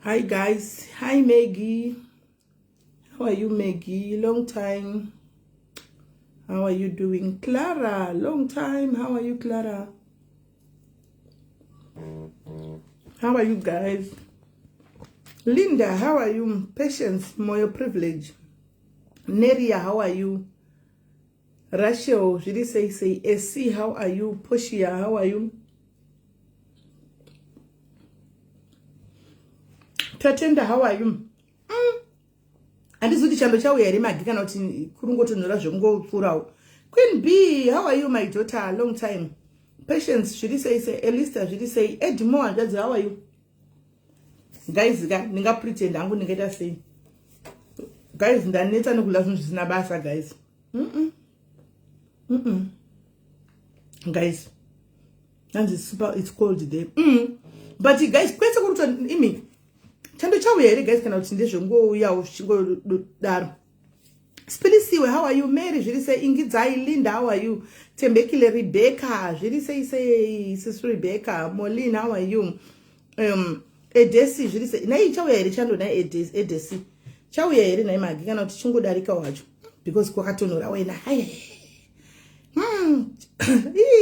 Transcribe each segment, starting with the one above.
Hi guys, hi Maggie. How are you, Maggie? Long time. How are you doing? Clara, long time. How are you, Clara? How are you guys? Linda, how are you? Patience, more privilege. Neria, how are you? Rachel, did he say SC, how are you? Poshia, how are you? Tatenda, how are you? Andizoti chando chauya here Maggie kana kuti kurungotonhora zvekungopfurawo. Queen B, how are you, my daughter? Long time. Patience, should he say Elista, should he say Edmo, and how are you? Guys, ninga pretend hangu ningaita sei. Guys, ndanetsa nokula zvinhu zvisina basa, guys. Guys, and it's cold today. But guys, kwese kuruta imi. Chando chauya here guys kana kuti ndezvongouya uchingodaro. Spilisiwe, how are you? Mary, should he say Ingidzai? Linda, how are you? Tembekile, Rebecca, should he say Sister Rebecca? Molina, how are you? Edesi, should he say Nai chauya here chando na Edesi. Chauya here na Maggie kana kuti chingodarika wacho because kwakatonora wena.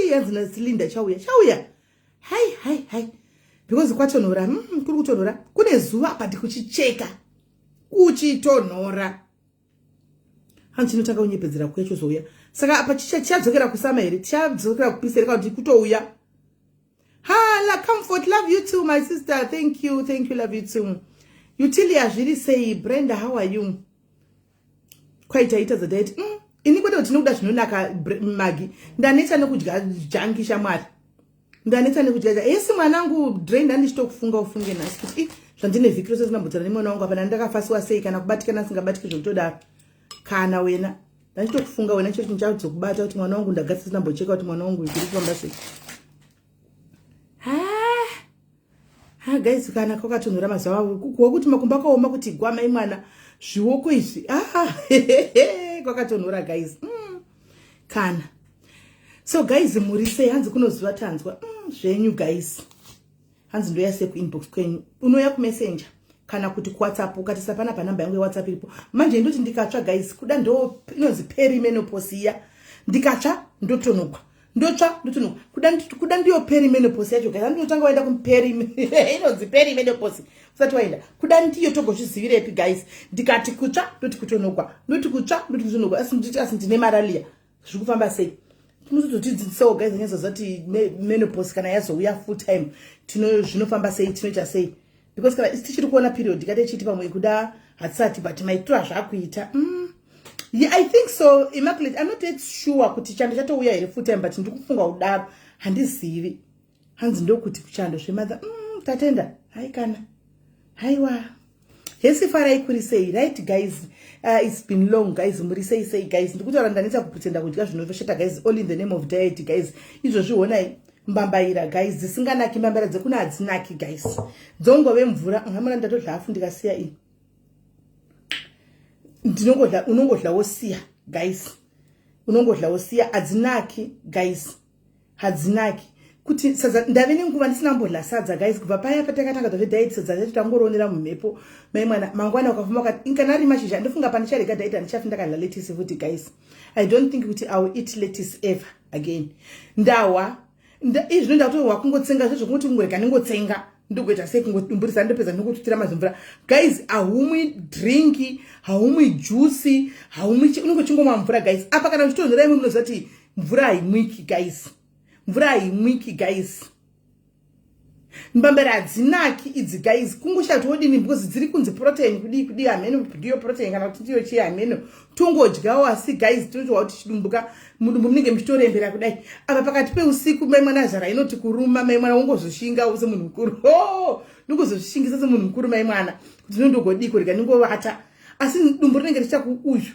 Yanzina Linda chauya. Hi. Because kwatonora, kuri kutonora. Kune zuva pati kuchicheka. Kuchitonora. Hanzi notaka unyepedzera kwecho zouya. Saka apa chichadzokera kusama here, chichadzokera kupisera kuti kutouya. La comfort, love you too, my sister. Thank you, love you too. Utilia zviri sei, Brenda, how are you? Kwaita ita the date. Ini kwete kuti nokuda zvinonaka Maggie. Ndanetsa nokudya jangisha mwari. Ndanetsa nekudya. Yesi mwanangu drain ndichitokufunga ufunge nasi kuti zvandine vhiki rose sinambodzana nemwana wangu apa ndakafasiwa sei kana kubatikana singabatiki zvokutodaro. Kana wena ndachitokufunga wena choti ndichadzokubata kuti mwana wangu ndagatsa sinambocheka kuti mwana wangu zviri kufamba sei. Guys, kana kwakatonhora mazuva kuwa kuti makumba akaoma kuti gwamai mwana zviwoko izvi. Kwakatonhora guys. Kana. So guys, muri sei hanzi kunoziva tanzwa. Zvenyu guys. Hanzi ndoya sei kuinbox kwenyu. Unoya kumessenger. Kana kuti kuWhatsApp ukati sapana pa namba yangu ya WhatsApp iripo. Manje ndoti ndikatsva guys kuda ndo inonzi perimenopause iya. Ndikatsva ndotonokwa. Ndotsva ndotonokwa. Kuda ndiyo perimenopause yacho guys. Ndinotanga waenda inonzi perimenopause. Usati waenda. Kuda ndiyo togozvizivira epi guys. Ndikati kutsva ndoti kutonokwa. Ndoti kutsva ndoti kutonokwa. Asi ndine malaria. Zvikufamba sei? Tinozodzidzisawo guys nyazozati menopause kana yazouya full time. Zvinofamba sei tinoita sei? Because kana tichiri kuona period kade chiti pamwe kuda hatsati but maitura zvakuita. Yeah, I think so. Immaculate, I'm not yet sure kuti chando chatouya here full time but ndikufunga kudaro handizivi. Hanzi ndokuti kuchando zvemadha tatenda. Hai kana. Haiwa. Yesi farai kuri sei, right guys? It's been long guys. Muri sei guys. Ndikutaura ndanetsa kupretenda kudya zvinovashata guys, all in the name of diet guys. Izvozviona mbambaira guys, dzisinganaki mbambaira dzekuna hadzinaki guys. Dzongove mvura, hamuna ndatodla afu ndikasiya ini. Unongodla wosiya guys. Unongodla wosiya hadzinaki guys. Hadzinaki. Kuti sadza ndave nenguva ndisina mbodla sadza guys kubva paya patakatanga diet sadza letu tangoronera mumhepo. Mai mwana mangwana ukafuma ukati inkanari mashizha ndofunga pani charega diet andichafi ndakadla lettuce futi guys. I don't think kuti I will eat lettuce ever again. Ndawa izvi ndatowa kungotsenga zvekuti ngwega ningotsenga ndokuita sei kungodumburisa ndopedza nokututira mazimvura guys. Haumwi drinki, haumwi juice, haumwi unongochingomwa mvura guys. Apa kana uchitonhora imwe munozati mvura haimwiki guys. Mvura haimwiki guys. Mbambara hadzinaki idzi guys. Kungoshata wodini because dziri kunzi protein kudi ameno ndiyo protein kana kuti ndiyo chi ameno. Tungodyawo asi guys tinotowa kuti chidumbuka mudumbu munenge muchitorembera kudai. Apa pakati peusiku mai mwana zara inoti kuruma mai mwana wongozoshinga use munhu mukuru. Ndingozosvishingisa semunhu mukuru mai mwana. Kuti ndondogodiko rega ningovata. Asi dumbu rinenge richakuuyu.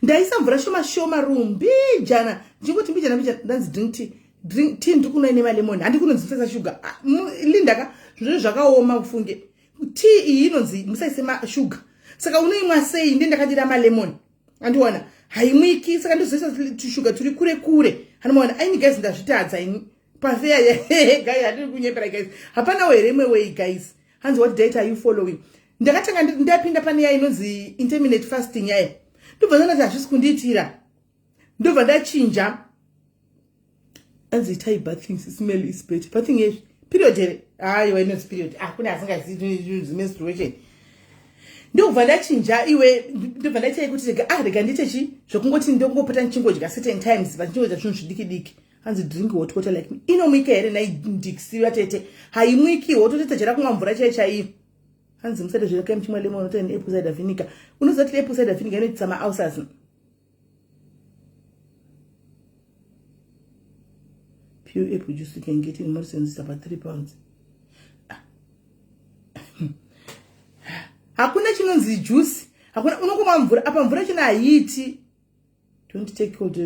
Ndaisa mvura shoma rumbi jana. Ndingoti mbijana ndanzi drink tea ndikuno ine malemon. Andikunonzisa sugar. Lindaka zviro zvakaoma kufunge. Tea iyi inonzi musaise sugar. Saka unoimwa sei ndendakadira malemon. Andiona haimwiki saka ndozoisa sugar turi kure. Hanoona aini guys ndazvitadza ini. Pafeya guys handiri kunyepera guys. Hapana here imwe way guys. hanzi what diet are you following? Ndakatanga ndapinda pane yayi inonzi intermittent fasting yayi. Ndobva ndati hazvisi kundiitira. Ndobva ndachinja. Hanzi itai bathing smell is better. Bathing is period here. Iwe inonzi period. Kune asingazivi menstruation. Ndobva ndachinja iwe ndobva ndaita kuti rega ndite zvokungoti ndongopota ndichingodya certain times but ndingodya zvinhu zvidiki. Hanzi drink hot water like me. Inomwika here naidikisiwa tete. Haimwiki hot water chera kumwa mvura chaiyo. Hanzi musade zvinokai mchimwa lemon water and apple cider vinegar. Unoziva kuti apple cider vinegar inoitisa ma-ulcers. Pure apple juice you can get in Morrison's is about £3. Hakuna chinonzi juice. Hakuna unokumwa mvura. Apa mvura china haiti. Don't take cold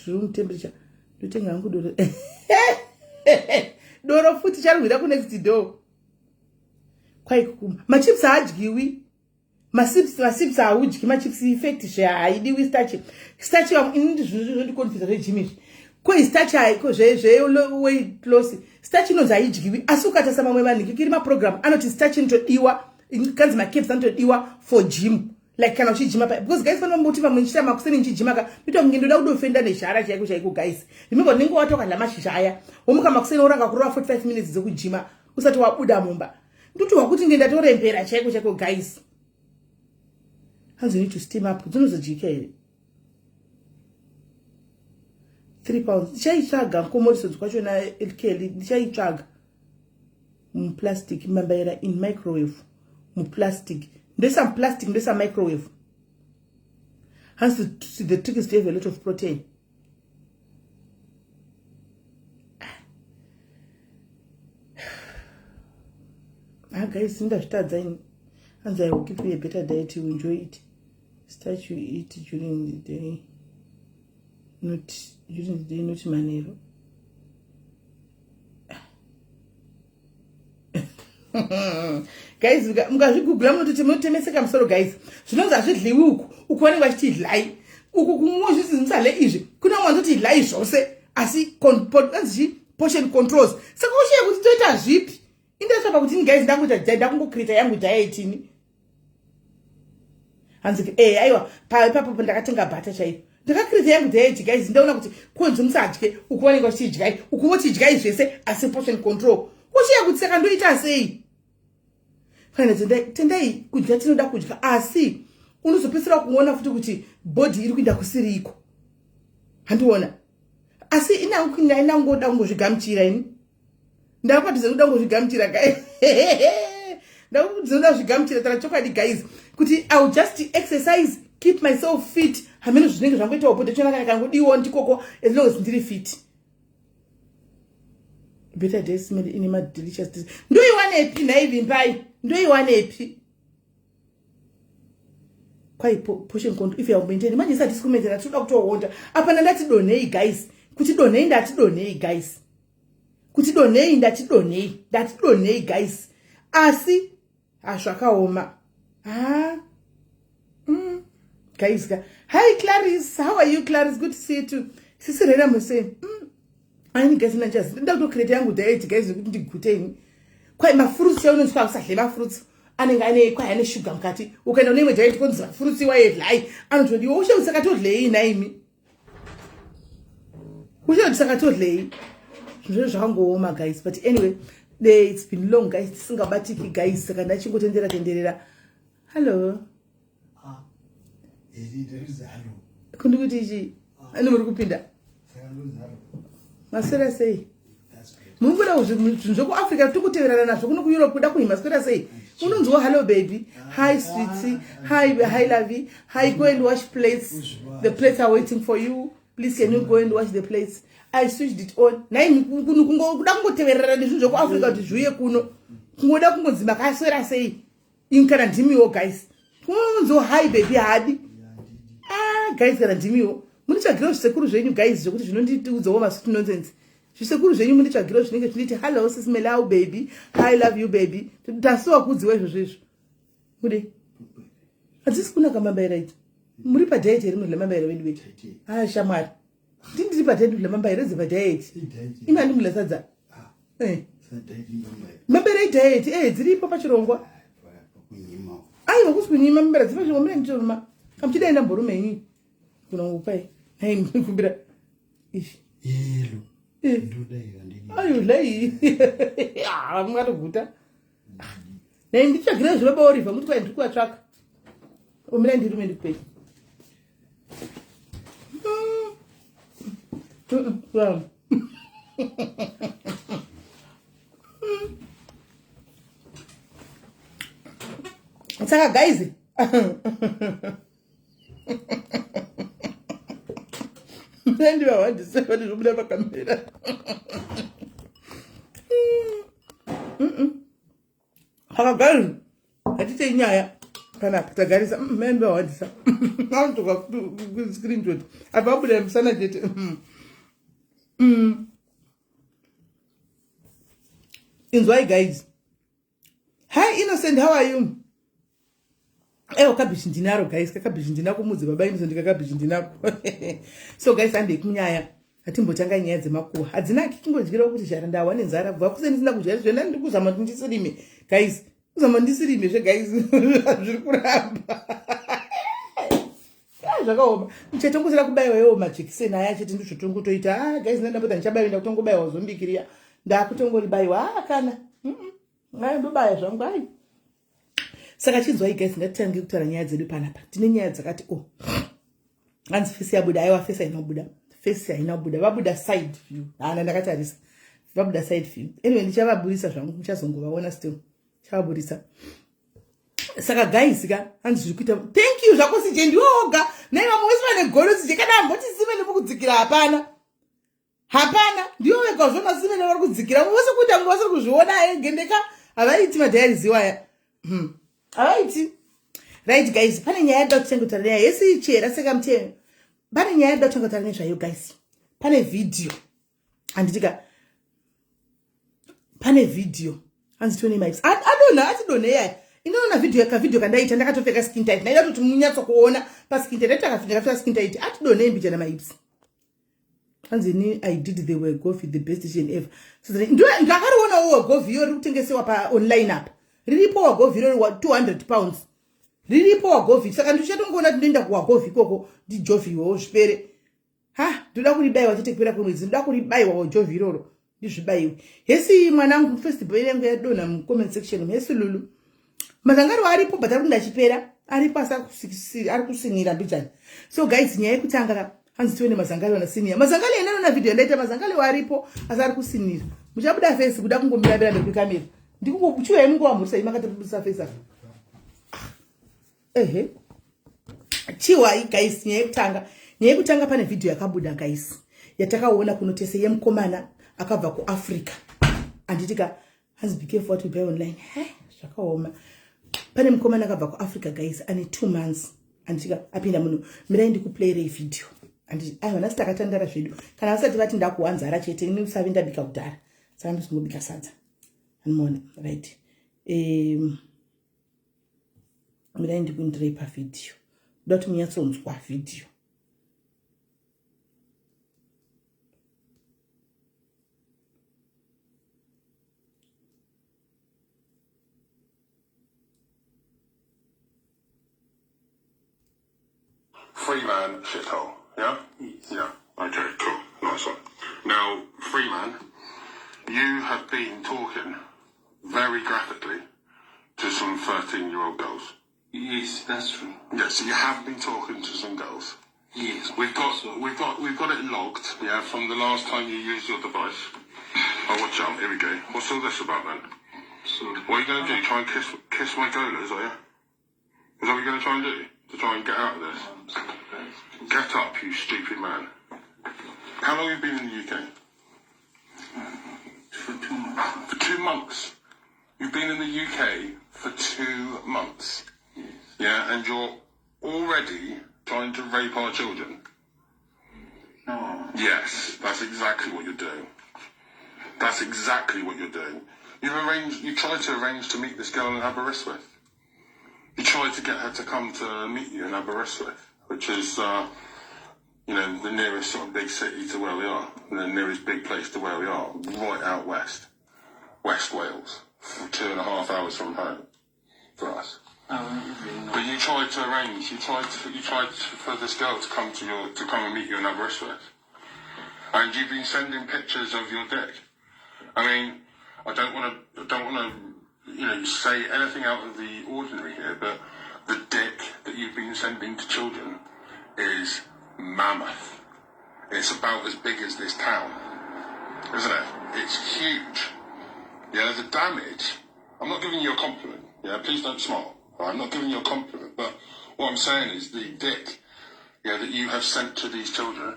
room temperature. Ndotenga hangu doro. Doro futi charwira ku next door. Kwai kukuma. Machips haadyiwi. Masips haudyi. Machips effect haaidiwi starch. Starch inindi zvinhu zvondikonfisa zvejimizvi. Kwai starch haiko weight loss. Starch inonzi haidyiwi. Asi ukatasa mamwe vanhu kiri maprogram anoti starch inotodiwa. Kanzi macaps anotodiwa for gym. Like kana uchijima pa because guys pano muti pamwe nchita makuseni nchijima ka pito ngindoda kudofenda neshara chaiko guys. Remember ningo watoka la mashishaya. Womuka makuseni oranga kurova 45 minutes dzokujima usati wabuda mumba. Nduti wakuti ngenda torembera chaiko guys. Hands you need to steam up. Dzinozojika here. £3. Chaitsvaga komoriso dzkwachona elkeli chaitsvaga. Plastic mambaira in microwave. Plastic. There's some plastic, there's some microwave. Hence the trick is to have a lot of protein. Guys, in the start, and I will give you a better diet, you enjoy it. Start you eat during the day. Not during the day, not manero. Guys, mukazvigugula munototi munotemeseka musoro guys. Zvinonzi hazvidliwi uku. Ukuonekwa chichidlai. Uku kumwe zvisale izvi. Kuna mwanzoti idlai zvose. Asi portion controls. Saka ushiye kuti toita zvipi. Indasvapa kuti guys ndakungocreate yangu diet ini. Hanzi aiwa papo ndakatenga butter chaipo. Ndakacreate yangu diet guys ndaona kuti konzi musadye ukuonekwa chichidya. Ukumochidya zvese asi portion control. Ushiye kuti saka ndoita sei? Fana tendai kudya tinoda kudya asi unozopesera kuona futi kuti body iri kuenda kusiriko. Handiona. Asi ina ngoda ngozvigamuchira ini. Ndakapatiza kuda ngozvigamuchira guys. Ndakudzona zvigamuchira tara chokwadi guys kuti I will just exercise, keep myself fit. Hameno zvinenge zvangoita body chona kana kangodiwa ndikoko as long as ndiri fit. Better day smell in my delicious dish. Do you want a pin even buy? Do you want a pin? Quite pushing control if you are maintaining. Imagine that discriminate that doctor water. Upon that donate guys. Could you donate that donate guys? Could you donate that donate guys? See, Ashaka Oma. Guys, hi Clarice. How are you, Clarice? Good to see you too. Sister Rena must say, I guess not just don't create young diet guys good quite my fruits you know fruits and quite sugar mkati ukaenda name diet konza fruits iwaye lie anotodi ushe usakatodlei naimi ushe usakatodlei zviro zvangooma guys but anyway it's been long guys tisingabatiki guys saka ndachingotenderera hello kundi kuti ichi muri kupinda maswera sei munguda zvinhu kuAfrica tikuteverana nazvo kuno kuEurope kuda kuhimaswera sei unonzwa hello baby hi sweetie hi lovey hi go and wash plates the plates are waiting for you please can you go and wash the plates I switched it on nai kuno kuda kungoteverana nezvinhu zvokuAfrica kuti zviuye kuno kungoda kungonzima kaswera sei inkana ndimiwo guys unonzwa hi baby hadi guys kana ndimiwo munitsvagirawo zvisekuru zvenyu guys zvokuti zvinonditiudzawo masuti nonsense zvisekuru zvenyu munitsvagirawo zvinenge zviniti hello sismelau baby I love you baby tasiwa kudziwa izvo zvezvo mude hadzisi kunaka mambaira idzi muri padiet here munhu lemambaira wedu wedu shamwari ndiri padiet munhu lemambaira edze padiet ima ndimulasadza Mambere diet dziripo pachirongwa aiwa kunyima mambere dzipachirongwa mune nditoruma kamchidaenda mborume inyi kunongopai hai kumbira ishi yelo ayo lei mwatoguta nei ndichagira zvinoba Oliver muti kwai ndiri kuvatsvaka umira ndirume ndikupei saka guys ndivavandisevani zvobuda pakamera saka guys hatitei nyaya kana tagarisa membavandisa anotoka screenshot abva abuda musana chete inzwai guys. Hi Innocent, how are you? Kabishi ndinaro guys, kakabishi ndinako mudzi baba Innocent kakabishi ndinako. So guys, ande kunyaya atimbotanga nyaya dzemakuwa. Hadzinaki kingodyira kuti charanda wane nzara bva kusendisina kudya zvena ndikuzama ndisirime. Guys, kuzama ndisirime zve guys. Zviri kuramba. Zvakaoma. Mchetongosera kubayiwa yewo majekiseni aya chete ndizvo tongotoita. Guys, ndandapota ndichabayiwa kutongobayiwa zombikiria. Ndakutongoribayiwa kana. Ngai ndobaya zvangu hai. Saka chinzwai guys, ngatitange kutaura nyaya dzedu panapa. Tine nyaya dzakati hanzi face yabuda aiwa face hainabuda. Face hainabuda. Vabuda side view. Ndakatarisa. Vabuda side view. Anyway ndichavabudisa zvangu muchazongovaona still. Chavabudisa. Saka guys hanzi zviri kuita thank you zvakosi jendioga. Nai vamwe vane gorosi jekana mboti zime nemukudzikira hapana. Hapana ndiyo wega zvona zime nevari kudzikira. Mose kuita mwe vasiri kuzviona gendeka avaiti madhayari ziwaya. Alright. Right guys, pane nyaya yada kutengotaura nayo yesi ichera saka mutemo. Pane nyaya yada kutengotaura nayo zvayo guys. Pane video. Anditika pane video. Hanzi 20 mics. Atidone yaya. Inoona video kandaita ndakatopfeka skin tight. Naida kuti munyatso kuona pa skin tight ndakapfeka skin tight. Atidone mbijana mics. Hanzi ni I did the way go for the best decision ever. So ndakariona wo go video ri kutengesewa pa online app. Riripo wagovhi wa 200 pounds. Riripo wagovhi. Saka ndichatongona ndinda kuwagovhi koko ndijovhiwo zvipere. Ndoda kuribayiwa chete kupera kwemwedzi. Ndoda kuribayiwa wajovhi iroro. Ndizvibayiwe. Hesi mwanangu first boy yangu yadona mu comment section. Hesi Lulu. Mazangaro aripo but arikunda chipera. Aripo ari kusinira mbijana. So guys, nyaya yekutanga hanzi tione mazangalo na senior. Mazangalo enano video ndaita mazangalo aripo asari kusinira. Muchabuda face kuda kungomira ndekukamera. Ndikukuchiwa yemungu wamurisa imakatobudisa face. Chiwa guys, nyaya yekutanga pane video yakabuda guys. Yatakaona kunotese yemukomana akabva kuAfrica. Anditika hanzi be careful what you buy online. Zvakaoma. Pane mukomana akabva kuAfrica guys ane 2 months. Anditika apinda muno mirai ndikuplayera video. Anditi aiwa nasi takatandara zvedu. Kana asati vati ndakuwanzara chete ini usavi ndabika kudhara. Saka ndizongobika sadza. Anmona right. Mirai ndikuindirai pa video. Ndoda munyatsonzwa video. Freeman shithole, yeah? Yes. Yeah. Okay, cool. Nice one. Now, Freeman, you have been talking very graphically to some 13-year-old girls. Yes, that's true. Yeah, so you have been talking to some girls. Yes. We've got it logged, yeah, from the last time you used your device. Oh, watch out, here we go. What's all this about then? So What are you going to do? Try and kiss my golas, are you? Is that what you're going to try and do? To try and get out of this? Get up, you stupid man. How long have you been in the UK? for 2 months. For 2 months. You've been in the UK for 2 months. Yes. Yeah, and you're already trying to rape our children. No. Yes, that's exactly what you're doing. That's exactly what you're doing. You tried to arrange to meet this girl in Aberystwyth. You tried to get her to come to meet you in Aberystwyth, which is, the nearest sort of big city to where we are, the nearest big place to where we are, right out west. West Wales, 2.5 hours from home for us. But you tried to arrange. You tried for this girl to come and meet you in Aberystwyth, and you've been sending pictures of your dick. I mean, I don't want to, say anything out of the ordinary here, but the dick that you've been sending to children is mammoth. It's about as big as this town, isn't it? It's huge. Yeah, the damage. I'm not giving you a compliment. Yeah, please don't smile. I'm not giving you a compliment, but what I'm saying is the dick, that you have sent to these children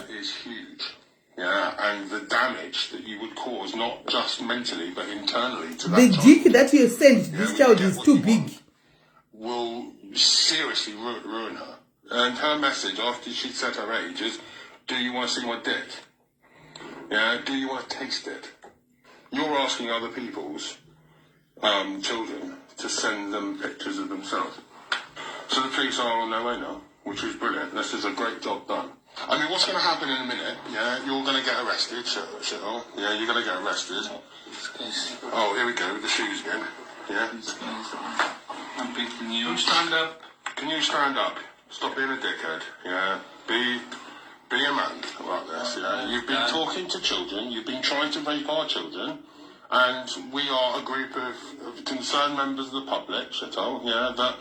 is huge. Yeah, and the damage that you would cause, not just mentally, but internally to that the child. dick that you sent this child is too big. Will seriously ruin her. And her message after she said her age is, do you want to see my dick? Yeah, do you want to taste it? You're asking other people's children to send them pictures of themselves. So the police are on their way now, which is brilliant. This is a great job done. I mean, what's going to happen in a minute? Yeah, you're going to get arrested, shithole. Yeah, you're going to get arrested. Oh, here we go with the shoes again. Yeah. I'm beating you. Can you stand up? Can you stand up? Stop being a dickhead. Yeah. Be a man like this. Yeah. You've been talking to children. You've been trying to rape our children. And we are a group of concerned members of the public, shithole, that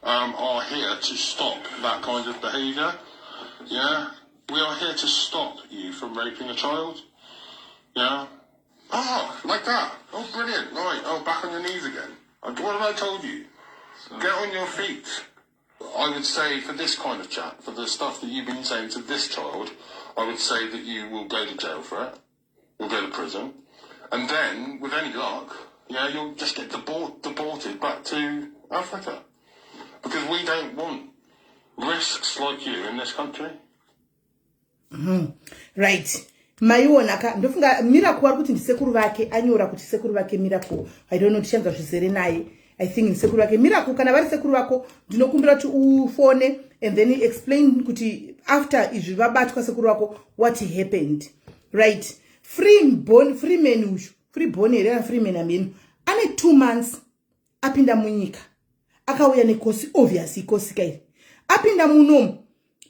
are here to stop that kind of behaviour. Yeah. We are here to stop you from raping a child. Yeah. Oh, like that. Oh, brilliant. Right. Oh, back on your knees again. What have I told you? Get on your feet. I would say for this kind of chat, for the stuff that you've been saying to this child, I would say that you will go to jail for it. You'll go to prison. And then, with any luck, you'll just get deported back to Africa. Because we don't want risks like you in this country. Right. Maiona ka ndofunga Miracle ari kuti ndisekuru vake anyora kuti sekuru vake Miracle. I don't know tichanza zvizere naye. I think ndisekuru vake Miracle kana vari sekuru vako ndinokumbira kuti ufone and then explain kuti after izvi vabatwa sekuru vako what happened. Right. Freeman uyu. Freeborn here Freeman amenu. Ane 2 months apinda munyika. Akauya nekosi obviously kosi kai. Apinda munomu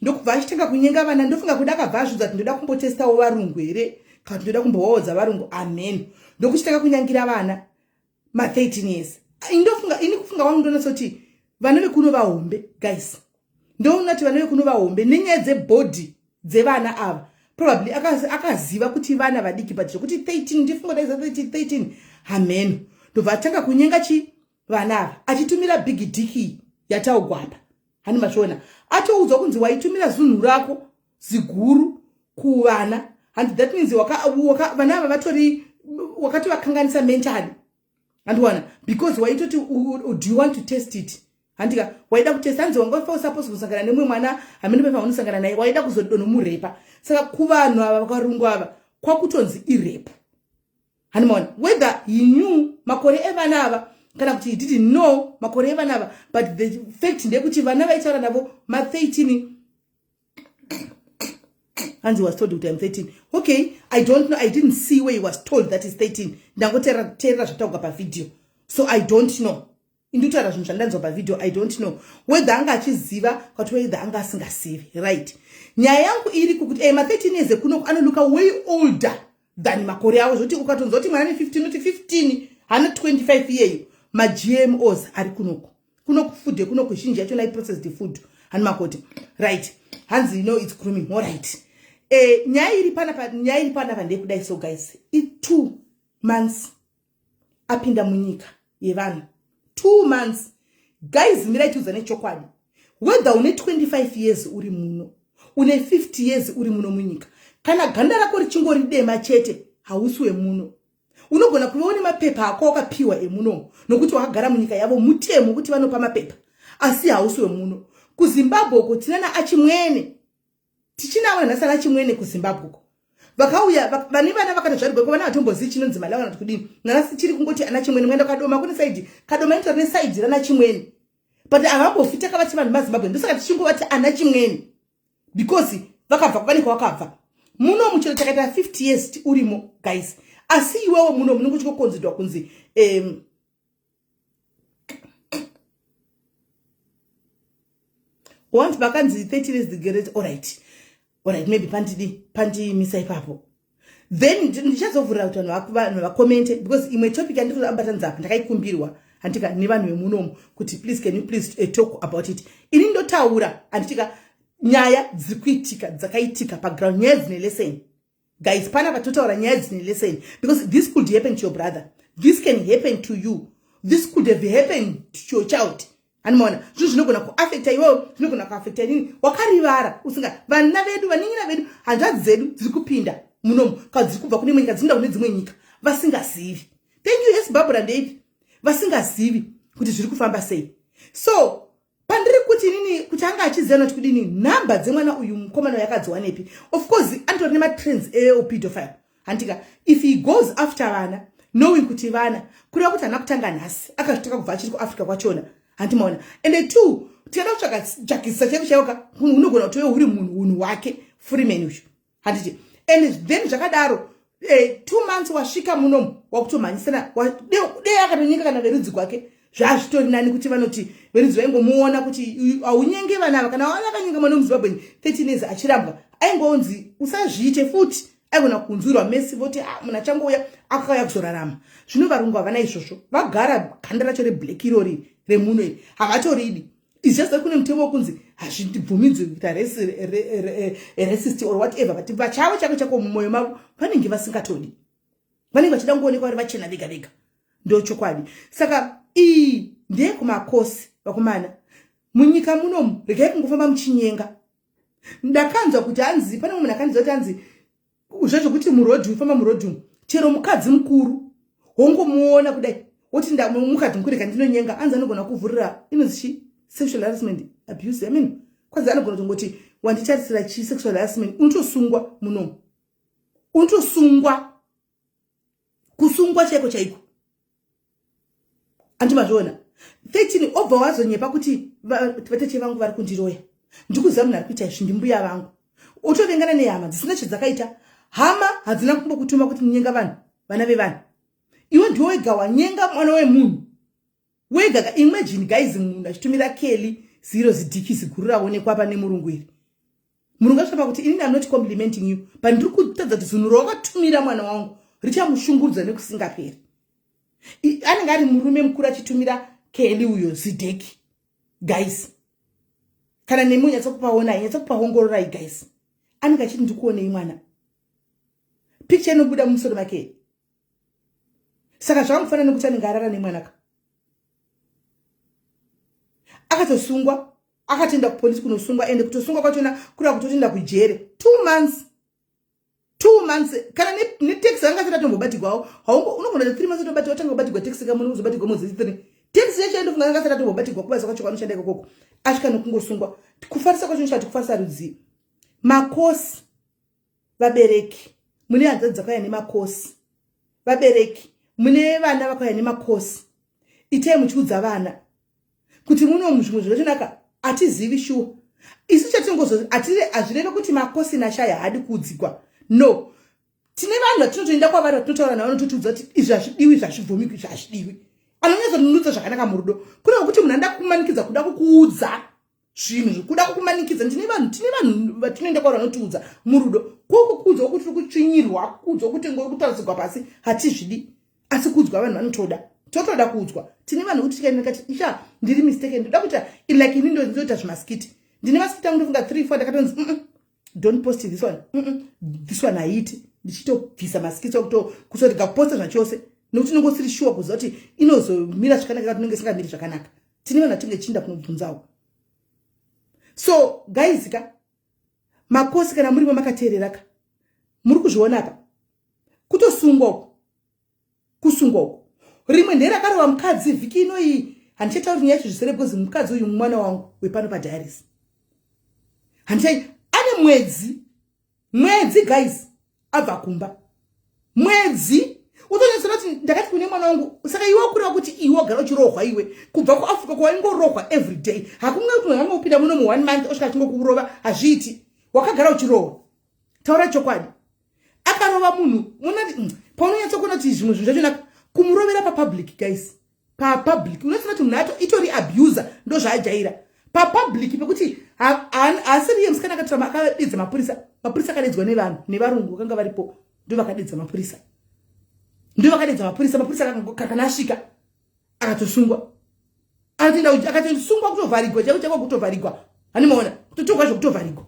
ndokubva achitenga kunyenga vana ndofunga kuti akabvazvudza kuti ndoda kumbotestawo varungu here kana ndoda kumbowaodza varungu amen ndokuchitanga kunyangira vana ma 13 years ini kufunga wangu ndonatsa kuti vana vekuno vahombe guys ndoona kuti vana vekuno vahombe nenyaya dzebhodhi dzevana ava probably akaziva kuti vana vadiki but kuti 13 ndifunga daiza 13 amen ndobva atanga kunyenga vana ava achitumira big dick yataugwapa hani mashona atoudzwa kunzi waitumira zunhu rako ziguru kuvana and that means vana ava vatori wakati vakanganisa mentally handwana because waitoti do you want to test it handika waida kutesta hanzi wangofa usapose kusangana nemwe mwana hamene pepa unosangana naye waida kuzodonomurepa saka kuvanhu ava vakarungu ava kwakutonzi irape hanimona whether he knew makore evana ava kana kuti he didn't know makore evana ava but the fact ndekuti vana vaitaura navo ma 13 and he was told that I'm 13. Okay, I don't know. I didn't see where he was told that he's 13. Ndangotera zvataurwa pavideo. So I don't know. Indutaura zvinhu zvandanzwa pavideo, I don't know. Whether anga achiziva kuti whether anga asingazivi. Right. Nyaya yangu iri kuti ma 13 years kuno anomuka way older than makore awo. Zvoti ukatonzwa kuti mwana 15 not 15 hana 25 years. Ma GMOs ari kunoko. Kunoko food kunoko zhinji yacho na processed food. Hani makoti. Right. Hanzi you know it's grooming. All right. Nyaya iri pana ndekudai so guys. 2 months apinda munyika yevanhu. 2 months. Guys miraituza nechokwadi. Whether une 25 years uri muno, une 50 years uri muno munyika. Kana ganda rako richingori dema chete, hausiwe muno. Unogona kuona mapepa ako akapiwa emuno nokuti wakagara munyika yavo mutemo kuti vanopa mapepa. Asi hausiwe muno. Ku Zimbabwe ko tinana achimwene. Tichinaona nasala chimwene ku Zimbabwe ko. Vakauya vane vana vakatozvarigwa ko vana vatombozi chinonzi malawa kuti kudini. Nasi chiri kungoti ana chimwene mwenda kadoma kune side. Kadoma ento ne side rana chimwene. But avambofita kavati vanhu maZimbabwe ndosaka tichingobati ana chimwene. Because vakabva kwani kwakabva. Muno muchiro chakaita 50 years urimo guys. asi iwewo muno munenge uchikokonzerwa kunzi once vakanzi 30 days the great alright maybe pandimisa ipapo then ndichazovhurira kuti vanhu vakomente because imwe topic yandikuzoambatanidza apa ndakaikumbirwa handika nevanhu vemunomu kuti please can you please talk about it. Ini ndotaura handitika nyaya dziri kuitika dzakaitika paground, nyaya dzine lesson. Guys, pana patotaura nyaya dzine lesson because this could happen to your brother, this can happen to you, this could have happened to your child. Animona zvinhu zvinogona kuaffecta iwewe, zvinogona kuaffecta nini wakarivara usinga vana vedu vaningira vedu hanzvadzi dzedu dziri kupinda munomu kana dziri kubva kune imwe nyika dzinda kune dzimwe nyika vasingazivi. Thank you yes Barbara Ndeipi. Vasingazivi kuti zviri kufamba sei. So pandiri kuti nini kuti anga achiziva kuti kudini namba dzemwana uyu mukomana yakadzwa nepi. Of course antori nema trends pedophile. Handika if he goes after vana knowing kuti vana kureva kuti ana kutanga nhasi akazvitoka kubva achiri kuAfrica kwachona. Handimaona. And two, tiyenda kutsvaka dzvakisa chekuchauka unogona kuti wewe uri munhu wake Freeman uyu. Handiti. And then zvakadaro 2 months wasvika munomu wakutomhanyisana dei akatonyika kana verudzi kwake zvazvitori nani kuti vanoti verudzi vaingomuona kuti aunyenge vana ava kana vana vakanyinga mwana muZimbabwe 13 years achirambwa aingonzi usazviite futi aigona kunzwirwa mesi voti munhu achangouya akauya kuzorarama. Zvino varungu havana izvozvo vagara ganda racho reblack irori remunhu iri havatoridi. It's just that kune mutemo wokunzi hazvibvumidzwi kuita racist or whatever, but vachavo chako mumwoyo mavo vanenge vasingatodi, vanenge vachida kungoonekwa vari vachena vega vega. Ndo chokwadi. Saka iyi ndeye kumakosi vakomana munyika munomu regai kungofamba muchinyenga. Ndakanzwa kuti hanzi pane munhu akanzwa kuti hanzi zvazvokuti murodhi ufamba murodhi chero mukadzi mukuru wongomuona kudai woti mukadzi mukuru kandinonyenga anzi anogona kuvhurira inozvi sexual harassment abuse. I mean kwanza anogona kutongoti wandicharisira chi sexual harassment unotosungwa munomu, unotosungwa kusungwa chaiko. Andimazviona 13 obva wazonyepa kuti vateche vangu vari kundiroya ndikuziva munhu ari kuita izvi ndimbuya vangu utovengana nehama dzisina chedzakaita. Hama hadzina kumbokutuma kuti munyenga vanhu vana vevanhu. Iwe ndiwe wega wanyenga mwana wemunhu wega. Imagine guys munhu achitumira Kelly zero zidhiki ziguru raonekwa pane murungu iri. Murungu achapa kuti ini I'm not complimenting you, but ndiri kutadza kuti zunhu rwakatumira mwana wangu richamushungurudza nekusingaperi. Anenge ari murume mukuru achitumira Kelly uyo zidheki. Guys, kana nemu nyatsokupaona nyatsokupaongororai guys, anenge achiti ndikuonei mwana picture inobuda mumusoro make. Saka zvamufanira nekuti anenge arara nemwanaka akatosungwa akatenda kupolisi kunosungwa ende kutosungwa kwachona kuri kutoenda kujere 2 months kana ne taxi anga tsata tombobatigwawo haungo unogona 3 months tobatigwa tanga kubatigwa taxi kama unozobatigwa mwezi 3 taxi yacho ndo funga tsata tombobatigwa kubaza kwacho kwanoshanda ikoko asvika nokungosungwa. Kufarisa kwacho nchati kufarisa rudzi makosi vabereki mune hanzvadzi dzakauya nemakosi vabereki mune vana vakauya nemakosi itai muchiudza vana kuti muno zvimwe zvinochinaka atizivi shuwa isu chatingozo hazvireve kuti makosi nashaya hadi kuudzikwa. No, tine vanhu vatinotoenda kwavari vatinotaura navo vanototiudza kuti izvi hazvidiwi zvazvibvumiki zvazvidiwi anonyatsanunutsa zvakanaka murudo kureva kuti munhu anda kumanikidza kuda kukuudza zvinhu kuda kukumanikidza. Tine vanhu vatinoenda kwavari vanotiudza murudo kwokukuudza kuti tiri kutsvinyirwa kuudzwa kuti ngokutarisirwa pasi hatizvidi asi kuudzwa vanhu vanotoda totoda kuudzwa. Tine vanhu kuti tikaenda kati isha ndiri mistake ndoda kuita like ini ndoita zvimaskiti ndine maskiti angu ndofunga 3-4 ndakatonzi don't post this one this one haiti ndichitobvisa maskiti kuti ndikaposta zvachose nokuti nongosiri sure kuziva kuti inozomira zvakanaka kana kunenge isingamiri zvakanaka. Tine vanhu vatinge chinda kunobvunzawo. So guys ka makosi kana muri makateereraka muri kuzviona apa kutosungwa uko kusungwa uko. Rimwe nderakarova mukadzi vhiki ino iyi handichatauri nyaya zvisere because mukadzi uyu mwana wangu wepano padiaries handichai ane mwedzi guys abva kumba mwedzi utonyesera kuti ndakati kune mwana wangu. Saka iwe kureva kuti iwe gara uchirohwa iwe kubva kuAfrica kwaingorohwa every day hakunga kuti hanga upinda muno mu 1 month osvika chingokurova hazviiti wakagara uchirohwa. Taura chokwadi akarova munhu munati paunonyatsokuona kuti zvimwe zvinhu zvachona kumurovera papublic guys, papublic unoziva kuti munhu acho itori abuser ndo zvaajaira papublic pekuti asiri yemusikana akatora akadedza mapurisa akadedzwa nevanhu nevarungu vakanga varipo ndo vakadedza mapurisa kana asvika akatosungwa akatosungwa kutovharigwa chaivo kutovharigwa hanimaona kutotorwa zvekutovharigwa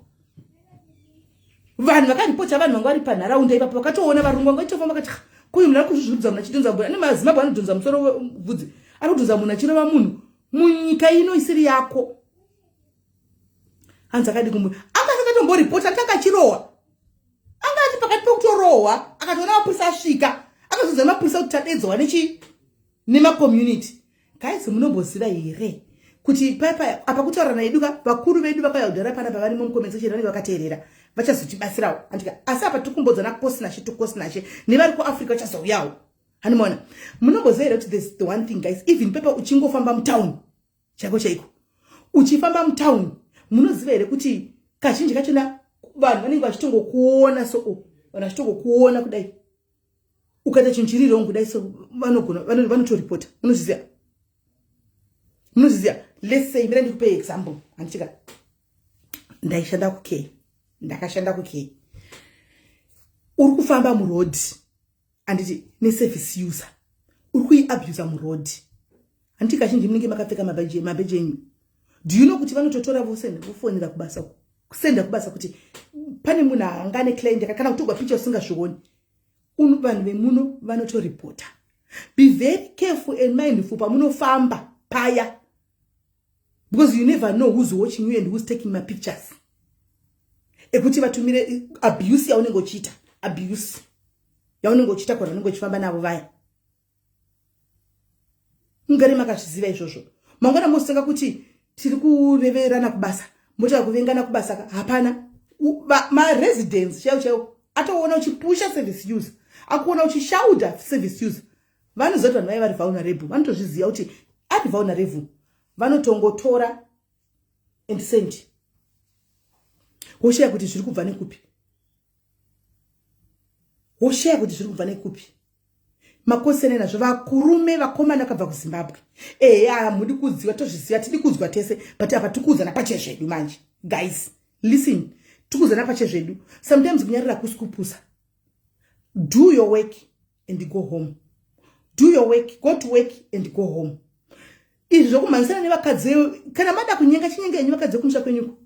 vanhu vakaripota vanhu vanga vari panharaunda ipapo vakatoona varungu vanga itofamba vakati kuyu munhu ari kuzvizvirudza munhu achidhonza mbura ane mazimbabwe anodhonza musoro bvudzi ari kudhonza munhu achirova munhu munyika ino isiri yako hanzi akadi kumwe akasakatomboripota atanga achirohwa angati pakati pekutorohwa akatoona mapurisa asvika akazodza mapurisa kuti tadedzwa nemacommunity guys munomboziva here kuti paipa apa kutaura naiduka vakuru vedu vakauya kudhara panapa vari mucomment section vanenge vakateerera vachazotibatsirawo andika asi apa tikumbodzana kukosinashe nevari kuafrica vachazouyawo hanimaona munomboziva here kuti there's the one thing guys, even paipa uchingofamba mutown chaiko uchifamba mutown munoziva here kuti kazhinji kachona vanhu vanenge vachitongokuona so vanhu vachitongokuona kudai ukaita chinhu chiri wrong kudai so vanotoripota munozviziva let's say mira ndikupe example andichika ndaishanda kuK ndakashanda kuK uri kufamba muroad anditi neservice user uri kuiabuse muroad anditi kazhinji munenge makapfeka mabheji enyu do you know kuti vanototora vofonera kubasa kusenda kubasa kuti pane munhu anga neclient kana kutogwa picha usingazvioni vanhu vemuno vanotoripota. Be very careful and mindful pamunofamba paya, because you never know who's watching you and who's taking my pictures. Ekuti vatumire abuse yaunengochita, abuse yaunengochita kwa vanengochifamba navo vaya. Ngari makazviziva izvozvo. Mangwana mosenga kuti tiri kureverana kubasa, mota kuvengana kubasa hapana. My residents chao ataona uchipusha service use, akuona uchishauda service use. Vanozoti vanhu vari vulnerable, vanotozviziva kuti ari vulnerable, vanotongotora and send. Woshaya kuti zviri kubva nekupi? Woshaya kuti zviri kubva nekupi? Makosene nazvo vakurume vakomana kabva kuZimbabwe. Mudi kudziwa tozviziva, tidi kudzwa tese, but apa tikuzana pachezvedu manje. Guys, listen, tikuzana pachezvedu. Sometimes kunyarira kusikupusa. Do your work and go home. Do your work, go to work and go home. Izvi zvokumanisana nevakadzi kana mada kunyenga chinyenga yenyu vakadzi kumusha kwenyuko.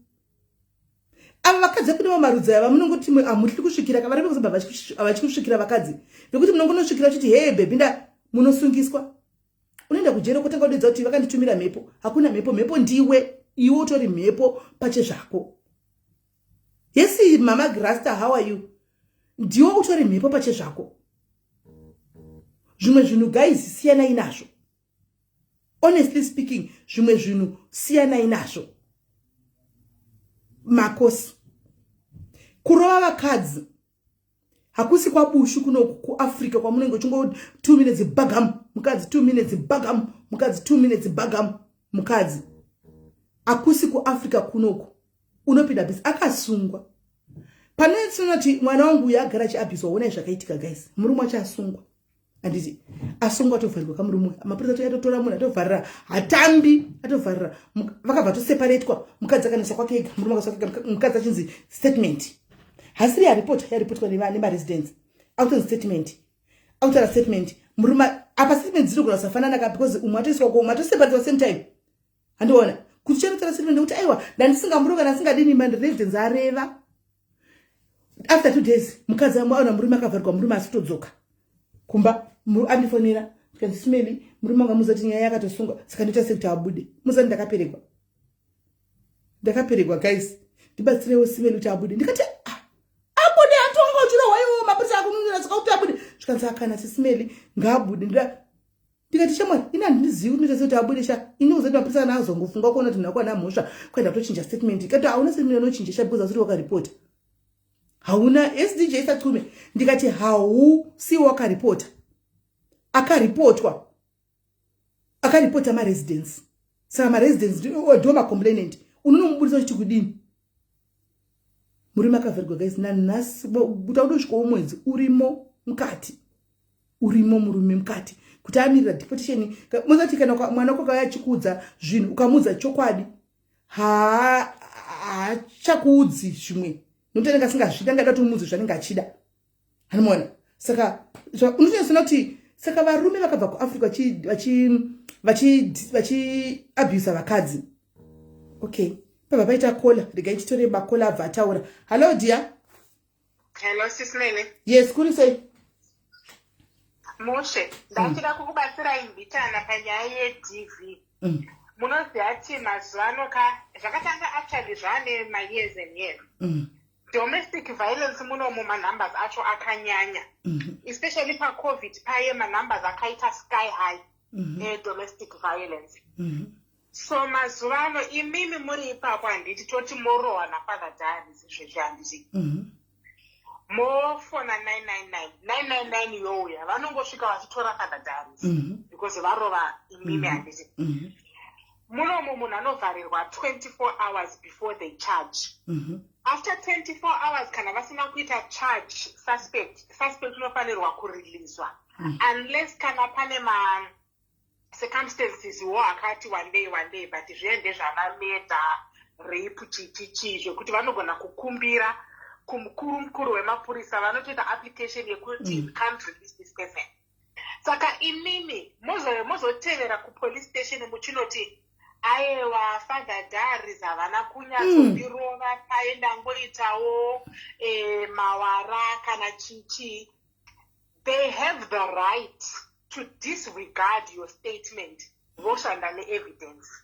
Ava vakadzi kune marudzi ava munongoti amutli kusvikira kavari kuzamba vachikusvikira vakadzi. Nokuti munongonosvikira kuti hey baby munosungiswa. Unoenda kujero kutanga kudedza kuti vakanditumira mhepo. Hakuna mhepo, mhepo ndiwe, iwe utori mhepo pache zvako. Yes, Mama Grasta, how are you? Ndiwe utori mhepo pache zvako. Zvimwe zvinhu guys siyana inazvo. Honestly speaking, zvimwe zvinhu siyana inazvo. Makosi. Kurova vakadzi hakusi kwabushu kuno kuAfrica kwamunenge uchingo 2 minutes bagam mukadzi, 2 minutes bagam mukadzi, 2 minutes bagam mukadzi. Hakusi kuAfrica kunoko unopinda bisi akasungwa. Pane tsinoti mwana wangu yagara chiabhiswa wona zvakaitika guys. Murume achasungwa. Anditi asungwa tovharirwa kamurume. Mapurisa totora munhu atovharira hatambi atovharira vakabva toseparatewa mukadzi akanisa kwake ega murume akasvika mukadzi achinzi statement. Hasiri yaripotwa nema residents. Auto statement. Auto statement. Murume apa statement dzinogona kusafanana ka because umwe atoiswa kwa umwe atoseparatewa same time. Andiona kuti chero statement kuti aiwa ndandisingamuroga ndasingadini man residents areva. After 2 days mukadzi ambaona murume akavharirwa murume asitodzoka. Kumba andifonera because smeli murume ngamuzati nyaya yakatosungwa saka ndita sekta abude muzani ndakaperekwa guys ndibatsirewo smeli kuti abude ndikati abude atonga uchiro waiwo mapurisa akununira saka kuti abude zvikanzi akana smeli ngabude ndikati shamwari ina ndizivi kuti ndita abude sha inozoti mapurisa anazongofunga kuona kuti nakwana mhosva kwenda kutochinja statement ikati hauna statement inochinja sha because asiri wakaripota hauna SDJ isatume ndikati hau si wakaripota akaripotwa ma residents saka ma residents ndo ma complainant unonomubudisa kuti kudini murume akavharirwa guys nanhasi utaudo svika mwedzi urimo mukati urimo murume mukati kuti amirira deportation. Muzati kana mwana wako kauya achikuudza zvinhu ukamuudza chokwadi haachakuudzi zvimwe nokuti anenge asingazvida, angada kuti umuudze zvanenge achida. Hanomuona? Saka unotoziva kuti saka varume vakabva kuAfrica vachiabhusa vakadzi. Okay, pabva paita kola, regai titore makola abva ataura. Hello dear. Hello Sismele. Yes, kuri sei? Moshe, ndachida kukubatsira imbitana panyaya yeDV. Munoziva kuti mazuva ano zvakatanga actually zvane ma-years and years. Domestic violence munomu ma-numbers acho akanyanya. Especially pa-COVID paye ma-numbers akaita sky high domestic violence. So mazuva ano imimi muri ipapo handiti toti morohwa naFather Darius izvezvi handiti. Mofona 999 youya vanongosvika vachitora Father Darius because varova imimi handiti. Munomu munhu anovharirwa 24 hours before they charge. After 24 hours kana vasina kuita charge suspect unofanirwa kureleaswa unless kana pane ma circumstances wo akati one day but zviende zvavameta rape chichi zvekuti vanogona kukumbira kumukuru wemapurisa vanotoita application yekuti can't release this person. Saka imimi mozotevera kupolice station muchinoti aiwa Father Darius havana kunyatsodirova taenda ngoitawo mawara kana chichi. They have the right to disregard your statement voshanda ne-evidence.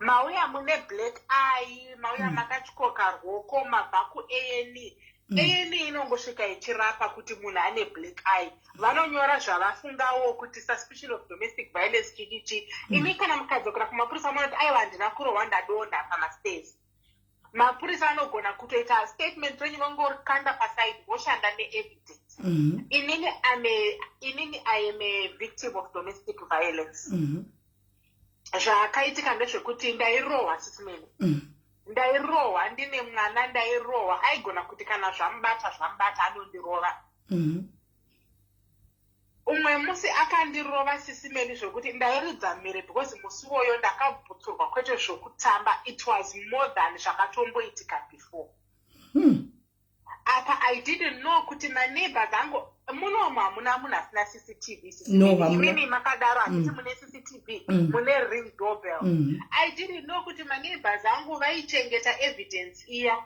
Mauya mune black eye, mauya makatyoka rwoko mabva kuA&E. A&E inongosvika ichirapa kuti munhu ane black eye. Vanonyora zvavafungawo kuti suspicion of domestic violence chichichi. Imi kana mukadzokera kumapurisa munoti aiwa handina kurohwa ndadonha pamastairs. Mapurisa anogona kutoita statement renyu vangorikanda paside voshanda ne-evidence. Inini I am a victim of domestic violence. Zvakaitika ndezvekuti ndairohwa Sisimene. Ndairohwa ndine mwana ndairohwa aigona kuti kana zvamubata anondirova. Umwe musi akandirova Sisimene zvokuti ndairidza mhere because musi woyo ndakabvutsurwa kwete zvokutamba. It was more than zvakatomboitika before. Apa I didn't know kuti maneighbors angu munomu hamuna munhu asina CCTV. Imimi makadaro handiti mune CCTV, mune ring doorbell. I didn't know kuti maneighbors angu vaichengeta evidence iya.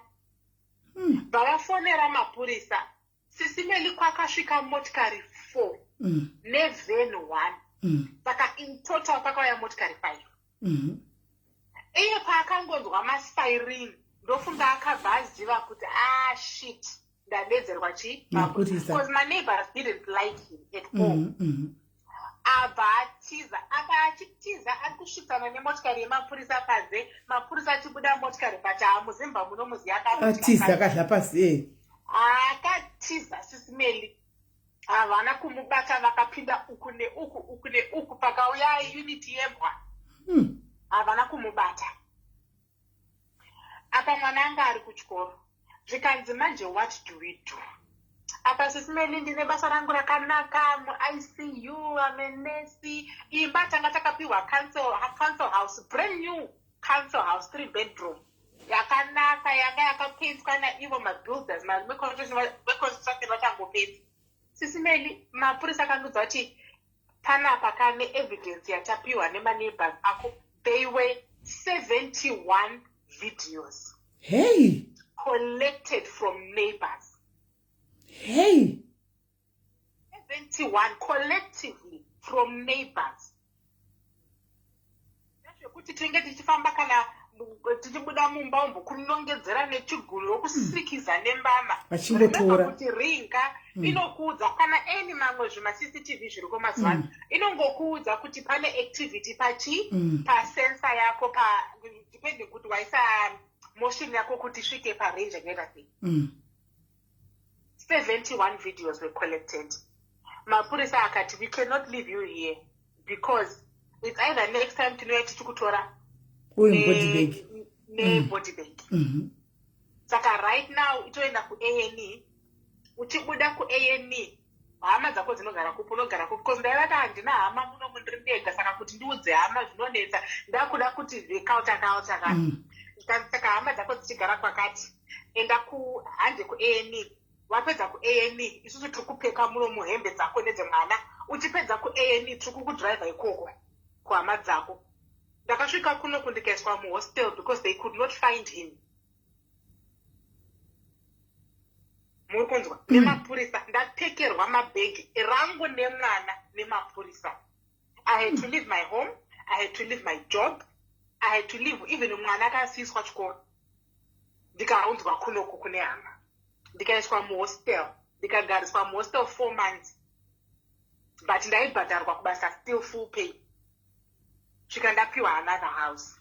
Vavafonera mapurisa. Sisimeli kwakasvika motikari 4 nevan 1. Saka in total pakauya motikari 5. Iye paakangonzwa masiren ndofunga akabva aziva kuti shit ndadedzerwa mapurisa. Because my neighbors didn't like him at all. Abva achitiza ari kusvitsana nemotikari yemapurisa panze. Mapurisa achibuda motikari but muzimba munomuziya atiza akadla pasi. Akatiza Sisimeli. Havana kumubata vakapinda uku neuku pakauya unity yembwa. Havana kumubata. Apa mwana anga ari kuchikoro. Zvikanzi manje what do we do? Apa Sisimeli ndine basa rangu rakanaka mu-ICU, amenesi. Imba tanga takapiwa council house, brand new council house, 3 bedroom. Yakanaka, yanga yakapaintwa naivo mabuilders, construction vachangopedza. Sisimeli, mapurisa akanudza kuti panapa kane evidence yatapiwa nema-neighbors ako. They were 71 videos. Hey! Collected from neighbors. Hey! 71 collectively from neighbors. Kuti tinge tichifamba kana tichibuda mumba umbo kunongedzera nechiguru wokusikiza nembama. Vachingotora. Kuti ringa inokuudza kana eni mamwe zvima-CCTV zviriko mazuva ano. Inongokuudza kuti pane activity pasensor yako depending kuti waisa motion yako kuti svike parange and everything. 71 videos were collected. Mapurisa akati, we cannot leave you here because it's either next time tinouya tichikutora body bag. Saka right now itoenda ku A&E. Uchibuda ku A&E hama dzako dzinogara kupi unogara kupi because ndaivati handina hama muno mundiri ndega saka kuti ndiudze hama zvinonetsa ndakuda kuti zvekalta saka hama dzako dzichigara kwakati enda kuhande kuANE wapedza kuANE isusu tiri kupfeka muno hembe dzako nedzemwana uchipedza kuANE tiri kukudhiraivha ikoko kuhama dzako ndakasvika kuno kundikaiswa muhostel because they could not find him muri kunzwa nemapurisa ndatekerwa mabhegi rangu nemwana nemapurisa. I had to leave my home, I had to leave my job, I had to leave even mwana akasiyiswa chikoro ndikaunzwa kunoku kune hama ndikaiswa muhostel ndikagariswa muhostel 4 months but ndaibhadharwa kubasa still full pay svika ndapiwa another house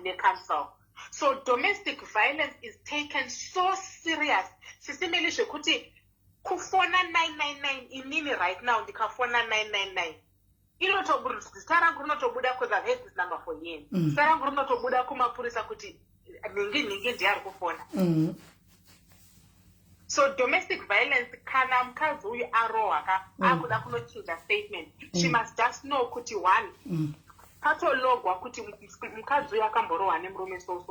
necouncil. So domestic violence is taken so serious. Sisimeli zvekuti kufona 999 inini right now ndikafona 999 zita rangu rinotobuda because I've had this number for years. Zita rangu rinotobuda kumapurisa kuti ningi ndiyari kufona. So domestic violence kana mukadzi uyu arohwa akuda kunochinja statement she must just know kuti one patologwa kuti mukadzi uyu akamborohwa nemurume so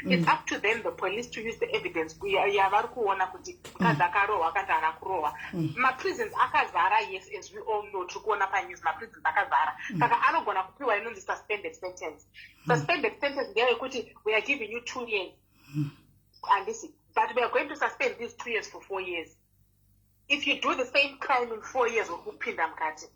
it's up to them the police to use the evidence yavari kuona kuti mukadzi akarohwa kana akakurohwa. Maprisons akazara, yes, as we all know, tiri kuona panews maprisons akazara saka anogona kupiwa inonzi suspended sentence. Suspended sentence ndeyekuti we are giving you 2 years and this is, but we are going to suspend these 2 years for 4 years. If you do the same crime in 4 years ukupinda mukati.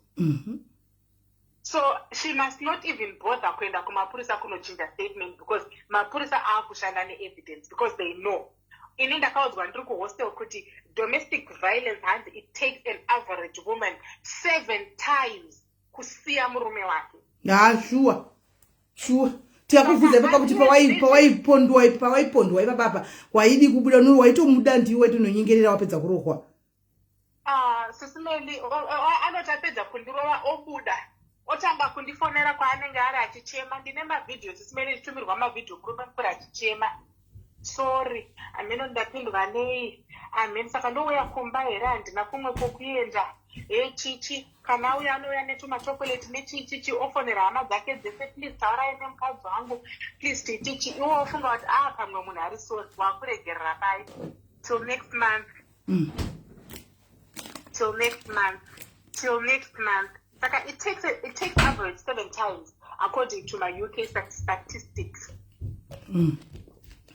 So she must not even bother kuenda kumapurisa kunochinja statement because mapurisa akushanda neevidence because they know. Ini ndakaudzwa ndiri kuhostel kuti domestic violence hanzi it takes an average woman 7 times kusiya murume wake. Sure. Tiakubvunza papa kuti pawaipondwa ipapa waidi kubuda nuri waitomuda ndiwe tinonyingerera wapedza kurohwa. Sisimeli anotapedza kundirova obuda otanga kundifonera kwaanenge ari achichema. Ndine mavidhio sisimeli nditumirwa mavidhio kurumekura achichema. Sorry, ameno ndapindwa nei. Amen, saka ndouya kumba here handina kumwe kokuenda. Chichi kana uya anouya netumachokoleti nechichichi ofonera hama dzake dzese please taurai nemukadzi wangu please titichi iwe ofunga kuti pamwe munhu ari so wakuregerera pai till next month. Till next month. Saka it takes average 7 times according to my UK statistics.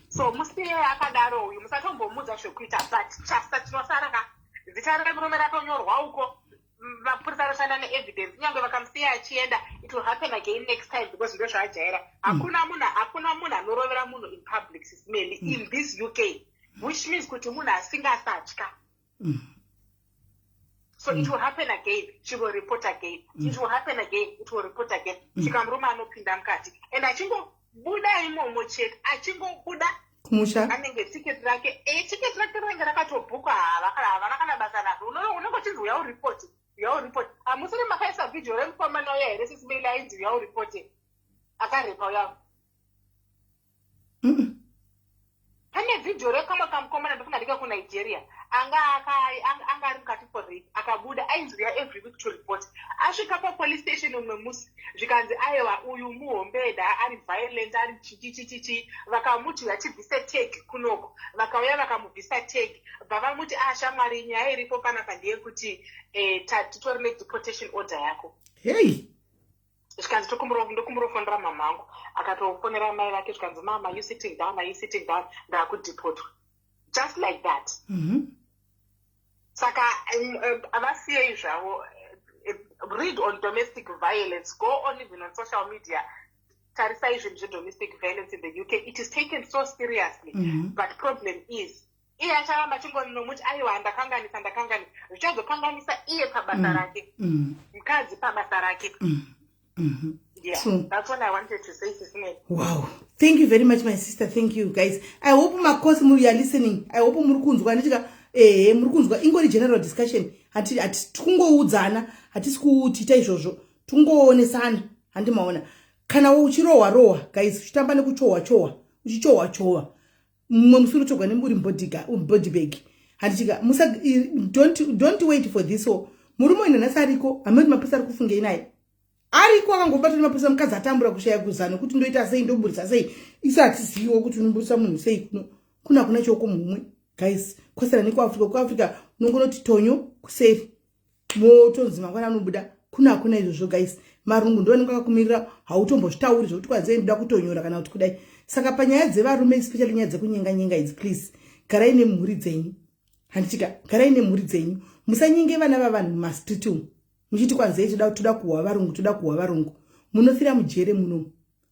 So musiye akadaro uyu musatombomudza zvekuita but chasta chinosara zita remurume ratonyorwa uko mapurisa anoshanda neevidence nyange vakamusiya achienda it will happen again next time because ndo zvaajaira. Hakuna munhu anorovera munhu in public sisimeli in this UK which means kuti munhu asingasatya. So it will happen again, she will report again. It will happen again, it will report again. Svika murume anopinda mukati and achingobuda imomo chete achingobuda kumusha anenge ticket rake rinenge rakatobhukwa havana kana basa nazvo. Unongochinzi uya uripoti hamusiri makaisa vhidhio remukomana uya here sisimeli ainzi uya uripoti akarepa uya. Pane vhidhio rekamwe kamukomana ndofunga ndika kuNigeria anga ari mukati for rape akabuda ainzi uya every week to report. Asvika papolice station umwe musi zvikanzi aiwa uyu muhombeda ari violent ari chichichichichi vakamuti vachibvise tag kunoko vakauya vakamubvisa tag bvavamuti shamwari nyaya iripo panapa ndeyekuti titori nedeportation order yako. Hey. Zvikanzi ndokumurofondera mama angu akatofonera mai vake zvikanzi mama you sitting down ndakudepotwa just like that. Saka avasiyei zvavo. Read on domestic violence, go on even on social media. Tarisai domestic violence in the UK. It is taken so seriously. But problem is iye acharamba chingonomuti aiwa ndakanganisa zvichazokanganisa iye pabasa rake mukadzi pabasa rake. Yeah, that's what I wanted to say, Sisine. Wow. Thank you very much, my sister. Thank you, guys. I hope my course you are listening. I hope murukunzwa nichika murukunzwa ingori general discussion. Hati tungoudzana, hatisi kuita izvozvo. Tungoonesana, handimaona. Kana uchirohwa, guys, uchitamba nekuchohwa. Uchichohwa. Mumwe musoro chogwa nemburi body bag. handichika don't wait for this. So murume ina nasa ariko amene mapesa ari kufunge naye ariko akangobata mapesa mukadzi atambura kushaya kuzana kuti ndoita sei ndoburisa sei isati ziwo kuti unomburisa munhu sei kuna choko mumwe guys kwasara niko Africa nongonoti tonyo kuseri motonzi mangwana anobuda kuna izvozvo guys marungu ndo anenge akakumirira hautombozvitauri zvokuti kwanze ndoda kutonyora kana kuti kudai. Saka panyaya dzevarume especially nyaya dzekunyenga idzi please garai nemhuri dzenyu handichika garai nemhuri dzenyu musanyenge vana vavanhu mumastreet umu muchiti kwanze toda kuhwa varungu munofira mujere muno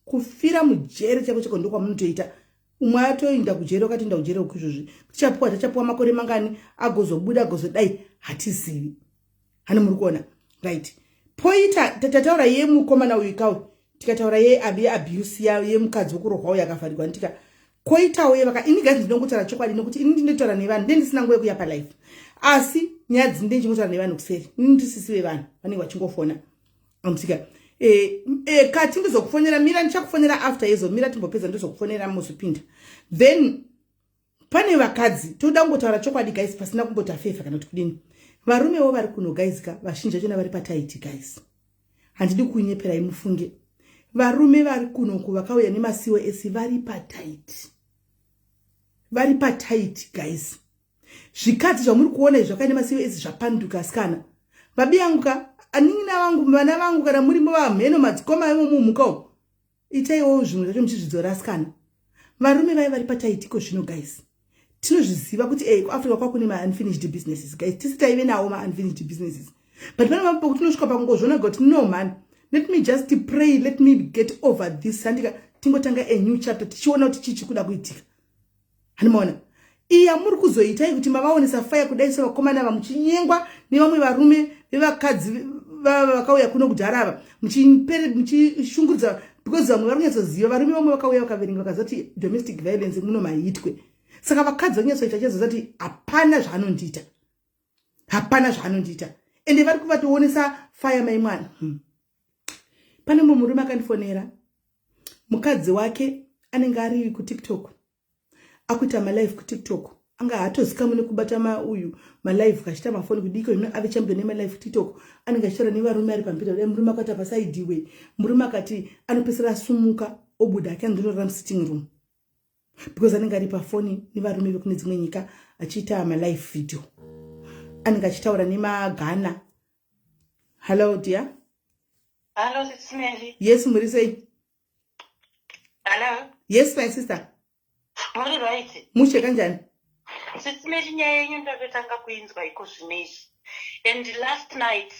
kufira mujere chako ndokwamunotoita umwe atoenda kujere wakatoenda kujere uku izvozvi tachapuwa makore mangani agozobuda agozodai hatizivi hani muri kuona right. Poita tataura yemukomana uyu kawo tikataura yeabuse yemukadzi wokurohwa uyu akavharirwa nditika koitawo ini guys ndinongotaura chokwadi nokuti ini ndinotaura nevanhu ndendisina nguva yekuya palife asi nyaya dzinde ndingotaura nevanhu kuseri ini ndisisi vevanhu vanenge vachingofona amtika kati ndizokufonera mira ndichakufonera after izo mira timbopedza ndizokufonera muzvipinda then pane vakadzi toda kungotaura chokwadi guys pasina kumbota fefa kana kuti kudini varumewo vari kuno guys ka vazhinji vachona vari pataiti guys handidi kunyeperai mufunge varume vari kuno kuvakauya nemasiwo esi vari pataiti guys zvikadzi zvamuri kuona izvi zvakaine masiwo esi zvapanduka asikana vabiyanguka aningina vangu vana vangu kana muri vamheno madzikoma imo mumukawo itaiwo zvimwe zvacho muchizvidzora asikana varume vai vari pataitiko zvino guys tinozviziva kuti kuAfrica kwakune ma-unfinished businesses guys tisitaive nawo ma-unfinished businesses but pane mapo tinosvika pakungozvona kuti no man let me just pray, let me get over this handika tingotanga a new chapter tichiona kuti chichi kuda kuitika hanimaona iya muri kuzoitai kuti mavaonesa fire kudai sevakomana vamuchinyengwa nevamwe varume vevakadzi vakauya kuno kudharava muchishungurudza because vamwe vari kunyatsoziva varume vamwe vakauya vakaverenga vakazati domestic violence muno mahitwe saka vakadzi vanyatsoita chazozati hapana zvaanondiita ende vari kuvatoonesa fire maimwana pane mumwe murume akandifonera mukadzi wake anenge ari kuTikTok akuita malive kuTikTok anga hatozika mune kubata malive kachita mafoni kudiko ino ave champion nemalive kuTikTok anenge achitaura nevarume ari pambida dai murume akati pasaidiwe murume akati anopesera sumuka obuda akandorora musitting room because anenge ari pafoni nevarume vekune dzimwe nyika achiita malive video anenge achitaura nemagana. Hello dear. Hello, it's Mary. Yes, Murisei. Hello. Yes, my sister. Muri right. Mushe kanjani? It's Mary nyaya yenyu ndakatanga kuinzwa iko zvinezvi. And last night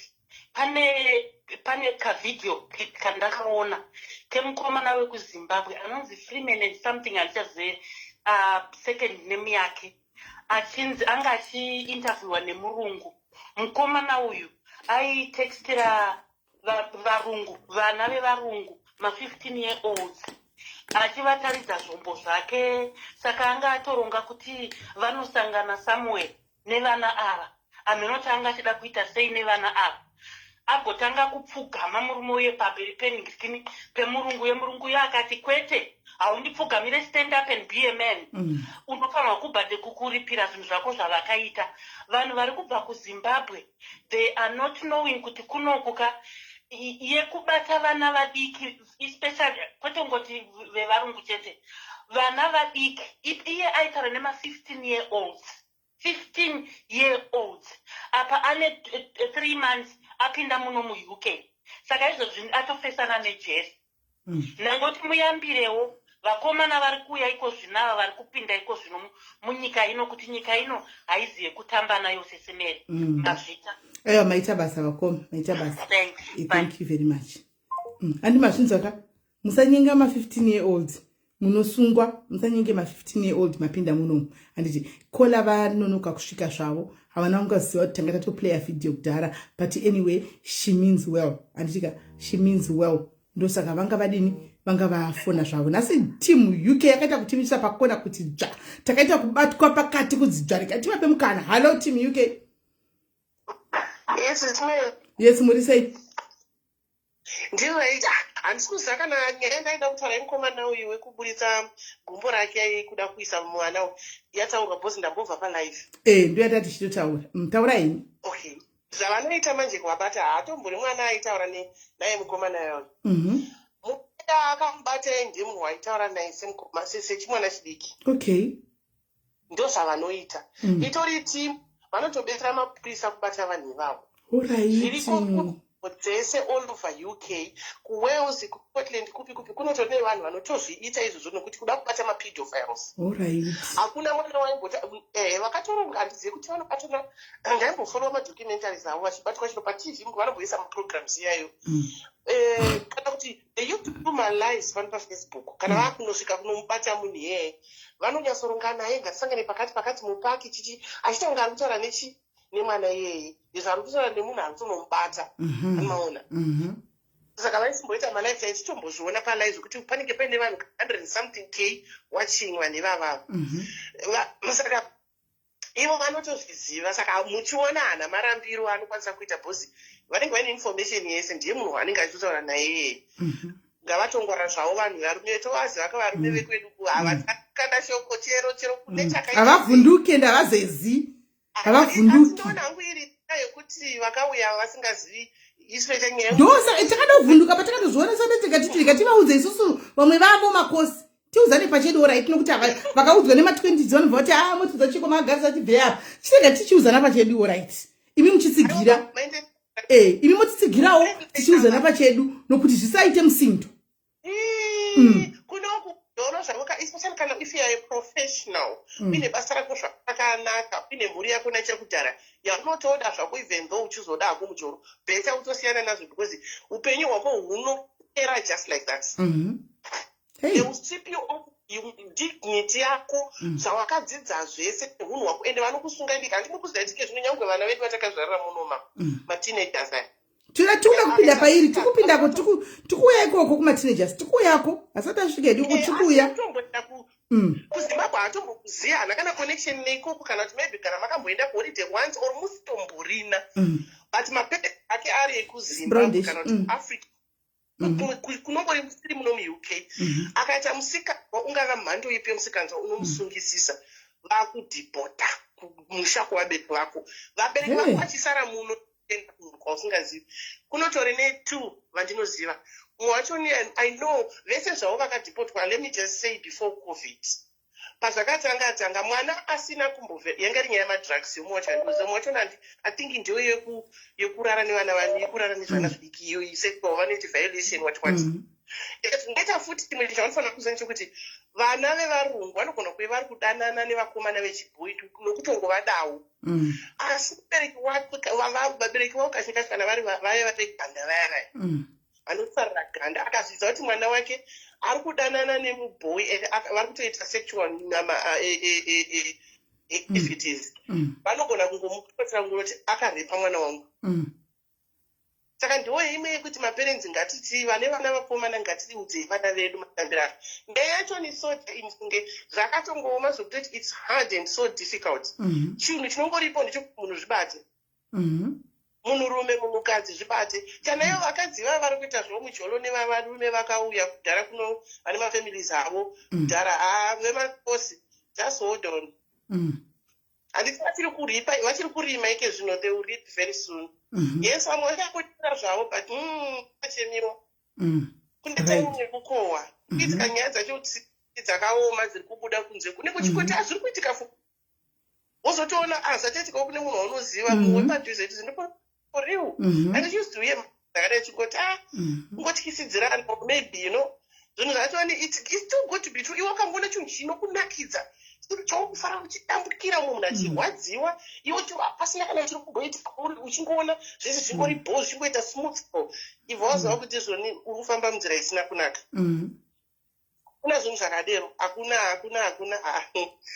pane ka video kandakaona kemukomana wekuZimbabwe anonzi Freeman and something alichaze second name yake achinzi anga achiinterviewa nemurungu. Mukomana uyu aitextira vana vevarungu ma15-year-olds achivataridza zvombo zvake saka anga atoronga kuti vanosangana somewhere nevana ava amenoti anga achida kuita sei nevana ava agotanga kupfugama murume uye pamberi peningini pemurungu yemurungu akati kwete haundipfugamire stand up and be a man unofanirwa kubva kukuripira zvinhu zvako zvavakaita. Vanhu vari kubva kuZimbabwe they are not knowing kuti kunokuka yekubata vana vadiki especially kwete ngoti vevarungu chete vana vadiki iye aitaura nema15-year-olds 15-year-olds apa ane 3 months apinda muno muUK saka izvozvi atofesana nejesi nangoti muyambirewo vakomana vari kuuya iko zvinava vari kupinda iko zvino munyika ino kuti nyika ino haizive kutamba nayo sesemere mazvita maita basa vakoma maita basa. Thank you very much. Andi mazvinzwaka musanyenga ma15-year-olds munosungwa musanyenge ma15-year-old mapinda munomu handiti kola vanonoka kusvika zvavo havana kungaziva kuti tanga tatoplaya video kudhara but anyway she means well handitika she means well ndosaka vanga vadini vanga vafona zvavo nasi team UK yakaita kutimisa pakona kuti dzva takaita kubatwa pakati kudzidzvarika tivape mukana. Hello team UK. Yes, it's me. Yes, Murisei. Ndiwe handisi kuziva kana nyaya ndaida kutaura nemukomana uyu wekuburitsa gumbo rake kuda kuisa mwana yataurwa bhozi ndambobva palive. Ndo yatati chitotaura. Tauraini? Okay. Zvavanoita manje kuvabata haatombori mwana aitaura naye mukomana yayo. Mukada akamubata ndimunhu waitaura naye sechimwana chidiki. Okay. Ndo zvavanoita. Itori timu vanotobetsera mapurisa kubata vanhu ivavo. Alright. Dzese all over UK, kuWales, kuScotland, kupi kunotori nevanhu vanotozviita izvozvo nokuti kuda kubata mapedophiles. Alright. Hakuna mwana waimbota vakatoronga handizive kuti vanobatana ndaimbofolowa madocumentaries avo vachibatwa chino paTV vanomboisa maprograms iyayo. Kana kuti they used to do my lives pano paFacebook kana vakunosvika kunomubata munhu iyeye vanonyatsoronga naye ngatisangane pakati mupaki chichi achitanga ari kutaura nemwana iyeye izvo ari kutaura nemunhu ari kutonomubata amaona. Saka vaisimboita malive tichitombozviona palive kuti panenge paine vanhu 100 something k watching vanhu ivavavo. Saka ivo vanotozviziva. Saka muchiona hana marambiro anokwanisa kuita bhozi vanenge vaine information yese ndiye munhu waanenge achitotaura naye. Ngavatongora zvavo vanhu varume tovaziva kavarume vekwedu havakanda shoko chero kune chakaita havavhunduke ndavazezi havavhunduke. Ndinoona hangu iri yekuti vakauya vasingazivi iswe chenyaya ndosa takandovhunduka patakandozviona tikativaudze isusu vamwe vavo makosi tiuzane pachedu orit nokuti vakaudzwa nema20 vanobva kuti motiudza chiko magarisa chibve apa chitega tichiuzana pachedu orit imi muchitsigira imi motitsigirawo tichiuzana pachedu nokuti zvisaite musindo. Kunoku ndoro zvamuka especially kana if you are a professional uine basa rako zvakanaka uine mhuri yako nechekudhara yaunotoda zvako even though uchizoda hako mujoro beta utosiyana nazvo because upenyu hwako hunopera just like that. They will strip you of dignity yako zvawakadzidza zvese neunhu hwako ende vanokusungaidika handimukuzidaitika zvino nyangwe vana vedu vatakazvarira munoma mateenagers aya tinoda kupinda pairi tikupindako tikuuya ikoko kumateenagers tikuyako hasati asvika hedu tikuuya kuzimbabwe hatombokuziya hana kana connection neikoko kana kuti maybe kana makamboenda kuholiday once or musitomborina but mapete ake ari ekuzimbabwe kana kuti africa kunongori musiri muno muuk akaita musikanzwa ungava mhando ipi yemusikanzwa unomusungisisa vakudhipota kumusha kuvabereki vako vabereki vako vachisara muno kwausingazivi. Kunotori ne2 vandinoziva mumwe wacho I know vese zvavo vakadhipotwa. Let me just say before covid pazvakatanga mwana asina kumbobve yanga iri nyaya yemadrugs yomumwe wacho I think ndiyo yekurara nevana yekurara nezvana zvidiki iyo sexual vanoti violation what zvinoita futi chimwe chavanofanira kuziva nechekuti vana vevarungu vanogona kuve vari kudanana nevakomana vechibhoyi nokutongovadawo asi vabereki vavo kazhinji kana vaya vate ganda vaya vanosarira ganda akazvidza kuti mwana wake ari kudanana nemubhoyi vari kutoita sexual activities vanogona kungomupotera kuti akarepa mwana wangu. Saka ndiwo imwe yekuti maparents ngatiti vane vana vakomana ngatiudzei vana vedu matambiro acho. Nyaya yacho ni so infunge zvakatongooma zvokutoti it's hard and so difficult. Chinhu chinongoripo ndichokuti munhu zvibate. Munhurume munhukadzi zvibate. Chanayo vakadzi vava vari kuita zvo mujolo nevavarume vakauya kudhara kuno vane mafamilies avo kudhara vemakosi just hold on. Handiti vachiri kurima ike zvino they will reap very soon. Yes, vamwe vachakutira zvavo but pachemiro kune taimu yekukohwa idzika nyaya dzacho dzakaoma dziri kubuda kunze kune kuchikoti hazviri kuitika wozotoona zvachaitikawo kune munhu waunoziva wepadhuze kuti zvindopo for real and used to hear dzakadai chikoti ngotyisidzirana maybe zvinhu zvachoni it's too good to be true iwe wakamboona chinhu chinokunakidza chaukufanira uchidambukira mumwe munhu achirwadziwa iwe pasina kana chiri kumboitika uchingoona zvese zvingori bho zvichingoita smooth ibva waziva kuti izvoni uri kufamba munzira isina kunaka. Kuna zvinhu zvakadero hakuna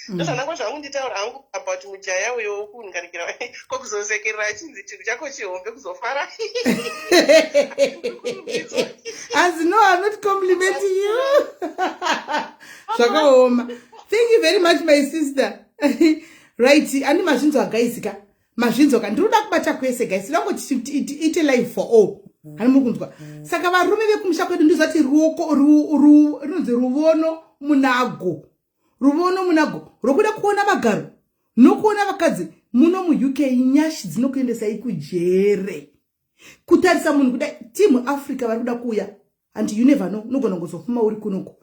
ndozvanango zvangu nditaura hangu about mujaya uyo wokungarikira kokuzosekerera achinzi chinhu chako chihombe kuzofara. As no, I'm not complimenting you. Zvakaoma. Thank you very much, my sister. Right, ani mazvinzo agaizika. Mazvinzo ka ndinoda kubata kwese guys. Ndinongo ite live for all. hani mukunzwa. Saka varume vekumusha kwedu ndizati ruoko runonzi ruvono munago. Ruvono munago rokuda kuona vagaro nokuona vakadzi muno mu UK nyashi dzinokuendesai kujere. Kutarisa munhu kuda timu Africa vari kuda kuuya and you never know unogona kuzofuma uri kunoko.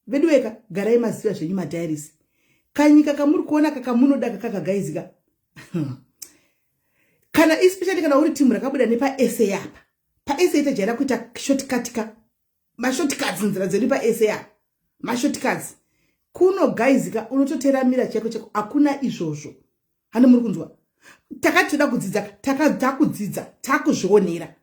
Veduweka garai maziva zvenyu madiaries. Kanyika kamuri kuona kakamunoda kakagaizika. Kana especially kana uri timu rakabuda nepa SA apa. Pa SA itajaira kuita shortcut ka. Ma shortcuts nzira dziri pa SA apa. Ma shortcuts. Kuno gaizika unototeramira cheko akuna izvozvo. Hani muri kunzwa. Takatoda kudzidza takudzidza takuzvionera.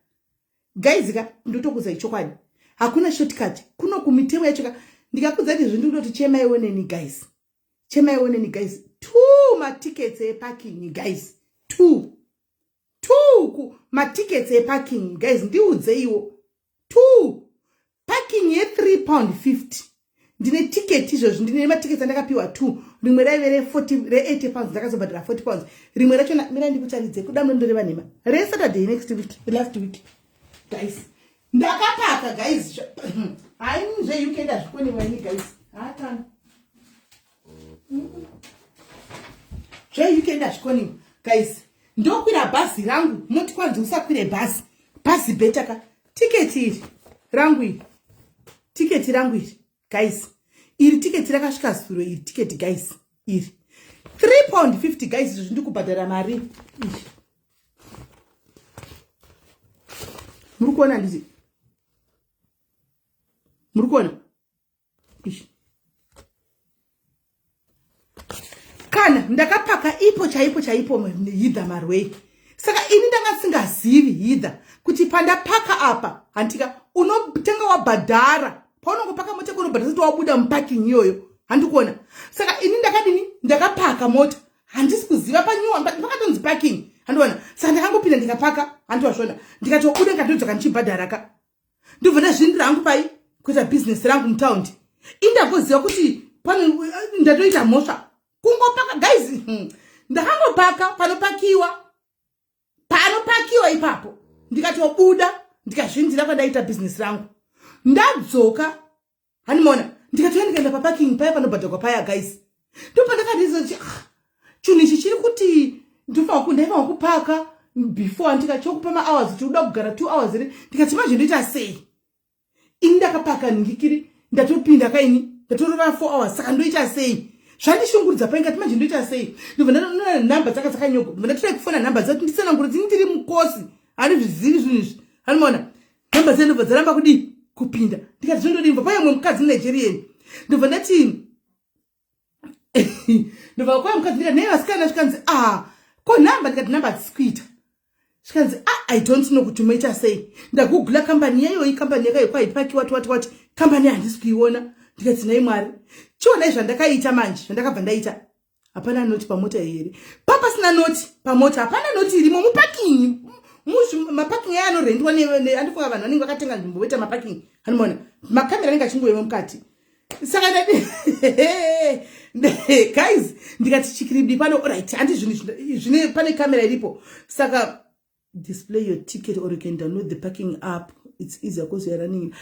Gaizika ndotokuza ichokwadi. Hakuna shortcut. Kuno kumitemo yacho ndikakudza kuti zvindoti chemai oneni guys. Chemai oneni guys. 2 ma tickets e parking guys. 2 ma tickets e parking guys ndiudze iwo. 2 parking ye £3.50. Ndine ticket izvozvo ndine ma tickets andakapiwa 2. Rimwe raive re 80 ndakazobhadhara £40. Rimwe racho mira ndikutaridze kudamno ndoreva nhema. Re Saturday next week, last week. Guys, ndakapaka guys. I'm the UK ndazvikoni mani guys. Hatana. UK ndazvikoni guys. Ndokwira bhazi rangu, moti kwanzi usakwire bhazi. Bhazi betaka. Ticket rangu iri. Ticket rangu iri. Guys, iri ticket rakasvika zuro iri ticket guys. Iri £3.50 guys izvo ndikubhadhara mari iri. Muri kuona nditi? Muri kuona? Ishi. Kana ndakapaka ipo chaipo hidha marway. Saka ini ndanga singazivi hidha kuti pandapaka apa handika unotenga wabhadhara. Paunongopaka mota kunobhadhara kuti wabuda muparking iyoyo. Handikuona. Saka ini ndakapaka mota. Handisi kuziva panyuwa pakatonzi parking. Handikuona. Saka ndakangopinda ndikapaka handikuona. Ndikatobuda ndikatodzoka ndichibhadhara ka. Ndobva ndazvindira hangu pai kuita business rangu mutaundi. Indakoziva kuti pano ndatoita mhosva. Kungopaka guys. Ndakangopaka panopakiwa ipapo. Ndikatobuda ndikazvindira kwadaita business rangu. Ndadzoka hanimona ndikatoenda pa parking paya panobhadhakwa paya guys. Ndopa ndakatizo chuni ichi chiri kuti ndaiva kupaka before ndikachokupa ma hours kuti uda kugara 2 hours ere ndikati manje ndoita sei. Ini ndakapaka ndikiri ndatopinda kaini ndatorova 4 hours saka ndoita sei. Zvandishungurudza pai ngati manje ndoita sei. Ndobva ndanoona namba dzakanyoko. Ndatira kufona namba dzati ndisana nguri ndiri mukosi. Ari zvizivi zvinhu izvi. Hanimona namba dzendobva dzaramba kudi kupinda. Ndikati zvondodimba paya mwe mukadzi Nigerian. Ndobva ndati ndobva kwa mukadzi ndikati nei vasikana zvikanzi ko namba ndikati namba dzisikuita. Zvikanzi I don't know kuti muita sei. Ndagugula company yayo company yakayo kwaipakiwa wati company handisi kuiona. Ndikati nai Mwari. Chiona zvandakaita manje zvandakabva ndaita. Hapana noti pamota here. Papa sina noti pamota hapana noti irimo muparking. Maparking yanorendwa andifunga vanhu vanenge vakatenga nzvimbo voita maparking. Hanimona makamera anenge achingoema mukati. Saka guys ndikati chikiribdi pano right handi zvine pane kamera iripo. Saka display your ticket or you can download the parking app. It's easier because you're running.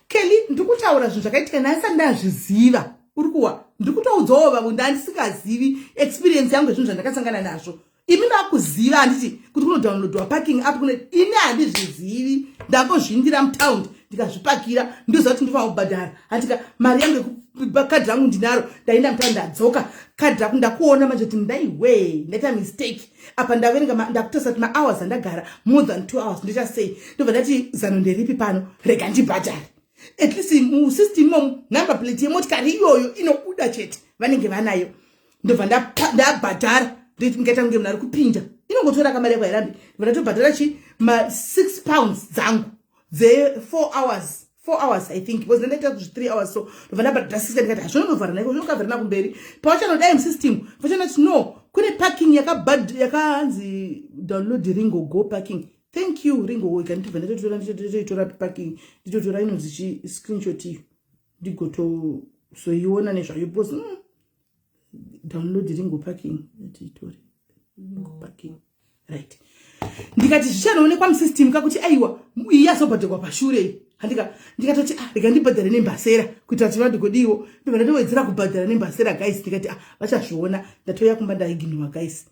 Kelly ndikutaura zvinhu zvakaitika nasi ndazviziva. Uri kuwa ndikutaudzawo vanhu ndandisingazivi experience yangu zvinhu zvandakasangana nazvo. Imi ndakuziva handiti kuti kunodownloadwa parking app kune ini handizvizivi. Ndangozvindira mutaundi ndikazvipakira ndoziva kuti ndofana kubhadhara. Handika mari yangu kadhi rangu ndinaro ndaenda mutaundi ndadzoka kadhi rangu ndakuona manje kuti ndaiwe ndaita mistake. Apa ndaverenga ndakutosa kuti ma-hours andagara more than 2 hours ndoita sei. Ndobva ndati zano nderipi pano rega ndibhadhare. At least musystem number plate yemotikari iyoyo inobuda chete vanenge vanayo. Ndobva ndabhadhara ndingaita kunge munhu ari kupinda. Inongotora kamari yako hairambi. Ndobva ndatobhadhara ma £6 dzangu dze 4 hours I think because ndaita kuti 3 hours so ndobva ndabhadhara 6 ndikati hazvonovhara naiko zvinokavhara nakumberi. Pavachanodai musystem vachanoti no kune parking yakahanzi download Ringo Go parking. Thank you Ringo Go. Ndibva ndatotora parking nditotora inonzi screenshot iyo ndigoto soiona nezvayo because download Ringo parking nditore Ringo parking right. Ndikati zvichanoonekwa musystem kakuti aiwa iyi azobhadharwa pashure. Ndikatoti rega ndibhadhare nembasera kuitira kuti vadhogodiwo ndobva ndatowedzera kubhadhara nembasera guys. Ndikati vachazviona ndatoya kumba ndaiginwa guys.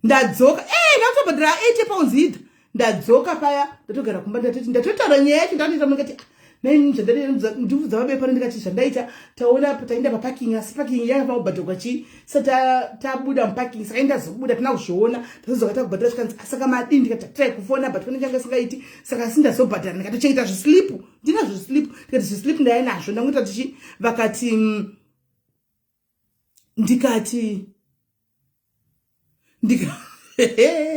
Ndadzoka ndakutobhadhara 80 pounds hidha. Ndadzoka paya ndatogara kumba ndatoti ndatotaura nyaya yacho ndatoita ndikati ndibvudza vabepa ndikati zvandaita taona taenda paparking asi parking yanga kubhadharwa chi tabuda muparking saka ndazobuda tina kuzviona tazozoka takubhadhara zvikanzi saka madii ndikati trai kufona but pane changa singaiti saka sindazobhadhara ndikatochengeta zvislipu ndinazvo zvislipu ndikati zvislipu ndainazvo ndangoita tichi vakati ndikati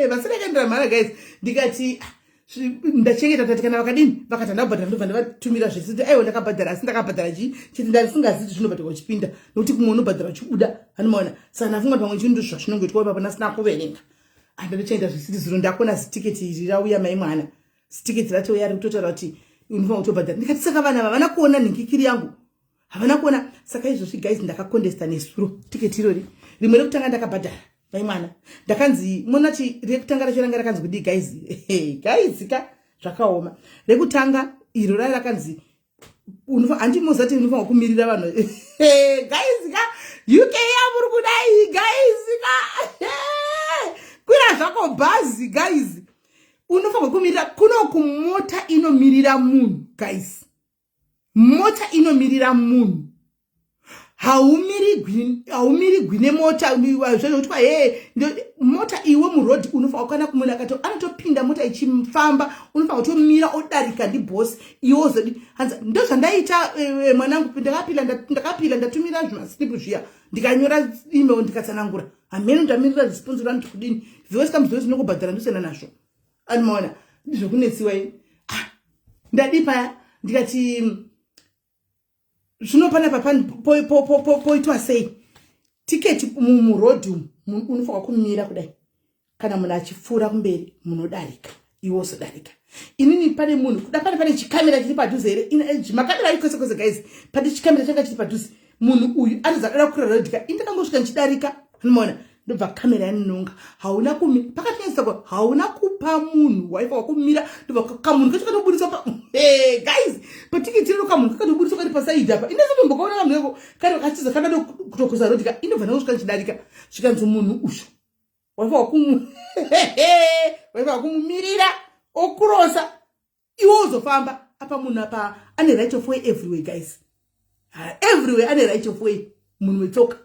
vasirakaendera mhara guys. Ndikati ndachengeta tati kana vakadini vakati ndabhadhara ndobva ndavatumira zvesiti aiwa ndakabhadhara asi ndakabhadhara chii ndasingazivi zvinobhadharwa uchipinda nokuti kumwe unobhadhara uchibuda hanimaona saka ndafunga pamwe chinhu zvazvinongoitwa ipapo nasina kuverenga andatochengeta zvisiti ziro ndakona zitiketi iri rauya mai mwana zitiketi ratouya rikutotaura kuti unofanira kutobhadhara. Ndikati saka vana havana kuona nhingikiri yangu havana kuona saka izvozvi guys ndakakondesta nesuro tiketi irori rimwe rekutanga ndakabhadhara mai mwana ndakanzi monati rekutanga racho ranga rakanzi kudii guys. Guys ka zvakaoma rekutanga iro ranga rakanzi handimozati unofanira kumirira vanhu. Guys ka UK yamuri kudai guys ka kwira zvako bhazi guys unofanira kumirira kuno kumota inomirira munhu guys. Mota inomirira munhu haumiri gwine mota zvinoitwa mota iwe murodhi unofanira kana kumuna akati anotopinda mota ichifamba unofanira kutomira odarika ndibhosi iwozodi hanza ndo zvandaita mwanangu ndakapila ndatumira zvimaslipu zviya ndikanyora email ndikatsanangura hameno ndamirira response rangu kudini zviwesika zvinokubhadhara ndosena nazvo animaona ndizvokunetsiwa ndadi paya ndikati zvinopana papani poitwa sei tiketi murodhi unofanira kumira kudai kana munhu achipfuura kumberi munodarika iwozodarika. Inini pane munhu kuda pane chikamera chiri padhuze here makamera ari kwese kwese guys pane chikamera changa chiri padhuze munhu uyu anozadara kurarodhika indakangosvika ndichidarika anomaona ndobva kamera yaninonga hauna kumira pakatinyadzisa kwa hauna kupa munhu waifa wakumira ndobva kamunhu kacho katobudiswa pa guys patiketi rino kamunhu kakatobudiswa kari pasaidi apa inazombokaona kamunhu kako kari kachiza kadado kutokuza rodhika indobva ndangosvika ndichidarika zvikanzi munhu uyu waifa wakumumirira okurosa iwo uzofamba apa munhu apa ane right of way everywhere guys. Everywhere ane right of way munhu wetsoka.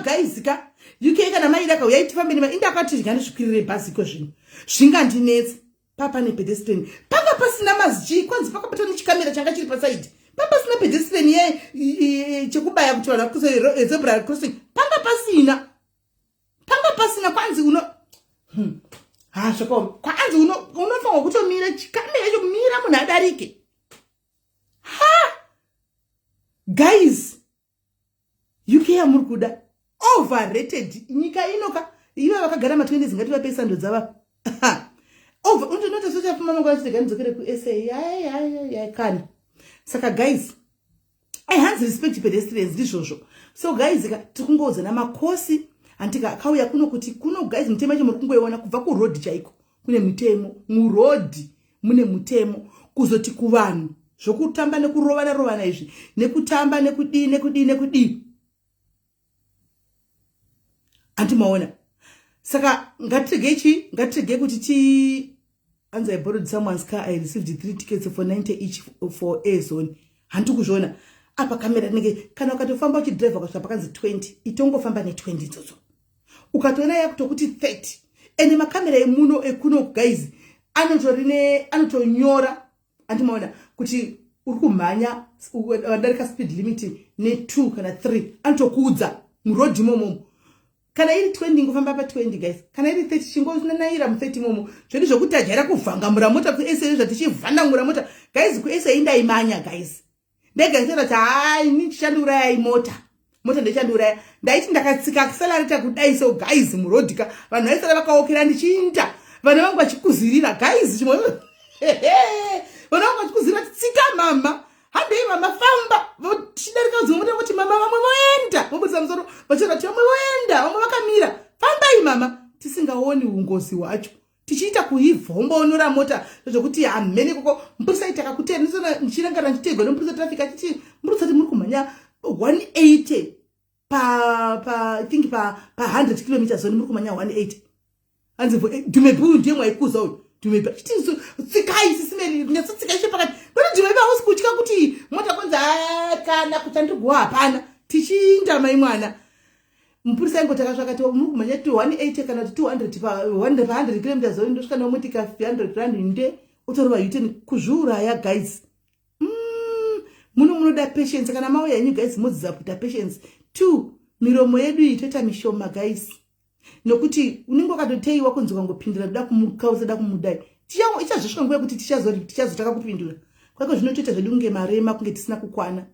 Guys ka UK kana maida ka uyaitifambeni indakati zvikandisvikwirire bhazi ko zvino zvingandinetsa papa nepedestrian panga pasina mazji kwanzi pakapata nechikamera changa chiri pasaidi panga pasina pedestrian ye chekubaya kuti vanhu vakusa zebra crossing panga pasina kwanzi uno zvakaoma kwanzi unofanwa kutomira chikamera chokumira munhu adarike. Guys UK yamuri kuda overrated nyika inoka iwe vakagara ma20 zingativape sando dzava unonota sochafuma mangwana chitega nidzokere kuSA yai kana saka guys hands respect pedestrians ndizvozvo. So guys tikungoudza namakosi antika akauya kuno kuti kuno guys mutemo yacho muri kungoiona kubva kurodhi chaiko kune mutemo murodhi mune mutemo kuzoti kuvanhu zvokutamba nekurovana izvi nekutamba nekudii antimaona saka ngatirege kuti anza I borrowed someone's car. I received 3 tickets for 90 each for A zone. Handikuzvona apa kamera nenge kana ukatofamba uchidrive ukasvika pakanzi 20 itongofamba ne20 idzodzo ukatoona yakutokuti 30 ende makamera emuno ekuno guys anotonyora andimaona kuti uri kumhanya wadarika speed limit ne2 kana 3 anotokuudza murodhi momo kana iri 20 ngofamba pa 20 guys kana iri 30 chingozvinanaira mu 30 momo zviri zvokuti ajara kuvhangamura mota ku SA zvatichivhanamura mota guys ku SA indaimanya guys ndegenzera kuti hai ndichanduraya mota ndichanduraya ndaiti ndakatsika kusalarita kudai so guys murodhika vanhu vaisara vakaokera ndichinda vanhu vangu vachikuzirira guys chimwe vanhu vangu vachikuzirira tsika mama handei mama famba chidarika udzimwe kuti mama vamwe voenda mobudisa pamusoro vachirati vamwe voenda vamwe vakamira. Fambai mama, tisingaoni ungozi hwacho. Tichiita kuivhombonora mota zvokuti hamene koko mupurisa aitaka kutera nisona nchirangana nchitegwa nomupurisa traffic achiti murisa muri kumhanya 180 I think pa 100 kilometers zoni muri kumhanya 180. Hanzi Dumebu ndiye mwaikuza uyu. Dumebu chiti tsikai sisimeli nyatsikai chepakati. Ndono Dumebu hausi kutya kuti mota kwanza kana kutandigwa hapana. Tichinda mai mwana. Mpurisa ingotaka zvakati muri kumhanya 180 kana 200 pa 100 kilometers zoni ndosvika nomutika 300 rand nde utorova yuteni kuzviuraya guys. Munoda patience kana mauya yenyu guys mudziza kuita patience. 2 miromo yedu itoita mishoma guys. Nokuti unenge wakatoteiwa kunzi kwangopindura kuda kumukauza da kumudai. Ichazosvika nguva yekuti tichazotaka kupindura. Kwako zvinotoita zvedu kunge marema kunge tisina kukwana.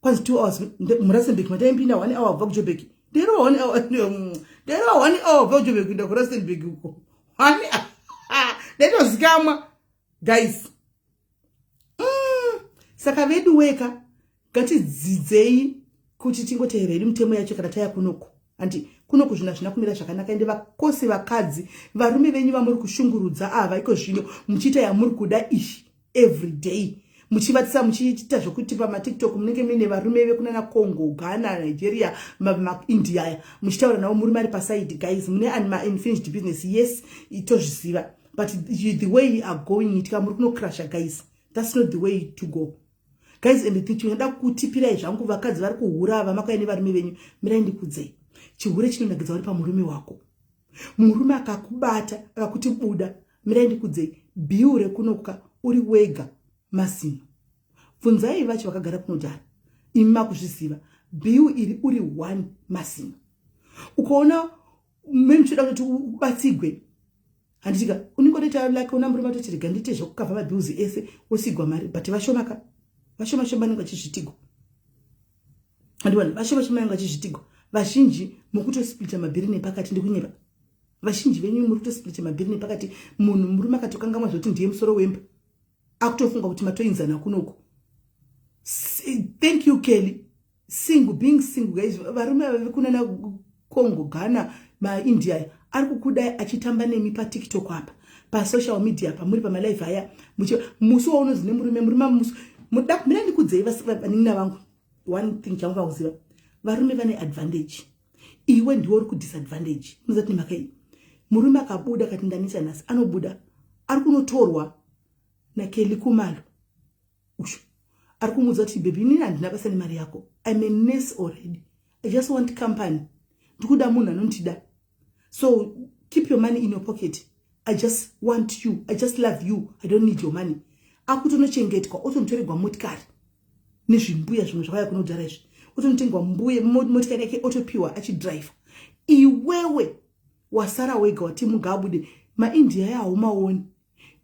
Kwanzi 2 hours muRustenburg mataimbinda 1 hour kubva kuJoburg. Ndero 1 hour kubva kuJoburg kuenda kuRustenburg uko. 1 hour. Ndetozikamwa guys. Saka vedu weka ngatidzidzei kuti tingoteereri mutemo yacho kana taya kunoko. Andi kunoko zvina kumira zvakanaka ende vakosi vakadzi varume venyu vamuri kushungurudza ava iko zvino muchiita yamuri kuda ishi every day. Muchivatisa muchiita zvokuti pa TikTok munenge mine varume vekunana Congo, Ghana, Nigeria, India. Muchitaura nawo muri mari pa side guys. Mune unfinished business. Yes, itozviziva. But the way you are going it kamuri kuno crash guys. That's not the way to go. Guys, and the thing nda kutipira izvangu vakadzi vari kuhura vamakaine varume venyu mirai ndikudzei. Chihure chinonakidza uri pamurume wako. Murume akakubata akakuti buda mirai ndikudzei. Biure kunoka uri wega masino. Funzai vacho vakagara kunodhara. Ima kuzviziva. Biu iri uri 1 masino. Ukaona memchuda kuti ubatsigwe. Handitika uningoita like una murume atochirega ndite zvokukava mabhiuzi ese osigwa mari but vashomaka. Vashoma ninga chizvitigo. Andibona vashoma ninga chizvitigo. Vazhinji mukutosplita mabhiri nepakati ndikunyeba. Vazhinji venyu muri kutosplita mabhiri nepakati munhu murume akatokangamwa zvoti ndiye musoro wemba. Akutofunga kuti matoinzana kunoko. Thank you Kelly. Being single guys. Varume vekunana Congo, Ghana, India ari kukuda achitamba nemi pa TikTok apa. Pa social media pa muri pa live haya. Musi waunozine murume musi muda mina ndikudzei vasinina vangu. One thing changu vakuziva. Varume vane advantage. Iwe ndiwe uri kudisadvantage. Muzati makai. Murume akabuda katindanisa nasi anobuda. Ari kunotorwa na Kelly Kumalo. Usho. Ari kumudza kuti baby nini handina basa nemari yako. I'm a nurse already. I just want company. Ndikuda munhu anontida. So keep your money in your pocket. I just want you. I just love you. I don't need your money. Akutonochengetwa otonotorerwa motikari. Nezvimbuya zvimwe zvakaya kunodhara izvi. Otonotengwa mbuye motikari yake otopiwa achidrive. Iwewe wasara wega wati mugabude maIndia yawo maoni.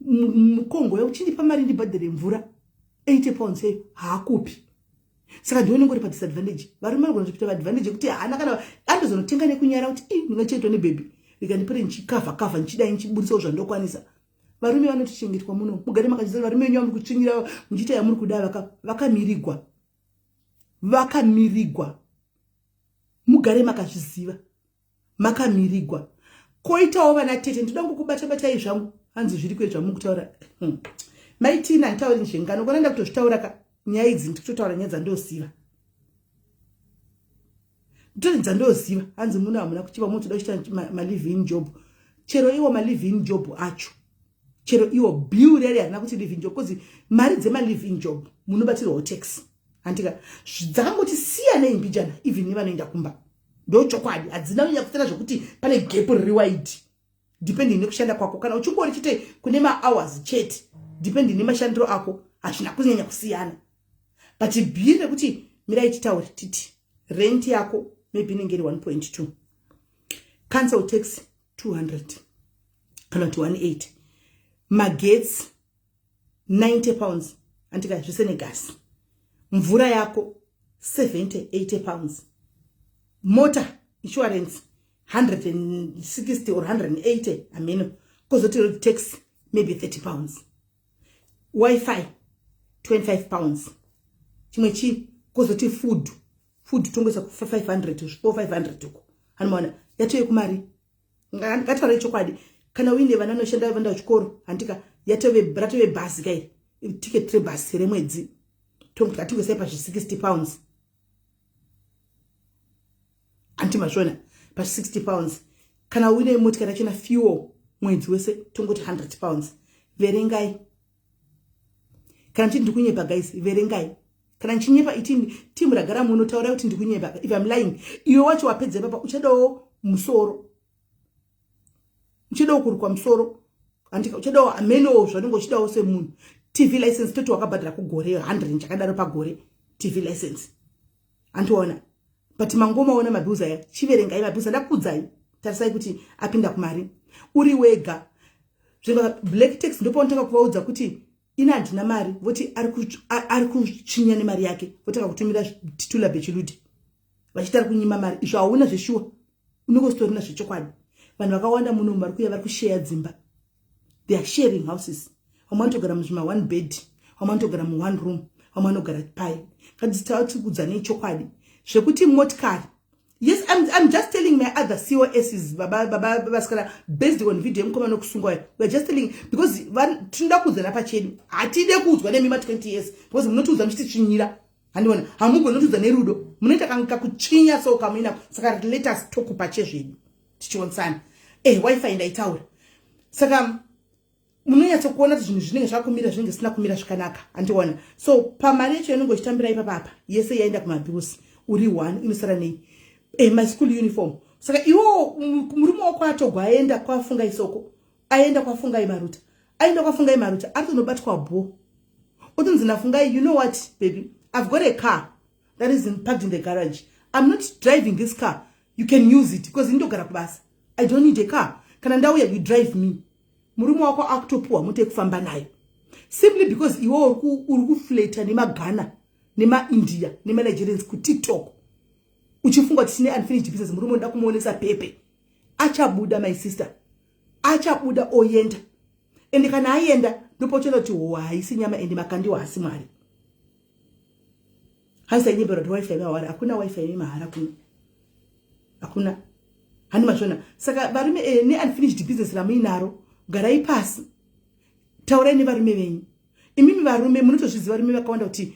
Mukongo yauchindipa mari ndibhadhere mvura 80 pounds haakupi. Saka ndione ngori pa disadvantage. Varume vanogona kupita advantage kuti hana kana andozonotenga nekunyara kuti ndingachaitwa nebaby. Rikandipire nchikava nchidai nchiburitsawo zvandokwanisa. Varume vanotochengetwa muno. Mugare makachiza varume venyu vamuri kutsvingira muchiita yamuri kuda vakamirigwa. Vakamirigwa. Mugare makazviziva. Makamirigwa. Koitawo vana tete ndoda kukubata batai zvangu. Hanzi zviri kwezva mukutaura. Maitina ntauri njengano kona ndakutozvitaura ka nyaya idzi ndikutotaura nyaya dzandosiva. Ndonza ndoziva hanzi muno amuna kuchiva moto dochita ma live in job. Chero iwo ma live in job acho. Chero iwo bill rere yana kuti live in job kozi mari dzema live in job munobatirwa tax. Andika dzakangoti siya neimbijana even nevanoenda kumba. Ndochokwadi adzina kunya kutera zvokuti pane gap riri wide. Depending nekushanda kwako kana uchingori chite kune ma hours chete. Depending nemashandiro ako achina kunyanya kusiyana. But bill rekuti mirai chitauri titi rent yako maybe ningeri 1.2. Council tax 200 kana 180. Magetsi 90 pounds andika zvisene gas. Mvura yako 70-80 pounds. Motor insurance 160 or 180 ameno kozoti tax maybe 30 pounds. Wi-Fi 25 pounds. Chimwe chi kozoti food food tongoisa 500 500 uko hanomaona yatove kumari ngatitaure chokwadi kana uine vana vanoshanda vanda chikoro handika ratove bhazi kai ticket rebhasi remwedzi ngatingosai pa60 anti mazvona pa60 kana uine motikari yachona fuel mwedzi wese tongoti 100 verengai kana ndiri kunyepa guys verengai kana nchinyepa itini timu ragara munotaura kuti ndikunyepa if I'm lying iwe wacho wapedza papa uchadawo musoro uchadawo kurukwa musoro andika uchadawo ameno zvanongo uchidawo semunhu TV license toto wakabhadhara kugore 100 chakadaro pagore TV license antoona but mangoma ona mabhuza ya chiverengai mabhuza ndakudzai tarisai kuti apinda kumari uri wega zvinga black tax ndipo unotaka kuvaudza kuti ina ndina mari voti ari kuchinya nemari yake votaka kutumira titula bechiludi vachitara kunyima mari izvo hauna zveshuwa unongositorina zvechokwadi vanhu vakawanda muno vari kuya vari kushare dzimba they are sharing houses vamwe vanotogara muzvima 1 bed vamwe vanotogara mu1 room vamwe vanogara pai ngatidzitaura kudzana chokwadi zvekuti motikari yes I'm just telling my other COSs baba baskara based on video mukoma nokusungwa we are just telling because tinoda kudzana pachedu hatide kudzwa nemima 20 years because munotiudza muchitichinyira handiona hamugoni notiudza nerudo munoita kanga kuchinya so kamina saka let us talk pachezvedu tichionesana wifi ndaitaura saka munonyatsa kuona kuti zvinhu zvinenge zvakumira zvinenge zvisina kumira zvakanaka andiona so pamari yacho inongo chitambira ipapa yese yaenda kumabhusi uri 1 inosara nei my school uniform saka iwo murume wako atogwa aenda kwafunga isoko aenda kwafunga imaruta ari tonobatwa bho utunzi nafungai you know what baby I've got a car that is parked in the garage I'm not driving this car you can use it because ndogara kubasa I don't need a car kana ndauya you drive me murume wako akutopuwa moto ekufamba nayo simply because iwo uri kuflata nemagana nemaindia nemanigerians kutiktok uchifunga kuti tine unfinished business murume nda kumuonesa pepe achabuda my sister achabuda oyenda ende kana aenda ndopochona kuti haisi nyama ende makandiwa hasi mwari hansa inyebera wifi mahara hakuna wifi mahara hakuna hani mashona saka varume ne unfinished business ramuinaro garai pasi taurai nevarume venyu imimi varume munotozviziva varume vakawanda kuti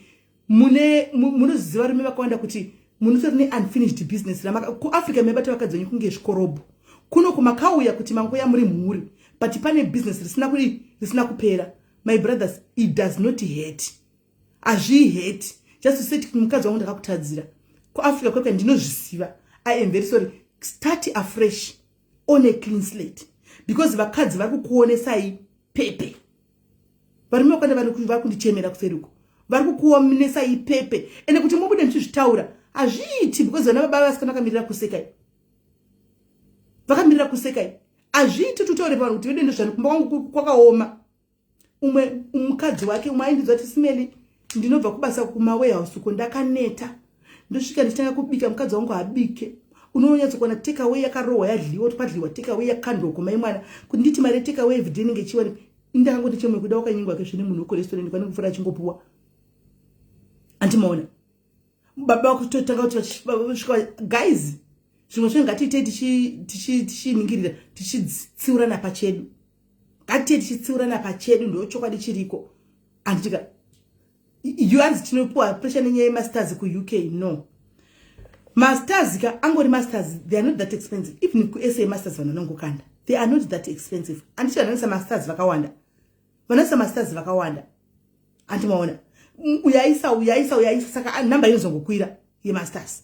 munozviziva varume vakawanda kuti munotori ne unfinished business kuafrica mebata vakadzenyu kunge zvikorobo kuno kumakauya kuti mangoya muri mhuri but pane business risina kupera my brothers it does not hate azvihate just to say kuti mukadzi wangu ndakakutadzira kuafrica kweka ndinozvisiva I am very sorry start afresh on a clean slate because vakadzi vari kukuonesai pepe varume vakanda vari kundichemera kuferuko vari kukuonesai pepe ende kuti mubude muchizvitaura azviiti because vana baba vasikana vakamirira kusekai azviiti tutaure pavanhu kuti vedendo zvanu kumba kwangu kwakaoma umwe mukadzi wake umwe aindidzwa kuti Simeli ndinobva kubasa kumawarehouse uko ndakaneta ndosvika ndichitanga kubika mukadzi wangu abike unonyatsa kuona take away yakarohwa yadliwa padliwa take away yakandwa kumai mwana kuti nditi mari take away everyday ninge chiwani ndakangoti chemwe kuda wakanyingwa ke zvine munhu kurestaurant kwani kufura chingopuwa antimaona baba wakutotanga kuti guys zvimwe zvinhu ngatiite tichiningirira tichitsiurana pachedu ngatiite tichitsiurana pachedu ndio chokwadi chiriko anditika you are tinopuwa pressure nenyaya yemasters ku-UK no masters ka angori masters they are not that expensive even ku-SA masters vanongokanda they are not that expensive andicho vanonesa masters vakawanda antimaona uyaisa saka namba inozongokwira yemasters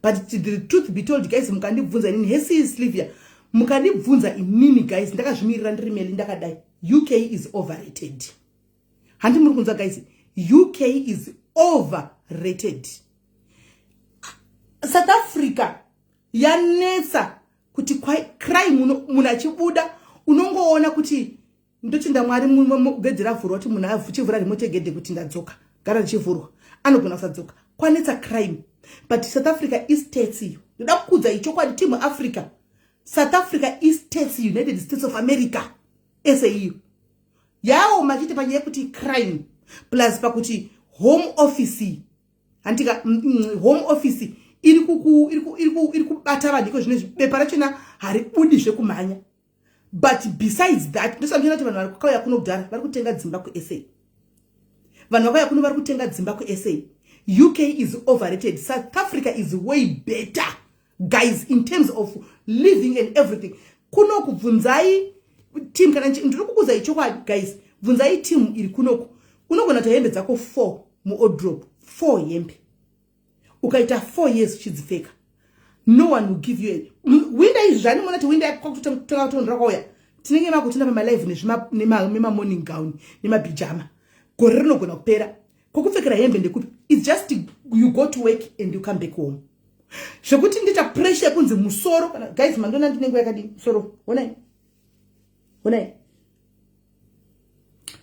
but the truth be told guys mukandibvunza inini hesi Sylvia mukandibvunza inini guys ndakazvimirira ndiri meli ndakadai UK is overrated handi muri kunzwa guys UK is overrated South Africa yanetsa kuti crime munhu achibuda unongoona kuti ndoti ndamwari gedhe ravhurwa kuti munhu achivhura remote gedhe kuti ndadzoka gara richivhurwa anogona kusadzoka kwanetsa crime but South Africa is states iyo ndoda kukudza ichokwadi timu Africa South Africa is states United States of America ese iyo yawo machiti panyaya kuti crime plus pakuti home office Antika home office iri kubata vanhu iko zvino bepa rachona haribudi zvekumhanya. But besides that, ndosamira kuti vanhu vari kukauya kuno kudhara vari kutenga dzimba kuSA. Vanhu vakauya kuno vari kutenga dzimba kuSA. UK is overrated. South Africa is way better, guys, in terms of living and everything. Kuno kubvunzai team kana ndiri kukuzai chokwadi, guys. Bvunzai team iri kunoku. Unogona ta hembe dzako 4 mu wardrobe. 4 hembe. Ukaita 4 years chidzipfeka. No one will give you winda izvani mona kuti winda yakutanga kutondra kwauya. Tinenge makutinda pama live nema morning gown nema pijama. Gore rinogona kupera. Kokupfekera hembe ndekupi. It's just you go to work and you come back home. Zvekuti ndita pressure kunzi musoro kana guys mandona ndinenge yakadi musoro. Honai.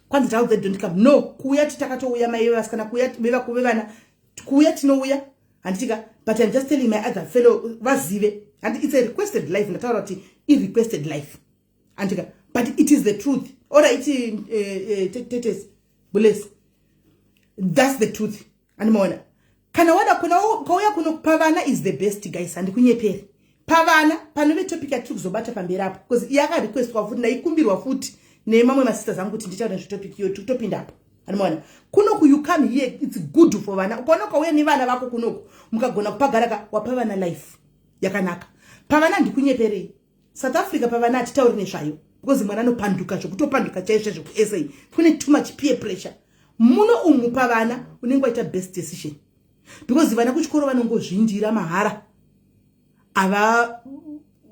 Kwanza tell they don't come. No, kuya titakatouya mai vasikana kuya beva kuvevana. Kuya tinouya. Antika, but I'm just telling my other fellow vazive, and it's a requested life. Natarati is requested life. Antika, but it is the truth. Ora iti tetes bless. That's the truth. And mona. Kana wada kuna kauya kuno pavana is the best, guys. And kunyeperi. Pavana panove topic ya tukuzobata pambera hapo because yaka request kwa futi na ikumbirwa futi ne mamwe ma sisters zangu kuti nditaura topic yo tutopinda hapo. Animona kuno ku you come here it's good for vana ukona kauya ni vana vako kunoko mukagona kupagaraka wapavana life yakanaka pavana ndikunyeperi South Africa pavana atitauri nezvayo because mwana anopanduka zvokutopanduka chaizvo zvoku SA kune too much peer pressure muno umupa vana unenge waita best decision because vana kuchikoro vanongozvindira mahara ava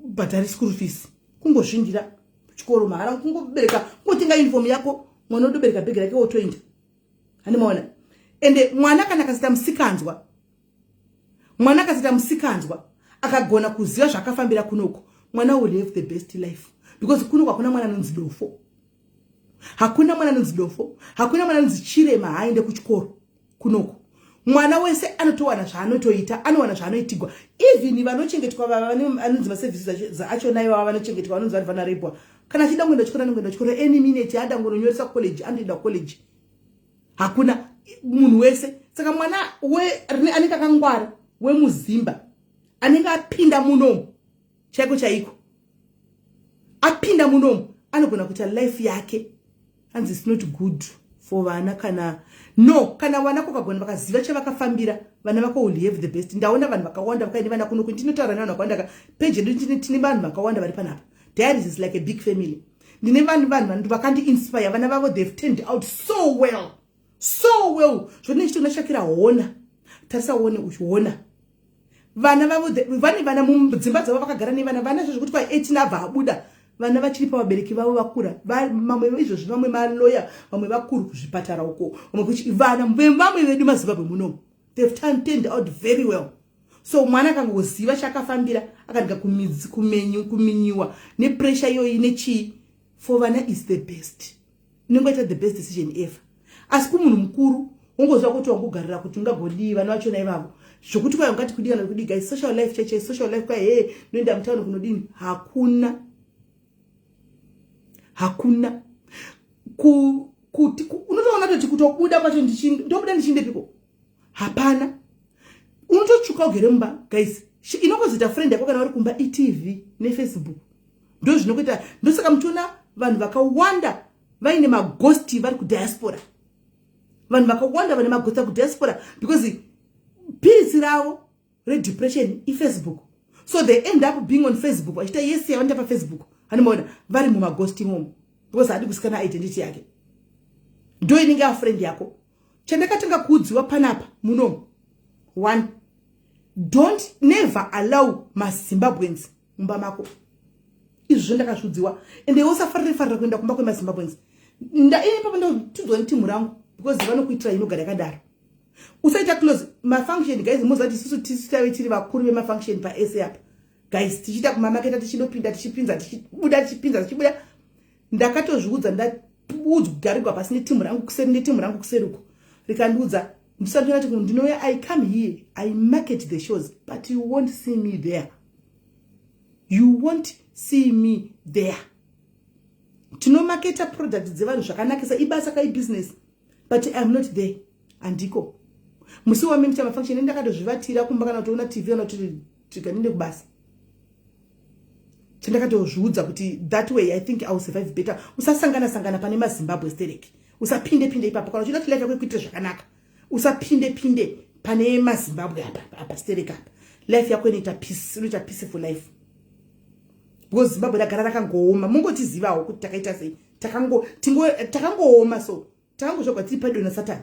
bhatari school fees kungozvindira kuchikoro mahara kungobereka kungotenga uniform yako mwana udobereka bhegi rake wotoenda animaona ende mwana kana kasita musikanzwa akagona kuziva zvakafambira kunoko mwana will have the best life because kunoko hakuna mwana anonzi dofo hakuna mwana anonzi chirema haende kuchikoro kunoko mwana wese anotowana zvaanotoita anowana zvaanoitigwa even vanochengetwa vanonzi maservices achona ivo vanochengetwa vanonzi vari vanarepwa kana achida kuenda chikoro any minute ada ngononyoresa college andoenda college hakuna munhu wese saka mwana anenge akangwara wemuzimba anenge apinda munomu chaiko apinda munomu anogona kuita life yake hanzi it's not good for vana kana vana kokagona vakaziva chavakafambira vana vako will have the best. Ndaona vanhu vakawanda vakaenda vana kuno ndinotaura navanhu vakawanda page tine vanhu vakawanda vari panapa. Diaries is like a big family. Ndine vanhu vakandi inspire vana vavo they've turned out so well zvone chito nashakira hona tarisa one uchiona vana vavo vana mudzimba dzavo vakagara nevana zvekuti kwa 18 abva abuda vana vachiri pavabereki vavo vakura mamwe izvozvi vamwe maloya vamwe vakuru kuzvipatara uko vana vamwe vedu maZimbabwe muno they've turned out very well. So mwana akangoziva chakafambira akandika kuminyiwa nepressure iyoyi nechi for vana is the best. Inongoita the best decision ever. Asi kumunhu mukuru ungozva kuti wangogarira kuti ungagodi vana vachona ivavo zvokuti kwa ungati kudina kudi guys social life cheche social life kwa noenda mutauno kunodini hakuna kuti unotoona kuti kutobuda kwacho ndobuda ndichinde piko hapana unotochuka ugere mumba guys inongozita friend yako kana uri kumba eTV neFacebook ndo zvinokuita ndosaka mutona vanhu vakawanda vaine maghosti vari kudiaspora vanhu vakawanda vane maghosti kudiaspora because pills ravo redepression iFacebook so they end up being on Facebook vachita yesi yavanda paFacebook animaona vari mumaghosti imomo because hadi kusikana identity yake ndo inenge afriend yako chandakatanga kuudziwa panapa munomu. 1 don't never allow maZimbabweans mumba mako izvo ndakazvidziwa ende usafarira kuenda kumba kwemaZimbabweans ipapo ndotidzwa netimu rangu because vanokuitira inogara yakadaro usaita close mafunction guys mozati isusu tisitave tiri vakuru vemafunction paSA apa guys tichiita kumamaketa tichindopinda tichibuda ndakatozviudza ndaudzgarirwa pasi netimu rangu kuseri uko rikandiudza ndisati ndinouya I come here I market the shows but you won't see me there tinomaketa product dzevanhu zvakanakisa ibasa kai business but I'm not there andiko musi wamemcha mafunction ndakatozvivatira kumba kana kuti una TV kana kuti tikaninde kubasa chandakatozviudza kuti that way I think I will survive better. Usasangana pane maZimbabwe stereki, usapinde ipapo kana uchida kuti life yako ikuitire zvakanaka, usapinde pane maZimbabwe apa stereki apa. Life yako inoita peaceful life. Because Zimbabwe ragara rakangooma, mungotizivawo kuti takaita sei, takangooma, so takangozvogwa tiri pedo naSatani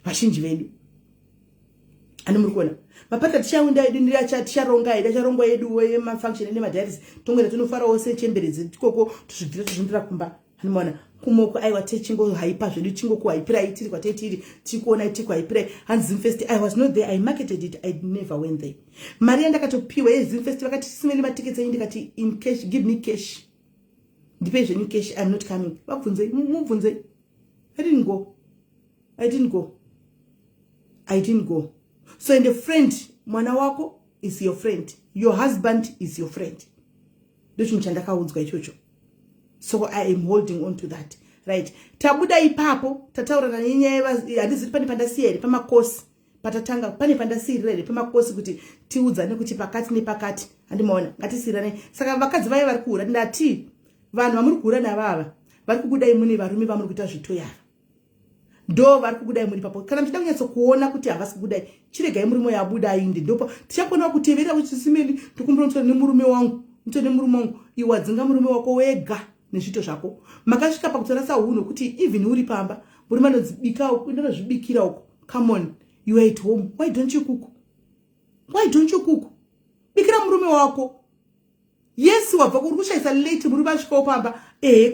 vazhinji vedu. Ani muri kuona mapata tichaunda edu ticharongwa edu yemafunction nemadiaries tongera tinofarawo sechemberedzi tikoko tuzvindira kumba. Ani muona kumoko aiwa techingohaipa zvedu chingokuhaipirai tiri kwatiri tikuona tikuhaipirai. And Zimfest, I was not there, I marketed it, I never went there. Mari yandakatopiwa yeZimfest vakati simeni matickets ndikati in cash, give me cash, ndipe zvenyu cash, I'm not coming. Mubvunze. I didn't go. So in the friend, mwana wako is your friend, your husband is your friend. Ndocho chandakaudzwa ichocho. So I am holding on to that. Right. Tabuda ipapo tataurana nenyaya hadiziti pane pandasiyere pamakosi patatanga pane pandasiyere pamakosi kuti tiudzane kuti pakati nepakati. Andimaona ngatisirane. Saka vakadzi vaye vari kuhura ndati vanhu vamuri kuhura navava vari kukudai mune varume vamuri kuita zvitoyava. Ndo vari kukudai muri papo. Kana mchida kunyatso kuona kuti havasi kukudai, chiregai murume yabuda inde ndopo tichakona kutevera kuti simeli tokumbonotswa nemurume wangu, iwadzinga murume wako wega nezvito zvako. Makasvika pakutora sahuno kuti even uri pamba murume anodzibika uko ndinozvibikira uko. Come on, you are at home, why don't you cook? Bikira murume wako. Yes, wabva kuri kushaisa late murume asvika pamba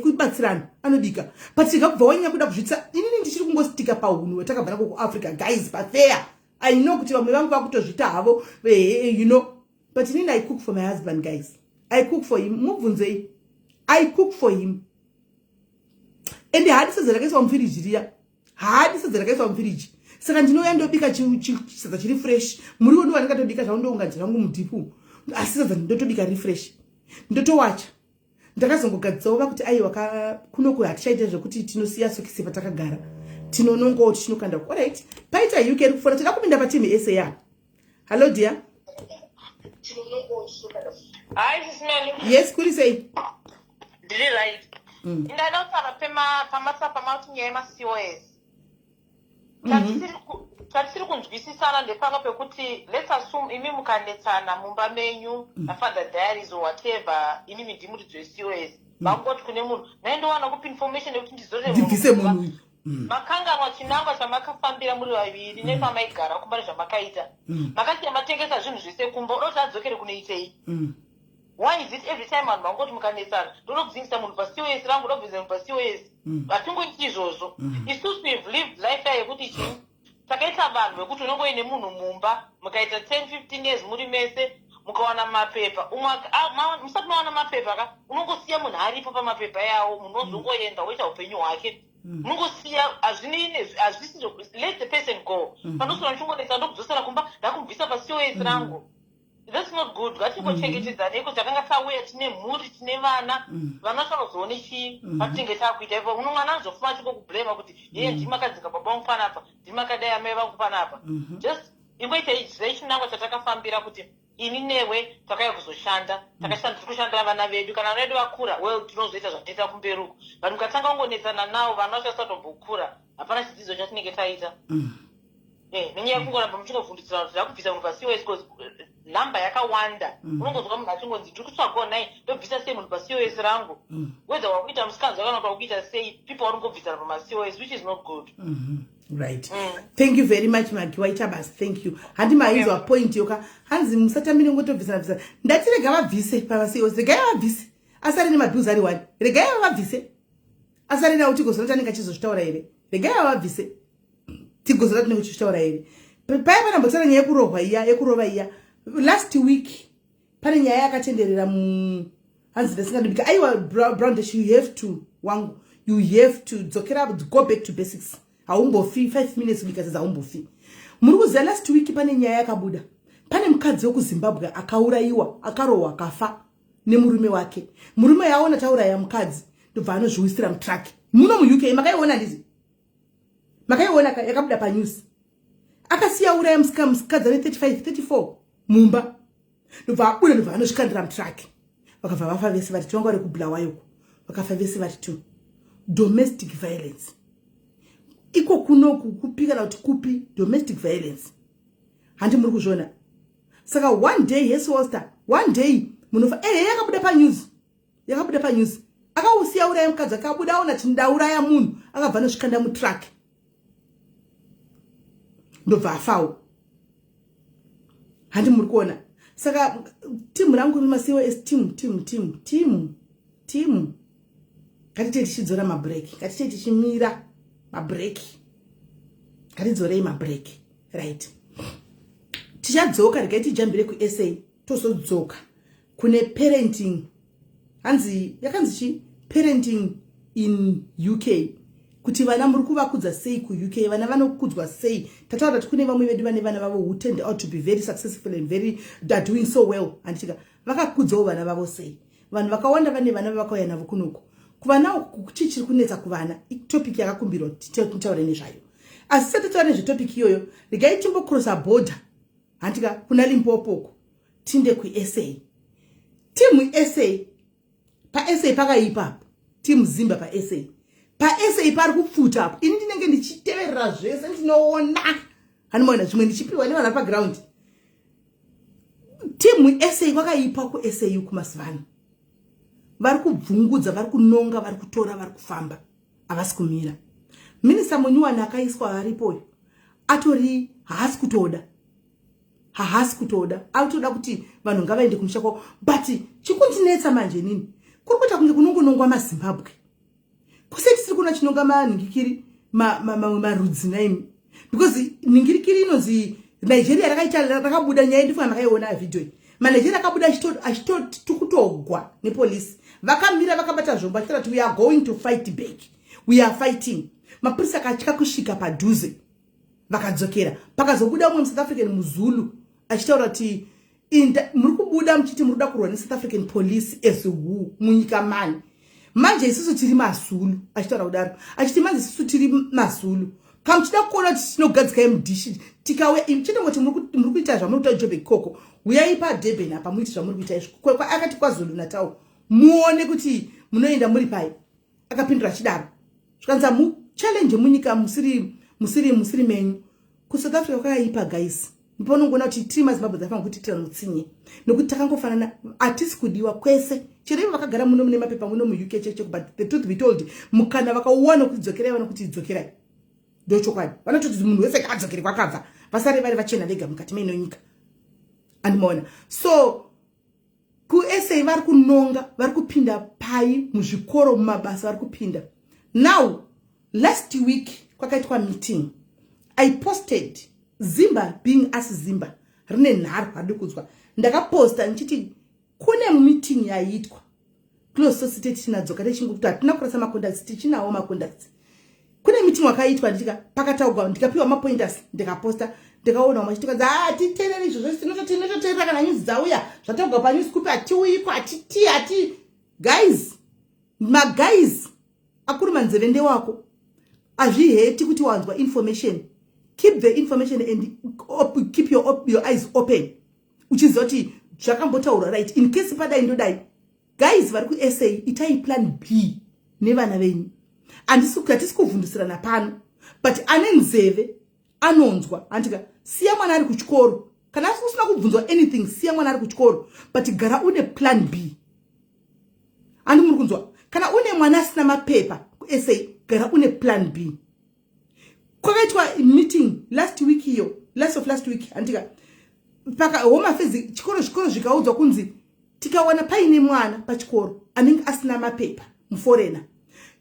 kubatsirana anobika. But ikabva wanya kuda kuzvitsa inini ndichiri kungostika pahuno watakabva ku Africa guys pafair. I know kuti vamwe vangu vakutozvita havo you know, but inini I cook for my husband guys. I cook for him. Mubvunzei. I cook for him. And hadisadzarakaiswa mufiriji riya. Hadisadzarakaiswa mufiriji. Saka ndinouya ndobika chisadza chiri fresh. Muriwo ndo wandikatobika zvaundounganidzira wangu mudhipu. Asi sadza ndotobika refresh. Ndotowacha. Ndakazongogadzawo kuti aiwa kunoku hatichaita zvekuti tinosiya sokisi patakagara. Tinonongawo tinokanda. All right. Paita UK iri kufona toda kupinda patimu SA. Hello dear. Hi, Smell. Yes, kuri sei? Did you right? Ndanotsara pamasapa mauti nyaya yemaCOS. Tatisiri kunzwisisana ndepanga pekuti let's assume imi mukanetsana mumba menyu nafather diaries or whatever, inimi ndimuri dzeCOS. Vangoti kune munhu naindowana kupa information yekuti ndizore munhu. Makanganwa chinangwa chamakafambira muri vaviri nepamaigara kumba nezvamakaita. Makati yamatengesa zvinhu zvese kumba unoti adzokere kunoitei. Why is it every time vanhu vangoti mukanetsana ndinobvisa munhu paCOS rangu ndobvisa munhu paCOS? Hatingoiti izvozvo. Isusu we've lived life yekuti chii takaita vanhu vekuti unongo ine munhu mumba mukaita 10-15 years muri mese mukawana mapepa. Musati mawana mapepa unongosiya munhu aripo pamapepa yawo, munhu ozongoenda woita upenyu hwake. Munongosiya hazvisi let the person go. Panosora ndichongonetsa ndokudzosera kumba ndakumubvisa paCOS rangu. That's not good. Ngatingochengetedzane kuti takanga tauya tine mhuri tine vana vanozoone chii patinenge takuita ipo. Uno mwana anozofuma achikokublema kuti yeye ndimakadzinga baba vangu panapa, ndimakadai amai vangu panapa. Just ingoita chinangwa chatakafambira kuti ini newe takauya kuzoshanda, tiri kushandira vana vedu. Kana vana vedu vakura, well tinozoita zvatoita kumberi uko. Vanhu mukatanga kungonetsana navo vana vasatombokura, hapana chidzidzo chatinenge taita. Nenyaya yekungona pamuchingovhundutsira kuti ndakubvisa munhu paCOS because namba yakawanda. Unongozwa munhu achingonzi ndiri kutsvagawo nai ndobvisa sei munhu paCOS rangu. Whether wakuita musikanzi kana kuti wakuita sei, people vanongobvisana pamaCOS, which is not good. Right. Thank you very much Magiwaita bas. Thank you. Handi maizwa point yoka hanzi musatambire ngotobvisana. Ndati rega vabvise pamaCOS, rega vabvise. Asari nemabills ari wani. Rega vabvise. Asari na utigozona tanenge achizozvitaura here. Rega vabvise. Tigozora tinenge tichitaura here. Paya pana mbotsara nyaya yekurova iya. Last week pane nyaya yakatenderera hanzi ndasingadibika aiwa brown dash you have to dzokera go back to basics. Haumbofi 5 minutes because haumbofi. Muri kuziva last week pane nyaya yakabuda. Pane mukadzi wekuZimbabwe akauraiwa, akarohwa, akafa nemurume wake. Murume yaona tauraya mukadzi ndobva anozviwisira mutraki. Muno muUK makaiona ndizi. Makaiona yakabuda panews. akasiya uraya musikadzi ane 35-34 mumba ndobva abuda ndobva anosvikandira mutraki vakabva vafa vese vari 2 vanga vari kubhulawayoko vakafa vese vari 2 domestic violence iko kunoku kupi kana kuti kupi domestic violence handi muri kuzviona saka one day yes Walster one day munofa yakabuda panews akausiya uraya mukadzi akabuda aona tindauraya munhu akabva anosvikanda mutraki ndobva afawo handi muri kuona saka timu rangu rimasiwo timu ngatite tichidzora mabreak ngatite tichimira mabreak ngatidzorei mabreak right tichadzoka regai tijambire kuSA tozodzoka kune parenting yakanzi parenting in UK kuti vana muri kuvakudza sei kuUK vana vanokudzwa sei tataura kuti kune vamwe vedu vane vana vavo who turned out to be very successful and very are doing so well anditika vakakudzawo vana vavo sei vanhu vakawanda vane vana vakauya navo kunoku kuvana kuchichiri kunetsa kuvana topic yakakumbirwa titaure nezvayo asi sati taure nezvetopic iyoyo regai timbocrossa border anditika kuna Limpopo tinde kuSA timu SA paSA pakaipa timu Zimba paSA pari kupfuta apo ini ndinenge ndichiteverera zvese ndinoona hanimoona zvimwe ndichipiwa nevanhu paground timu SA kwakaipa kuSAU kumasivana vari kubvungudza vari kunonga vari kutora vari kufamba havasi kumira minista Munyuwani akaiswa aripo atori haasi kutoda autoda kuti vanhu ngavaende kumusha kwavo but chikundinetsa manje nini kuri kuita kunge kunongonongwa maZimbabwe kuseti tiri kuna chinonga manhingikiri marudzi naimi because nhingirikiri inonzi Nigeria rakabuda nyaya ndifunga makaiona video maNigeria akabuda achitoti tikutogwa nepolisi vakamira vakabata zvombo achitati we are going to fight back we are fighting mapurisa akatya kusvika padhuze vakadzokera pakazobuda umwe muSouth African muzulu achitaura kuti muri kubuda muchiti muri kuda kurwa neSouth African police as who munyika manje isusu tiri mazulu achitaura kudaro achiti manje isusu tiri mazulu kamuchida kuona kuti tinogadzika mudhishi tikawe chitongoti muri kuita zvamuri kuita Joburg Koko uyai paDurban apa muiti zvamuri kuita izvo akati kwaZulu Natal muone kuti munoenda muri pai akapindura chidaro zvikanza mu challenge munyika musiri menyu kuSouth Africa kwakaipa guys ndiponongona kuti timu maZimbabwe dzafanga kuti tiranotsinye nokuti takangofanana atisi kudiwa kwese chireve vakagara muno mune mapepa muno muUK cheche but the truth be told mukana vakauwana kuti dzokerai vana kuti dzokerai ndochokwadi vanototi munhu wese kadzokere kwakabva vasare vari vachena vega mukati meno nyika andimoona so kuSA vari kunonga vari kupinda pai muzvikoro mumabasa vari kupinda now last week kwakaitwa meeting I posted Zimba being as Zimba rine nharo hadikudzwa ndakaposta nchiti kune meeting yaitwa close society tinadzoka techingokuti hatina kurasa macontacts tichinawo macontacts kune meeting wakaitwa nditika pakataugwa ndikapiwa mapointers ndikaposta ndikaona machitika titereri izvo zvese tinototeerera kana news dzauya zvataugwa panews kupi hatiuyiko hati guys guys akuru manzeve ndewako azviheti kuti wanzwa information keep the information and keep your eyes open uchiziva kuti zvakambotaura right in case padai ndodai guys vari kuSA itai plan B nevana venyu hatisi kuvhundusirana pano but ane nzeve anonzwa andika siya mwana ari kuchikoro kana usina kubvunzwa anything siya mwana ari kuchikoro but gara une plan B andi muri kunzwa kana une mwana asina mapepa kuSA gara une plan B kwakaitwa meeting last week andika paka home affairs chikoro zvikaudzwa kunzi tikawana paine mwana pachikoro anenge asina mapepa muforeigner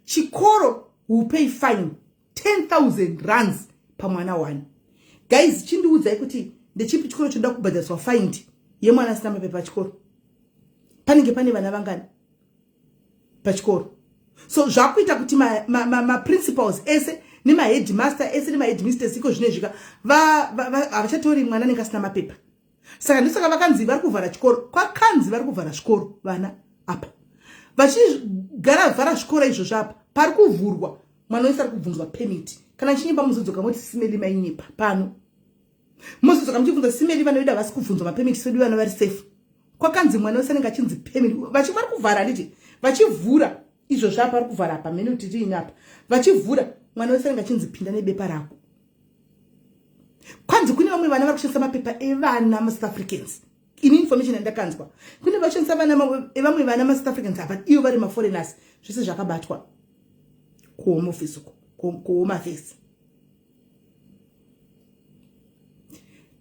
chikoro will pay fine 10,000 rands pamwana one guys chindiudzai kuti ndechipi chikoro choda kubhadhariswa fine yemwana asina mapepa pachikoro panenge pane vana vangani pachikoro so zvakuita kuti ma principals ese nema headmaster ese nema headmistress iko zvine zvika havachatori mwana anenge asina mapepa saka ndosaka vakanzi vari kuvhara chikoro kwakanzi vari kuvhara zvikoro vana apa vachigara vhara zvikoro izvo zvapa pari kuvhurwa mwana wese ari kubvunzwa permit kana chinyimba muzodzoka moti simeli mainyipa pano mozodzoka muchibvunza simeli vana vedu havasi kubvunzwa mapemiti sedu vana vari safe. Kwakanzi mwana wese anenge achinzi pemiti vari kuvhara handiti vachivhura izvo zvapa vari kuvhara apa mene kuti tiini apa vachivhura mwana wese anenge achinzi pinda nebepa rako. Kwanzi kune vamwe vana vari kushandisa mapepa evana maSouth Africans. Ini information yandakanzwa kune vashandisa vamwe vana maSouth Africans apa ivo vari maforeigners zvese zvakabatwa kuhome office kuhome affairs.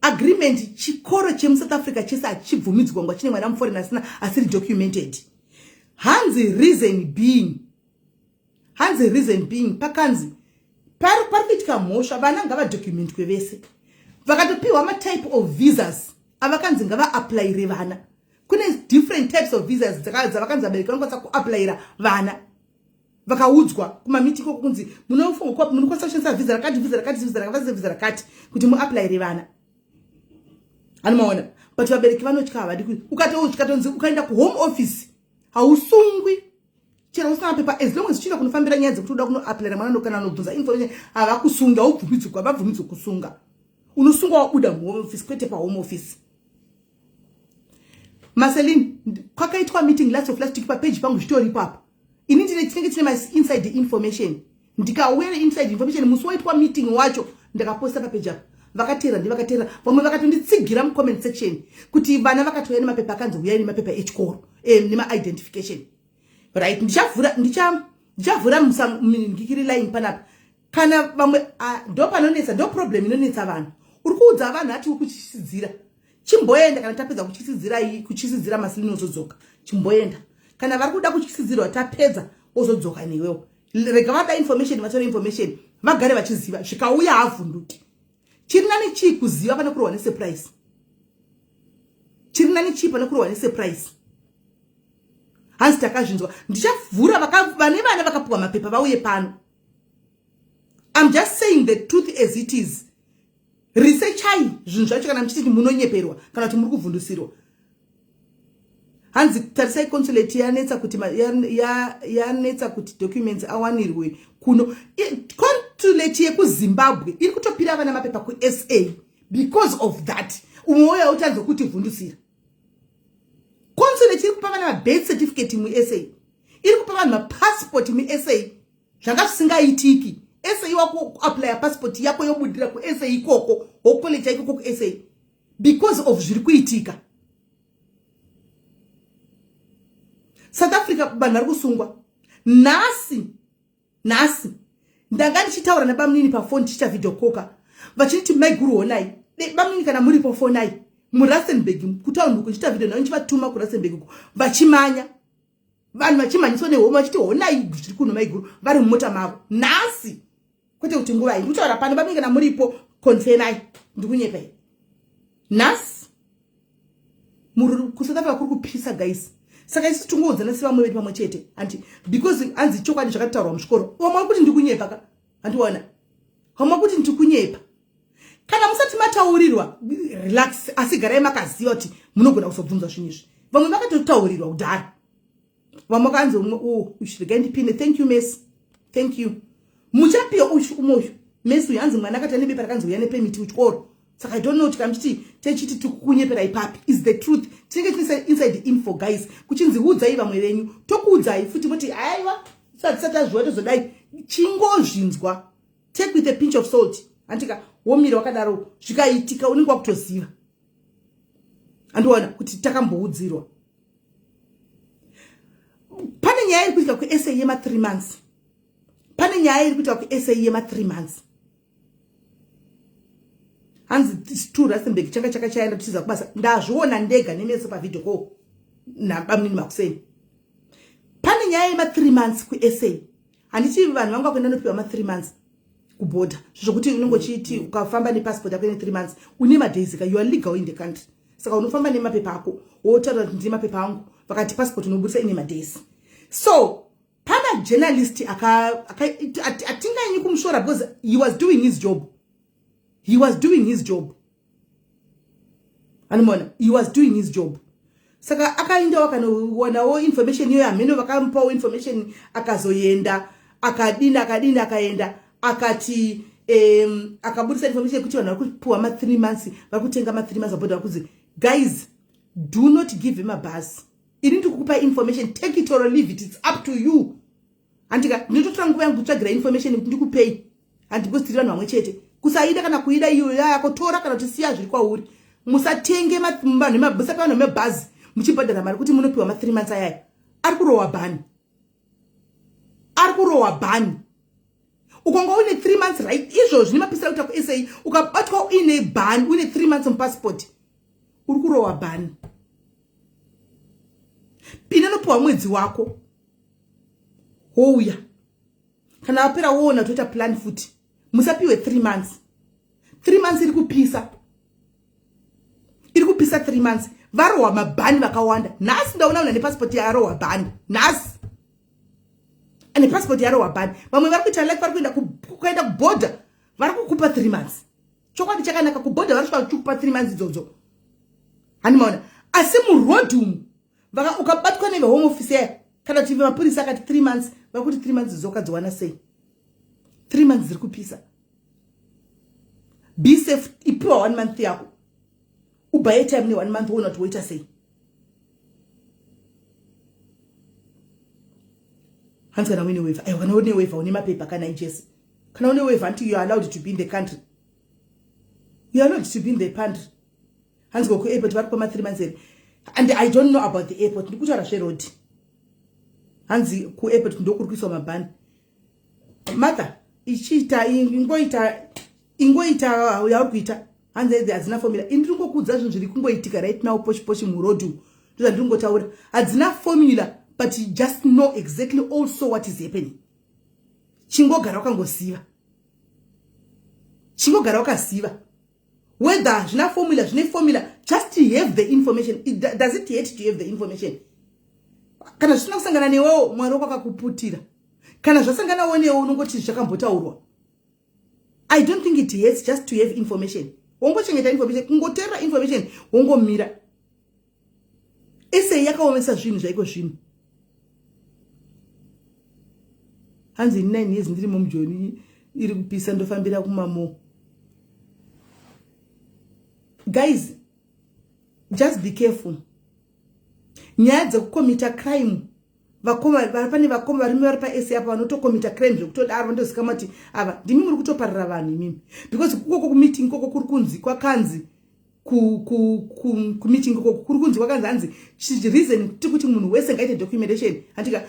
Agreement chikoro chemuSouth Africa chese hachibvumidzwa ngwa chine mwana muforeigner asina asiri documented. Hanzi reason being pakanzi pari kuitika mhosva vana ngavadocument kwevese vakatopiwa matype of visas avakanzi ngavaapplyire vana. Kune different types of visas dzavakanzi vabereki vanokwanisa kuapplyira vana vakaudzwa kumameeting kunzi munokwanisa kushandisa visa rakati kuti muapplyire vana. Anomaona but vabereki vanotya havadi ukatonzi ukaenda kuhome office hausungwi chero usina mapepa as long as uchida kunofambira nyaya dzekuti uda kunoapplyira mwana kana unobvunza information havakusunga havabvumidzwi kusunga. Unosunga wabuda muhome office kwete pahome office. Marceline kwakaitwa meeting last week papage pangu zvitori papa. Ini tinenge tine inside information. Ndikauya inside information musi waitwa meeting wacho ndakaposta papage apa. Vakatera vamwe vakatonditsigira mucomment section kuti vana vakatouya nemapepa akanzi uyai nemapepa echikoro nema-identification. Right, ndichavhura ngikiri line panapa kana vamwe ndo panonetsa ndo problem inonetsa vanhu. Uri kuudza vanhu ati kuchisidzira chimboenda kana tapedza kuchisidzira Marceline ozodzoka chimboenda kana vari kuda kuchisidzirwa tapedza ozodzoka newewo. Rega vada information vatora information vagare vachiziva zvikauya havhunduki. Chiri nani chii kuziva pane kurwa nesurprise. Chiri nani chii pane kurwa nesurprise. Hanzi takazvinzwa ndichavhura vane vana vakapuwa mapepa vauye pano. I'm just saying the truth as it is. Researchai zvinhu zvacho kana muchiti munonyeperwa kana kuti muri kuvhundusirwa. Hanzi tarisai consulate yanetsa kuti documents awanirwe kuno. Consulate yekuZimbabwe iri kutopira vana mapepa kuSA because of that. Umoya utanze kuti vhundusira. Consulate iri kupa vana birth certificate muSA. Iri kupa vana passport muSA. Zvanga zvisingaitiki. SA wako apply passport yako yobudira kuSA ikoko, wokoleja ikoko kuSA because of zviri kuitika. South Africa vanhu vari kusungwa. Nasi ndanga ndichitaura naBamnini pafoni tichita video koka vachiniti maiguru honai Bamnini kana muri pafonai muRustenburg kutaunduko tichita video nayo ndichivatuma kuRustenburg vachimanya vanhu vachimanyiswa nehoma vachiti honai zviri kuno maiguru vari mumota mavo. Nasi kwete kuti nguva iyi ndikutaura pano Bamnini kana muripo confirmai ndikunyepai. Nasi kuSouth Africa kuri kupisa guys. Saka isi tungodzana sevamwe vedu pamwe chete anti because anzi chokwadi zvakataurwa muchikoro wamwa kuti ndikunyepa ka andiona wamwa kuti ndikunyepa kana musati mataurirwa relax asigarai makaziva kuti munogona kuzobvunzwa zvinhu izvi. Vamwe vakatotaurirwa kudhara vamwe kanzi ushiregai ndipinde thank you Messi thank you muchapiwa umoyo Messi uyu hanzi mwana akati anebepa rakanzi uya nepemiti kuchikoro. Saka I don't know tikamchiti techiti tikukunyepera ipapi is the truth. Tinenge inside the info guys. Kuchinzi udzai vamwe venyu tokuudzai futi moti aiwa sati zvoto zodai chingozvinzwa take with a pinch of salt. Antika womira wakadaro zvikaitika unenge wakutoziva. Andiona kuti takamboudzirwa. Pane nyaya iri kuitika kuSA yema 3 months. Pane nyaya iri kuitika kuSA yema 3 months. Hanzi tu Rustenburg chaka chaenda tichiza kubasa ndazviona ndega nemeso pavideo call naBamnini Makuseni. Pane nyaya yema 3 months kuSA. Handiti vanhu vanga kuenda nopiwa ma 3 months kuborder. Zvokuti unongochiti ukafamba nepassport yako ine 3 months une madays ka you are legal in the country. Saka unofamba nemapepa ako wotaura kuti mapepa angu vakati passport unobudisa ine madays. So pana journalist atinganyi kumshora because he was doing his job. He was doing his job. Animona, he was doing his job. Saka akaenda wakanowonawo information iyo ameno vakampawo information akazoyenda akadini akaenda akati akabudisa information yekuti vanhu vari kupuwa ma3 months vari kutenga ma3 months abhodha vakuzi guys do not give him a bus. Ini ndikukupa information, take it or leave it, it's up to you. Andika ndinotora nguva yangu kutsvagira information kuti ndikupei handingositiri vanhu vamwe chete kusaida kana kuida iyo yako tora kana kuti siya zviri kwauri. Musatenge vanhu musapa vanhu vemabhazi muchibhadhara mari kuti munopiwa ma3 months ayaya. Ari kurowa bhani, ari kurowa bhani. Ukonga uine 3 months right izvozvi nemapisira kuita kuSA ukabatwa uine bhani uine 3 months mupassport uri kurowa bhani. Pina nopiwa mwedzi wako wouya kana wapera woona toita plan futi musapiwe 3 months. 3 months iri kupisa 3 months. Varowa mabhani vakawanda. Nhasi ndaona una nepassport yarowa bhani nhasi ane passport yarowa bhani. Vamwe vari kuita like vari kuenda kuborder vari kukupa 3 months. Chokwadi chakanaka kuborder vari kusvika kukupa 3 months idzodzo hanimaona. Asi muroad umu ukabatwa nevehome office kana kuti mapurisa akati 3 months vakuti 3 months zokadziwana sei. 3 months ziri kupisa. Be safe. Ipiwa 1 month yako ubuy time ne 1 month wona to wait sei. Hands kana win waiver. I want to waiver on my paper kana ichesi. Kana one waiver until you are allowed to be in the country. You are allowed to be in the country. Hands go ku airport vari kwa 3 months here. And I don't know about the airport. Ndikutaura zveroad. Hanzi ku airport ndokurikiswa mabhani. Mata ichita ingoita yauri kuita. Hanzi hadzina formula. Ndikokudza zvinhu zviri kungoitika right now poshi muroad. Ndizvo ndingotaura. Hadzina formula but you just know exactly also what is happening. Chingogara wakangosiva. Chingogara wakaziva. Whether zvina formula just to have the information. Does it hate to have the information? Kana zvina kusangana newewo Mwari wako akakuputira. Kana zvasangana newewo unongoti zvakambotaurwa. I don't think it hates just to have information. Wongochengeta information, kungoteera information, wongomira. Ese yakaomesa zvinhu zvaiko zvinhu. Hanzi 9 years ndiri mumjoni iri kupisa ndofambira kumamo. Guys, just be careful. Nyaya dzekukomita crime. Pane vakoma varume vari paSA apa vanotokomita crime zvekutodaro vandozikama kuti ava ndimi muri kutoparira vanhu imimi. Because kukoko kumeeting koko kuri kunzi kwakanzi kumeeting koko kuri kunzi kwakanzi hanzi reason kuti munhu wese ngaite documentation. Andika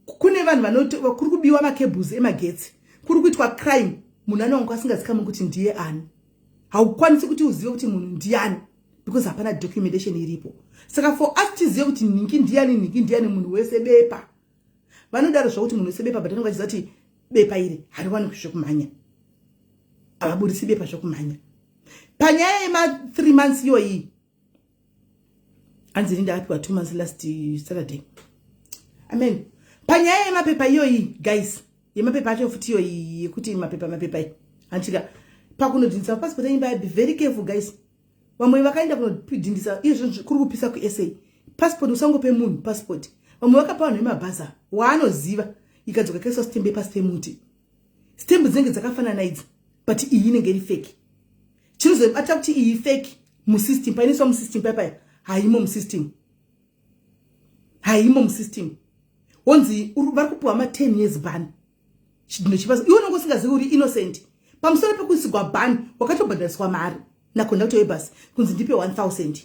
kune vanhu kuri kubiwa macables emagetsi. Kuri kuitwa crime munhu anonga asingazikama kuti ndiye ani. Haukwanisi kuti uzive kuti munhu ndiani because hapana documentation iripo. Saka for us tizive kuti ningi ndiani munhu wese bepa. Vanodaro zvakuti munhu wese bepa but anonga achizati bepa iri hariwani zvokumhanya. Avaburisi bepa zvokumhanya. Panyaya yema 3 months iyoyi hanzi ndindapiwa 2 months last Saturday. Amen. Panyaya yemapepa iyoyi guys, yemapepa acho futi iyoyi yekuti mapepa hanchika pakunodhindisa passport yenyu be very careful guys. Vamwe vakaenda kunodhindisa izvo kuri kupisa kuSA. Passport usangope munhu passport. Vamwe vakapa vanhu vemabhaza waanoziva ikadzoka kaiswa stembe pastemuti. Stembe dzinenge dzakafanana idzi but iyi inenge iri fake. Chinozobata kuti iyi fake musystem painiswa musystem paya haimo musystem. Haimo musystem. Onzi vari kupuwa ma 10 years ban. Chidino chipasa iwe unongosingazivi uri innocent. Pamusoro pekusigwa ban wakatobhadhariswa mari naconductor webus kunzi ndipe 1000.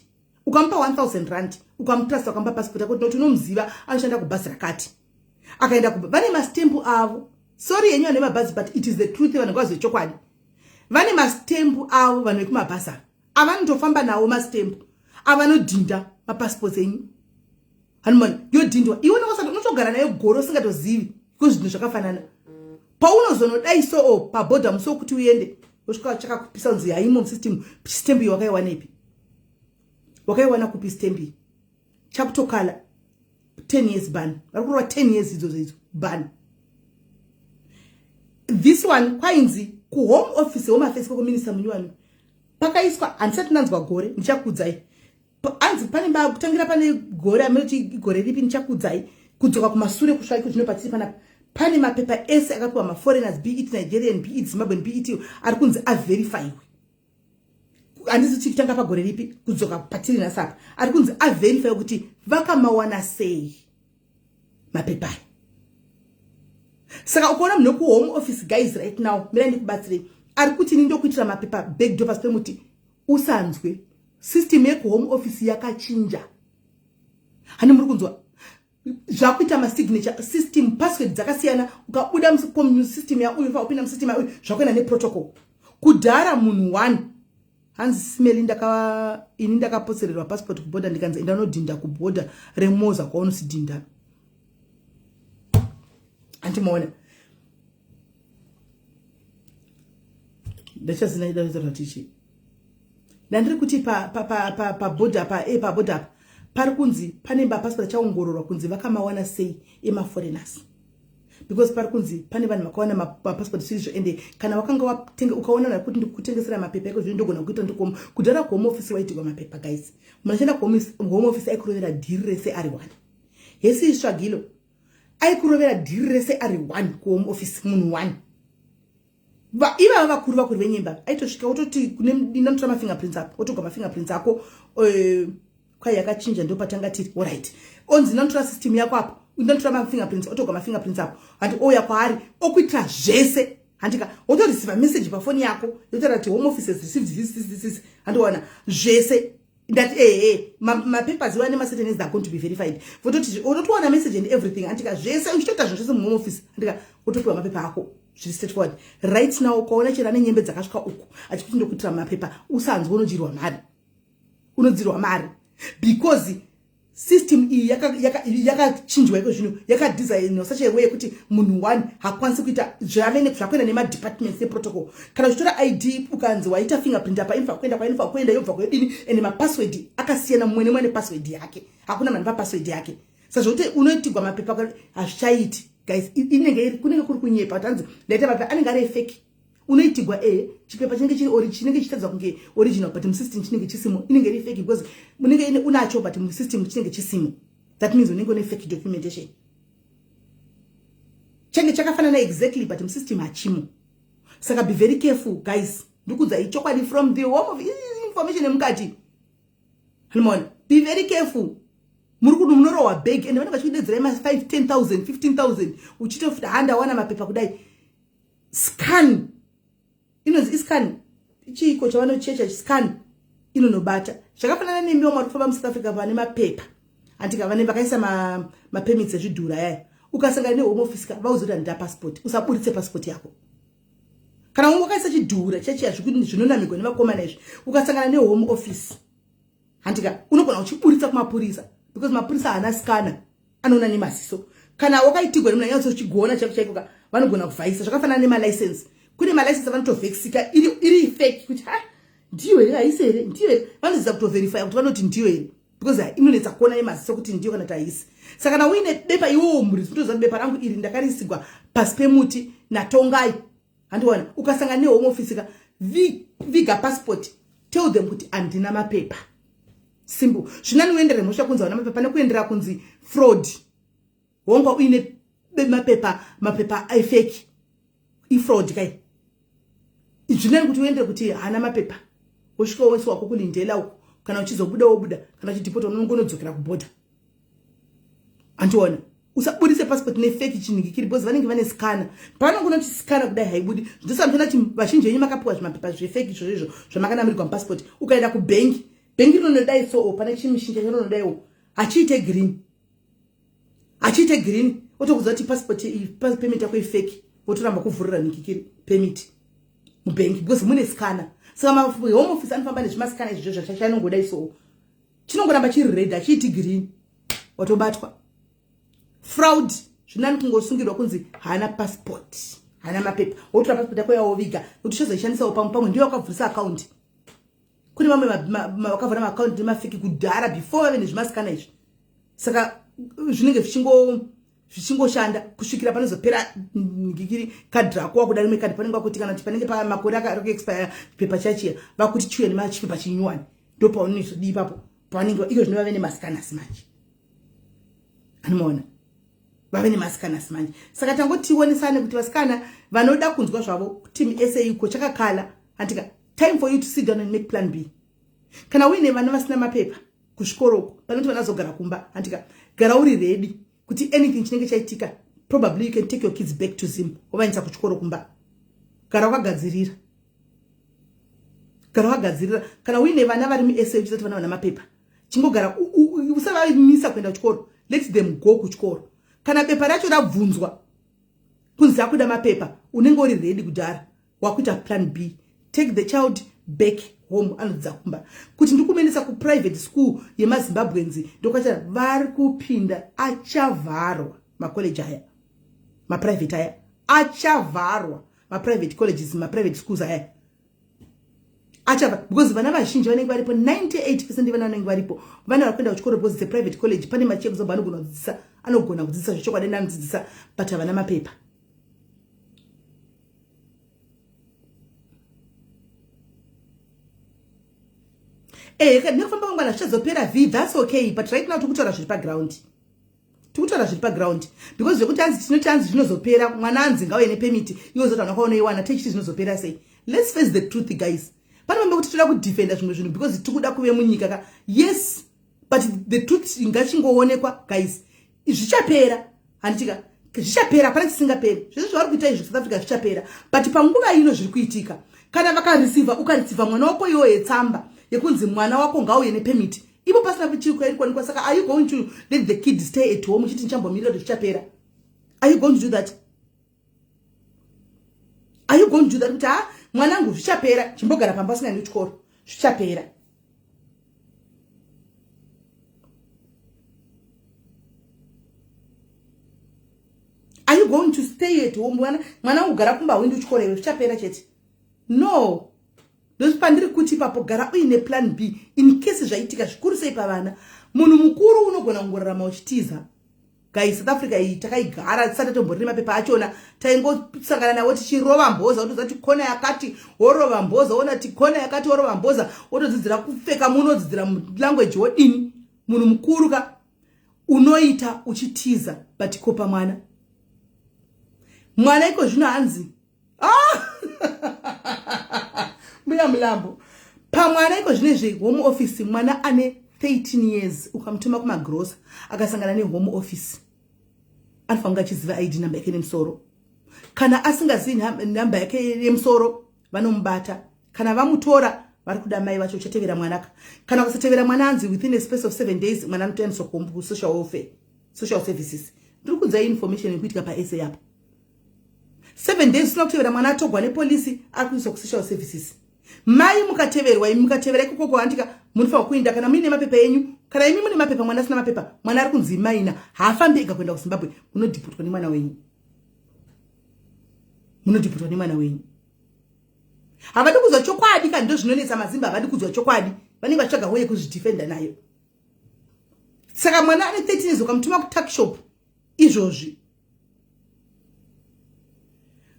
Ukampa 1000 rand ukamtrust ukampa passport yako kuti unomuziva anoshanda kubhasi rakati. Akaenda vane mastempu avo. Sorry yenyu ane mabhazi but it is the truth vanhu ngazwe chokwadi. Vane mastempu avo vanhu vekumabhasa. Avanotofamba nawo mastempu. Avanodhinda mapassports enyu. Hanumani yodhindwa. Iwe unotogara nayo goro usingatozivi because zvinhu zvakafanana. Paunozonodai so paborder muso kuti uende usvika chakakupisa unzi haimo system stembi wakaiwana ipi. Wakaiwana kupi stembi. Chakutokala 10 years ban. Varikurova 10 years idzodzo ban. This one kwainzi ku home office home affairs kwa minister munyuwani. Pakaiswa handisati nanzwa gore ndichakudzai. Anzi pane kutangira pane gore ameti gore ripi ndichakudzai kudzoka kumashure kusvika zvino patiri pana pane mapepa ese akapiwa maforeigners, be it Nigerian, be it Zimbabwean, be it ari kunzi averifyiwe. Handisi chitanga pagore ripi kudzoka patiri nasapa. Ari kunzi averifyiwe kuti vakamawana sei mapepa. Saka ukaona munhu ku home office guys right now, mira ndikubatsire, ari kuti nindo kuitira mapepa backdoor pasi pemuti usanzwe. System yeku home office yakachinja. Hani muri kunzwa zvakuita masignature system password dzakasiyana, ukabuda system ya uyu upinda system ya uyu zvakuenda neprotocol. Kudhara munhu 1 hanzi smeli ini ndakaposererwa passport kuboda ndikanzi ndanodhinda kuboda remoza kwaunosidhinda. Antimaona ndachazinaida zvatichi ndandiri kuti pa border pari kunzi pane passport chaongororwa kunzi vakamawana sei ema-foreigners, because pari kunzi pane vanhu vakawana passport sizvo, ende kana wakanga ukaona kuti ndikutengesera mapepa eko zvino ndogona kuita ndikomo. Kudhara kuhome office waitigwa mapepa guys, munoshanda kuhome office aikurovera dhiri rese ari 1. Yesi isvagilo aikurovera dhiri rese ari 1 kuhome office munhu 1. Iva vakuru venyimba aitosvika utoti ndinotora mafingerprints ako, otoga mafingerprints ako kwai yakachinja ndo patanga tiri alright. Onzi ndinotora system yako apo, ndinotora mafingerprints, otoga mafingerprints ako. Handi oya kwaari okuitira zvese. Handika otoreceive message pafoni yako yotaura kuti home office has received this. Handiwana zvese that mapapers iwane macertain is going to be verified. Vototi otowana message and everything. Handika zvese uchitoita zvese mu home office. Handika otopiwa mapepa ako. Zviri straightforward. Right now ukaona chirane nyembe dzakasvika uku achikuti ndokuitira mapepa usanzwe unodzirwa mari. Unodzirwa mari because system iyi yakachinjwa iko zvino, yakadesignwa such a way kuti munhu 1 hakwanisi kuita zvakwenda nema-departments neprotocol. Kana uchitora ID ukanzi waita fingerprint apa infa kuenda yobva kwedini, ende mapassword akasiyana, mumwe nemwe password yake, hakuna vanhu papassword yake. Sezvokuti unoitigwa mapepa hazvichaiti guys. Kunenge kuri kunyepa tanzi ndaita mapepa anenge ari fake. Unoitigwa chipepa chinenge chichitadzwa kunge original but musystem chinenge chisimo, inenge iri fake because munenge unacho but musystem chinenge chisimo. That means unenge une fake documentation. Chenge chakafanana exactly but musystem hachimo. Saka be very careful guys. Ndikudza ichokwadi from the home of information emukati. Helmon, be very careful. Muri munorowa bag and vanenge vachidedzera 5, 10,000, 15,000 uchitofuta handa wana mapepa kudai. Scan inonzi iscan ichiko chavanochecha scan inonobata zvakafanana nembiwa mwari kufamba muSouth Africa vane mapepa antika vane vakaisa mapermits ezvidhura yaya, ukasangana nehome office vauzoita nda passport, usaburitse passport yako. Kana wakaisa chidhura chechiya zvinonamigwa nevakomana izvi, ukasangana nehome office antika unogona uchiburitsa kumapurisa because mapurisa haana scanner, anoona nemaziso. Kana wakaitigwa nemunhu uchigona chaiko vanogona kuvhaisa. Zvakafanana nemalicense, kune malicense avanotovhexika iri fake kuti ndiyo here haisi here, ndiyo here, vanoziza kutoverify kuti vanoti ndiyo here because inonetsa kuona nemaziso kuti ndiyo kana kuti haisi. Saka kana uine bepa iwowo muri unotoziva bepa rangu iri ndakarisigwa pasi pemuti natongai. Handiwana ukasangana nehome office viga passport, tell them kuti handina mapepa. Simple. Zvinani uendere mhosva kunzi hauna mapepa nekuendera kunzi fraud. Wonga uine mapepa fake ifraud kai. Zvinani kuti uendere kuti hana mapepa. Usvika wese wako kulindela uko. Kana uchizobuda wobuda, kana uchidipota unongonodzokera kuboda. Antiona usaburitse passport nefake chiningikiri because vanenge vane scanner. Panongona kuti scanner kudai haibudi. Ndosamtona kuti vazhinji venyu makapiwa zvimapepa zvefake izvozvo zvamakanamirwa passport. Ukaenda kubank, bank rinodai so pane chimishinja rinodaiwo achiite green. Achiite green otokuza kuti passport permit yako ifake, wotoramba kuvhurira nikikiri permit mubank because mune scanner. Saka home office anofamba nezvimascanner izvozvo zvachanongodai so chinongoramba chiri red achiiti green, watobatwa. Fraud zvinani kungosungirwa kunzi hana passport, hana mapepa, wotora passport yako yawoviga kuti chozoishandisawo pamwe ndiyo wakavhurisa account. Kune vamwe vakavhura maaccount nemafiki kudhara before vave nezvimascanner izvi. Saka zvinenge zvichingoshanda kusvikira panozopera ngikiri kadhi rako wakuda rimwe kadhi panenge pakuti kana kuti panenge pamakore akaexpire pepa chachiya vakuti chiuya nemachipepa chinyuwani ndo paunozodii ipapo pavanenge iko zvino vave nemascanners manje. Anomaona vave nemasikana simanje. Saka tangotionesane kuti vasikana vanoda kunzwa zvavo team SA iko chakakala antika time for you to sit down and make plan B. Kana uine vana vasina mapepa kuzvikoro panoti vanazogara kumba antika gara uri ready kuti anything chinenge chaitika probably you can take your kids back to Zim ovaendesa kuchikoro kumba. Gara wakagadzirira. Gara wakagadzirira. Kana uine vana vari muSA uchizoti vana vana mapepa chingogara usavamisa kuenda kuchikoro. Let them go kuchikoro. Kana pepa racho rabvunzwa kunzi akuda mapepa unenge uri ready kudhara wakuita plan B. Take the child back home anodza kumba. Kuti ndikumenesa ku private school yemaZimbabwenzi ndokwati vari kupinda achavharwa macollege aya maprivate aya achavharwa maprivate colleges maprivate schools aya achava because vana vazhinji vanenge varipo 98% vana vanenge varipo vana vari kuenda kuchikoro because the private college pane macheko zobva anogona kudzidzisa zvechokwadi anodzidzisa but havana mapepa. Nekufamba kwangwana zvichazopera v that's okay but right now tikutaura zviri paground. Tikutaura zviri paground because zvekuti hanzi tinoti hanzi zvinozopera mwana hanzi ngauye nepemiti iwo zoti vanakaona iwana techiti zvinozopera sei. Let's face the truth guys. Panombe kuti toda kudefenda zvimwe zvinhu because tikuda kuve munyika ka yes but the truth ingachingoonekwa guys zvichapera handitika zvichapera pane chisingaperi zvese zvavari kuita izvi South Africa zvichapera but panguva ino zviri kuitika kana vakareceiva ukareceiva mwana wako iwo yetsamba yekunzi mwana wako ngauye nepemiti ipo pasina kuchiri kwairikwanikwa. Saka are you going to let the kid stay at home chiti nchambomirira kuti zvichapera? Are you going to do that? Are you going to do that? Kuti mwanangu zvichapera chimbogara pamba asina nechikoro zvichapera. Are you going to stay at home mwana ugara kumba wendi uchikoro iwe zvichapera chete? No. Ndosipandiri kuti papo gara uine plan B in case zvaitika zvikuru sei pavana. Munhu mukuru unogona kungorarama uchitiza. Guys, South Africa iyi takaigara tisati tomborima mapepa achona taingosangana nawo tichirova mboza wotoziva kuti kona yakati worova mboza wona kuti kona yakati worova mboza wotodzidzira kupfeka munodzidzira language wodini. Munhu mukuru ka unoita uchitiza but kopa mwana iko zvino hanzi mbuya mulambo pamwana iko zvinezve home office mwana ane 13 years ukamutuma kumagrosa akasangana nehome office anofanira achiziva ID number yake nemusoro. Kana asingazivi number yake yemusoro vanomubata. Kana vamutora vari kuda mai vacho uchatevera mwanaka. Kana kusatevera mwana anzi within a space of 7 days mwana anotoendeswa ku social welfare social services. Ndiri kunza information ikuitika pa SA apo 7 days sina kutevera mwana atogwa nepolisi akuiswa ku social services. Mai mukateverwa mukatevera ikoko antika munofanira kuinda kana muine mapepa enyu kana imi mune mapepa mwana asina mapepa mwana ari kunzi maina haafambi ega kuenda kuZimbabwe munodhiputwa nemwana wenyu. Munodhiputwa nemwana wenyu. Havadi kuzwa chokwadi kana ndo zvinonetsa mazimba havadi kuzwa chokwadi vanenge vatsvaga hoye kuzvidefenda nayo. Saka mwana ane 13 years ukamutuma ku shop izvozvi.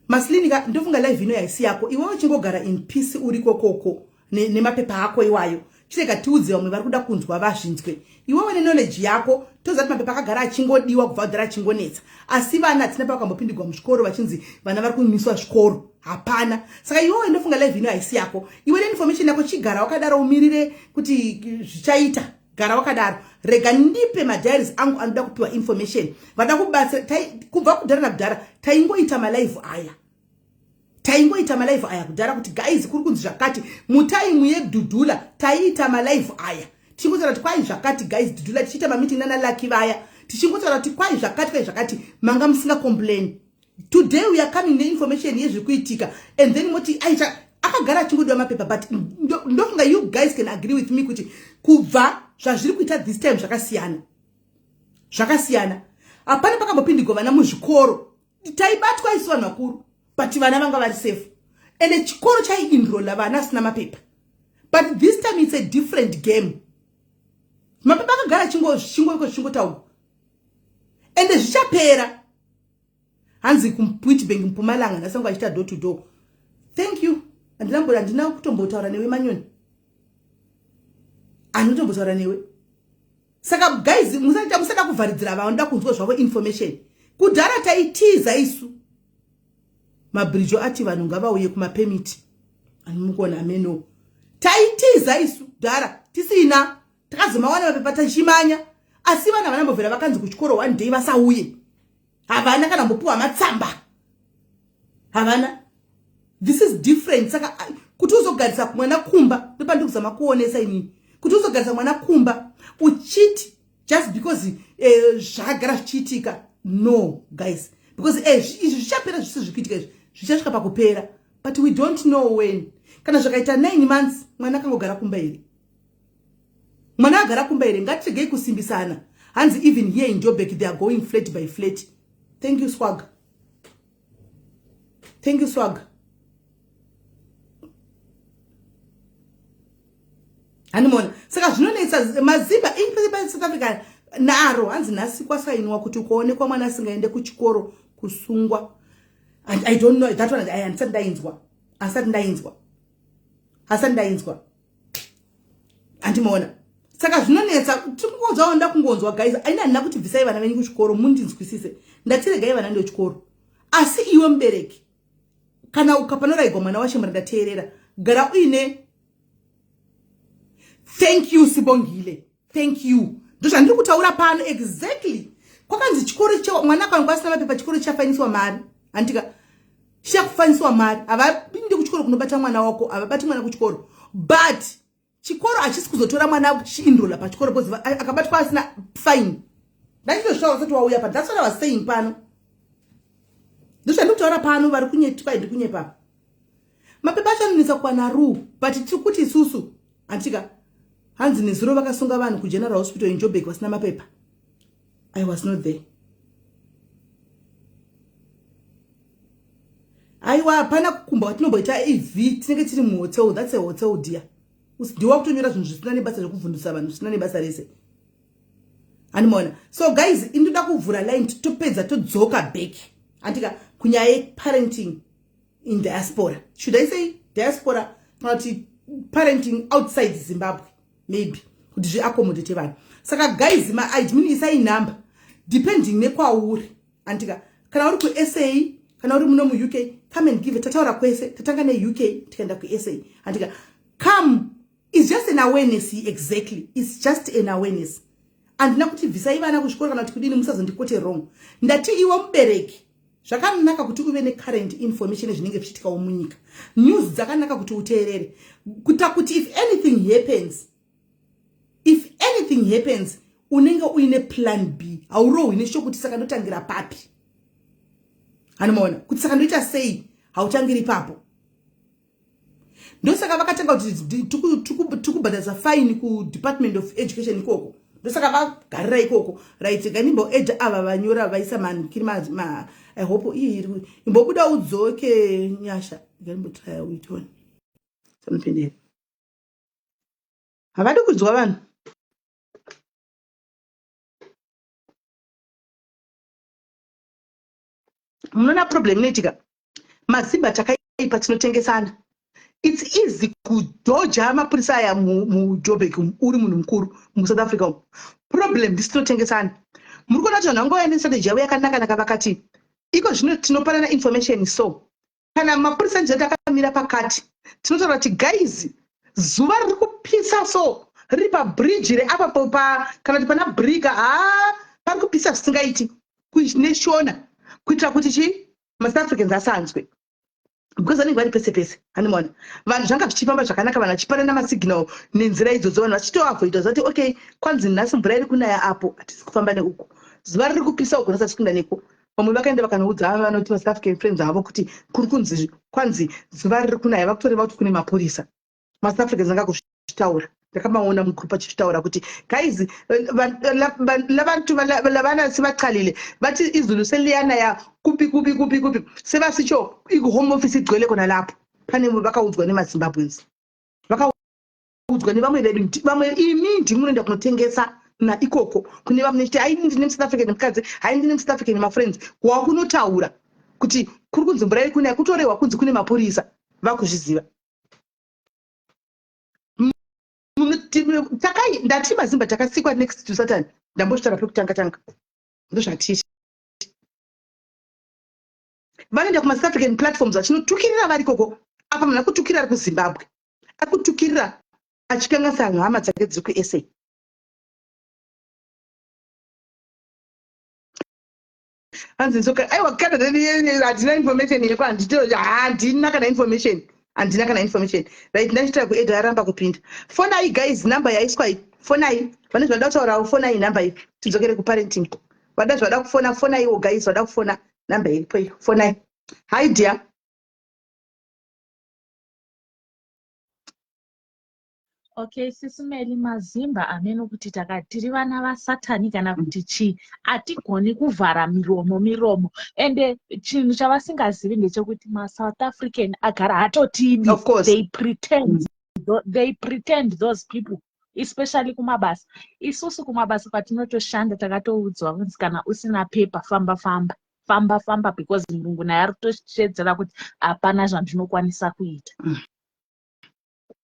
Maslinika ndofunga live ino yaisi yako iwe uchingogara in peace uri kokoko nemapepa ako iwayo chireka tiudze vamwe vari kuda kunzwa vazvinzwe iwe une knowledge yako toza kuti mapepa akagara achingodiwa kubva kudhara achingonetsa asi vana hatina pakambopindigwa muzvikoro vachinzi vana vari kumiswa zvikoro hapana. Saka iwe ndofunga live ino yaisi yako iwe information yako chigara wakadaro umirire kuti zvichaita gara wakadaro rega ndipe madiaries angu anoda kupiwa information vada kubatsira kubva kudhara nakudhara taingoita malive aya kudhara kuti guys kuri kunzi zvakati mutaimu yedhudhula taiita malive aya tichingotara kuti kwai zvakati guys dhudhula tichiita mameeting nana Lucky vaya tichingotara kuti kwai zvakati manga musinga complain. Today we are coming neinformation yezviri kuitika and then moti aisha akagara achingodiwa mapepa but ndofunga you guys can agree with me kuti kubva zvazviri kuita this time zvakasiyana hapana pakambopindigwa vana muzvikoro taibatwa isu vanhu vakuru but vana vanga vari safe ende chikoro chaienrolla vana asina mapepa but this time it's a different game. Mapepa akagara chingotaurwa ende zvichapera hanzi kuWitbank Mpumalanga ndasanga achiita door to door. Thank you. Andina kutombotaura newe manyoni anotombotaura newe. Saka guys musada kuvharidzira vanhu nda kunzwa zvavo information kudhara taitiza isu mabridge ati vanhu ngavauye kumapemiti animukona ameno taitiza isu dhara tisina takazomawana mapepa tachimanya asi vana vanambobvera vakanzi kuchikoro one day vasauye havana kana mbopiwa matsamba havana. This is different. Saka kuti uzogarisa mwana kumba ndopandi kuzama kuonesa inini kuti uzogarisa mwana kumba uchiti just because zvagara zvichiitika. No guys, because izvi zvichapera zvisi zvichiitika izvi zvichasvika pakupera, but we don't know when. Kana zvakaita 9 months mwana akangogara kumba here, mwana agara kumba here. Ngatiregei kusimbisana. Hanzi even here in Joburg they are going flat by flat. Thank you Swag, thank you Swag. Animona saka zvinonetsa mazimba in South Africa naro hanzi nhasi kwasainwa kuti kuonekwa mwana asingaende kuchikoro kusungwa. And I don't know that one. I asati ndainzwa andimona saka zvinonetsa tikungozaonda kungonzwa guys. Aina ndina kuti bvisai vana venyu kuchikoro mundinzwisise ndatiregai vana ndio chikoro, asi iwe mubereki kana ukapanoraigwa mwana washe mrandateerera gara uine thank you Sibongile, thank you. Ndozvandiri kutaura pano exactly. Kwakanzi chikoro mwana kwangu asina mapepa chikoro chafainiswa mari. Andika chakufainiswa mari. Havapindi kuchikoro kunobata mwana wako, havabati mwana kuchikoro. But chikoro hachisi kuzotora mwana kuchiindula pachikoro because akabatwa asina fine. Ndachitosvika wasati wauya pano. That's what I was saying pano. Ndozvandiri kutaura pano vari kunyetuka indi kunyepa. Mapepa achanonetsa kwana ru, but tiri kuti isusu andika hanzi nezuro vakasunga vanhu kuGeneral Hospital in Joburg vasina mapepa. I was not there. Aiwa hapana kukumba watinomboita EV tinenge tiri muhotel. That's a hotel dear. Ndiwa kutonyora zvinhu zvisina nebasa rekuvhundutsa vanhu zvisina nebasa rese. Animona. So guys, indoda kuvhura line topedza todzoka back. Andika kunyaya parenting in diaspora. Should I say diaspora? Not parenting outside Zimbabwe. Maybe kuti zviaccommodate vanhu. Saka guys, maadmin isai number depending nekwauri. Andika kana uri ku SA kana uri muno mu UK, come and give it. Tataura kwese tatanga ne UK tikaenda ku SA. Andika come, it's just an awareness. Exactly, it's just an awareness. And nakuti visai vana kuchikoro kana kuti kudini musazondikote wrong. Ndati iwe mubereki zvakanaka kuti uve ne current information zvinenge zvichiitika munyika. News dzakanaka kuti uteerere kuita kuti if anything happens unenge uine plan B. Haurohwi neshoku kuti saka ndotangira papi. Anomaona kuti saka ndoita sei hauchangiri papo. Ndosaka vakatanga kuti tukubhadhaza fine ku Department of Education ikoko. Ndosaka vagarira ikoko. Right, ganimbo edge ava vanyora vaisa man kirima I hope imbobuda udzoke nyasha. Ganimbo try uitone. Sanopendera. Havadi kudzwa vanhu. Munona problem netika mazimba takaipa tinotengesana. It's easy kudoja mapurisa aya mu Joburg uri munhu mukuru mu South Africa. Problem ndisinotengesana. Muri kuona kuti nango ene strategy yavo yakanaka vakati iko zvino tinopanana information. So kana mapurisa nje takamira pakati tinotaura kuti guys zuva riri kupisa so riri pabridge reapa kana kuti pana briga pari kupisa zvisingaiti neshona kuitira kuti maSouth Africans asanzwe because vanenge vari pese pese. Hanimona vanhu zvanga zvichifamba zvakanaka, vanhu vachipanana masignal nenzira idzodzo, vanhu vachitoavoida zati okay kwanzi nhasi mvura iri kunaya apo hatisi kufamba neuko, zuva riri kupisa uko nhasi kunda neko. Vamwe vakaenda vakanoudza vanoti maSouth African friends avo kuti kuri kunzi kwanzi zuva riri kunaya, vakutoreva kuti kune mapurisa. maSouth Africans anga kuzvitaura, ndakamaona mugrupu achitaura kuti guys lavantu lavana sivaqalile vathi izulu seliyanaya kupi sevasicho home office igcwele khona lapho. Pane vakaudzwa nemaZimbabweans, vakaudzwa nevamwe vedu, vamwe imi ndimunoenda kunotengesa na ikoko kune vamwe kuti hayi ndine South African mukadzi, hayi ndine South African mafriends, wakunotaura kuti kuri kunzi mvura iri kunaya, kutorehwa kunzi kune mapurisa, vakuzviziva. Ndati mazimba takasikwa next to Saturn, ndambozvitaura pekutanga ndozvatichi. vanoenda kuma-South African platforms vachinotukirira vari koko. Apa munhu akutukirira ari kuZimbabwe, akutukirira achikanganisa hama dzake dziri kuSA. Hanzi soka aiwa Canada handina information yeko, handina kana information, handina kana information. Right, ndachitira kuEdha aramba kupinda. Fonai guys, number yaiswa iyi. Fonai, vane zvada kutaurawo, fonai number iyi. Tidzokere kuparenting. Vada zvada kufona, fonaiwo guys, vada kufona number iripo iyo. Fonai. Hi dear. Okay, Sisimeli Mazimba ameno kuti tiri vana vaSatani kana kuti chi atigoni kuvhara miromo ende chinhu chavasingazivi ndechekuti maSouth African agara hatotibi. Of course. They pretend those people, especially kumabasa. Isusu kumabasa patinotoshanda takatoudzwa kunzi kana usina paper famba because Mulungu naye ari kutoshedzera kuti hapana zvandinokwanisa kuita.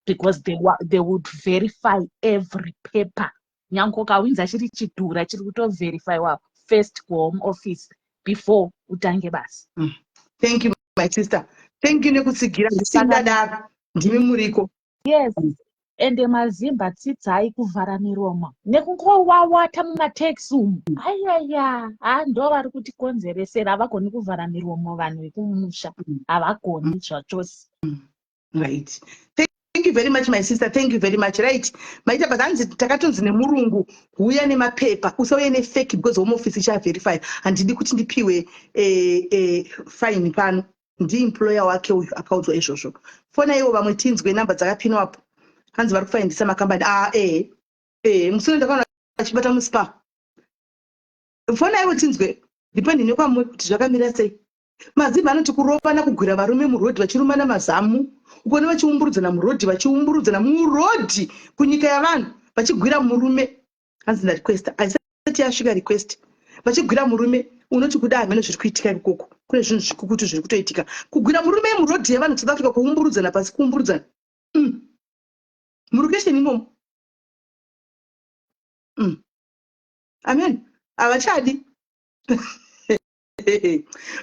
Because they would verify every paper. Nyanko kawinza chiri chidhura chiri kutoverify wa first home office before utange basa. Thank you my sister. Thank you nekutsigira ndisindadaro ndimi muriko. Yes. Ende Mazimba tsidzai kuvhara miromo nekungowawata mumateksi umu. Ayaya, ndo vari kutikonzeresera, havagoni kuvhara miromo vanhu vekumusha, havagoni zvachose. Right. Thank you very much my sister, thank you very much. Right, maita but hanzi takatonzi nemurungu huya nemapepa usauye nefake because home office ichaverify. Handidi kuti ndipiwe fine pano, ndiemployer wake uyu akaudzwa izvozvo. Fona iwo vamwe tinzwe namba dzakapinwa apo. Hanzi vari kufaindisa makambani. Musoro ndakaona achibata muspa. Fona iwo tinzwe dipendi nekwamwe kuti zvakamira sei. Mazimba anoti kuropana kugwira varume murodhi vachirumana mazamu, ukone vachiumburudzana murodhi, vachiumburudzana murodhi kunyika yavanhu vachigwira murume. Hanzi ndarequesta aisati yasvika request, vachigwira murume. Unoti kuda hameno zviri kuitika ikoko, kune zvinhu zvikukutu zviri kutoitika. Kugwira murume murodhi yavanhu South Africa, kuumburudzana pasi kuumburudzana. Murukesheni imomo. Amen. Havachadi.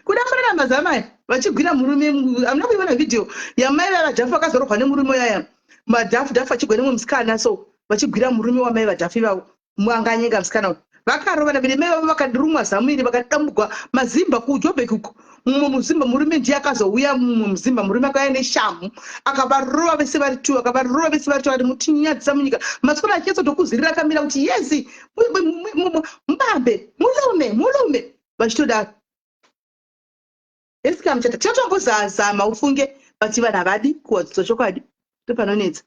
Kuda kurera mazamai vachigwira murume. Amuna kuiona video yamai vaDhafu vakazorogwa nemurume yaya. Dhafu achigwa nemwe musikana, so vachigwira murume wamai vaDhafu ivavo. Muanganyenga musikana uyu. Vakarovana vile mai vavo vakadirumwa zamu iri vakadambugwa Mazimba kuJoburg uko. Mumwe muzimba murume ndiye akazouya, mumwe muzimba murume akauya neshamhu akavarova vese vari tu, akavarova vese vari tu, vari mutinyadzisa munyika. Masoro achizotokuzirira akamira kuti yesi mbambe mulume vachitodaro. Esika muchata tinotongozama ufunge vati vanhu havadi kuwadziswa chokwadi topanonetsa.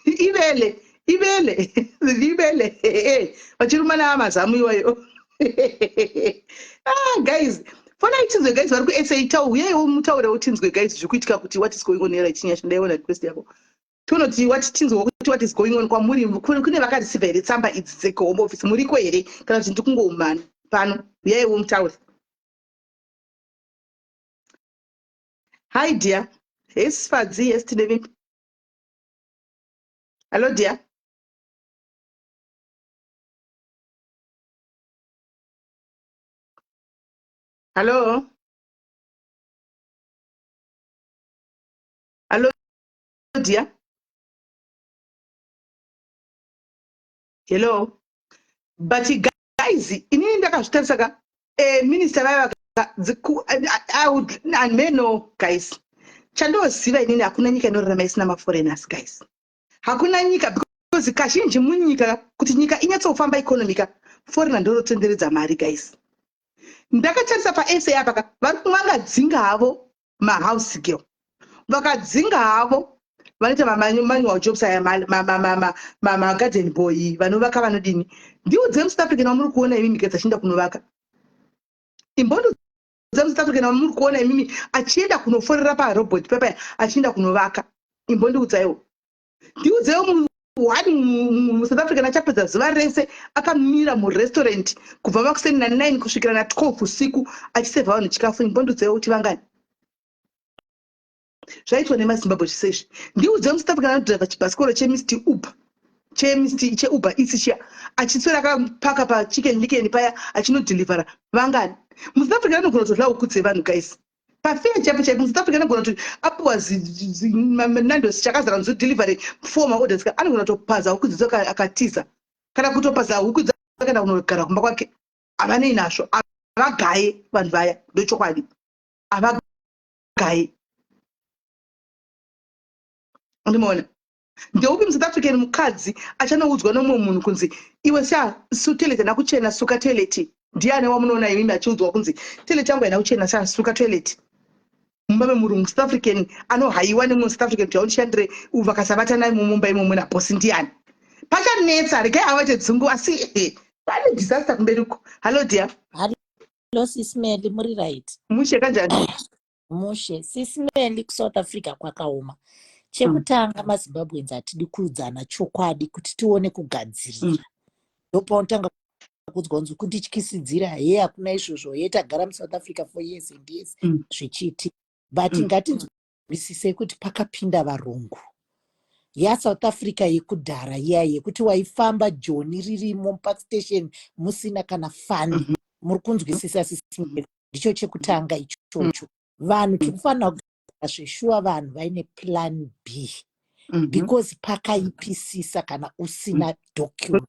Ibele vachirumana amazamu iwayo. Guys, fona itinzwe guys vari kuSA tau, uyaiwo mutaure utinzwe guys zvikuitika kuti what is going on here ichinyasha. Ndaiona request yako tonoti tinzwe kuti what is going on kwamuri. Kune vakareceiva here tsamba idzi dzehome office, muriko here kana kuti ndikungoumana pano? Uyaiwo mutaure. Hi dear. Yes Fadzi, yes Tinevin. Hello dear. Hello. Hello dear. Hello. But guys, inini ndakazvitarisaka minister vaiva I may know guys. Chandoziva inini hakuna nyika inorarama isina maforeigners guys. Hakuna nyika, because kazhinji munyika kuti nyika inyatsofamba economica, foreigner ndorotenderedza mari guys. Ndakatarisa paSA apa vari vangadzinga havo mahouse girl, vakadzinga havo vanoita manual jobs aya, magarden boy, vanovaka vanodini. Ndiudze muSouth African wamuri kuona imimi gedza achinda kunovaka. Imbondo South African wamuri kuona imimi achienda kunoforera parobot pepa achienda kunovaka. Imbondiudzaiwo. Ndiudzewo muSouth African achapedza zuva rese akamira murestaurant kubva makuseni na9 kusvikira na12 usiku achisevha vanhu chikafu. Imbondiudzewo kuti vangani zvaitwa nemaZimbabwe chisezvi. Ndiudze muSouth African anodhiraivha chibhasikoro cheMr Uber cheuber eats chiya achiswera akapaka pachicken licken paya achinodhilivhara vangani musouth africa anogona kutodlawo kudze vanhu guys pafea chaipo chaipo musouth africa anogona kuti apiwa nandosi chakazara nzodhilivhare 4 maorders anogona kutopaza huku dzidzo akatiza kana kutopaza huku dzakana kunogara kumba kwake havanei nazvo havagaye vanhu vaya ndochokwadi havagaye ndimoona ndeupi musouth african mukadzi achanoudzwa nomumwe munhu kunzi iwe toilet haina kuchena suka toilet ndiani wamunoona imimi achiudzwa kunzi toilet yangu haina kuchena suka toilet mumba memurungu south african anohayiwa nemumwe south african kuti aunishandire uvakasavata naye mumumba imomo nabosi ndiani pachanetsa regai avate dzungu asi pane disaster kumberiko. Hello dear. Hello Sismeli, muri right? Mushe kanjani? Mushe. Sismeli South Africa kwakaoma. Chekutanga maZimbabweans atidi kuudzana chokwadi kuti tione kugadzirira. Ndopaunotanga kuudzwa kunzi kundityisidzira he hakuna izvozvo he tagara muSouth Africa for years and years zvichiti. But ngatinzwisise kuti pakapinda varungu. South Africa yekudhara yekuti waifamba joni ririmo mupark station musina kana fani. Muri kunzwisisa Sismeli, ndicho chekutanga ichocho. Vanhu tikufanira kugara zveshuwa vanhu vaine plan B. Because pakaipisisa kana usina document.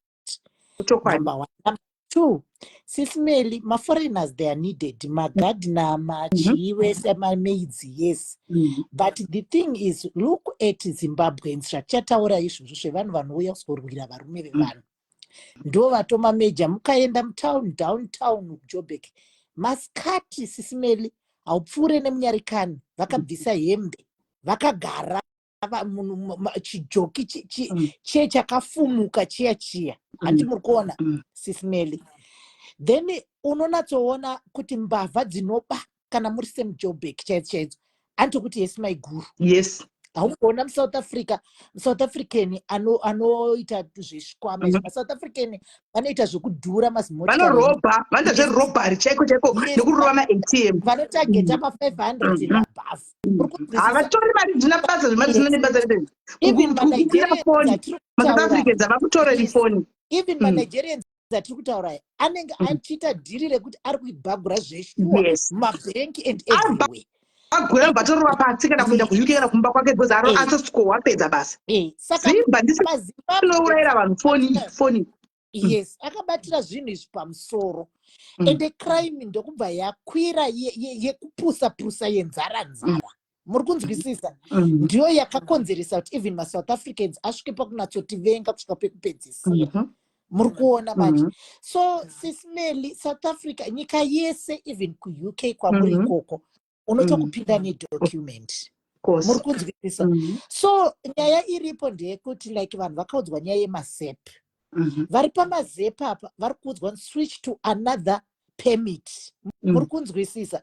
Number 1. Number 2, Sismeli, foreigners they are needed. Magadina, machiwese, maids, yes. But the thing is, look at Zimbabweans. Chataura izvozvo zvevanhu vanouya kuzorwira varume vevanhu. Ndo vatoma major mukaenda downtown Joburg. Maskati Sismeli haupfuure nemunyarikani vakabvisa hembe vakagara chijoki chakafumuka chiya handi muri kuona Sismeli. Then unonatsoona kuti mbavha dzinoba kana muri semuJoburg chaidzo anti kuti yes my guru. Yes. Haukuona South African anoita zvezvikwama izvi. South African vanoita zvekudhura mazimotikari. Vanorobha, vanoita zverobhari chaiko nekurova ma-ATM. Vanotageta ma500 and above. Havatori mari dzina basa zvemari dzinone basa rebenzi. Even South Africans havakutoreri foni. Even manigerians atiri kutaura anenge achiita dhiri rekuti ari kuibhagura zveshuwa mabhenki and everywhere. Agura batorwa pasi kana kuenda kuUK kana kumba kwake because atosikowa apedza basa. Zimba ndisinourayira vanhu foni. Yes, akabatira zvinhu izvi pamusoro. Ende crime ndokubva yakwira yekupusa yenzara. Muri kunzwisisa? Ndiyo yakakonzeresa kuti even maSouth Africans asvike pakunatsotivenga kusvika pekupedzisira. Muri kuona manje. So Sismeli, South Africa nyika yese even kuUK kwamuri ikoko unotokupinda nedocument. Muri kunzwisisa? So nyaya iripo ndeyekuti like vanhu vakaudzwa nyaya yeMazep. Vari pamazep apa vari kuudzwa switch to another permit. Muri kunzwisisa?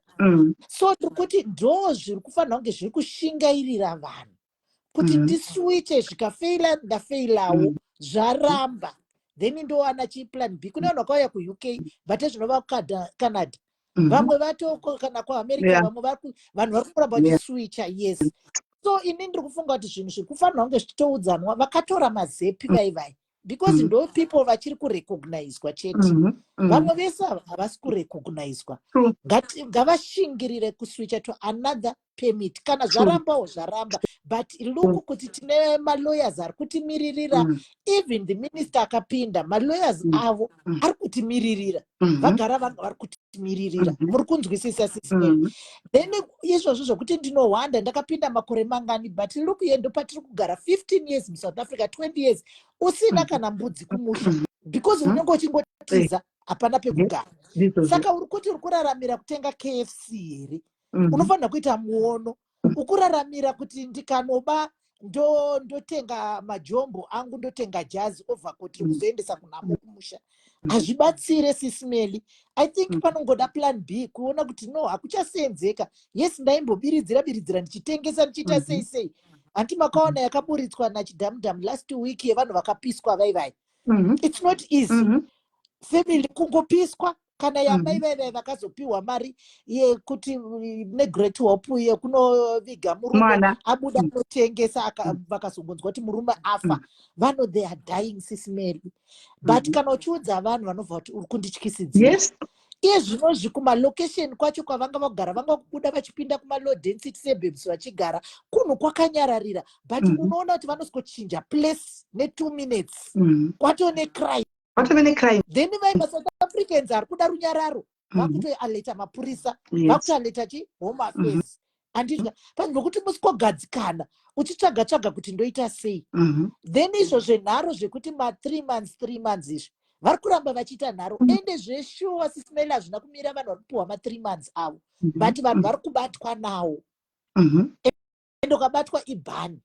So tirikuti ndo zviri kufanira kunge zviri kushingairira vanhu kuti tiswiche zvikafeila ndafeilawo zvaramba. Then ndowana chiplan B. Kune vanhu vakauya kuUK vate zvinova kuCanada. Vamwe vatoko kana kuAmerica vamwe vanhu vari kuramba vachiswicha. Yes. So ini ndiri kufunga kuti zvinhu zviri kufanira kunge zvichitoudzanwa vakatora mazepi vaivai. Because ndo people vachiri kurecognizwa chete. Vamwe vese havasi kurecognizwa. Ngavashingirire kuswicha to another permit. Kana zvarambawo zvaramba. But look kuti tine malawyers ari kutimiririra. Even the minister akapinda malawyers avo ari kutimiririra. Vagara vanga vari kutimiririra. Muri kunzwisisa Sismeli. Then izvozvo zvokuti ndinohwanda ndakapinda makore mangani. But look here ndo patiri kugara 15 years muSouth Africa, 20 years. Usina kana mbudzi kumusha. Because unenge uchingotiza hapana pekugara. Saka uri kuti uri kuraramira kutenga KFC here. Unofanira kuita muono. Ukuraramira kuti ndikanoba ndotenga majombo angu ndotenga jazi overcoat kuzoendesa kunamo kumusha. Hazvibatsire Sismeli. I think panongoda plan B kuona kuti no hakuchasenzeka. Yes ndaimbobiridzira ndichitengesa ndichiita sei. Anti makaona yakaburitswa nachidhamdham last week yevanhu vakapiswa vaivai. It's not easy. Family kungopiswa kana yamai veve vakazopiwa mari yekuti negreat hope yekunoviga murume abuda anotengesa vakazongonzwa kuti murume afa vano they are dying sisimeri. But kana uchiudza vanhu vanobva kuti uri kundityisidzira iye zvinozvi kumalocation kwacho kwavanga vagara vanga kubuda vachipinda kumalow density suburbs vachigara kunhu kwakanyararira, but unoona kuti vanosingochinja place ne2 minutes kwato necrime. Then vaima Africans ari kuda runyararo vakutoaleta mapurisa vakutoaleta home affairs andizva panhu nokuti musikogadzikana uchitsvaga kuti ndoita sei. Then izvo zvenharo zvekuti ma3 months izvi vari kuramba vachiita nharo ende zveshuwa sisimeli hazvina kumira vanhu vari kupiwa ma3 months avo, but vanhu vari kubatwa nawo ende ukabatwa ibhani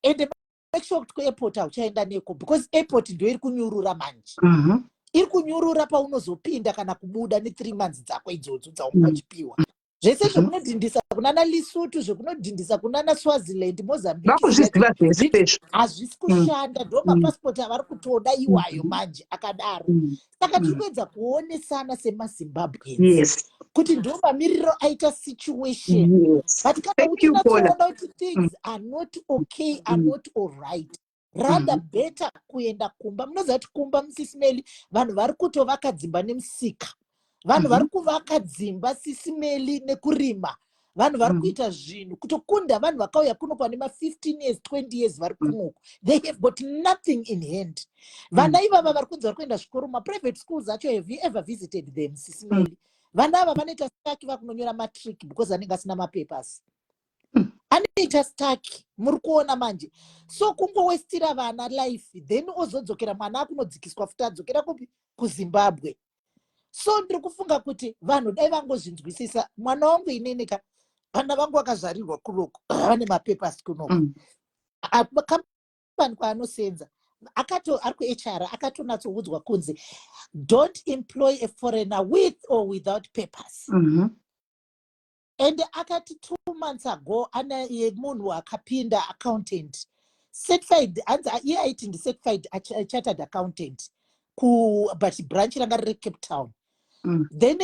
ende make sure kuti kuairport hauchaenda neko because airport ndio iri kunyurura manje iri kunyurura paunozopinda kana kubuda ne3 months dzako idzodzo dzaunochipiwa. Zvese zvekunodhindisa kunana Lesotho zvekunodhindisa kunana Swaziland Mozambique hazvisi kushanda, ndo mapasipoti avari kutoda iwayo manje akadaro. Saka tiri kuedza kuonesana semaZimbabweans kuti ndo mamiriro aita situation, but kana uchinatsoona kuti things are not okay, are not all right, rather better kuenda kumba. Munoziva kuti kumba musisimeli vanhu vari kutovaka dzimba nemusika, vanhu vari kuvaka dzimba sisimeli nekurima, vanhu vari kuita zvinhu kutokunda vanhu vakauya kuno pane ma15 years 20 years vari kunoko, they have got nothing in hand. Vana ivava vari kunzi vari kuenda zvikoro maprivate schools acho, have you ever visited them sisimeli? Vana ava vanoita staki vakunonyora matric because anenge asina mapapers, anoita staki muri kuona manje. So kungowestira vana life then ozodzokera mwana akunodzikiswa futi adzokera kupi kuZimbabwe. So ndiri kufunga kuti vanhu dai vangozvinzwisisa. Mwana wangu inini vana vangu vakazvarirwa kuloko vane mapapers kunoko, kampani kwaanosenza ari kuHR akatonatsoudzwa kunzi don't employ a foreigner with or without papers. And akati 2 months ago ana yemunhu akapinda accountant certified, iye aiti ndi certified chartered accountant but branch ranga riri Cape Town. Then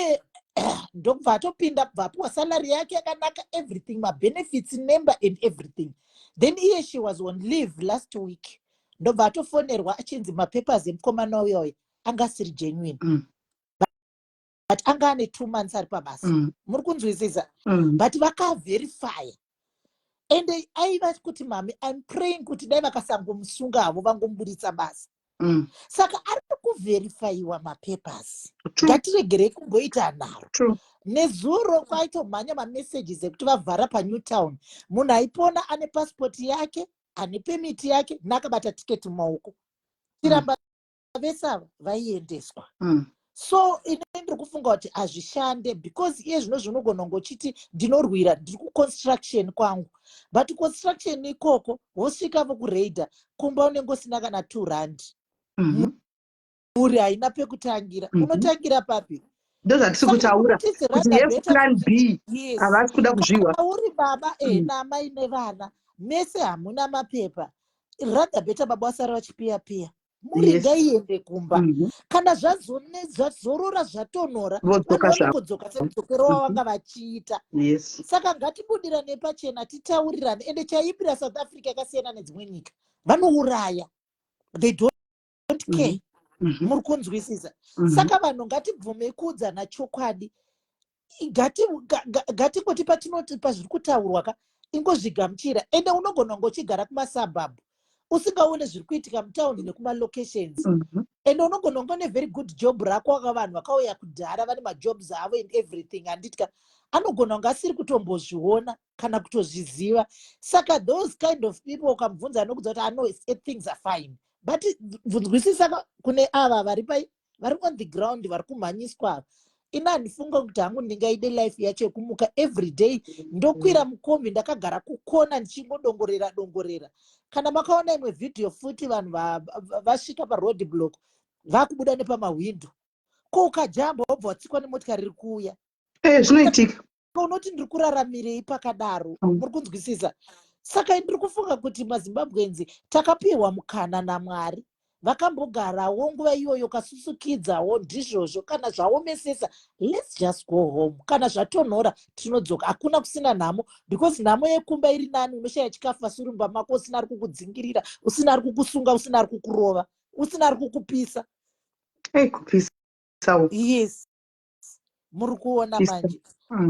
ndokubva atopinda kubva apiwa salary yake yakanaka, everything, benefits number and everything. Then iye she was on leave last week, ndobva atofonerwa achinzi mapapers emukomana uyoyo anga asiri genuine, but anga ane 2 months ari pabasa. Muri kunzwisisa? But vakaverify and aiva kuti mami I'm praying kuti dai vakasangomusunga avo vangomuburitsa basa. Saka ari kuverifyiwa mapapers, ngatiregerei kungoita nharo. Nezuro kwaitomhanya mamessages ekuti vavhara paNewtown, munhu aipona ane pasipoti yake ane pemiti yake nakabata tiketi mumaoko, tiramba vesava vaiendeswa. So ine ndiri kufunga kuti hazvishande because iye zvino zvinogona ngochiti ndinorwira ndiri kuconstruction kwangu, but construction ikoko wosvika vokureidha kumba unenge usina kana 2 rand, muri haina pekutangira, unotangira papi? Ndozvatisi kutaura kuti plan B havasi kuda kuzviwa. Uri baba namai nevana mese hamuna mapepa, rather better baba wasara vachipiya muri ngaiende kumba. Kana zvazorora zvatonhora vanodzoka semudzokero wavanga vachiita. Saka ngatibudira nepachena titaurirane. Ende chaipira South Africa yakasiyana nedzimwe nyika, vanouraya, they don't care. Muri kunzwisisa? Saka vanhu ngatibvume kuudzana chokwadi, ngatingoti patinoti pazviri kutaurwa ingozvigamuchira. Ende unogona ngochigara kumasabhabhu usingaone zviri kuitika mutaundi nekumalocations, ende unogona ngone very good job rako waka vanhu vakauya kudhara vane majobs avo and everything, handitika anogona kunge asiri kutombozviona kana kutozviziva. Saka those kind of people ukamubvunza anokudza kuti I know things are fine, but bvunzwisisa kune ava vari on the ground vari kumhanyiswa. Ina handifunga kuti hangu ndingaide life yacho yekumuka everyday ndokwira mukombi ndakagara kukona ndichingodongorera. Kana makaona imwe video futi vanhu vasvika paroad block vakubuda nepamahwindo, ko ukajamba wobva watsikwa nemotikari riri kuuya, zvinoitika. Unoti ndiri kuraramirei pakadaro? Muri kunzwisisa? Saka ndiri kufunga kuti maZimbabweans takapiwa mukana naMwari vakambogarawo nguva iyoyo kasusukidzawo ndizvozvo. Kana zvaomesesa, let's just go home. Kana zvatonhora tinodzoka. Hakuna kusina nhamo, because nhamo yekumba iri nani, unoshaya chikafu surumba mako, usina ari kukudzingirira, usina ari kukusunga, usina ari kukurova, usina ari kukupisa. kupisa. Yes, muri kuona manje.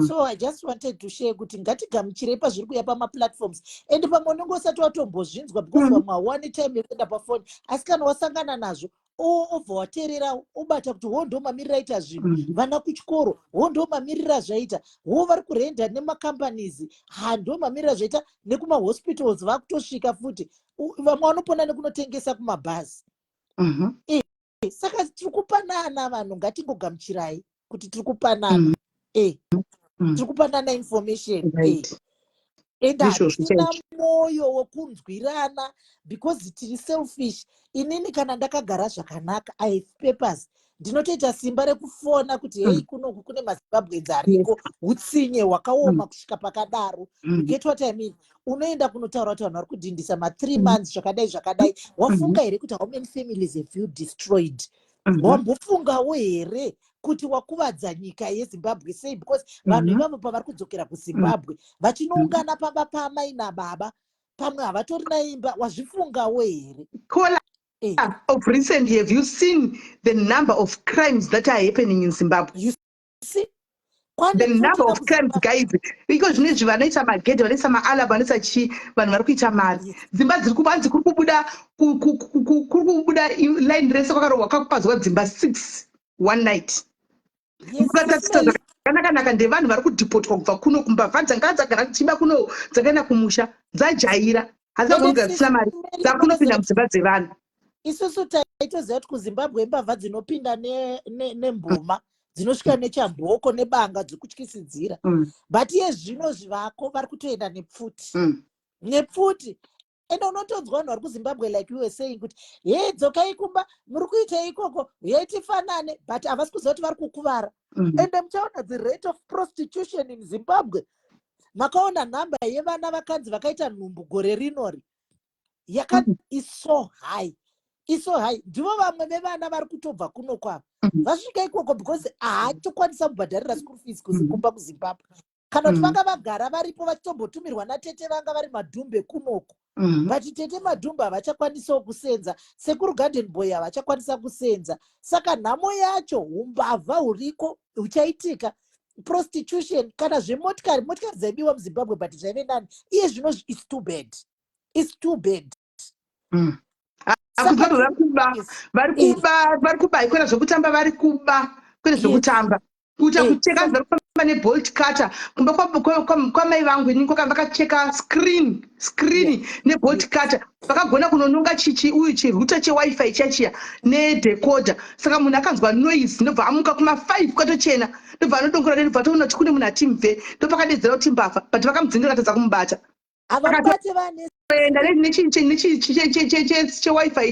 So I just wanted to share kuti ngatigamuchirei pazviri kuuya pamaplatforms, and pamwe unenge usati watombozvinzwa, because vamwe one time yekuenda pafoni, asi kana wasangana nazvo obva wateerera obata kuti ho ndo mamirira aita zvinhu, vana kuchikoro ho ndo mamirira zvaita, ho vari kurenda nemacompanies ha ndo mamirira zvaita, nekumahospitals vakutosvika futi, vamwe vanopona nekunotengesa kumabhazi. Saka tiri kupanana vanhu, ngatingogamuchirai kuti tiri kupanana. Tiri kupanana information. And hatina mwoyo wekunzwirana because tiri selfish. Inini kana ndakagara zvakanaka, I have papers, ndinotoita simba rekufona kuti hei kunoku kune maZimbabweans ariko, utsinye hwakaoma kusvika pakadaro. You get what I mean? Unoenda kunotaura kuti vanhu vari kudhindisa 3 months zvakadai. Wafunga here kuti how many families have you destroyed? Wambofungawo here kuti wakuvadza nyika yeZimbabwe sei? Because vanhu ivavo pavari kudzokera kuZimbabwe vachinoungana pamba paamai nababa, pamwe havatori naimba. Wazvifungawo here? Of recent, have you seen the number of crimes that are happening in Zimbabwe? You see? The number of crimes, guys, because vanoita magedhe, vanoita maalaba, vanoita chi, vanhu vari kuita mari. Dzimba dziri kubanzi kuri kubuda line rese kwakarohwa kwakupadzwa dzimba 6 one night. Zvakanaka ndevanhu vari kudhipotwa kubva kuno kumbavha dzanga dzagara kuchimba kuno dzakaenda kumusha dzajaira, asi vanogara dzisina mari dzakunopinda mudzimba dzevanhu. Isusu taitoziva kuti kuZimbabwe mbavha dzinopinda nembuma dzinosvika nechabhoko nebanga dzekutyisidzira, but yezvino zvivako vari kutoenda nepfuti. Ende unotonzwa vanhu vari kuZimbabwe like you were saying kuti hei dzokai kumba, muri kuita ikoko, hei tifanane, but havasi kuziva kuti vari kukuvara. Ende muchaona the rate of prostitution in Zimbabwe. Makaona nhamba yevana vakanzi vakaita nhumbu gore rinori is so high. Ndivo vamwe vevana vari kutobva kuno kwavo vasvika ikoko because haatokwanisa kubhadharira school fees kumba kuZimbabwe. Kana kuti vanga vagara varipo vachitombotumirwa natete vanga vari madhumbe kunoko, but tete madhumbe havachakwanisawo kusenza, sekuru garden boy havachakwanisa kusenza. Saka nhamo yacho umbavha huriko huchaitika, prostitution. Kana zvemotikari dzaibiwa muZimbabwe but zvaive nani, iye zvino is too bad. Vari kuba ikwena zvokutamba, vari kuba kwena zvokutamba kuita kucheka vari kufamba nebolt cutter kumba kwamai vangu iniko vakacheka screen nebolt cutter, vakagona kunononga uyu chiruta chewifi chachiya nedecoder. Saka munhu akanzwa noise ndobva amuka kuma5 kwatochena, ndobva anodongora ndobva toona kuti kune munhu atimve, ndopakadedzera kuti mbavha, but vakamudzingira katadza kumubata. Enda chewifi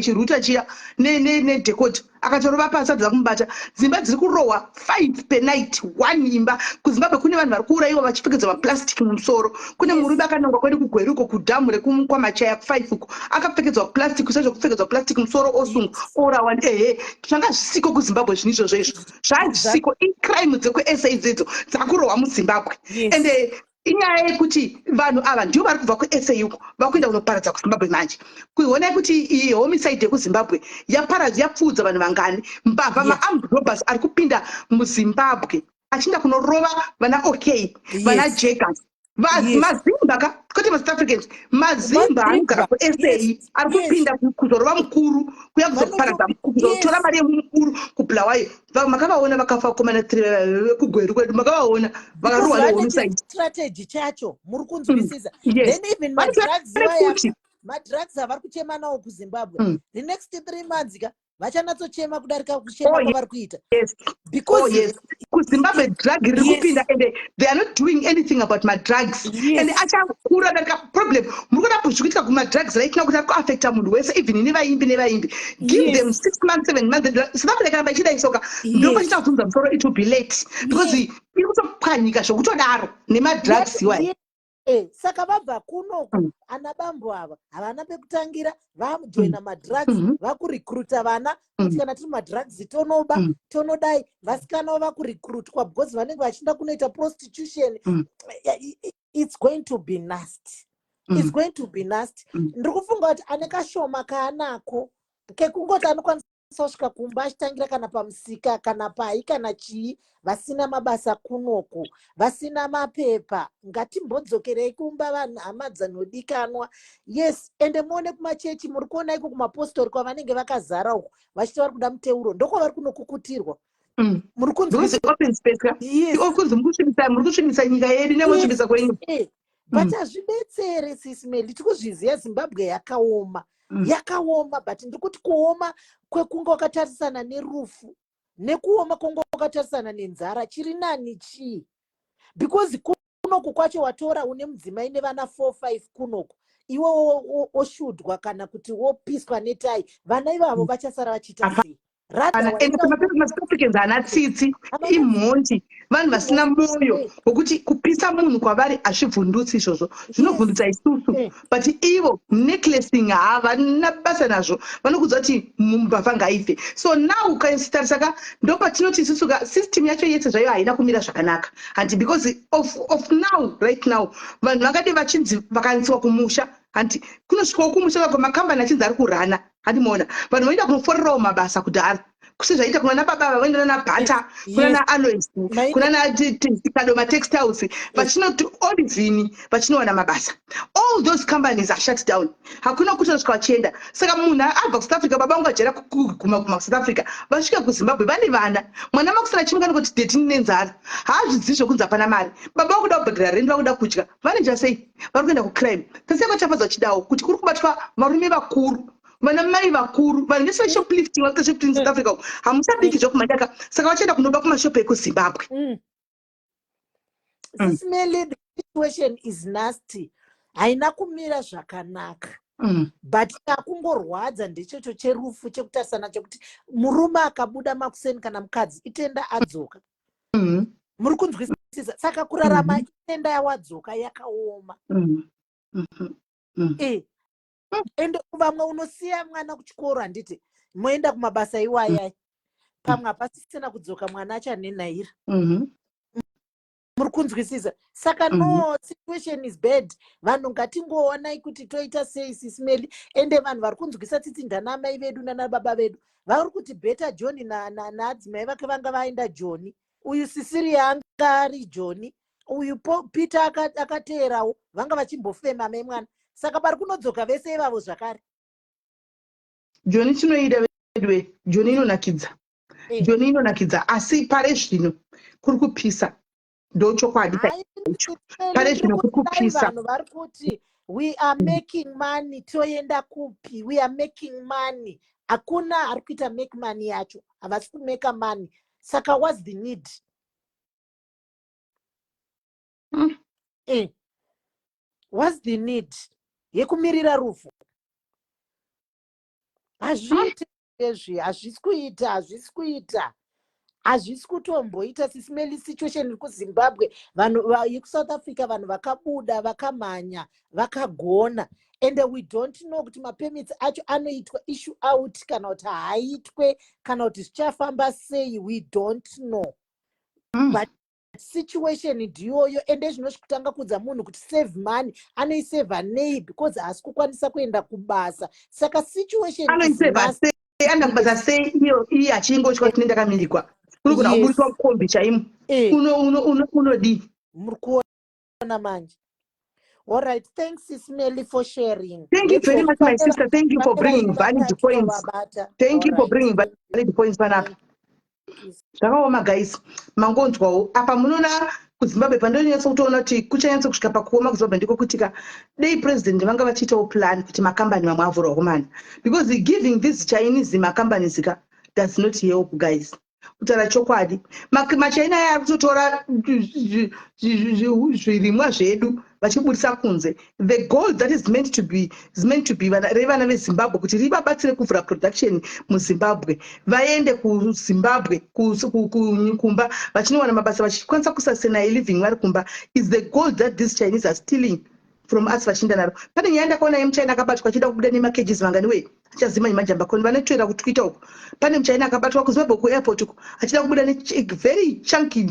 chiruta chiya nedecoder akatorova pasi adza kumubata. Dzimba dziri kurohwa 5 per night, 1 imba. KuZimbabwe kune vanhu vari kuuraiwa vachipfekedzwa maplastic mumusoro. Kune murume akanongwa kwedu kugweru uko kudhamu rekwamachaya 5 uko akapfekedzwa plastic, kusazvo kupfekedzwa plastic musoro osungwa orawa. Zvanga zvisiko kuZimbabwe zvinhu izvozvo izvo, zvazvisiko. Icrime dzekuSA idzodzo dzakurohwa muZimbabwe. Ende inyaya yekuti vanhu ava ndivo vari kubva kuSA uko vakuenda kunoparadza kuZimbabwe manje. Kuiona kuti homicide yekuZimbabwe yapfuudza vanhu vangani. Mbavha maarmed robbers ari kupinda muZimbabwe achienda kunorova vana vana Jaggers, mazimba kwete maSouth Africans, mazimba anogara kuSA ari kupinda kuzorova mukuru, kuya kuzoparadza kuzotora mari yemukuru kubulawayo. Makavaona vakafa komana 3 vekugweru kwedu, makavaona vakarohwa nehomicide. Strategy chacho muri kunzwisisa. Then even madrugs avari kuchema nawo kuZimbabwe, the next 3 months vachanatsochema kudarika kuchema kwavari kuita. Because kuZimbabwe drug riri kupinda and they are not doing anything about my drugs. And achakura darika problem. Muri kuda kuzvikuitika kumadrugs raikina kuti ari kuaffecta munhu wese, even nevaimbi. Give them 6 months, 7 months. South Africa kana vachida isoka ndopachita kuzunza musoro, it will be late because iri kutopwanyika zvokutodaro nemadrugs iwayo. saka vabva kunoku ana bambo ava havana pekutangira vajoina madrugs vakurecruita vana kuti kana tiri madrugs tonodai vasikana vakurecruitwa because vanenge vachinda kunoita prostitution. It's going to be nasty. It's going to be nasty. Ndiri kufunga kuti ane kashoma kaanako kekungoti anokwanisa kusvika kumba achitangira kana pamusika kana pai kana chii, vasina mabasa kunoko, vasina mapepa. Ngatimbodzokerei kumba vanhu hama dzinodikanwa. Yes, ende muone kumachechi muri kuona iko kumapostori kwavanenge vakazara uko vachiti vari kuda muteuro ndoko vari kunokukutirwa. Muri kusvibisa nyika yedu nemusvibisa kwenyu. But hazvidetsere sisimeli, tikuzviziva Zimbabwe yakaoma. Yakaoma, but ndiri kuti kuoma kwekunge wakatarisana nerufu nekuoma kunge wakatarisana nenzara chiri nani chii? Because kunoku kwacho watora une mudzimai nevana 4-5 kunoku, iwe oshudwa kana kuti wopiswa netai, vana ivavo vachasara vachiita sei? Africans hana tsitsi, imhondi, vanhu vasina moyo wokuti kupisa munhu kwavari hazvivhundutsi izvozvo, zvinovhundutsa isusu. But ivo necklacing havana basa nazvo, vanokudza kuti mbavha ngaife. So now ukatarisa ndopatinoti isusu system yacho yese zvayo haina kumira zvakanaka. And because of now, right now, vanhu vakade vachinzi vakanisiwa kumusha, and kunosvikawo kumusha kwamakambani achinzi ari kurana. Handimona vanhu voenda kunoforerawo mabasa kudhara kusezvaita kuna nababa vavoenda nabhata kuna naanois kuna nakadoma textiles vachinoti olivini vachinowana mabasa. All those companies are shut down. Hakuna kuti vasvika vachienda. Saka munhu abva kuSouth Africa, baba vangu vajera kuguma kuSouth Africa vasvika kuZimbabwe vane vana, mwana makusara chimukana kuti detini nenzara haazvizivi zvokunzi hapana mari, baba vakuda kubhadhara renti, vakuda kudya, vanoita sei? Vari kuenda kucrime. Tasei vachafadza vachidawo kuti kuri kubatwa varume vakuru, vana mai vakuru, vanhu vese vashoplifting vakashopting South Africa hamusabiki zvokumandaka, saka vachienda kunoba kumashopu ekuZimbabwe. Sisimeli, the situation is nasty. Haina kumira zvakanaka. But akungorwadza ndechocho cherufu chekutarisana chekuti murume akabuda makuseni kana mukadzi itenda adzoka. Muri kunzwisisa? Saka kurarama itenda yawadzoka yakaoma. Ende vamwe unosiya mwana kuchikoro handiti moenda kumabasa iwaya, pamwe hapasisina kudzoka mwana achanenhaira. Muri kunzwisisa? Saka no, situation is bad. Vanhu ngatingoonai kuti toita sei sisimeli. Ende vanhu vari kunzwisa tsitsi ndanamai vedu nanababa vedu vari kuti beta John naadzimai vake vanga vaenda John, uyu Sisiri anga ari John, uyu Peter akateerawo vanga vachimbofema memwana. Saka pari kunodzoka vese ivavo zvakare. John chinoida vedwe, John inonakidza. John inonakidza, asi pare zvino kuri kupisa. Ndochokwadi pare zvino kuri kupisa. Vanhu vari kuti we are making money, toenda kupi, we are making money. Hakuna ari kuita make money yacho, havasi kumeka money. Saka what's the need? What's the need? Yekumirira rufu. Hazviiti ezvi, hazvisi kuita. Hazvisi kutomboita sisimeli situation iri kuZimbabwe. Vanhu yekuSouth Africa vanhu vakabuda, vakamhanya, vakagona. And we don't know kuti mapermits acho anoitwa issue out kana kuti haaitwe kana kuti zvichafamba sei, we don't know. But situation ndiyoyo, ende zvinosvikutanga kudza munhu kuti save money anoiseva nei because haasi kukwanisa kuenda kubasa. Saka situation anoiseva sei, anda kubasa sei iyo iye achingotya kuti ndakamirirwa kunogona kuburiswa mukombi chaimo unodi muri kuona manje. All right, thanks Sisimeli for sharing. Thank you very much my sister, thank you for bringing valid points. Thank you for bringing valid points panapa. Zvakaoma guys, mangonzwawo apa munoona kuZimbabwe pandonyatsa kutoona kuti kuchanyatsa kusvika pakuoma kuZimbabwe ndiko kutika dei president vanga vachiitawo plan kuti makambani mamwe avhurwa kumana, because giving these Chinese macompanies does not help guys. kutaura chokwadi. Machina aya ari kutotora zvirimwa zvedu vachibudisa kunze. The goal that is meant to be revana vezimbabwe kuti rivabatsire kuvhura production muzimbabwe, vaende kuzimbabwe kumba vachinowana mabasa vachikwanisa kusustain living vari kumba, is the goal that these Chinese are stealing from us vachinda naro. Pane nyaya ndakaona yemuchina akabatwa achida kubuda nemakejes manganiwe achazima nemajambakoni vanotoera kutwita uko. Pane muchina akabatwa kuzimbabwe kuairport uko achida kubuda very chunky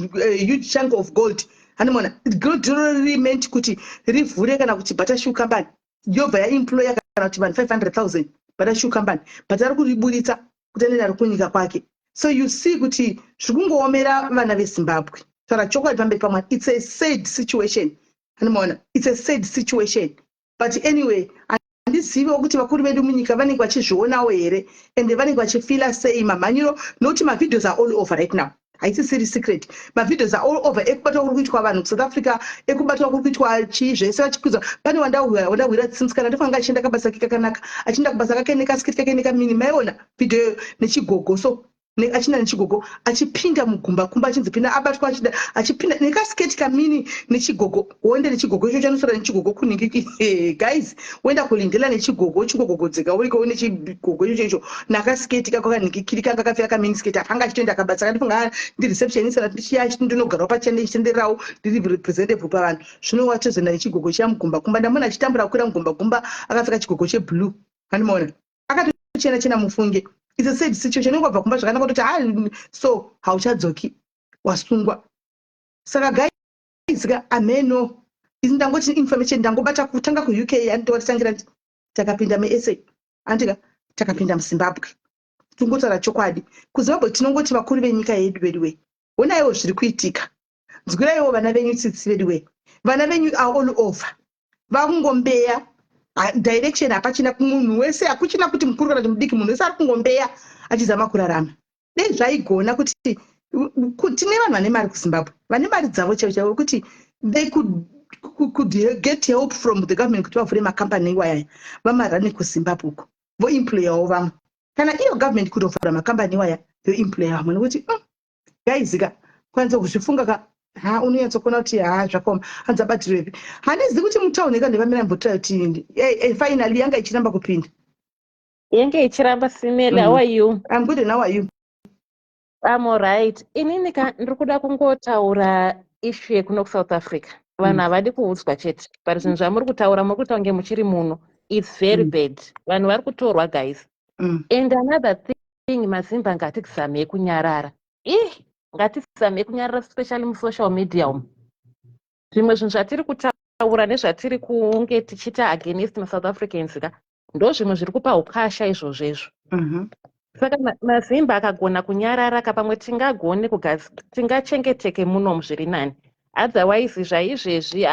huge chunk of gold. Hanimona gold riri meant kuti rivhure kana kuti bata shoe company yobva yaemploya kana kuti vanhu 500,000 bata shoe company, but ari kuriburitsa kutendera ari kunyika kwake. So you see kuti zvikungoomera vana veZimbabwe. Taura chokwadi pamberi pamwana, it's a sad situation. It's a sad situation. But anyway, handiziviwo kuti vakuru vedu munyika vanenge vachizvionawo here ende vanenge vachifila sei mamhanyiro, nokuti mavideos are all over right now. Haisisiri secret. Mavideos are all over ekubatwa kuri kuitwa vanhu South Africa, ekubatwa kuri kuitwa chii zvese vachikwidza. Pane wandahwira tsimtsikana ndofanga achienda kabasa kake kakanaka, achienda kubasa kake nekasiketi kake nekamini, maiona video nechigogo, so achinda nechigogo achipinda mugumba kumba achinzipinda abatwa achipinda nekasiketi kamini nechigogo, wende nechigogo icho chanosora nechigogo kuningiki. Guys, wenda kulindela nechigogo chigogogodzeka uriko nechigogo icho nakasiketi kako kaningikiri kanga kafika kamini sketi apanga achitoenda kabasa kandifunga ndi receptionist kana ndichiya ndinogara pachende chitenderawo ndiri representative pavanhu. Zvino watozenda nechigogo chamugumba kumba, ndamona achitambura kuira mugumba kumba akafika chigogo cheblue. Hanimona akatochena chena mufunge. It's a sad situation. Ngobva kumba zvakanaka kuti so hauchadzoki wasungwa. Saka guys ameno ndangoti information ndangobata kutanga ku UK yandotangira takapinda muSA andika takapinda muZimbabwe. Tungotaura chokwadi kuZimbabwe tinongoti vakuru venyika yedu veduwe, onaiwo zviri kuitika, nzwiraiwo vana venyu tsitsi veduwe, vana venyu are all over vakungombeya direction hapachina kumunhu wese, hakuchina kuti mukuru kana kuti mudiki, munhu wese ari kungombeya achizama kurarama. Dei zvaigona kuti tine vanhu vane mari kuZimbabwe, vane mari dzavo chaivo kuti they could get help from the government kuti vavhure makampani iwaya vamarani kuZimbabwe uko voemployawo vamwe, kana iyo government kutovhura makampani iwaya yoemploya vamwe, nekuti guys kwanza kuzvifunga ka unoyatsokona kuti zvakaoma hanzi abatirwepi. Handizivi kuti mutauni kandivamira mbotira kuti finally yanga ichiramba kupinda, yenge ichiramba. Simele, how are you? I'm good, and how are you? I'm all right. Inini ndiri kuda kungotaura issue yekuno kuSouth Africa. Vanhu havadi kuudzwa chete, but zvinhu zvamuri kutaura muri kutaura kunge muchiri muno. It's very bad. Vanhu vari kutorwa guys. And another thing, Mazimba ngatizame kunyarara. Ngatizame kunyarara, especially musocial media umu. Zvimwe zvinhu zvatiri kutaura nezvatiri kunge tichita against maSouth Africans ndo zvimwe zviri kupa ukasha izvozvo. Saka Mazimba akagona kunyarara kapamwe tingagone tingachengeteke munomu zviri nani. Otherwise zvaizvezvi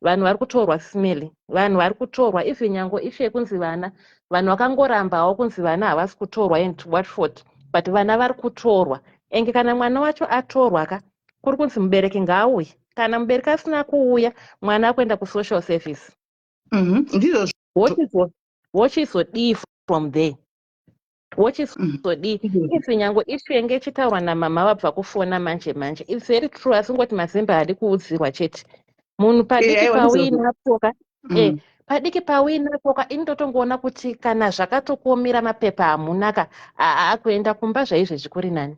vanhu vari kutorwa Simele, vanhu vari kutorwa. Ife nyango ishe kunzi vanhu vakangorambawo kunzi vana havasi kutorwa and what for, but vana vari kutorwa. Enge kana mwana wacho atorwa kuri kunzi mubereki ngaauye, kana mubereki asina kuuya mwana akuenda kusocial service. What is so deep from there? What is so deep? Ife nyango ishu yenge chitaurwa namama vabva kufona manje. It's very true. Asingoti Mazimba hadi kuudzirwa chete. Munhu padiki pawina poka. Padiki pawina poka inototongoona kuti kana zvakatokomera mapepa hamunaka akuenda kumba zvaizvezvi kuri nani.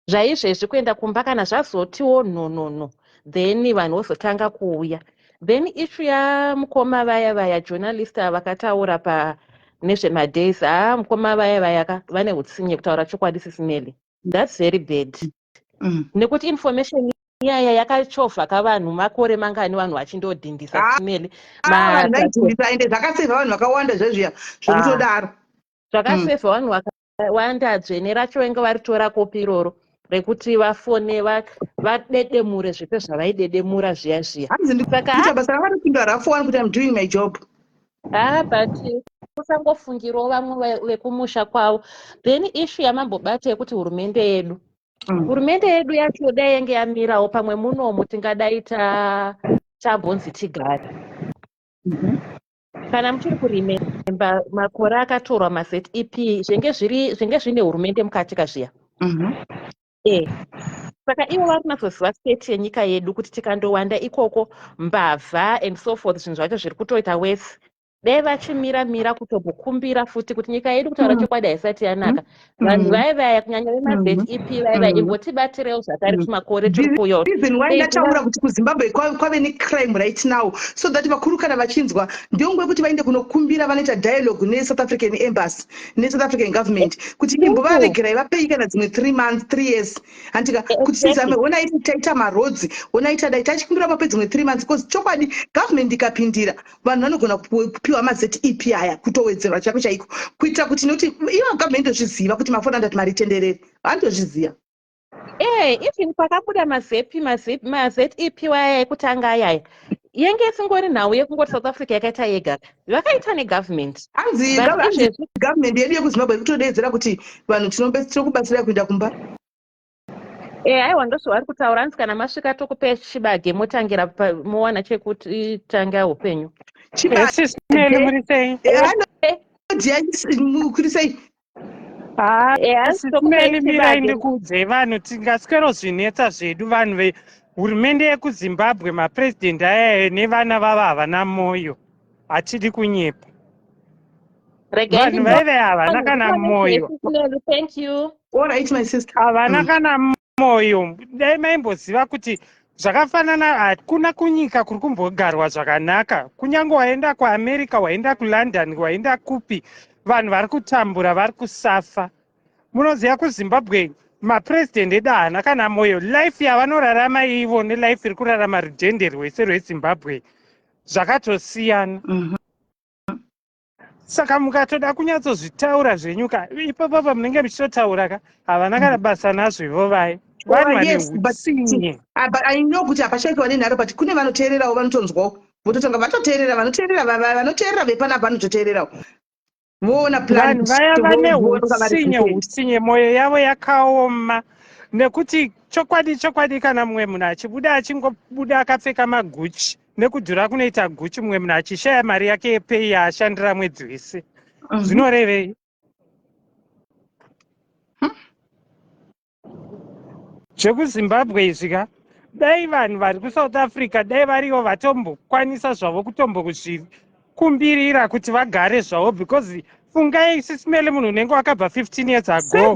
Zvaizvezvi kuenda kumba kana zvazotiwo no. Then vanhu vozotanga kuuya. Then issue yamukoma vaya journalist vakataura pa nezvemadays, mukoma vaya vane utsinye kutaura chokwadi Simele. That's very bad. Nekuti information iyaya yakachovha kavanhu makore mangani vanhu vachindodhindisa Simele. Vanodhindisa ende zvakasevha vanhu vakawanda zvezviya zvokutodaro. Zvakasevha vanhu vakawanda dzvene racho venge varitora kopi iroro rekuti vafone vadedemure zvipe zvavaidedemura zviya. Saka basa ravaripinda rafona kuti I'm doing my job. But kusangofungirawo vamwe vekumusha kwavo. Then issue yamambobata yekuti hurumende yedu yacho dai yenge yamirawo pamwe munomu tingadai tambonzi tigare. Kana muchiri kurememba makore akatorwa maZEP zvenge zvine hurumende mukati kazviya. Saka ivo vari kunazoziva state yenyika yedu kuti tikandowanda ikoko mbavha and so forth zvinhu zvacho zviri kutoita wese. Dai vachimira kutombokumbira futi kuti nyika yedu kutaura chokwadi haisati yanaka. Vanhu vaivaya kunyanya vemaZEP vaivaya ingotibatirewo zvakare kuti makore tiri kuuya. Reason why ndataura kuti kuZimbabwe kwave necrime right now so that vakuru kana vachinzwa ndongwe kuti vaende kunokumbira vanoita dialogue neSouth African Embassy neSouth African government kuti imbovaregerai vapei kana dzimwe 3 months 3 years antika kuti tizame ona iti taita marodzi ona ita dai tachikumbira mape dzimwe 3 months because chokwadi government ikapindira vanhu vanogona kupiwa maZEP aya kutowedzerwa chako chaiko kuitira kuti noti ivo government ndozviziva kuti mafona ndati maritenderere vandozviziva. Even pakabuda maZEP waya ekutanga ayaya yenge isingori nhau yekungoti South Africa yakaita yega vakaita negovernment. Hanzi government yedu yekuZimbabwe kutodedzera kuti vanhu tinokubatsira kuenda kumba. Aiwa ndozvavari kutaura hanzi kana masvika tokupe chibage motangira mowana chekuti tanga upenyu. Mirai ndikudze vanhu tingasikero zvinetsa zvedu vanhu vehurumende yekuZimbabwe mapresident aya nevana vavo havana moyo hatidi kunyepa vanhu vaive havana kana moyo havana kana moyo dai maimboziva kuti zvakafanana hakuna kunyika kuri kumbogarwa zvakanaka kunyange waenda kuAmerica waenda kuLondon waenda kupi vanhu vari kutambura vari kusafa munoziva kuZimbabwe mapresident edu haana kana moyo life yavanorarama ivo nelife iri kurarama rudhende rwese rweZimbabwe zvakatosiyana. Saka mukatoda kunyatsozvitaura zvenyuka ipapo pamunenge muchitotaura ka havana kana basa nazvo ivo vai vanhu vane utsinye. But I know kuti hapashaikiwa nenharo but kune vanoteererawo vanotonzwawo vototanga vanoteerera vanoteerera vepana vanototeererawo voona plan vaya vane utsinye moyo yavo yakaoma nekuti chokwadi kana mumwe munhu achibuda achingobuda akapfeka maguchi nekudhura kunoita guchi mumwe munhu achishaya mari yake yepei yaashandira mwedzi wese zvinorevei? zvekuZimbabwe izvi ka dai vanhu vari kuSouth Africa dai varivo vatombokwanisa zvavo kutombokuzvikumbirira kuti vagare zvavo because fungai sisimele munhu unenge wakabva 15 years ago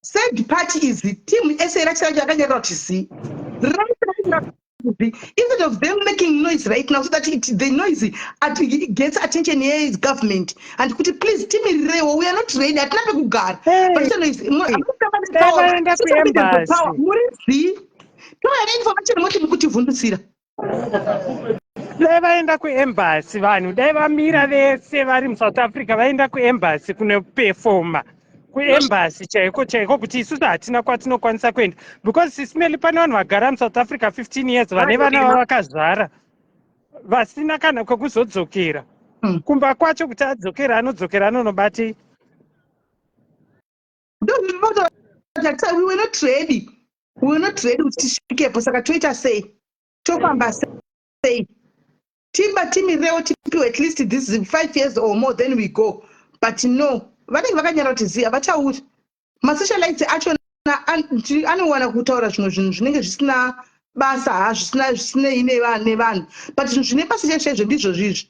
third party is the team yakanyarira kuti z instead of them making noise right now so that the noise gets attention here is government and kuti please timirirewo we are not ready hatina pekugara murizi tovaine information moti mukutivhundutsira dai vaenda kuembassy vanhu dai vamira vese vari muSouth Africa vaenda kuembassy kunopefoma kuembassy chaiko kuti isusu hatina kwatinokwanisa kuenda because sisimeli pane vanhu vagara muSouth Africa 15 years vane vana vavo vakazvara vasina kana kwekuzodzokera kumba kwacho kuti adzokera anonobati we were not ready kuti tisvikepo saka toita sei tofamba sei timirirewo tipiwe at least this 5 years or more then we go but no vanenge vakanyara kuti ziya vachauri masocialite acho anowana kutaura zvimwe zvinhu zvinenge zvisina basa zvisinei nevanhu but zvinhu zvine basa chaizvo ndizvo zvizvi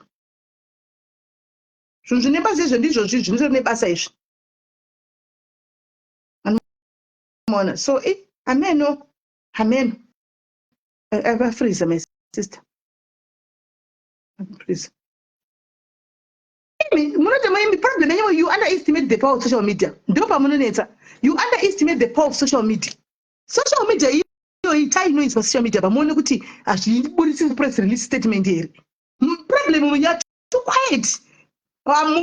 zvinhu zvine basa izvo ndizvo zvizvi ndizvo ne basa izvi mona so ameno freezer my sister please problem anyway you underestimate the power of social media ndo pamunonetsa you underestimate the power of social media iyo itainoiswa social media pamuone kuti hazviburitsi press release statement here problem munya too quiet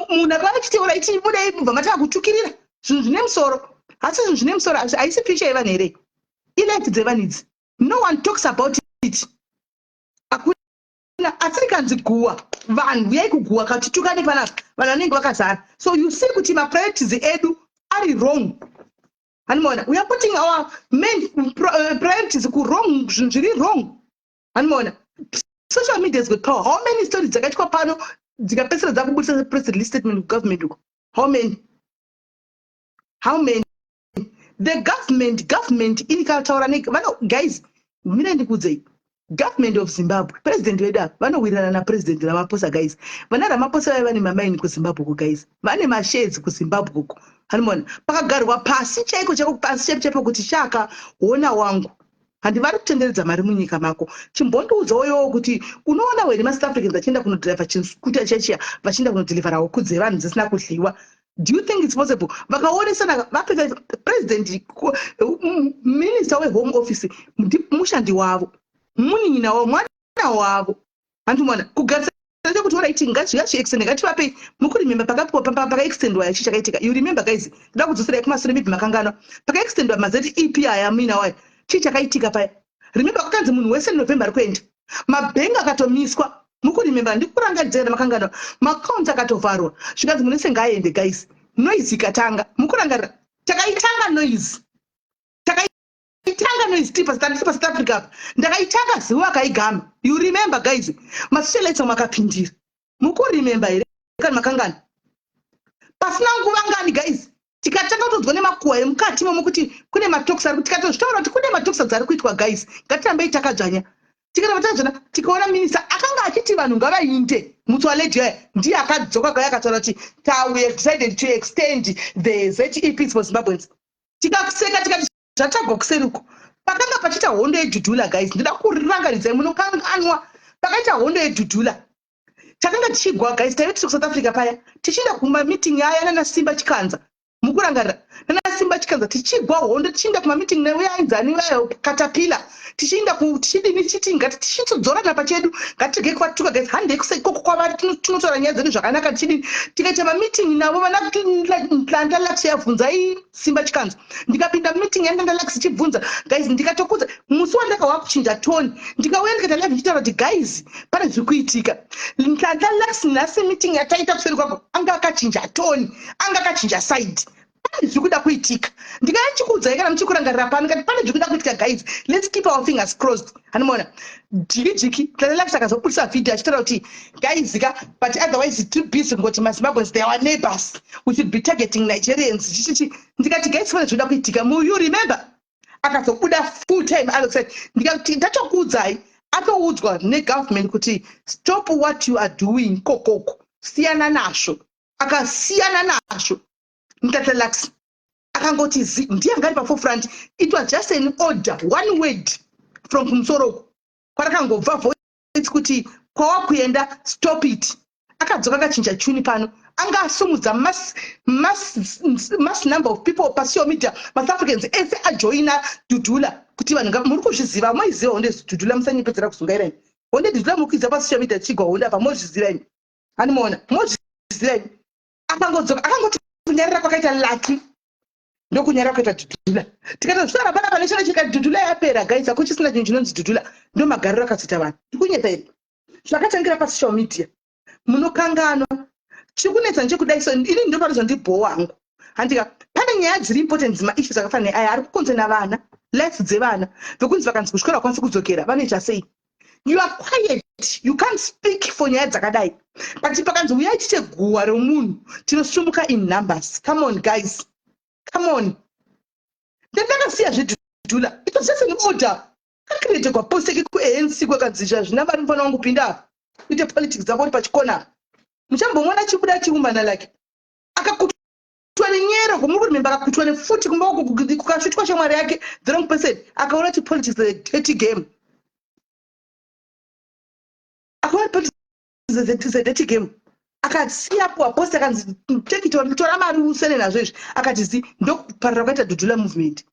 munhu akavachiteura ichibuda ibva mataka kutukirira zvinhu zvine musoro asi zvinhu zvine musoro haisi pisha yevanhu here ilife dzevanhu idzi no one talks about it asi rikanzi guwa vanhu uyai kuguwa katitukane panapa vanhu vanenge vakazara so you see kuti mapriorities edu ari wrong hanimona we are putting our main priorities kurong zvinhu zviri wrong hanimona social media has got power how many stories dzakaitwa pano dzikapedzisira dzakubudisa press release statement kugovernment uko. How many? The government inikataura guys, mina ndikudzei. Government of Zimbabwe, President Weda, vanowirirana na President Ramaphosa guys. Vana Ramaphosa vane mamaini ku Zimbabwe ku guys. Vane mashares ku Zimbabwe uko. Hanimona, pakagarwa pasi chaiko chako pasi chepo kuti chaka wona wangu. Handi vari kutenderedza mari munyika mako. Chimbondoudza woyo kuti unoona were ma South Africans vachienda kunodrive chiskuta chechiya vachienda kunodelivera kudze vanhu dzisina kudliwa. Do you think it's possible? Vakaonesana vapedza President Minister we Home Office mushandi wavo. Munina wa mwana wavo. Handimona kugarisana kuti oraiti ngazviyachi extend ngativape mukurimemba paka extendwa yachi chakaitika. You remember guys, ndoda kudzosera kumasure maybe makangano. Paka extendwa mazeti EP aya mina wayo. Chakaitika paya. Remember kukanzi munhu wese November ari kuenda. Mabhengi akatomiswa. Mukurimemba ndikurangadzira makangano. Maaccounts akatovharwa. Zvikanzi munhu wese ngaaende guys. Noise ikatanga. Mukurangarira. Takaitanga noise. Itanga noise tipa South Africa. Ndakaitanga ziwa akaigama. You remember guys. Masocialites makapindira. Mukurimemba here kana makangano. Pasina nguva ngani guys. Tikatanga kutodzwa nemakuwa emukati momukuti kune matoks ari kuti tikatozvitaura kuti kune matoks ari kuitwa guys. Ngatirambe takadzvanya. Tikatadzvanya tikaona minister akanga achiti vanhu ngavainde. Mutwaledi ndiye akadzoka gaya akataura kuti we have decided to extend the ZEPs for Zimbabweans. Tikakuseka tikati zvatagwa kuseruko. Pakanga pachita hondo yedhudhula guys. Ndida kurirangaridza munokanganwa. Pakaita hondo yedhudhula. Takanga tichigwa guys, taiti South Africa paya. Tichienda kuma meeting aya nana Simba Chikanza. Mukurangarira. Nana Simba Chikanza tichigwa hondo tichienda kuma meeting nayo yainzani vayo Caterpillar. Tichienda tichidini chitinga tichizodzorana pachedu. Ngatige kwatuka guys. Hande koko kwavari tunotora nyaya dzedu zvakanaka tichidini. Tikaita ma meeting navo vana Nhlanda Lux yabvunzai Simba Chikanza. Ndikapinda meeting yaNhlanhla Lux chibvunza guys ndikatokudza musi wandakawa kuchinja tone. Ndikauya ndikata live ndichitaura kuti guys pane zviri kuitika. Nhlanda Lux nhasi meeting yataita kuseri kwako anga akachinja tone, anga akachinja side. Pane zviri kuda kuitika. Ndikachikudzai kana muchikurangarira pano ngati pane zviri kuda kuitika guys. Let's keep our fingers crossed. Hanimona. Jiki Nhlanda Lux akazoputsa video achitaura kuti guys but otherwise it's too busy ngoti maZimbabweans they are our neighbors. We should be targeting Nigerians. Ndikati guys pane zviri kuda kuitika. You remember? Akazobuda full time Alex said ndikati ndachokudzai atoudzwa negovernment kuti stop what you are doing kokoko. Siyana nasho. Akasiyana nasho. Nhlanda Lux akangoti ndiye ngari pa forefront. It was just an order, one word from kumsoroko. Kwarakangobva voice kuti kwawakuenda stop it. Akadzoka akachinja tune pano. Anga asumudza mass number of people pasio media South Africans ese ajoina Dudula kuti vanhu muri kuzviziva maiziva honde Dudula musanyepedzera kusungairani. Honde Dudula mukuiza pasio media chigwa honde apa mozvizirani. Hanimona mozvizirani. Akangodzoka akangoti kunyarira kwakaita Lucky. Ndokunyarira kwakaita Dudula. Tikati zvara pana paneshana chika Dudula yapera guys akuchisina chinhu chinonzi Dudula. Ndo magariro akatsita vanhu. Ndikunyeta here. Zvakatangira pasocial media. Munokanganwa. Chikunetsa nchekudai so ini ndo pari zvandibho wangu. Handika pane nyaya dziri important maissues akafanira aya ari kukonzera vana. Life dzevana. Vekunzi vakanzi kuchikora kwanisi kudzokera vanoita sei? You are quiet. You can't speak for nyaya dzakadai. But pakanzi uyai tiite guwa romunhu tinosumuka in numbers. Come on guys. Come on. Ndakasiya zvedhudhula. It was just an order. Kakirete kwa posteki ku ANC kwakanzisha zvinamba rinofana kungopinda. Kuite politics dzako pachikona. Muchambomona chibuda chiumbana lake. Akakutwa nenyero kumurumemba akakutwa nefuti kumboko kukashutwa shamwari yake the wrong person. Akaona kuti politics is a dirty game. Akaona politics is a dirty game. Akasiya po post akanzi take it on tora mari usene nazvo izvi. Akati ndokuparira kwaita Dudula movement.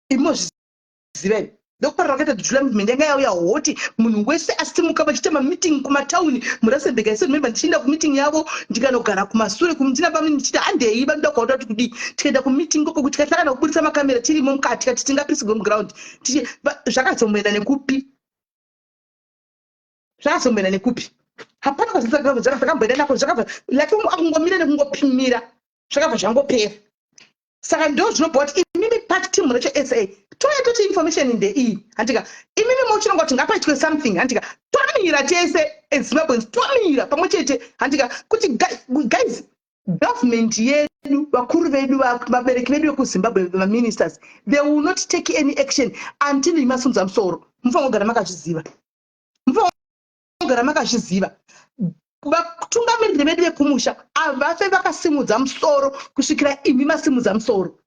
Imozviziveni. Ndokuparira kwaita Dudula movement yanga yauya hoti munhu wese asimuka vachita meeting kumatauni muRustenburg. I said remember ndichienda kumeeting yavo ndikanogara kumasure kumdzina pamwe ndichiti handei vandoda kuona kuti kudi tikaenda kumeeting koko kuti tikatanga kubudisa makamera tirimo mukati kati tingapisi ground tichi zvakazomboenda nekupi. Zvakazomboenda nekupi. Hapana kwazvakabva zvakamboenda nako zvakabva like akungomira nekungopimira zvakabva zvangopera. Saka ndo zvinobva kuti imimi party team recho SA toya toti information in the E handika imimi mochinonga kuti ngapaitwe something handika tora tomira tese eZimbabweans tomira pamwe chete handika kuti guys government yedu vakuru vedu vabereki vedu vekuZimbabwe vaministers they will not take any action until imasunza musoro mufanira kugara makazviziva vatungamiriri vedu vekumusha havafe vakasimudza musoro kusvikira imi masimudza musoro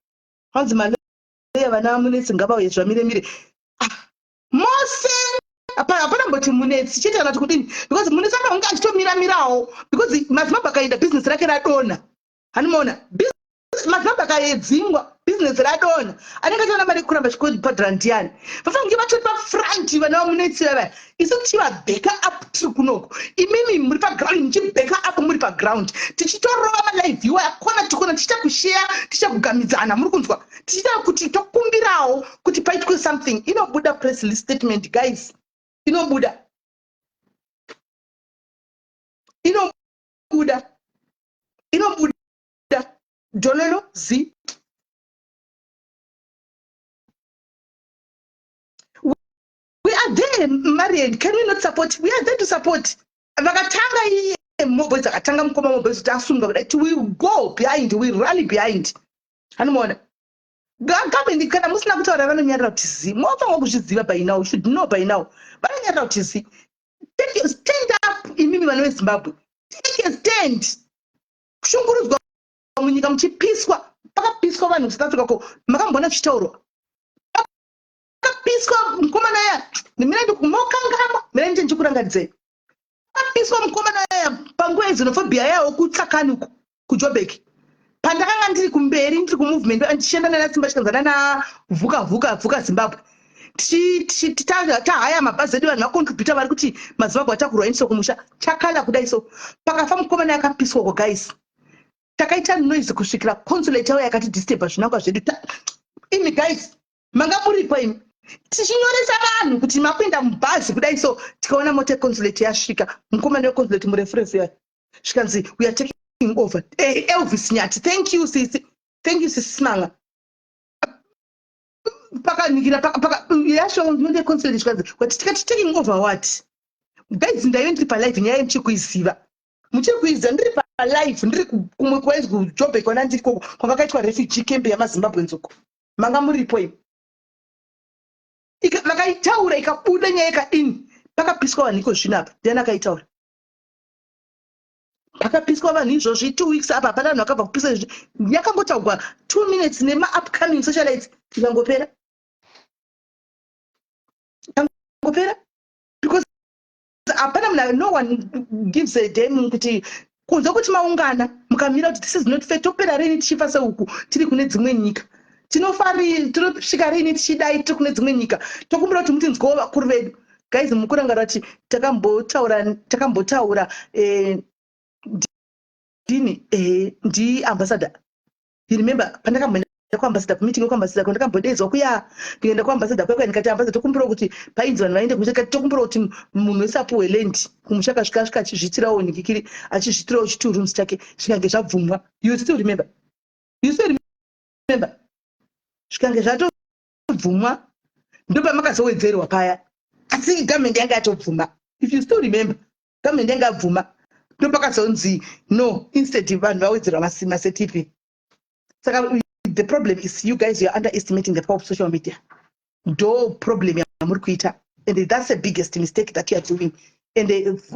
hanzi maleya vana vamunetsi ngavauye zvamiremire mose hapana mboti munetsi chete kana tikudini because munetsi akaunge achitomiramirawo because mazimbabwe akaenda bhizinesi rake radonha hanimaona mazimbabwe akaedzingwa bhizinesi radonha anenge achiona mari kuramba chikobhadhara ndiani vafanira kunge vatori pafranti vana vamunetsi vavaya isu tichivabheka up tiri kunoko imimi muri paground muchibheka up muri paground tichitorova malaive iwo yakona tikona tichita kusheya tichakugamidzana muri kunzwa tichita kuti tokumbirawo kuti paitwe something inobuda press release statement guys inobuda dololo z we are there Marian, can we not support? We are there to support vakatanga iye moboys akatanga mukoma moboys kuti asunga kudai we go behind, we rally behind hanimaona government kana musina kutaura vanonyarira kuti zi mofanwa kuzviziva by now, you should know by now vanonyarira kuti zi take your stand up imimi vana veZimbabwe take your stand kushungurudzwa munyika muchipiswa pakapiswa vanhu South Africa ko makambona zvichitaurwa pakapiswa mukomana ya mirendo kumokangama mirendo ndichikurangadzei pakapiswa mukomana ya panguva yezinophobia yawo kutsakani uku kuJoburg pandakanga ndiri kumberi ndiri kumovement ndichienda nana Simba chikanzana na vhuka Zimbabwe tahaya mabhazi edu vanhu vakontributa vari kuti maZimbabwe atakurwa iniso kumusha chakala kudai so pakafa mukomana yakapiswako guys takaita noise kusvikira consulate yavo yakati disturba zvinangwa zvedu imi guys manga muripo imi tichinyoresa vanhu kuti makuenda mubhazi kudai so tikaona mota consulate yasvika mukomana weconsulate mureferensi yayo zvikanzi we are taking over Elvis Nyati thank you sisi Simanga pakanikira yasvika consulate zvikanzi kuti tikati taking over what guys ndayo ndiri palive nyaya muchikuiziva ndiri palive ndiri kumwe kwaizi kuJoburg kwana ndiri koko kwavakaitwa refugee camp yamaZimbabweans uko manga muripo imi vakaitaura ikabuda nyaya ikadini pakapiswa vanhu iko zvino apa ndiani akaitaura pakapiswa vanhu izvozvi 2 weeks apa hapana vanhu vakabva kupisa izvi yakangotaurwa 2 minutes nemaupcoming socialites ikangopera because hapana munhu no one gives a damn kuti kunze kuti maungana mukamira kuti this is not fair topera rini tichifa seuku tiri kune dzimwe nyika tinosvika rini tichidai tiri kune dzimwe nyika tokumbira kuti mutinzwawo vakuru vedu guys mukurangarira kuti takambotaura ndiambassador you remember pandakamboenda kuambassador kumeeting yekuambassador kwandakambodedzwa kuya kuenda kuambassador kwekwa ndikati ambassador tokumbira kuti painzi vanhu vaende kumusha tokumbira kuti munhu wese apuwe land kumusha kasvika achizvitirawo nikikiri achizvitirawo 2 rooms chake zvikange zvabvumwa you still remember zvikange zvatobvumwa ndopamakazoedzerwa paya asi government yanga yatobvuma if you still remember government yanga yabvuma ndopakazonzi no instead vanhu vawedzerwa maCTP saka the problem is you guys you are underestimating the power of social media do problem yamuri kuita and that's the biggest mistake that you are doing and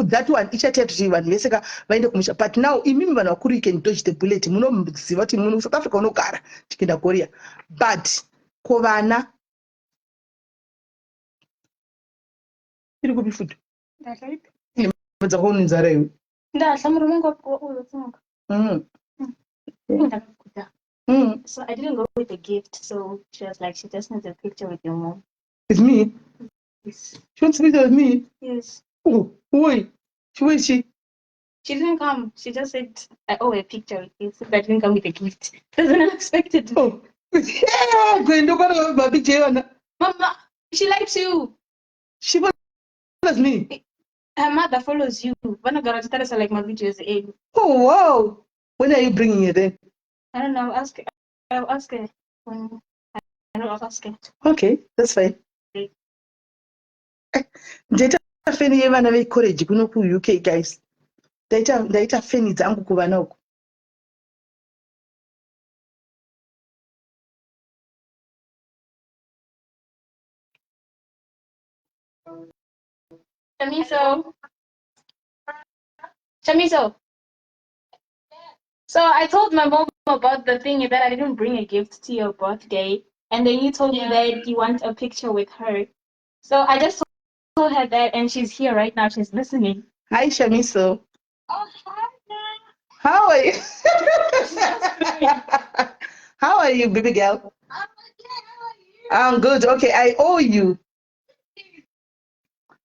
that one ichaita kuti vanhu vese vaende kumusha but now imimi vanhu vakuru you can dodge the bullet munoziva kuti munhu South Africa unogara tichienda Korea but kovana iri kupi futi dzakaunenzara iwe ndahla murume ngopotsunga so I didn't go with the gift so she was like she just needs a picture with your mom. With me? Yes. She wants a picture with me? Yes. Oh, why? Where is she? She didn't come. She just said I owe a picture with you so I didn't come with a gift. That's unexpected. Oh. Yeah, going to go to picture. Mama, she likes you. She follows me. Her mother follows you. Vanagara started like my videos. Oh wow. When are you bringing it then? I don't know. I'll ask her. I'll ask her. Okay, that's fine. Data feni yevana vecollege kuno kuuk guys. Ndaita feni dzangu kuvana uku. Chamiso. So I told my mom about the thing that I didn't bring a gift to your birthday, and then you told me that you want a picture with her. So I just told her that, and she's here right now. She's listening. Hi, Chamiso. Oh, hi. How are you? How are you, baby girl? I'm okay. How are you? I'm good. Okay, I owe you.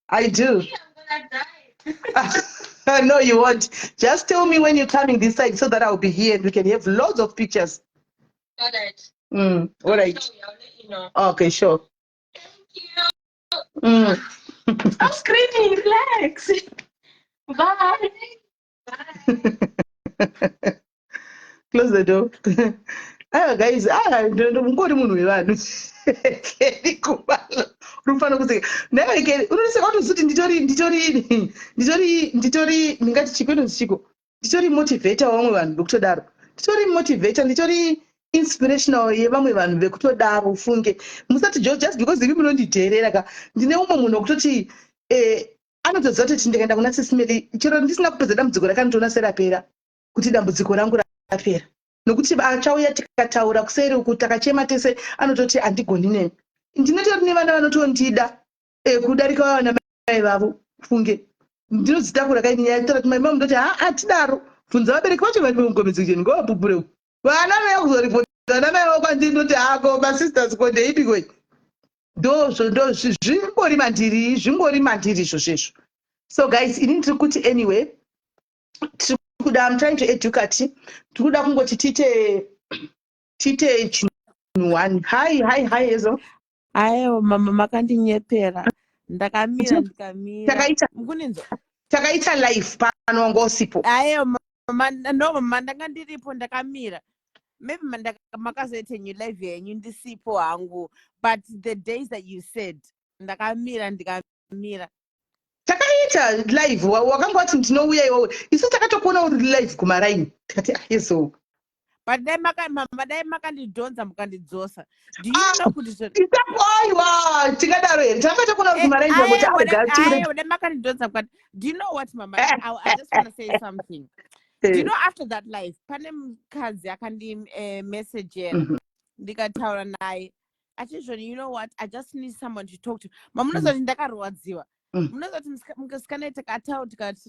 I do. I'm gonna die. No, you won't. Just tell me when you're coming this side so that I'll be here and we can have lots of pictures. All right. All right. I'll let you know. Okay, sure. Thank you. Stop screaming. Relax. Bye. Bye. Close the door. Guys, ngori munhu wevanhu rufana kuseka naike unoneseka kuti nditori ndingati chikwenozi chiko nditori motivator wavamwe vanhu vekutodaro nditori motivator nditori inspirational yevamwe vanhu vekutodaro ufunge musati just because iri munondidherera ka ndine umwe munhu wekutoti anotoziva kuti ndikaenda kuna sisimeli chero ndisina kupedza dambudziko rakandiona serapera kuti dambudziko rangu rapera nokuti achauya tikataura kuseri uku takachema tese anototi handigoni nemi ndinotori nevana vanotondida kudarika vana mai vavo funge ndinodzitakura kainyatorati mai vavo ndoti hatidaro bvunza vabereki vacho vari vemugomedzekeni ngovabhubhureu vana vekuzoripota vana mai vavo kwandinoti hako masisters kondeidikoi zvingori mandiri izvozvezvo. So guys, inini tiri kuti anyway I'm trying to educate. Tikuda kungoti tite chinhu one. Hi Ezo. Aiwa mama makandinyepera. Ndakamira Takaita live pano wangosipo. Aiwa mama mama ndanga ndiripo ndakamira. Maybe makazoita new live yenyu ndisipo hangu, but the days that you said ndikamira. Takaita live wakanga wati ndinouya iwewe isu takatokuona uri live kumaraini tikati Ezo. But dai makandidhonza mukandidzosa. Do you know kuti aiwa tikadaro here takatokuona uri kumaraini dai makandidhonza mukandi. Do you know what mama, I just want to say something. Do you know after that live pane mukadzi akandi message here ndikataura naye achizvoni, you know what, I just need someone to talk to. Mamunozoti ndakarwadziwa. Munozoti musikana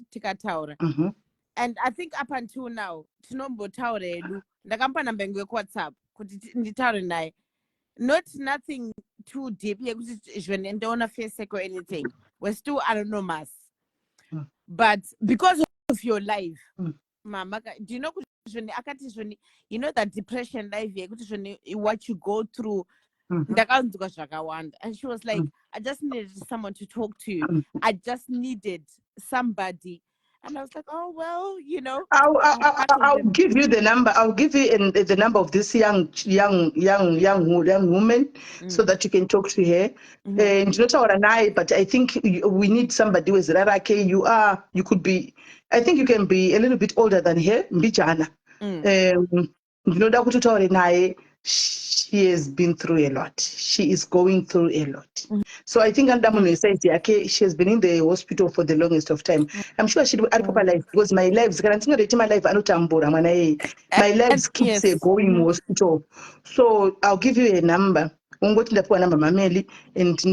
tikataura. And I think up until now tinombotaura hedu. Ndakampa namba yangu yeWhatsApp kuti nditaure naye. Nothing too deep yekuti zvone ndaona face or anything. We're still anonymous. But because of your life, mama, do you know akati you know that depression life yekuti what you go through, and she was like, I just needed someone to talk to. I just needed somebody. And I was like, oh well, you know. I'll give you the number. I'll give you the number of this young woman so that you can talk to her. And not our night, but I think we need somebody with Rarake. You could be. I think you can be a little bit older than her. Mbijana. She has been through a lot. She is going through a lot. So I think she has been in the hospital for the longest of time. I'm sure she will my life because my lives my lives keeps going in hospital. So I'll give you a number. And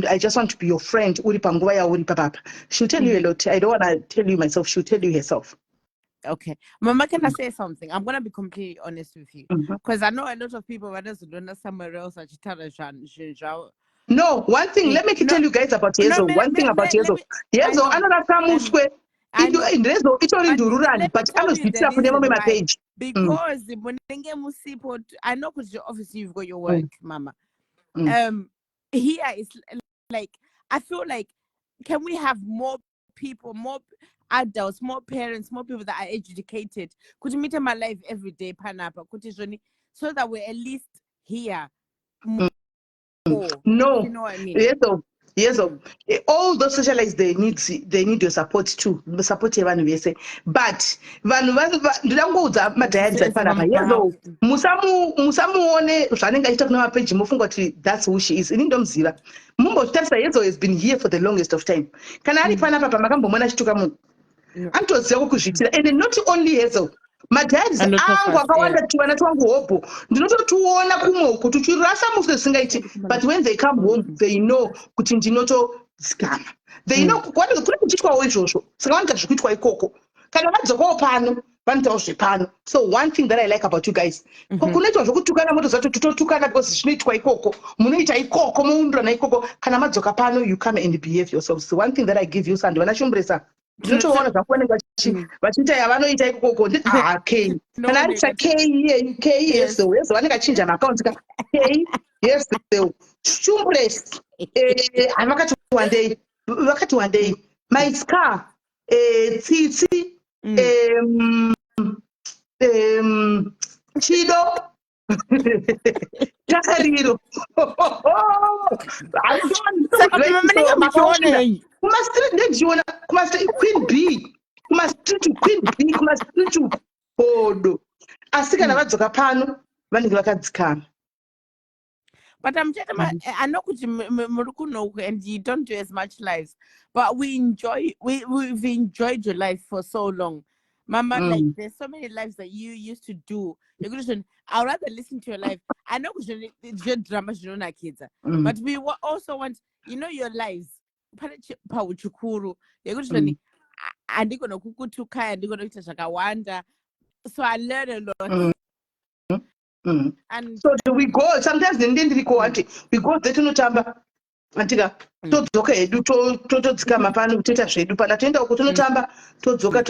I just want to be your friend. She'll tell you a lot. I don't want to tell you myself. She'll tell you herself. Okay. Mama, can I say something? I'm going to be completely honest with you. Because I know a lot of people don't know somewhere else. No, one thing, let me tell you guys about Yezo. One thing about Yezo. Yezo, another Kamusque. Yezo, it's only to run, but I was my page. Because I know because obviously you've got your work, Mama. Here is like, I feel like, can we have more people, more adults, more parents, more people that are educated? Could you meet in my life every day, Panapa? So that we're at least here. More. No, you know what I mean? Yezo, Yes, all those socialites they need your support too. Support yevanhu vese. But vanhu ndirangoudza madhayadzi ari panapa. Yes, musamuone zvanenge achiita kuna mapeji mofunga kuti that's who she is. Ini ndomuziva. Mumbozvitarisa Yezo has been here for the longest of time. Kana ari panapa pamakambomona achituka munhu. Anotoziva kuzvitira, and not only Yezo. Madhayadzi angu akawanda tuvana twangu hopo ndinototuona kumwe uku tuchirasa musi zvisingaiti, but when they come home they know kuti ndinotodzikama, they know kune kuchitwawo izvozvo, saka vanoita zvekuitwa ikoko, kana vadzokawo pano vanoitawo zvepano. So one thing that I like about you guys, kunoitwa zvokutukana motoziva kuti totukana because zvinoitwa ikoko, munoita ikoko, moundurana ikoko, kana madzoka pano you come and behave yourselves. So one thing that I give you sandi vanashumbresa ndinotoona zvakuoneka vachiita yavanoita ikoko k kana ari k yeso vanenge achinja maakaunti ka k yeso shumbress vakati wandei my scar tsitsi chido takariro kumastreet ndendiona kumastreet queen b kumastreet queen b kumastreet bodo asi kana vadzoka pano vanenge vakadzikama. But I'm just, I know and you don't do as much lives, but we've enjoyed your life for so long. Mama, like there's so many lives that you used to do. I'd rather listen to your life. I know your drama, kids, but we also want, your lives. So I learned a lot. And so do we go sometimes we go there tinotamba antika todzoka hedu totodzikama pano toita zvedu pana toenda uko tonotamba todzoka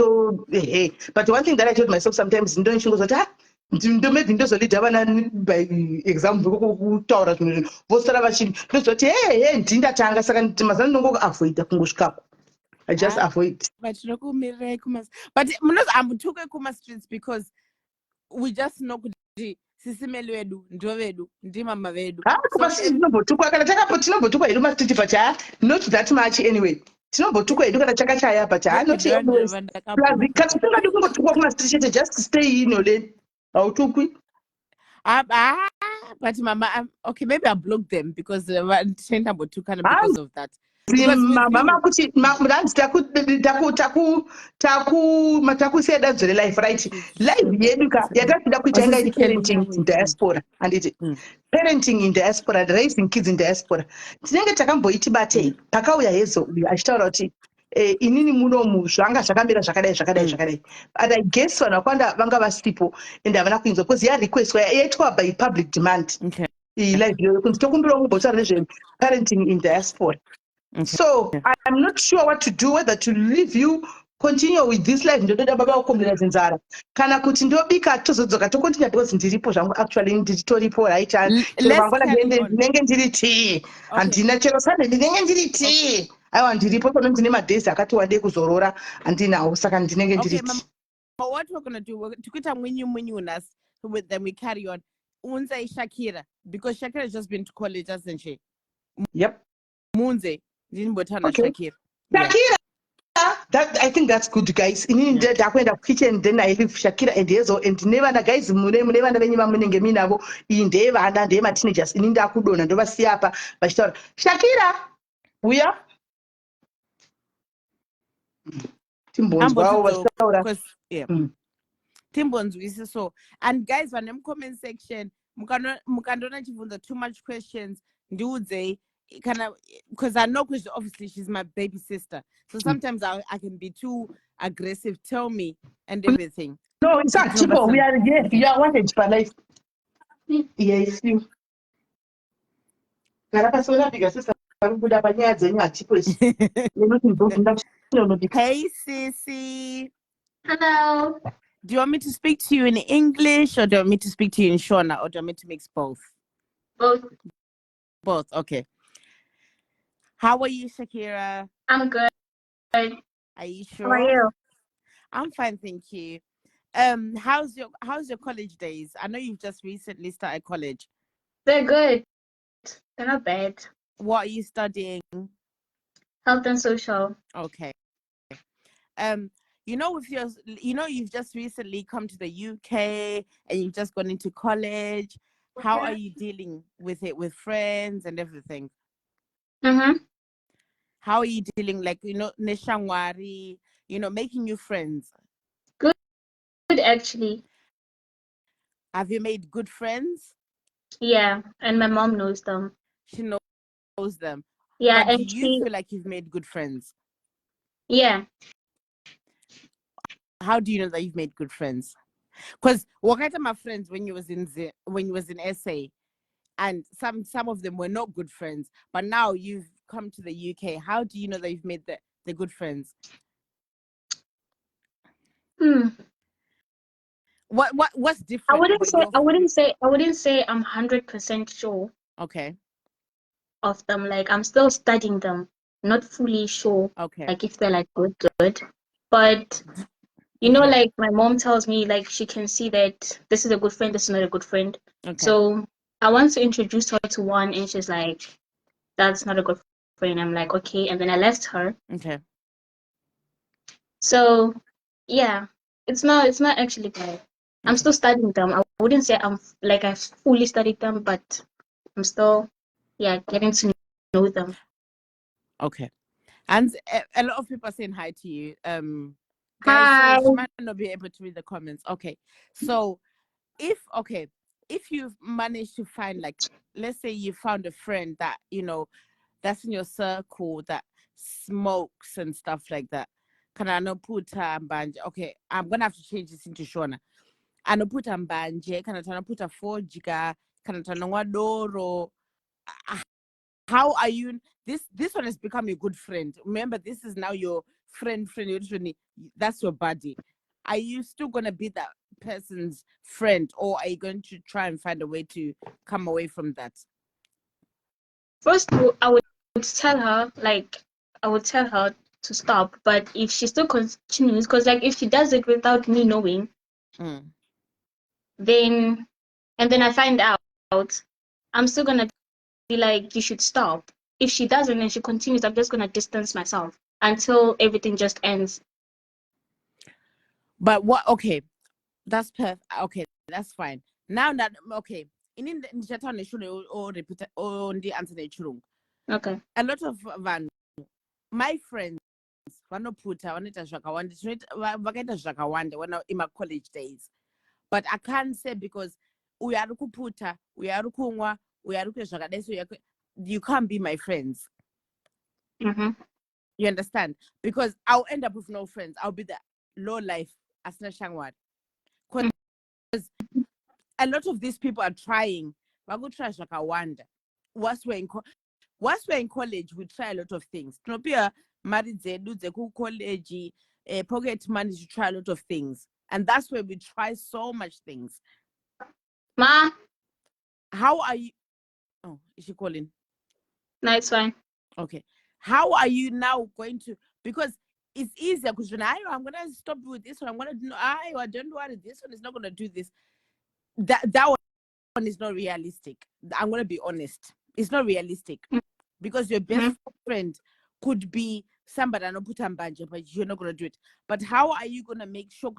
but one thing that I told myself sometimes ndonchingozoti maybe ndozolidha vana by example kutaura zvinhu vosara vachini ndozoti ndindatanga saka mazana ndongoavoida kungosvikako. I just avoid. But I'm kuma streets because we just know sisimeli wedu ndo vedu ndi mama vedu. Tinombotukwa kana tinombotukwa hedu mastreet but not that much anyway. Tinombotukwa hedu kana chakachaya but not always. Kana tingadi kungotukwa kumastreet just stay in ole. Autukwi. But mama, okay, maybe I blocked them because because of that. Mama kuti mranzi takuseda dzore life right, life yedu yatafida kuita inga parenting in diaspora anditi parenting in diaspora, raising kids in diaspora tinenge takamboiti batei pakauya Yezo achitaura kuti inini munomu zvanga zvakamira zvakadai but I guess vanhu vakawanda vanga vasipo and havana kuinzwa because request yaitwa by public demand live yoyo kunzi tokumbira kumbotaura nezve parenting in diaspora. So I'm not sure what to do, whether to leave you, continue with this life ndotoda baba ukombera zinzara kana kuti ndobika tozodzoka tokontinua because ndiripo zvangu actually nditoripo right mangwana ndinenge ndiri tea handina chero sande ndinenge ndiri tea aiwa ndiripo kono ndine madhezi akati wandei kuzorora handinawo saka ndinenge ndiri tea. What we're going to do, tukuita mwinyu nas, then we carry on. Unzai Shakira, because Shakira has just been to college, hasn't she? Yep. Munze. Okay. Shakira, that I think that's good, guys. In India, I went to kitchen, then I leave Shakira and Yezo, and never guys, never munenge minavo in Deva and they teenagers in India Kudon and over Siapa, but Shakira, we are Timbons, we so. And guys, when them comment section, mukandona chivunza too much questions, nduze. Because I know, because obviously she's my baby sister, so sometimes I can be too aggressive. Tell me and everything. No, it's not simple. We are here. You are wanted for life. Yes, you. Hey, Sissy. Hello. Do you want me to speak to you in English, or do you want me to speak to you in Shona, or do you want me to mix both? Both. Okay. How are you, Shakira? I'm good. Are you sure? How are you? I'm fine, thank you. How's your college days? I know you've just recently started college. They're good. They're not bad. What are you studying? Health and social. Okay. You know, with your, you've just recently come to the UK and you've just gone into college. How are you dealing with it with friends and everything? Mm-hmm. How are you dealing, like, Neshangwari, making new friends? Good, actually. Have you made good friends? Yeah, and my mom knows them. She knows them. Yeah, But do and you feel like you've made good friends? Yeah. How do you know that you've made good friends? Because what kind of my friends when you was in SA, and some of them were not good friends, but now you've come to the UK. How do you know that you've made the good friends? What's different? I wouldn't say I'm 100% sure. Okay. Of them, like I'm still studying them, not fully sure. Okay. Like if they're like good, but you know, like my mom tells me, like she can see that this is a good friend, this is not a good friend. Okay. So I want to introduce her to one, and she's like, "That's not a good friend." I'm like, "Okay," and then I left her. Okay. So yeah, it's not actually bad. I'm still studying them. I wouldn't say I've fully studied them, but I'm still getting to know them. Okay. And a lot of people are saying hi to you. Guys, Hi. so she might not be able to read the comments. Okay. So if you've managed to find, like, let's say you found a friend that, that's in your circle that smokes and stuff like that. Can I not put mbanje? Okay, I'm gonna have to change this into Shona. I no put mbanje, can I put a 4 giga, can I doro. How are you? This one has become a good friend. Remember, this is now your friend. That's your buddy. Are you still gonna be that person's friend, or are you going to try and find a way to come away from that? First, I would tell her, to stop. But if she still continues, because like if she does it without me knowing, then I find out, I'm still gonna be like, you should stop. If she doesn't and she continues, I'm just gonna distance myself until everything just ends. But what? Okay, that's perfect. Okay, that's fine. Now that okay, in the chat or repeat or the answer the churung. Okay. A lot of my friends vanopfuta vanoita vakaita zvakawanda when in my college days, but I can't say because uyu ari kupfuta, uyu ari kumwa, uyu ari kuita zvakadai, so you can't be my friends. You understand? Because I'll end up with no friends. I'll be the low life asina shangwari. Because a lot of these people are trying. Vakutry zvakawanda. Once we're in college, we try a lot of things. Tinopia mari dzedu dzekucollege, pocket money to try a lot of things. And that's where we try so much things. Ma, how are you? Oh, is she calling? No, it's fine. Okay. How are you now going to? Because it's easier because when I'm going to stop with this one, I'm going to do, I don't worry, this one is not going to do this. That one is not realistic. I'm going to be honest. It's not realistic. Because your best friend could be somebody no put mbanje, but you're not going to do it. But how are you going to make sure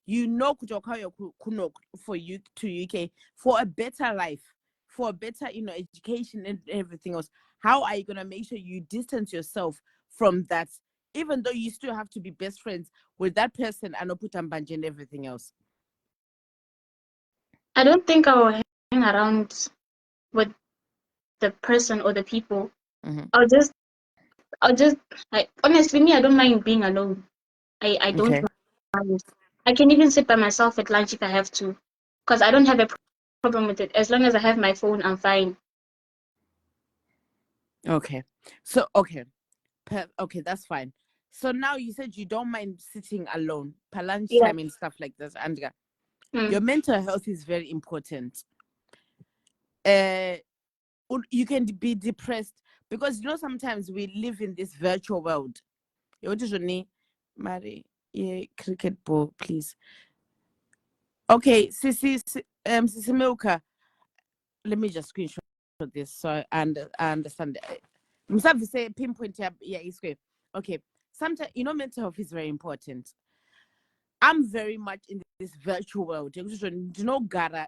you know for you to UK for a better life, for a better education and everything else? How are you going to make sure you distance yourself from that, even though you still have to be best friends with that person and not put mbanje and everything else? I don't think I will hang around with the person or the people. I'll just like, honestly, me, I don't mind being alone. I don't mind. I can even sit by myself at lunch if I have to, because I don't have a problem with it. As long as I have my phone, I'm fine. Okay. So okay, that's fine. So now you said you don't mind sitting alone, per lunchtime and stuff like this, Andrea. Your mental health is very important. You can be depressed because sometimes we live in this virtual world. Mari, cricket ball, please. Okay, Sisi Milka. Let me just screenshot this, so I understand. Msavi say pinpoint yeah, it's great. Okay. Sometimes mental health is very important. I'm very much in this virtual world. Gara,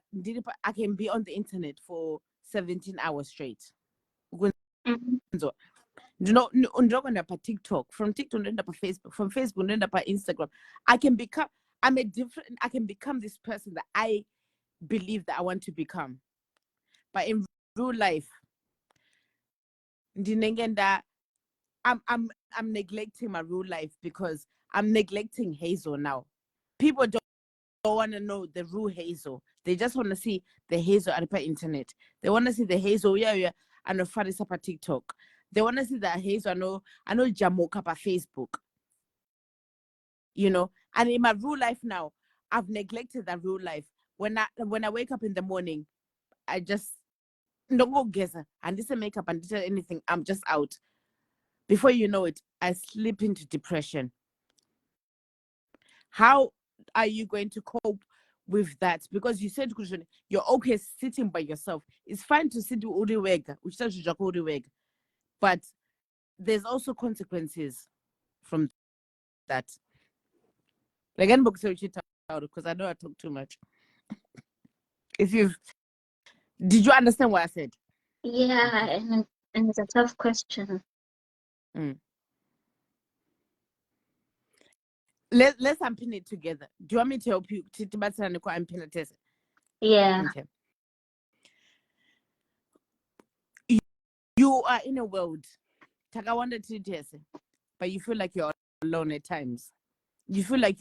I can be on the internet for 17 hours straight. Ndinogona pa TikTok, from TikTok ndoenda pa Facebook, from Facebook ndoenda pa Instagram. I can become this person that I believe that I want to become. But in real life, I'm neglecting my real life because I'm neglecting Hazel now. People don't want to know the real Hazel. They just want to see the Hazel at the internet. They want to see the Hazel, and the Farisa pa TikTok. They want to see that Hazel, I know Jamoka pa Facebook. And in my real life now, I've neglected that real life. When I wake up in the morning, I just don't go gather and this makeup and this anything. I'm just out. Before you know it, I slip into depression. How are you going to cope with that? Because you said you're okay sitting by yourself. It's fine to sit with Uriwega, which says Uriwega, but there's also consequences from that. Again, because I know I talk too much. Did you understand what I said? Yeah, and it's a tough question. Let's unpin it together. Do you want me to help you? Yeah. Okay. You are in a world, but you feel like you're alone at times. You feel like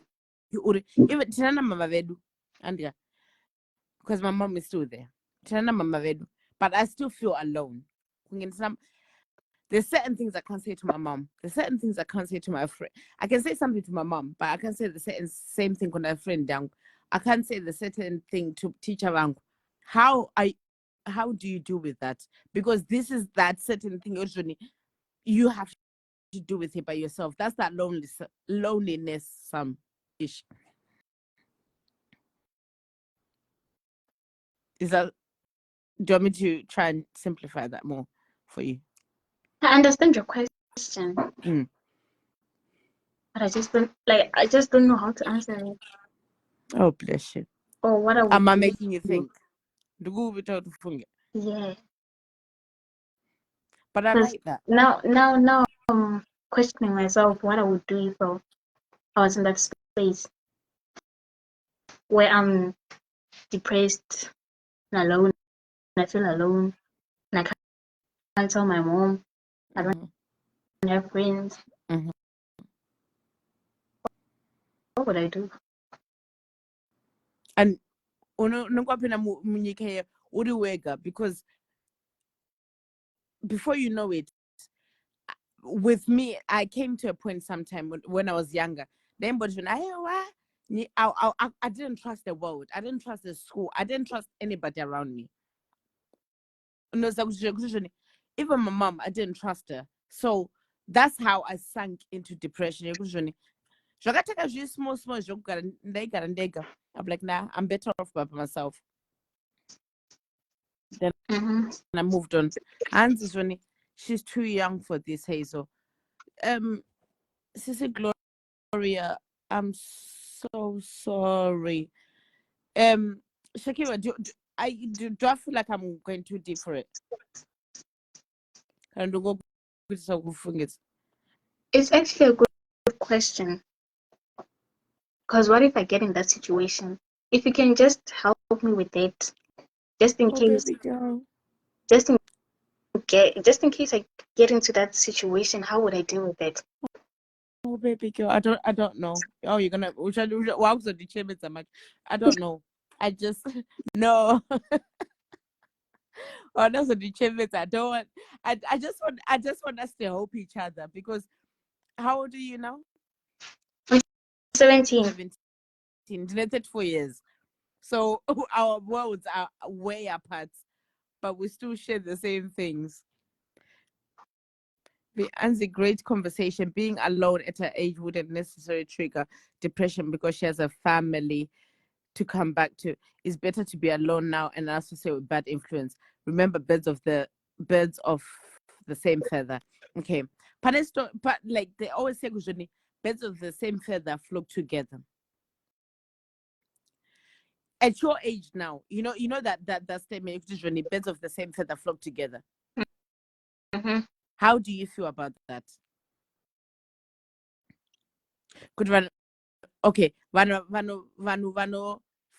even Mama Vedu, because my mom is still there. Mama Vedu, but I still feel alone. There's certain things I can't say to my mom. There's certain things I can't say to my friend. I can say something to my mom, but I can't say the same thing when I friend down. I can't say the certain thing to teacher around. How do you deal with that? Because this is that certain thing usually you have to do with it by yourself. That's that loneliness ish. Do you want me to try and simplify that more for you? I understand your question. But I just don't know how to answer it. Oh, bless you. Or what am I making you think? Yeah. But I like that. Now I'm questioning myself what I would do if I was in that space where I'm depressed and alone. I feel alone. And I can't tell my mom. I don't have friends. What would I do? And because before you know it, with me, I came to a point sometime when I was younger. Then, but when I didn't trust the world. I didn't trust the school. I didn't trust anybody around me. Even my mom, I didn't trust her. So that's how I sank into depression. Small, I'm like, nah, I'm better off by myself. Then I moved on. And this one, she's too young for this, Hazel. Sister Gloria, I'm so sorry. Shakira, do I feel like I'm going too deep for it? It's actually a good question. Because what if I get in that situation? If you can just help me with it, just in case. Baby girl. Just in case I get into that situation, how would I deal with it? Oh, baby girl, I don't know. Oh, you're gonna I don't know. I just no. Oh, that's what the I don't want. I just want us to help each other because how old are you now? 17. 4 years. So our worlds are way apart, but we still share the same things. And a great conversation. Being alone at her age wouldn't necessarily trigger depression because she has a family to come back to. It's better to be alone now and also say with bad influence. remember birds of the same feather. Okay. But like they always say, birds of the same feather flock together. At your age now, you know that statement, usually birds of the same feather flock together. Mm-hmm. How do you feel about that? Good one. Okay, vano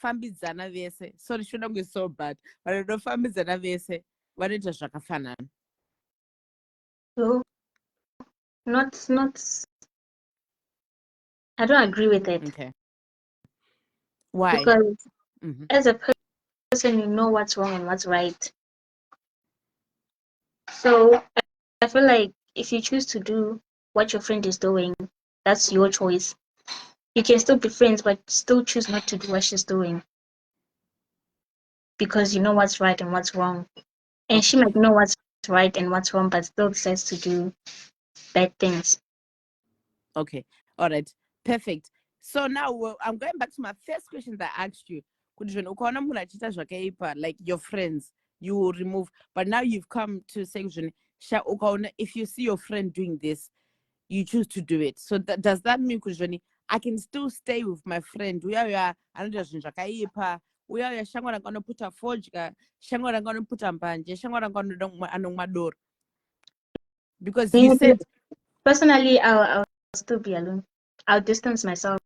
fambidzana vese. Sorry, shouldn't be so bad. Vano fambidzana vese. Vanoita zvakafanana. So, not. I don't agree with it. Okay. Why? Because as a person, you know what's wrong and what's right. So I feel like if you choose to do what your friend is doing, that's your choice. You can still be friends, but still choose not to do what she's doing. Because you know what's right and what's wrong. And she might know what's right and what's wrong, but still decides to do bad things. Okay. All right. Perfect. So now I'm going back to my first question that I asked you. Like your friends, you will remove. But now you've come to say, if you see your friend doing this, you choose to do it. So does that mean I can still stay with my friend? We are shangwana gonna put a forge, shangwana gonna put a banje, shangwana gonna door. Because you said personally, I'll still be alone. I'll distance myself.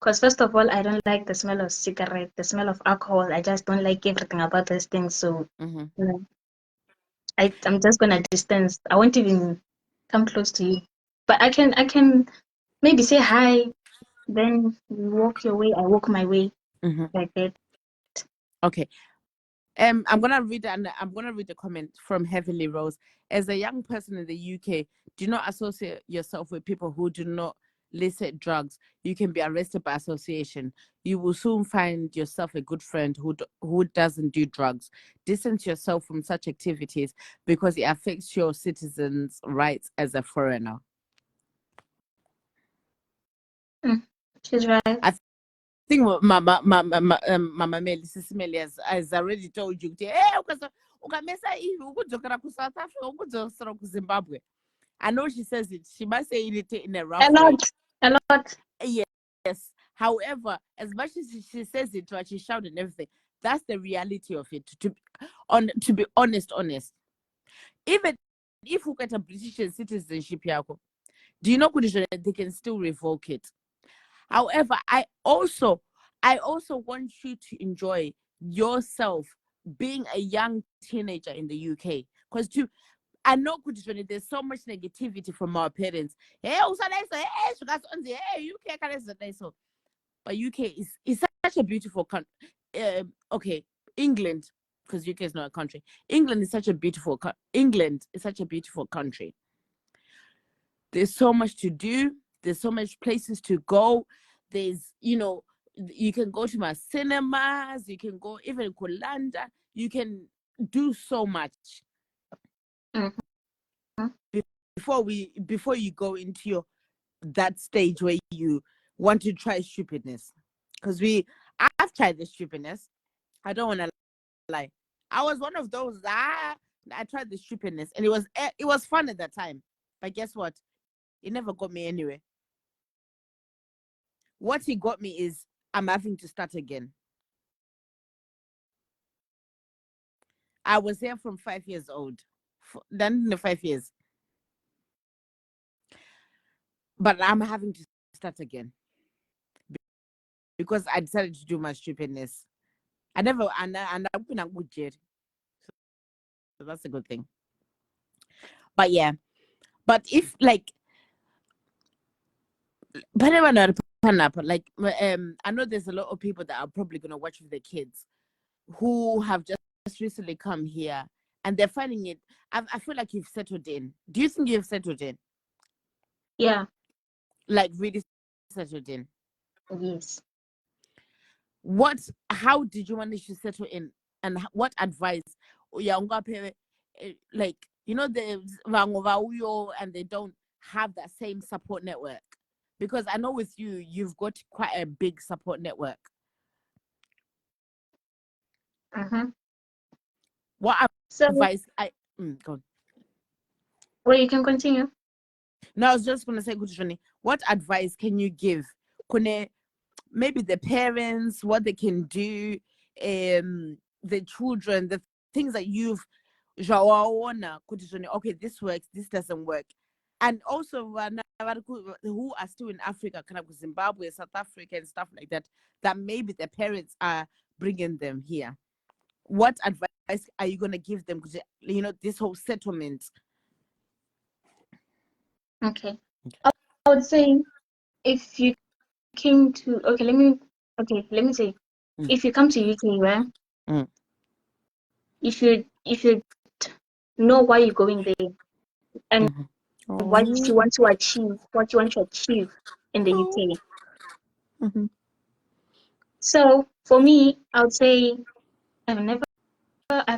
Because first of all, I don't like the smell of cigarette, the smell of alcohol. I just don't like everything about those things. So you know, I'm just gonna distance. I won't even come close to you. But I can maybe say hi, then you walk your way, I walk my way, like that. Okay. I'm gonna read a comment from Heavenly Rose. As a young person in the UK, do not associate yourself with people who do not illicit drugs. You can be arrested by association. You will soon find yourself a good friend who doesn't do drugs. Distance yourself from such activities because it affects your citizens' rights as a foreigner. She's right. I think Mama Meli, Sis Meli has already told you, South Africa, Zimbabwe. I know she says it. She must say it in a rough way. A lot. Yes. However, as much as she says it, right, she shouted and everything. That's the reality of it. To be honest. Even if you get a British citizenship, do you know they can still revoke it? However, I also want you to enjoy yourself being a young teenager in the UK. Because I know there's so much negativity from our parents. Hey, UK. But UK is such a beautiful country. Okay, England, because UK is not a country. England is such a beautiful country. There's so much to do. There's so much places to go. There's, you can go to my cinemas. You can go even Kulanda. You can do so much. Before you go into that stage where you want to try stupidness. Because I've tried the stupidness. I don't want to lie. I was one of those I tried the stupidness, and it was fun at that time. But guess what? It never got me anywhere. What it got me is I'm having to start again. I was here from 5 years old. Then in the 5 years. But I'm having to start again. Because I decided to do my stupidness. I never, and I've been a good kid. So that's a good thing. But yeah. But if like, like, I know there's a lot of people that are probably going to watch with their kids who have just recently come here and they're finding it. I feel like you've settled in. Do you think you've settled in? Yeah. Like really settled in? Yes. How did you manage to settle in? And what advice? Like, the and they don't have that same support network. Because I know with you've got quite a big support network. What So, advice go on. well, you can continue. No, I was just gonna say, Kutushani, what advice can you give? Kune, maybe the parents, what they can do, the children, the things that you've okay, this works, this doesn't work. And also who are still in Africa, kind of Zimbabwe, South Africa, and stuff like that, that maybe their parents are bringing them here. What advice are you gonna give them? Because this whole settlement. Okay. I would say if you came to let me say if you come to UK, right? Mm. You should know why you're going there and what you want to achieve in the UK. Mm-hmm. So for me, I would say I've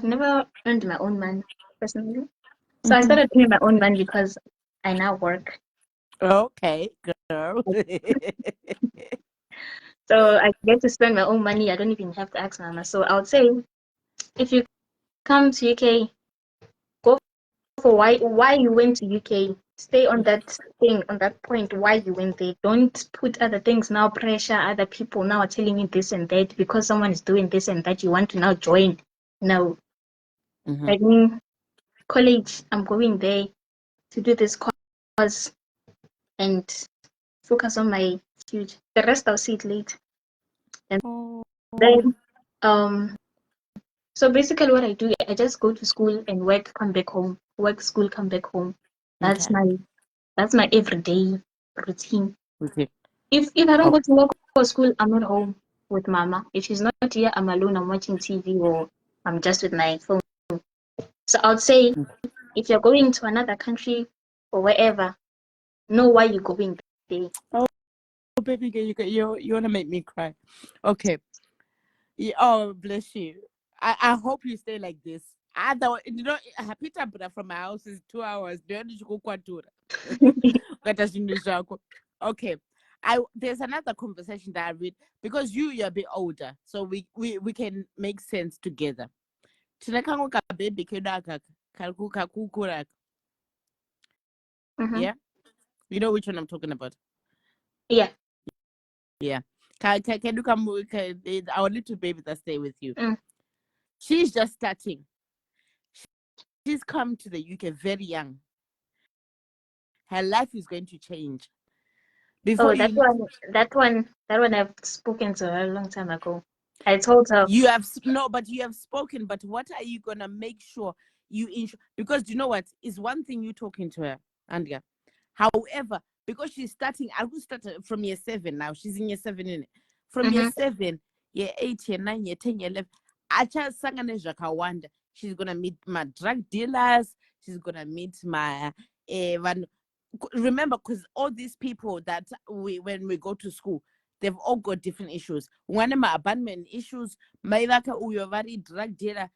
never earned my own money personally. So I started earning my own money because I now work. Okay, girl. So I get to spend my own money. I don't even have to ask mama. So I would say if you come to UK, go for why you went to UK. Stay on that thing, on that point why you went there. Don't put other things now, pressure other people now are telling you this and that because someone is doing this and that you want to now join. No. I mean, college, I'm going there to do this course and focus on my future. The rest I'll see it later. And then so basically what I do, I just go to school and work, come back home. Work, school, come back home. That's my everyday routine. Okay. If I don't go to work or school, I'm at home with mama. If she's not here, I'm alone, I'm watching TV or I'm just with my phone. So I would say if you're going to another country or wherever, know why you're going there. Oh, baby, you want to make me cry. Okay. Oh, bless you. I hope you stay like this. Peter from my house is 2 hours. Okay. There's another conversation that I read because you're a bit older, so we can make sense together. Yeah, you know which one I'm talking about. Yeah. Can you come with our little baby that stay with you? She's just starting. She's come to the UK very young. Her life is going to change. That one I've spoken to her a long time ago. I told her you have spoken, but what are you gonna make sure you ensure? Because you know what is one thing you talking to her, Andrea. However, because she's starting, I will start from year 7 now. She's in year 7 in it. From year 7, year 8, year 9, year 10, year 11. She's gonna meet my drug dealers. She's gonna meet my remember, because all these people that when we go to school, they've all got different issues. One of my abandonment issues, my drug dealer,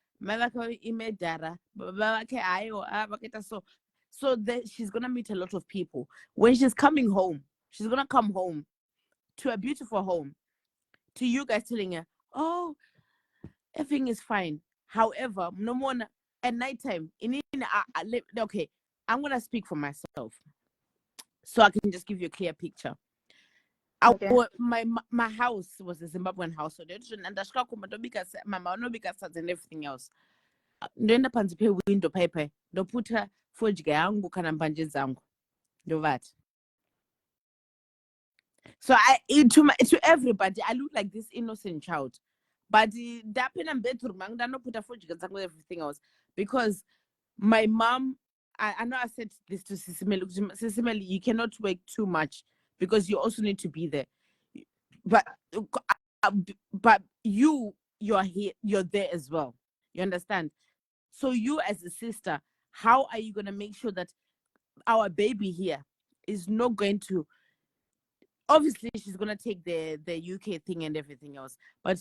so that she's gonna meet a lot of people. When she's coming home, she's gonna come home to a beautiful home, to you guys telling her, oh, everything is fine. However, no more at nighttime. Okay, I'm gonna speak for myself, so I can just give you a clear picture. My house was a Zimbabwean house, so mama and everything else. Ndoenda panzi pewindow paipai ndoputa fodya yangu kana mbanje dzangu ndovati. So to everybody I look like this innocent child, but ndapinda bedroom mangu ndanopota fodya dzangu everything else because my mom, I know I said this to Sisimeli, you cannot work too much because you also need to be there. But you're here, you're there as well. You understand? So you as a sister, how are you going to make sure that our baby here is not going to, obviously she's going to take the UK thing and everything else, but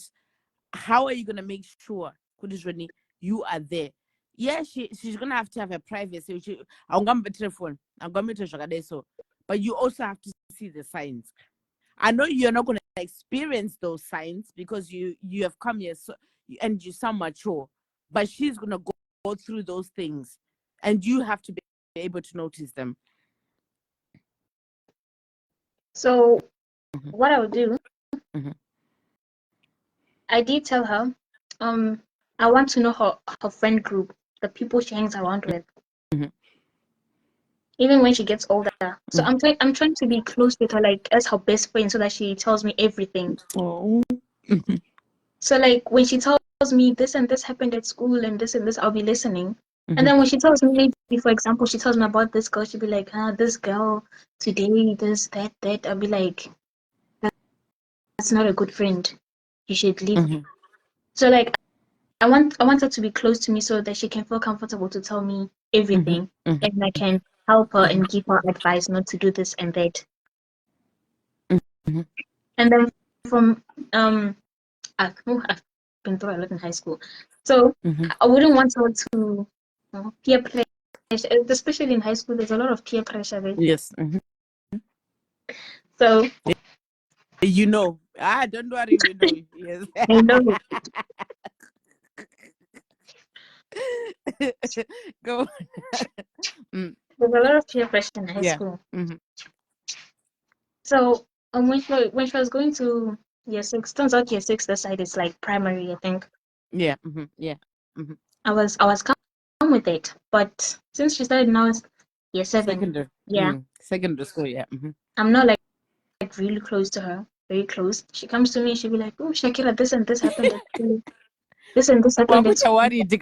how are you going to make sure, Kudishwani, you are there? Yeah, she's going to have a privacy. I'm going to telephone. I'm going to but you also have to see the signs. I know you're not going to experience those signs because you have come here and you sound mature, but she's going to through those things, and you have to be able to notice them. So what I would do, Mhm. I did tell her, I want to know her friend group, the people she hangs around with, Mhm. even when she gets older. So Mhm. I'm trying to be close with her, like as her best friend, so that she tells me everything. Oh. Mhm. So like when she tells me this and this happened at school and this, I'll be listening. And Mhm. then when she tells me, maybe for example, she tells me about this girl, she'll be like, this girl today, this, that. I'll be like, that's not a good friend. You should leave. Mhm. So like I want her to be close to me so that she can feel comfortable to tell me everything, Mhm. and I can help her and give her advice not to do this and that. Mhm. And then from I've been through a lot in high school, so Mhm. I wouldn't want her to peer pressure, especially in high school. There's a lot of peer pressure there. Yes. Mhm. So You know. Don't worry. We know. Yes. I know Go. Mm. there's a lot of peer pressure in high Yeah. school. Mhm. So when she was going to year six, turns out year six this side is like primary, I think. Yeah. Mhm. Yeah. Mhm. I was calm with it, but since she started now year seven, Secondary. yeah, Secondary school. Yeah. Mhm. I'm not like really close to her, very close. She comes to me, she'll be like, "Oh, Shakira, this and this happened at school. This and this happened at school." Worried.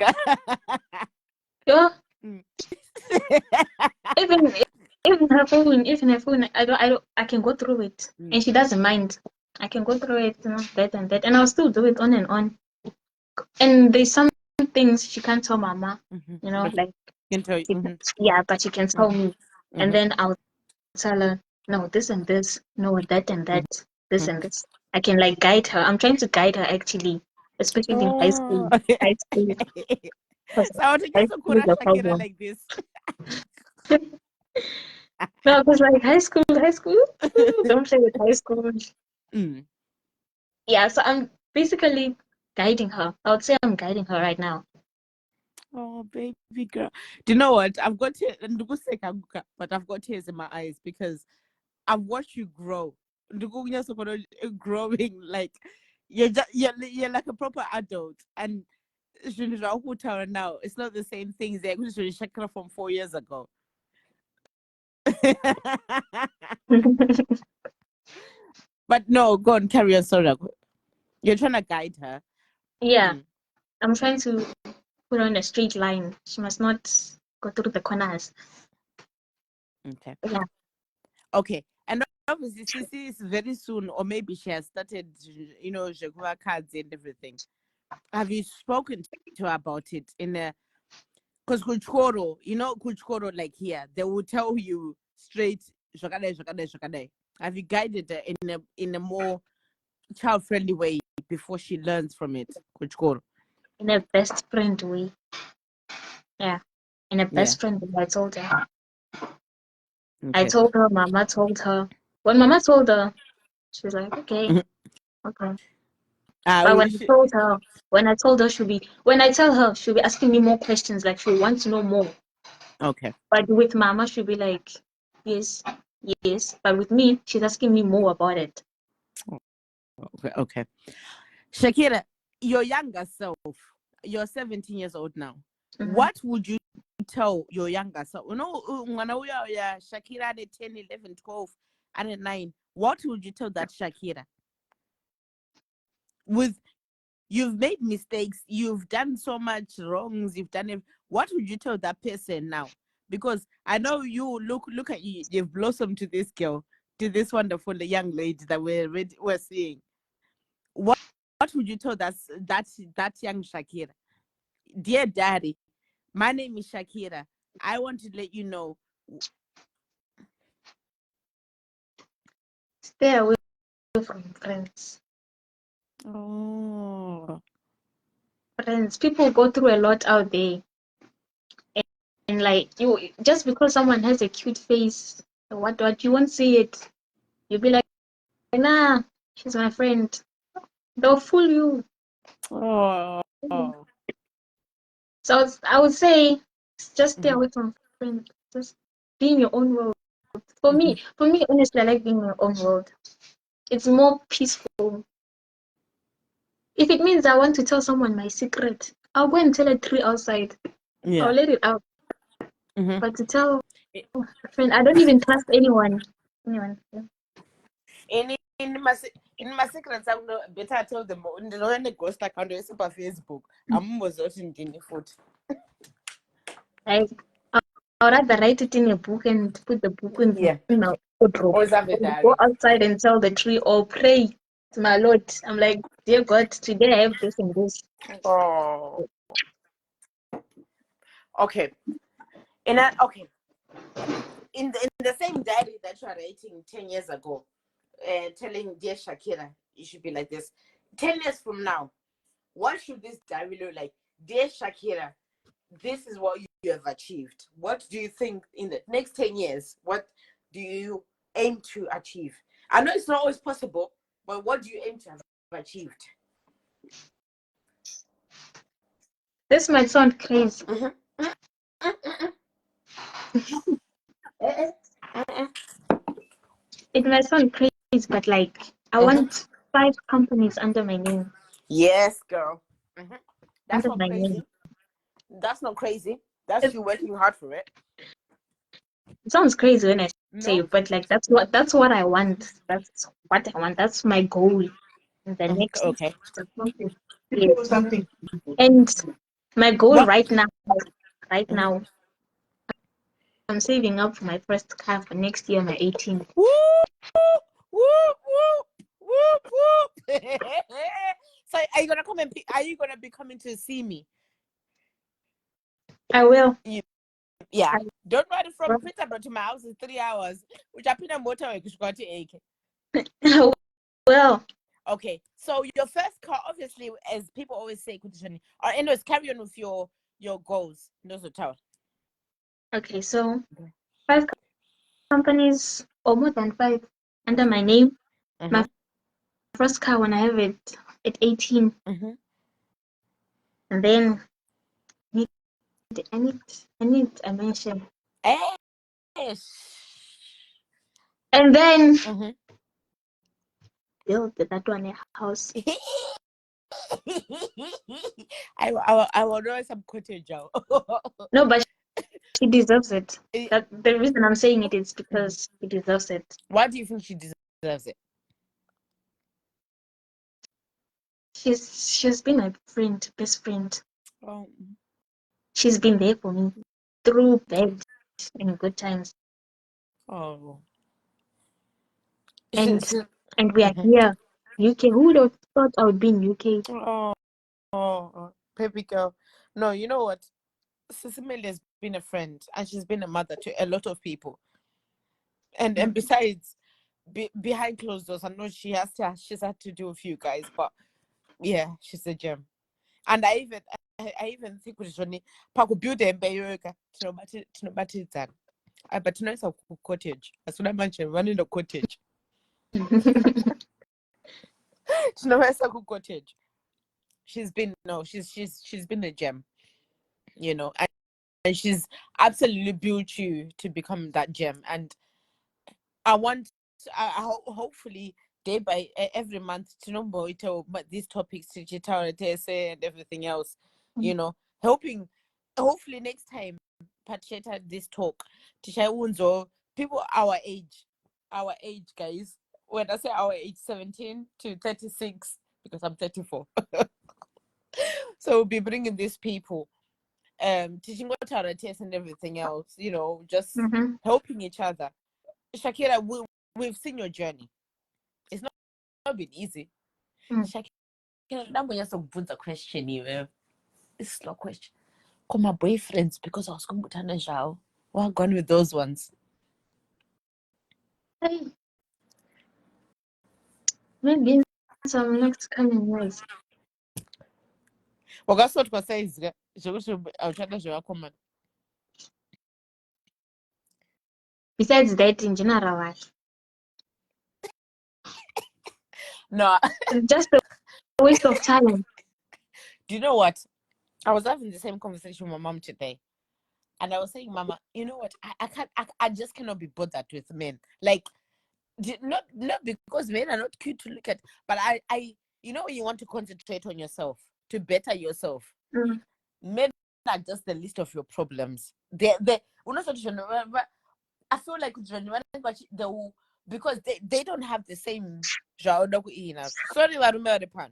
Yeah, Mm. even even her phone, I can go through it, and she doesn't mind. I can go through it, that and that, and I'll still do it on and on. And there's some things she can't tell Mama, But like can tell you. yeah, but she can tell me, and Mhm. then I'll tell her, no, this and this, no, that and that, this and this. I can like guide her. I'm trying to guide her actually, especially in high school. Oh. High school, because So I want to high just school is a Shakira problem. like this. No, because like high school, don't play with high school. Mm. Yeah, so I'm basically guiding her. I would say I'm guiding her right now. Oh, baby girl. Do you know what? I've got tears, but I've got tears in my eyes because I've watched you grow. Growing like you're like a proper adult, and now it's not the same things that Shakira from 4 years ago. But no, go on, carry on. Sorry, you're trying to guide her. Yeah, I'm trying to put her on a straight line. She must not go through the corners. Okay. Yeah. Okay. And obviously, Sisi is very soon, or maybe she has started, Jekua cards and everything. Have you spoken to her about it in a? Because Kuchkoro, Kuchkoro, like here, they will tell you straight, Shokade, Shokade, Shokade. Have you guided her in a more child-friendly way before she learns from it, Kuchkoro? In a best friend way. Yeah. In a best friend way, I told her. Okay. I told her, Mama told her. When Mama told her, she was like, okay, okay. But when I told her, when I tell her, she'll be asking me more questions, like she'll want to know more. Okay. But with Mama, she'll be like, yes, yes. But with me, she's asking me more about it. Okay. Shakira, your younger self, you're 17 years old now. Mhm. What would you tell your younger self? When we are Shakira at 10, 11, 12, and 9, what would you tell that Shakira? You've made mistakes, you've done so much wrongs, what would you tell that person now? Because I know you look at you, you've blossomed to this girl, to this wonderful young lady that we're seeing. What would you tell that young Shakira? Dear Daddy, my name is Shakira. I want to let you know. Stay away from friends. Oh. Friends, people go through a lot out there. And like just because someone has a cute face, what you won't see it. You'll be like, nah, she's my friend. They'll fool you. Oh. So So I would say just stay away from friends. Just be in your own world. For me, honestly, I like being in my own world. It's more peaceful. If it means I want to tell someone my secret, I'll go and tell a tree outside. Yeah. I'll let it out. Mhm. But to tell a friend, I don't even trust anyone. Yeah. In my secrets, I'm not better. I tell them in the ghost account or super Facebook. I'm was in the foot. Like, I'd rather write it in a book and put the book in my wardrobe. Always have a And go diary. outside and tell the tree or pray to my Lord. I'm like, dear God, today I have this and this. Oh. Okay. In the same diary that you are writing 10 years ago, telling dear Shakira, you should be like this. 10 years from now, what should this diary look like? Dear Shakira, this is what you have achieved. What do you think in the next 10 years? What do you aim to achieve? I know it's not always possible, but what do you aim to have achieved? This might sound crazy. It might sound crazy, but like, I want 5 companies under my name. Yes, girl. That's Under not my crazy. name. That's not crazy. That's you working hard for it. It sounds crazy when I say No. it, but like that's what I want. That's what I want. That's my goal in the next Okay. years. Something. And my goal What? right now, I'm saving up for my first car for next year, my 18th. Woo! Woo! Woo! Woo! So are you gonna be coming to see me? I will. Yeah. Don't ride from Peterborough to my house is 3 hours. Which I put a motorway because got to AK. Well. Okay. So your first car, obviously, as people always say, or anyways, carry on with your goals. Those are tough. Okay, so 5 companies or more than 5 under my name. My first car when I have it at 18. And then I need a mention. And then build that one a house. I will know some cottage. No, but she deserves it. That the reason I'm saying it is because she deserves it. Why do you think she deserves it? She's been my friend, best friend. Oh. She's been there for me through bad and good times. Oh. And we are here, UK. Who would have thought I would be in UK? Oh, baby girl. No, you know what? Sisimeli has been a friend and she's been a mother to a lot of people. And besides, behind closed doors, I know she's had to do with you guys, but yeah, she's a gem. And I even think with Johnny, Pakubude and Bayoka, Tinobatizan. But tonight it's a cottage. As soon as I mentioned running a cottage. Cottage. She's been a gem, you know, and she's absolutely built you to become that gem. And I hopefully day by every month to know more these topics to say and everything else, you know, hopefully next time Pacheta this talk to people our age guys. When I say our age, 17 to 36, because I'm 34. So we'll be bringing these people, teaching what our tests and everything else, you know, just helping each other. Shakira, we've seen your journey. It's not been easy. Shakira, I'm going to put the question here. It's a question. Call my boyfriends because I was going to put on a show. What gone with those ones? Hey. Maybe in some next coming years. Well, that's what I say is besides that, in general, no, it's just a waste of time. Do you know what? I was having the same conversation with my mom today. And I was saying, Mama, you know what? I can't, I just cannot be bothered with men. Like, not because men are not cute to look at, but you know, you want to concentrate on yourself, to better yourself. Mm. Men are just the list of your problems. We're not sure, but I feel like they will, because they don't have the same genre enough. Sorry, Warume Odepan.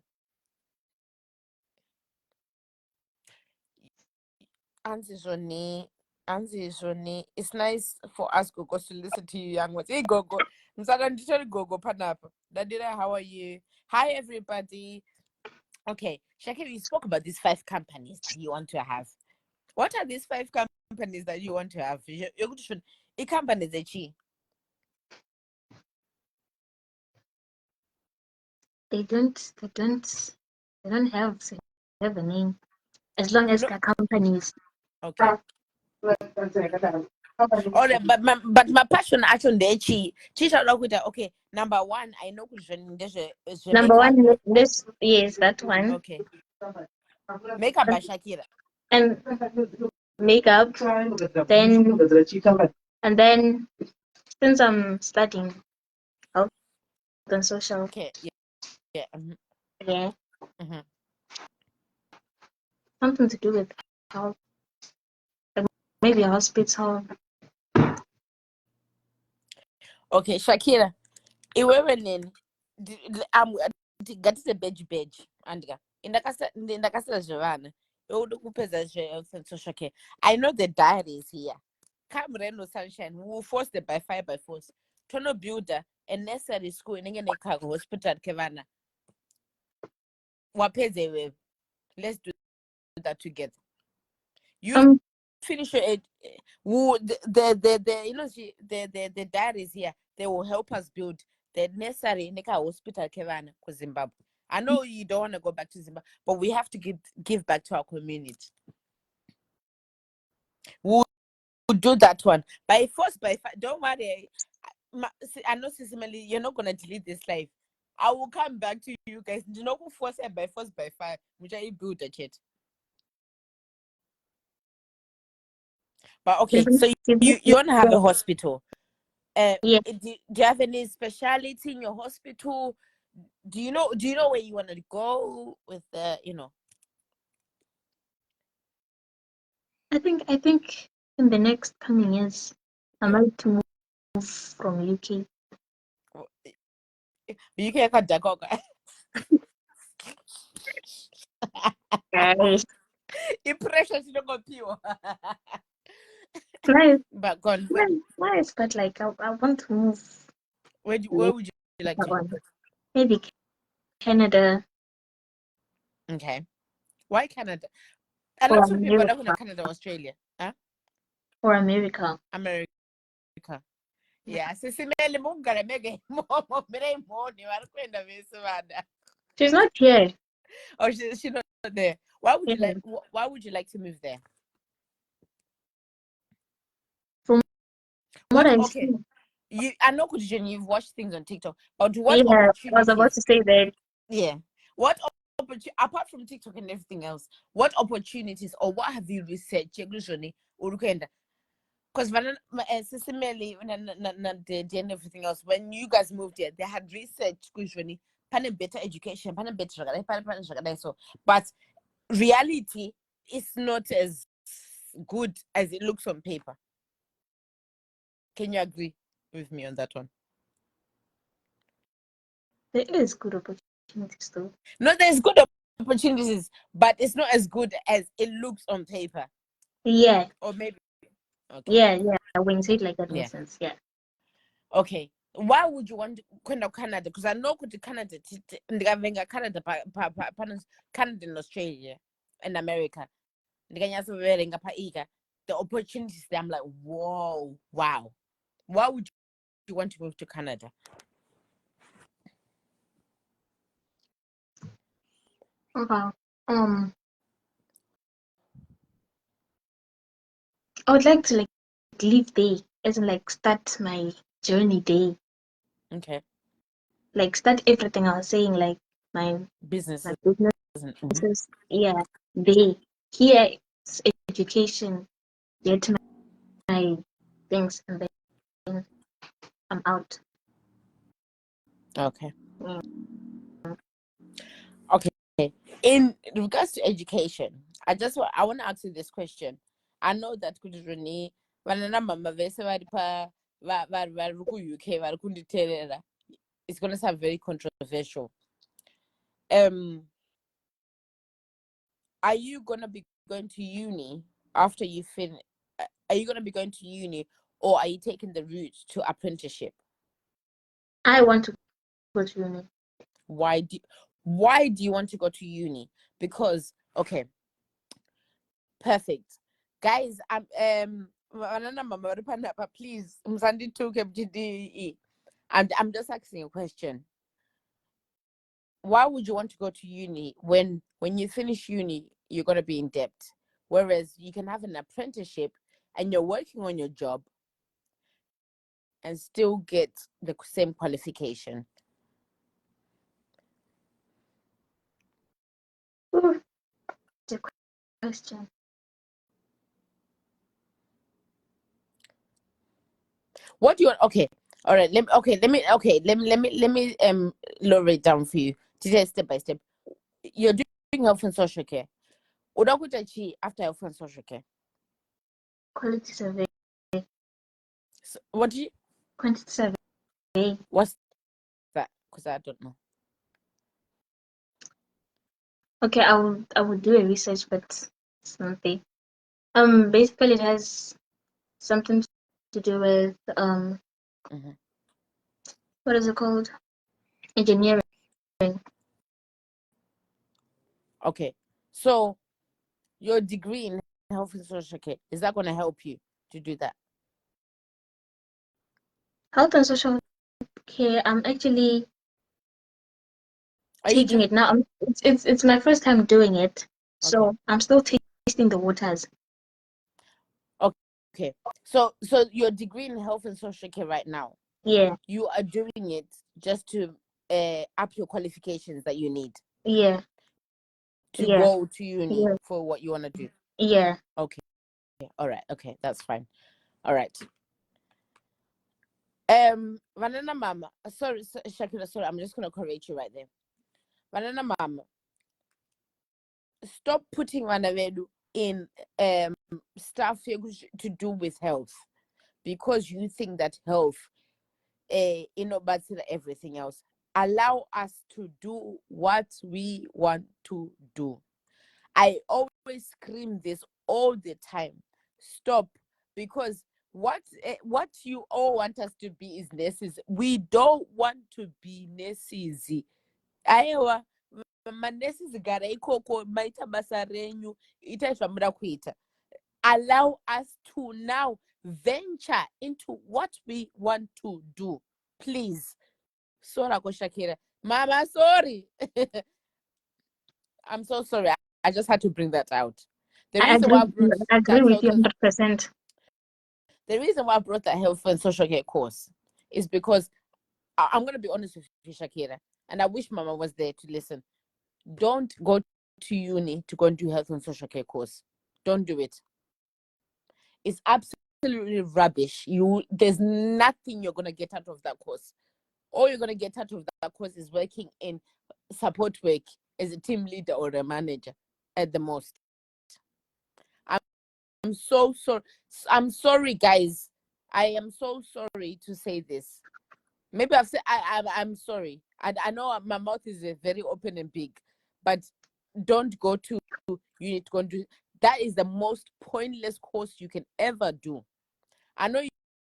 Auntie Johnny, it's nice for us Gogo to listen to you young ones. Hey Gogo, Gogo Panapa. Dadira, how are you? Hi everybody. Okay, Shakira, you spoke about these 5 companies that you want to have. What are these 5 companies that you want to have? You're going to show a company that They don't have a name. As long as no. they're companies. Okay. But my passion actually okay, number 1, I know Number 1, yes, that one. Okay. Makeup by Shakira. And makeup. Then since I'm studying health and social. Okay. Yeah. Yeah. Mm-hmm. Something to do with health. Like maybe a hospital. Okay, Shakira. Iwewe gatise beji andika indakasela zvevana euda kupedza social care. I know the diary is here. Come rain or sunshine, we will force the by fire by force. Tono builder a nursery school inenge nekago hospital kevana. Wapeze we. Let's do that together. You finish your the you know the diaries here. They will help us build the necessary neka hospital kevana for Zimbabwe. I know you don't want to go back to Zimbabwe, but we have to give back to our community. We'll do that one by force by fire. Don't worry. I know Sisimeli, you're not gonna delete this life. I will come back to you guys. Do not go force it by force by fire, which I build a chat. But okay, so you want to have a hospital. Yeah. Do you have any specialty in your hospital? Do you know where you want to go with the, you know? I think in the next coming years, I'm ready to move from UK. UK kadakoka. Impression you don't go pure. Nice. But gone. Nice, but like I want to move. Where would you like to move? Maybe Canada. Okay. Why Canada? A lot of people don't know Canada, Australia. Huh? Or America. America. Yeah. She's not here. Oh, she's not there. Why would you like to move there? From what I okay. See. I know you've watched things on TikTok, but what opportunities? I was about to say that. Yeah. What apart from TikTok and everything else, what opportunities or what have you researched? Because and everything else, when you guys moved here, they had research better education, so but reality is not as good as it looks on paper. Can you agree with me on that one? There is good opportunities though. No, there's good opportunities, but it's not as good as it looks on paper. Yeah. Or maybe. Okay. Yeah. When you say it like that, makes sense. Yeah. Okay. Why would you want to go to Canada? Because I know Canada, Canada and Australia and America. The opportunities there, I'm like, whoa, wow. Why would you want to move to Canada? Wow. I would like to like live there, as in like start my journey day. Okay. Like start everything I was saying, like my business. Yeah, day. here it's education, get my things, and then I'm out. Okay. Yeah. Okay. In regards to education, I want to ask you this question. I know that Kuduruni, vanana mama vese vari ku UK vari kunditeerera. It's going to sound very controversial. Are you going to be going to uni after you finish? Are you going to be going to uni, or are you taking the route to apprenticeship? I want to go to uni. Why do you want to go to uni? Because, okay, perfect, guys. Please, I'm just asking a question. Why would you want to go to uni when you finish uni you're going to be in debt, whereas you can have an apprenticeship and you're working on your job and still get the same qualification? Ooh, the question. What do you want? Okay, all right. Let me lower it down for you to take step by step. You're doing health and social care. After health and social care, Quality survey. so what do you? Quantity survey. What's that? Because I don't know. Okay, I would do a research, but something. Basically it has something to do with what is it called? Engineering. Okay, so your degree in health and social care, is that going to help you to do that? Health and social care. I'm actually taking it now. It's my first time doing it, so I'm still tasting the waters. Okay, so your degree in health and social care right now, Yeah, you are doing it just to up your qualifications that you need yeah, to yeah, go to uni yeah, for what you want to do. yeah. Okay, all right, okay, that's fine. All right. Vanana mama, sorry, Shakira, sorry, I'm just gonna correct you right there. Vanana mama, stop putting Vanavedu in stuff to do with health, because you think that health but everything else. Allow us to do what we want to do. I always scream this all the time. Stop, because what you all want us to be is nurses. We don't want to be nurses. Aiwa, manurses gara ikoko maita basa renyu ita zvamuda kuita. Allow us to now venture into what we want to do, please. Sorry, Shakira. Mama, sorry. I'm so sorry. I just had to bring that out. The I reason agree. why I brought I agree that with health you and 100%. the reason why I brought that health and social care course is because I'm going to be honest with you, Shakira, and I wish Mama was there to listen. Don't go to uni to go and do health and social care course. Don't do it. It's absolutely rubbish. There's nothing you're going to get out of that course. All you're going to get out of that course is working in support work as a team leader or a manager at the most. I'm so sorry. I'm sorry, guys. I am so sorry to say this. Maybe I've said I'm sorry. I know my mouth is very open and big, but don't go to uni to go and do that. Is the most pointless course you can ever do. I know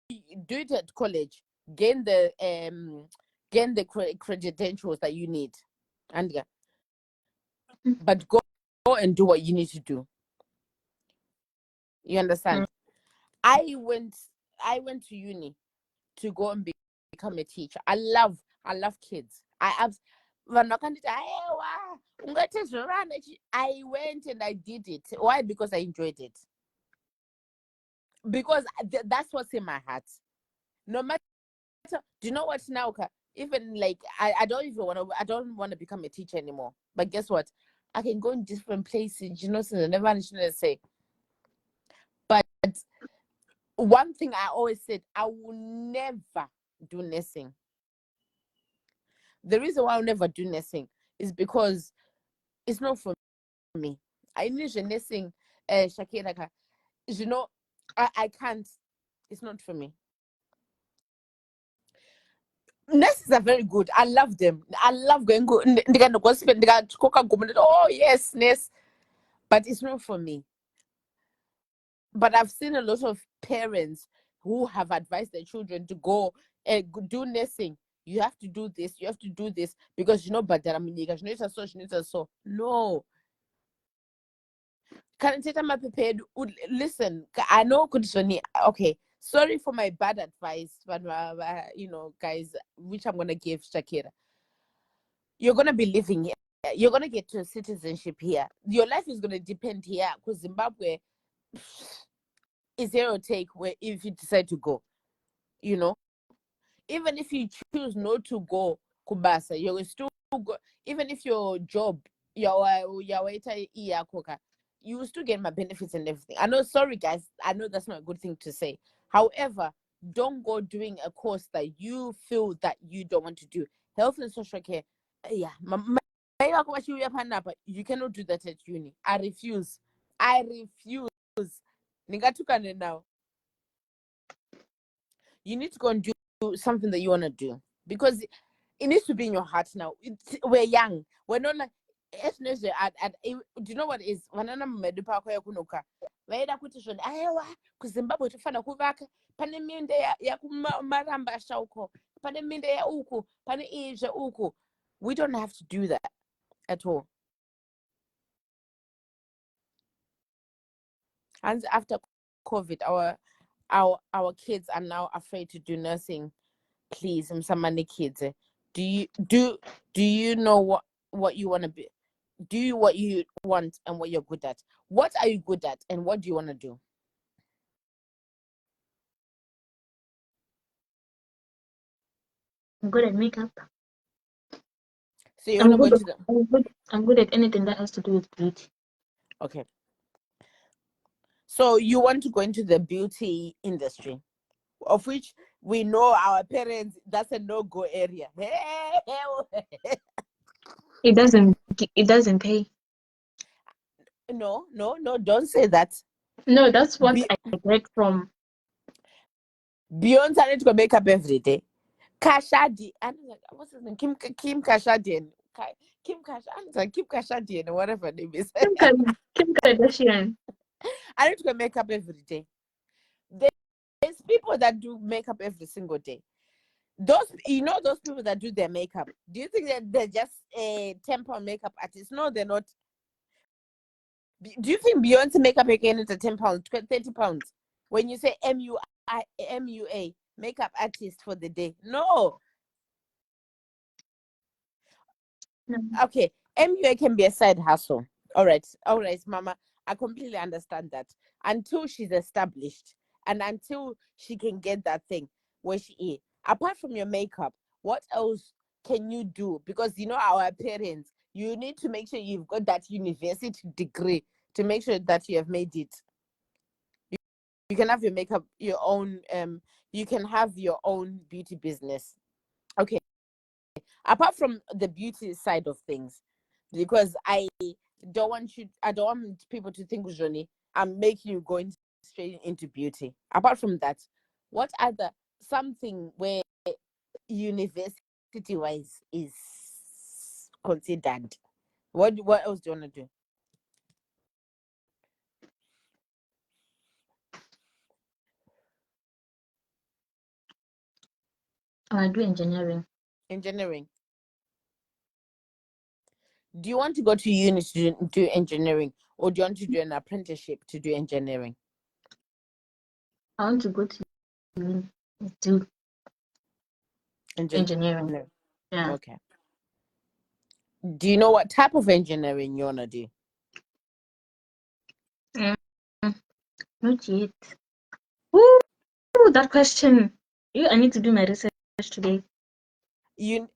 you do it at college, gain the credentials that you need, and but go and do what you need to do. You understand? I went to uni to go and become a teacher. I love kids. I went and I did it. Why? Because I enjoyed it. Because that's what's in my heart. No matter, do you know what, now? Even like I don't want to become a teacher anymore. But guess what? I can go in different places, you know, so I never should say. But one thing I always said, I will never do nursing. The reason why I'll never do nursing is because it's not for me. I need nursing, Shakira, you know, I can't. It's not for me. Nurses are very good. I love them. I love going go. Oh yes, nurse, but it's not for me. But I've seen a lot of parents who have advised their children to go and do nursing. You have to do this. You have to do this because you know, but there are so. No. Prepared. Listen, I know okay. Sorry for my bad advice, but you know, guys, which I'm gonna give Shakira. You're gonna be living here. You're gonna get your citizenship here. Your life is gonna depend here because Zimbabwe is here or take where if you decide to go. You know, even if you choose not to go Kubasa, you will still go. Even if your job, your you will still get my benefits and everything. I know, sorry guys, I know that's not a good thing to say. However, don't go doing a course that you feel that you don't want to do. Health and social care, yeah. You cannot do that at uni. I refuse. Ningatukane now. You need to go and do something that you want to do because it needs to be in your heart now. We're young. We're not like do you know what is vanana medupa kwa kunoka vaida kuti zvoni aiwa kuZimbabwe tofana kuvaka pane minde ya kumaramba shauko pane minde ya uku pane izve uku. We don't have to do that at all. And after COVID, our kids are now afraid to do nursing. Please, msamani kids, do you know what you want to be? Do what you want and what you're good at. What are you good at and what do you want to do? I'm good at makeup. So you want to go into I'm good at anything that has to do with beauty. Okay. So you want to go into the beauty industry, of which we know our parents, that's a no-go area. It doesn't pay. No, don't say that. No, that's what I read from. Beyonce need to go makeup every day. Kashadi, and what's his name? Kim Kashadian. Kim Kashadian, or whatever her name is. Kim Kardashian. I need to go makeup every day. There's people that do makeup every single day. Those people that do their makeup. Do you think that they're just a £10 makeup artist? No, they're not. Do you think Beyonce makeup again is a £10, £30? When you say MUA, makeup artist for the day. No. Okay, MUA can be a side hustle. All right, Mama. I completely understand that. Until she's established and until she can get that thing where she is. Apart from your makeup, what else can you do? Because you know our parents, you need to make sure you've got that university degree to make sure that you have made it. You can have your makeup, your own, you can have your own beauty business. Okay. Apart from the beauty side of things, because I don't want people to think, Johnny, I'm making you go straight into beauty. Apart from that, what other something where university wise is considered? What else do you want to do? I do engineering. Engineering. Do you want to go to uni to do engineering, or do you want to do an apprenticeship to do engineering? I want to go to uni to do engineering. Yeah. Okay. Do you know what type of engineering you want to do? Not yet. Ooh, that question. I need to do my research today. You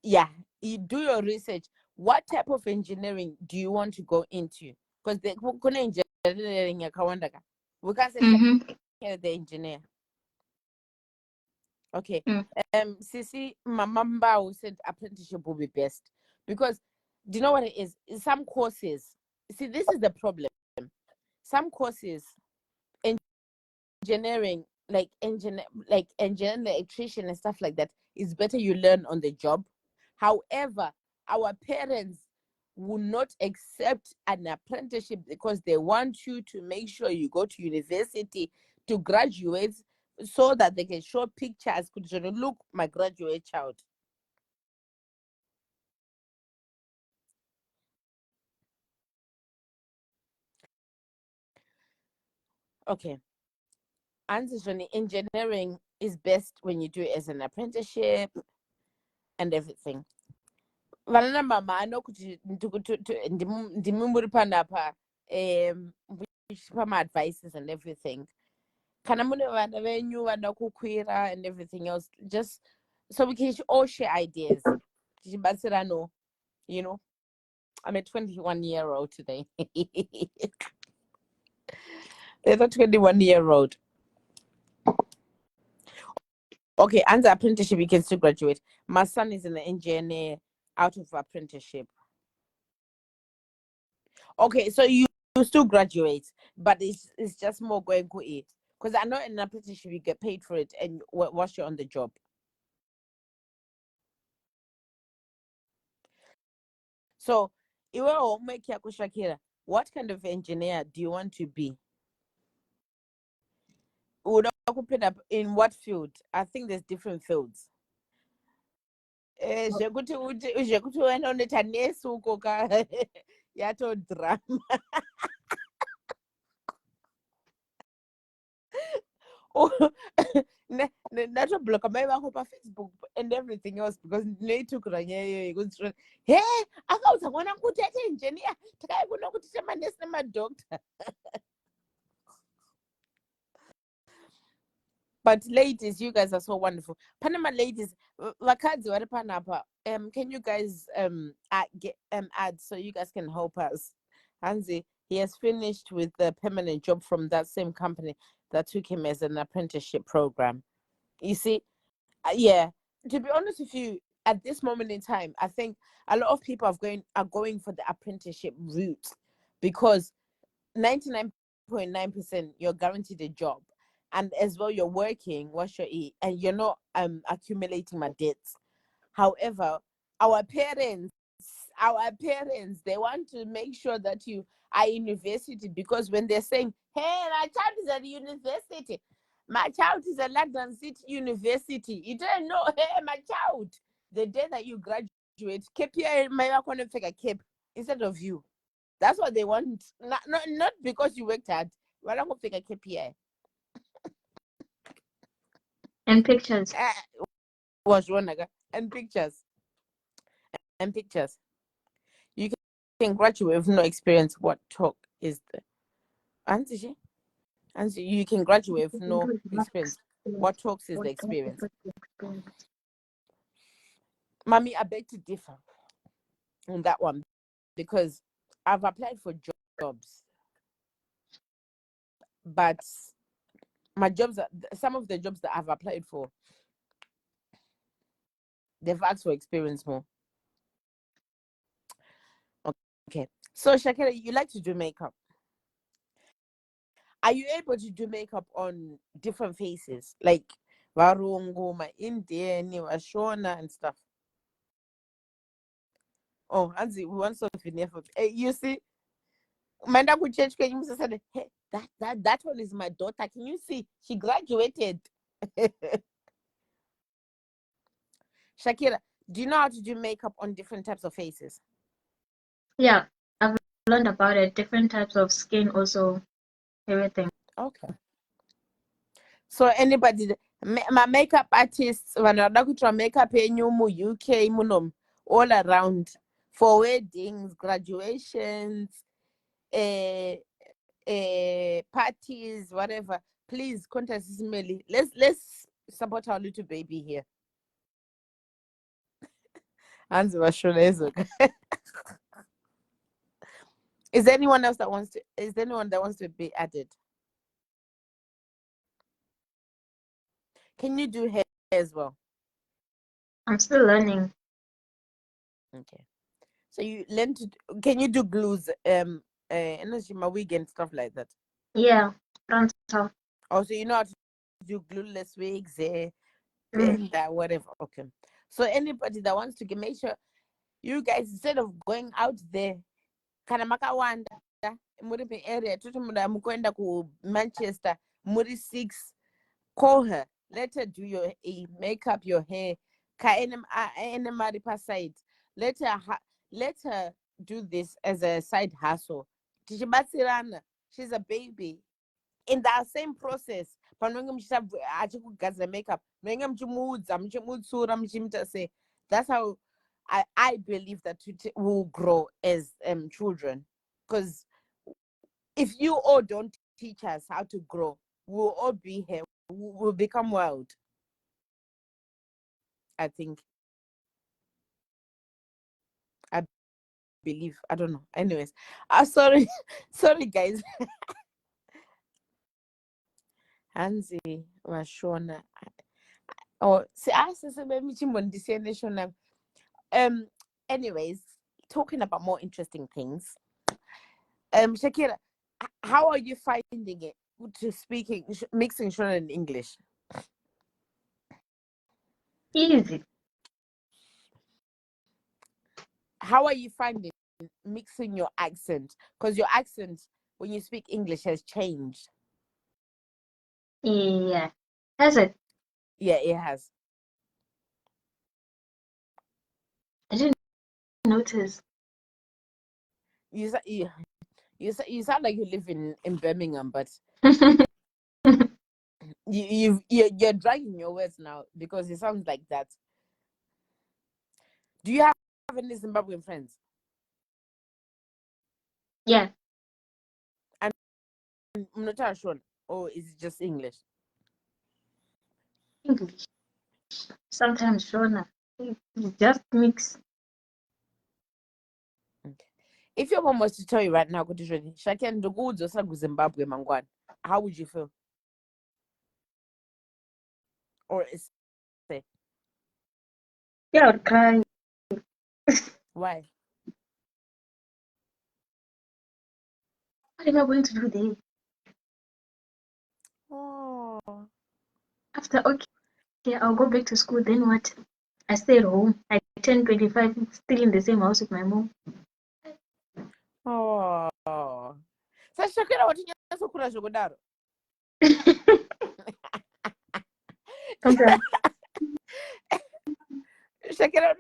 do your research. what type of engineering do you want to go into? Because kuna engineering yakawanda ka. We can say the engineer. Okay. Sisi Mamamba who said apprenticeship will be best. Because do you know what it is? Some courses, see, this is the problem. Some courses, engineering, like engineering, electrician and stuff like that, is better you learn on the job. However, our parents will not accept an apprenticeship because they want you to make sure you go to university to graduate so that they can show pictures. Could you look my graduate child? Okay. Answer, engineering is best when you do it as an apprenticeship and everything. Vanana mama, I know ndimuri panapa my advices and everything. Kana mune vana venyu vana kukwira and everything else, just so we can all share ideas. Tichibatsirano, you know. I'm a 21-year-old today. There's a 21-year-old. Okay, under apprenticeship, you can still graduate. My son is an engineer out of apprenticeship. Okay, so you still graduate, but it's just more going to it. Because I know in an apprenticeship, you get paid for it and once you're on the job. So, what kind of engineer do you want to be? Would I put up in what field? I think there's different fields. Zvekuti uenda unoita nesi uko ka yatodrama. Ndatobloka mai vangu paFacebook and everything else because ndinoitukura nyaya iyoyo yekuti he akaudza mwana kuti aite engineer takaikuona kuti ite manesi nemadoctor. But ladies, you guys are so wonderful. Panama ladies, vakadzi vari panapa. Can you guys add so you guys can help us? Hansi, he has finished with the permanent job from that same company that took him as an apprenticeship program. You see, yeah. To be honest with you, at this moment in time, I think a lot of people are going for the apprenticeship route because 99.9% you're guaranteed a job. And as well, you're working, wash your eat, and you're not accumulating my debts. However, our parents, they want to make sure that you are in university because when they're saying, hey, my child is at university, my child is at London City University, you don't know, hey, my child, the day that you graduate, KPI may want to take a cap instead of you. That's what they want. Not because you worked hard. Why don't you take a KPI? And pictures. Was one and pictures. And pictures. You can graduate with no experience. What talk is the Auntie? You can graduate with no experience. What talks is the experience? Mommy, I beg to differ on that one because I've applied for jobs, but my jobs, some of the jobs that I've applied for, they've asked for experience more. Okay. So, Shakira, you like to do makeup. Are you able to do makeup on different faces? Like Varungu, my Indian, Shona, and stuff? Oh, Anzi, we want something for you see, Manda could change. Can you say, hey, that one is my daughter? Can you see? She graduated. Shakira, do you know how to do makeup on different types of faces? Yeah, I've learned about it. Different types of skin, also everything. Okay. So anybody, my makeup artists, when I do makeup in UK, all around for weddings, graduations, parties, whatever. Please contact Ismaili. Let's support our little baby here. Hands Vashona. Is there anyone else that wants to? Is there anyone that wants to be added? Can you do hair as well? I'm still learning. Okay. So you learn to. Can you do glues? Energy, my wig and stuff like that. Yeah, frontal. Also, you know how to do glueless wigs, Mm. that whatever. Okay. So anybody that wants to make sure you guys, instead of going out there, kana makawanda muri area toti munhu amukuenda ku Manchester muri 6, call her, let her do your make up your hair ene mari paside, let her do this as a side hustle. Tichibatsirana, she's a baby in that same process. Panonge achikugadzira makeup munenge muchimuudza muchimutsura muchimuita sei. That's how I believe that we will grow as children, because if you all don't teach us how to grow, we'll all be here. We'll become wild, I think. I believe. I don't know. Anyways, sorry, sorry guys. Hansi Vashona. Oh, see, I said, anyways, talking about more interesting things. Shakira, how are you finding it to mixing Shona and English? Easy. How are you finding mixing your accent? Because your accent when you speak English has changed. Yeah. Has it? Yeah, it has. I didn't notice. You sound like you live in Birmingham, but you're dragging your words now because it sounds like that. Do you have any Zimbabwean friends? Yeah. And I'm not sure. Or is it just English? English. Sometimes Shona. Just mix. Okay. If your mom was to tell you right now, Shaken the goods or Zimbabwe Mangwan, how would you feel? Or is it? Yeah, I would cry. Why? What am I going to do there? Oh. After, okay, I'll go back to school. Then what? I stay at home. I turn 25, still in the same house with my mom. Oh. So Shakira, what you just kura jogodaro? Sometimes. Shakira,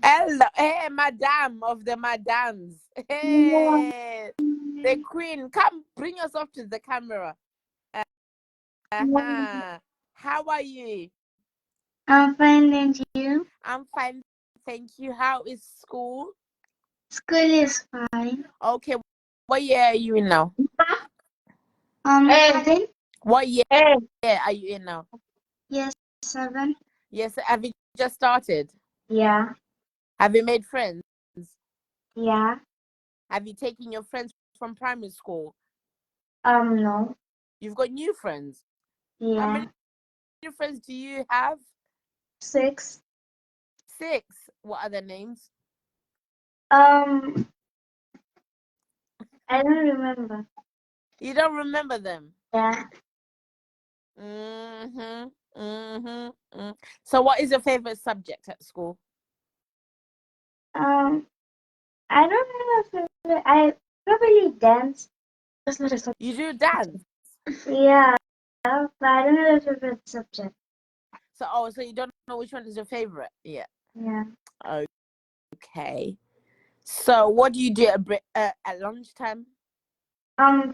hello, hey, madam of the madams, hey, the queen, come bring yourself to the camera. How are you? I'm fine, and you? I'm fine, thank you. How is school? School is fine. Okay, what year are you in now? Seven? What year are you in now? Yes, 7. Yes, have you just started? Yeah. Have you made friends? Yeah. Have you taken your friends from primary school? No. You've got new friends? Yeah. How many friends do you have? 6. 6. What are their names? I don't remember. You don't remember them? Yeah. So what is your favorite subject at school? I don't have a favorite. I probably dance. That's not a subject. You do dance? Yeah, but I don't have a favorite subject. So you don't know which one is your favorite? Yeah. Yeah. Okay. So what do you do at lunchtime?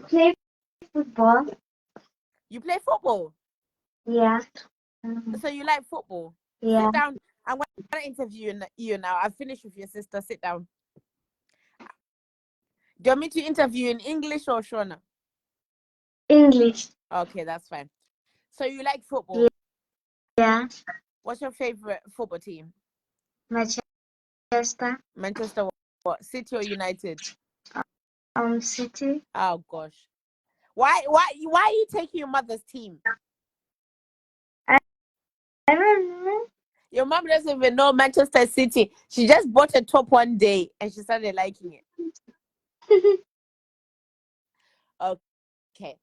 Play football. You play football? Yeah. So you like football? Yeah. Sit down. I'm going to interview you now. I've finished with your sister. Sit down. Do you want me to interview in English or Shona? English. Okay, that's fine. So you like football? Yeah. What's your favorite football team? Manchester. Manchester what? City or United? City. Oh gosh. Why are you taking your mother's team? I don't know. Your mom doesn't even know Manchester City. She just bought a top one day and she started liking it. Okay.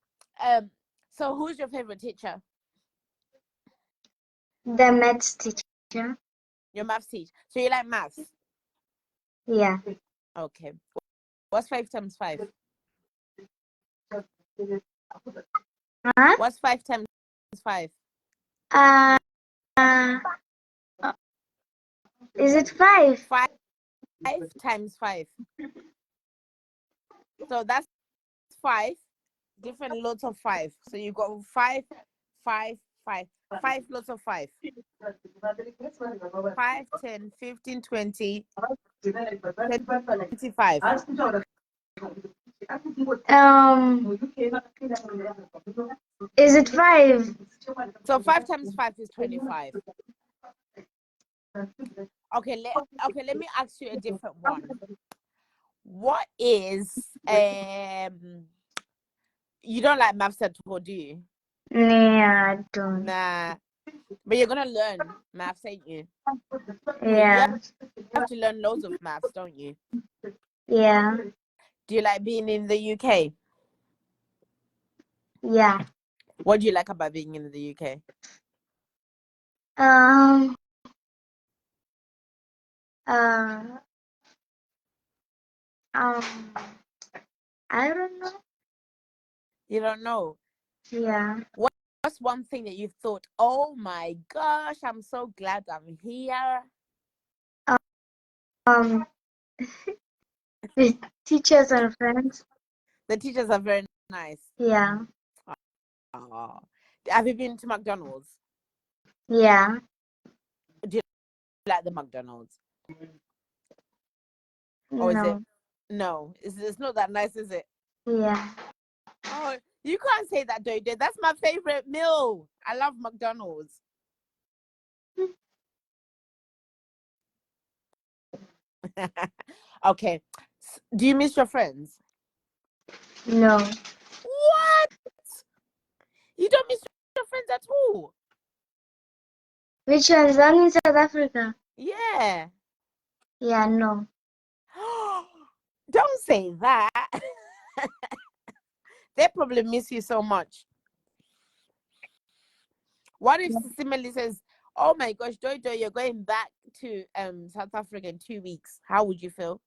So who's your favorite teacher? The maths teacher. Your maths teacher. So you like maths? Yeah. Okay. What's 5 times 5? Huh? What's 5 times 5? Is it 5? 5 times 5. So that's 5 different lots of 5. So you got 5, 5, 5. 5 lots of 5. 5, 10, 15, 20, 25. Is it 5? So 5 times 5 is 25. Okay, let me ask you a different one. What is you don't like maths at all, do you? Yeah, I don't. Nah. But you're gonna learn maths, ain't you? Yeah. You have to learn loads of maths, don't you? Yeah. Do you like being in the UK? Yeah. What do you like about being in the UK? I don't know. You don't know? Yeah. What's one thing that you've thought, oh my gosh, I'm so glad I'm here? The teachers and friends. The teachers are very nice. Yeah. Oh. Have you been to McDonald's? Yeah. Do you like the McDonald's? Or is it? No. It's not that nice, is it? Yeah. Oh, you can't say that, though. That's my favorite meal. I love McDonald's. Okay. Do you miss your friends? No. What? You don't miss your friends at all? Which ones? I'm in South Africa. Yeah. Yeah, no. Don't say that. They probably miss you so much. What if Sisimeli says, oh my gosh, Jojo, you're going back to South Africa in 2 weeks? How would you feel?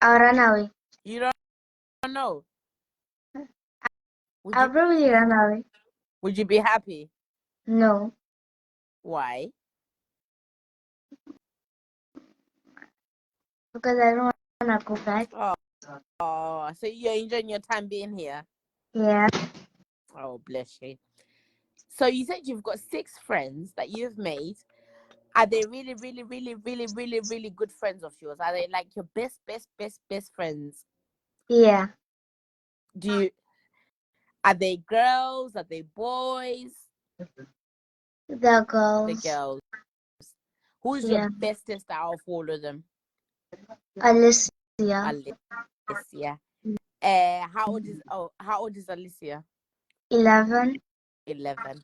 I'll run away. You don't know. I'll probably run away. Would you be happy? No. Why? Because I don't want to go back. Oh, so you're enjoying your time being here? Yeah. Oh, bless you. So you said you've got 6 friends that you've made. Are they really, really, really, really, really, really good friends of yours? Are they like your best friends? Yeah. Are they girls? Are they boys? The girls. The girls. Who's your bestest out of all of them? Alicia. Alicia. How old is Alicia? 11. 11.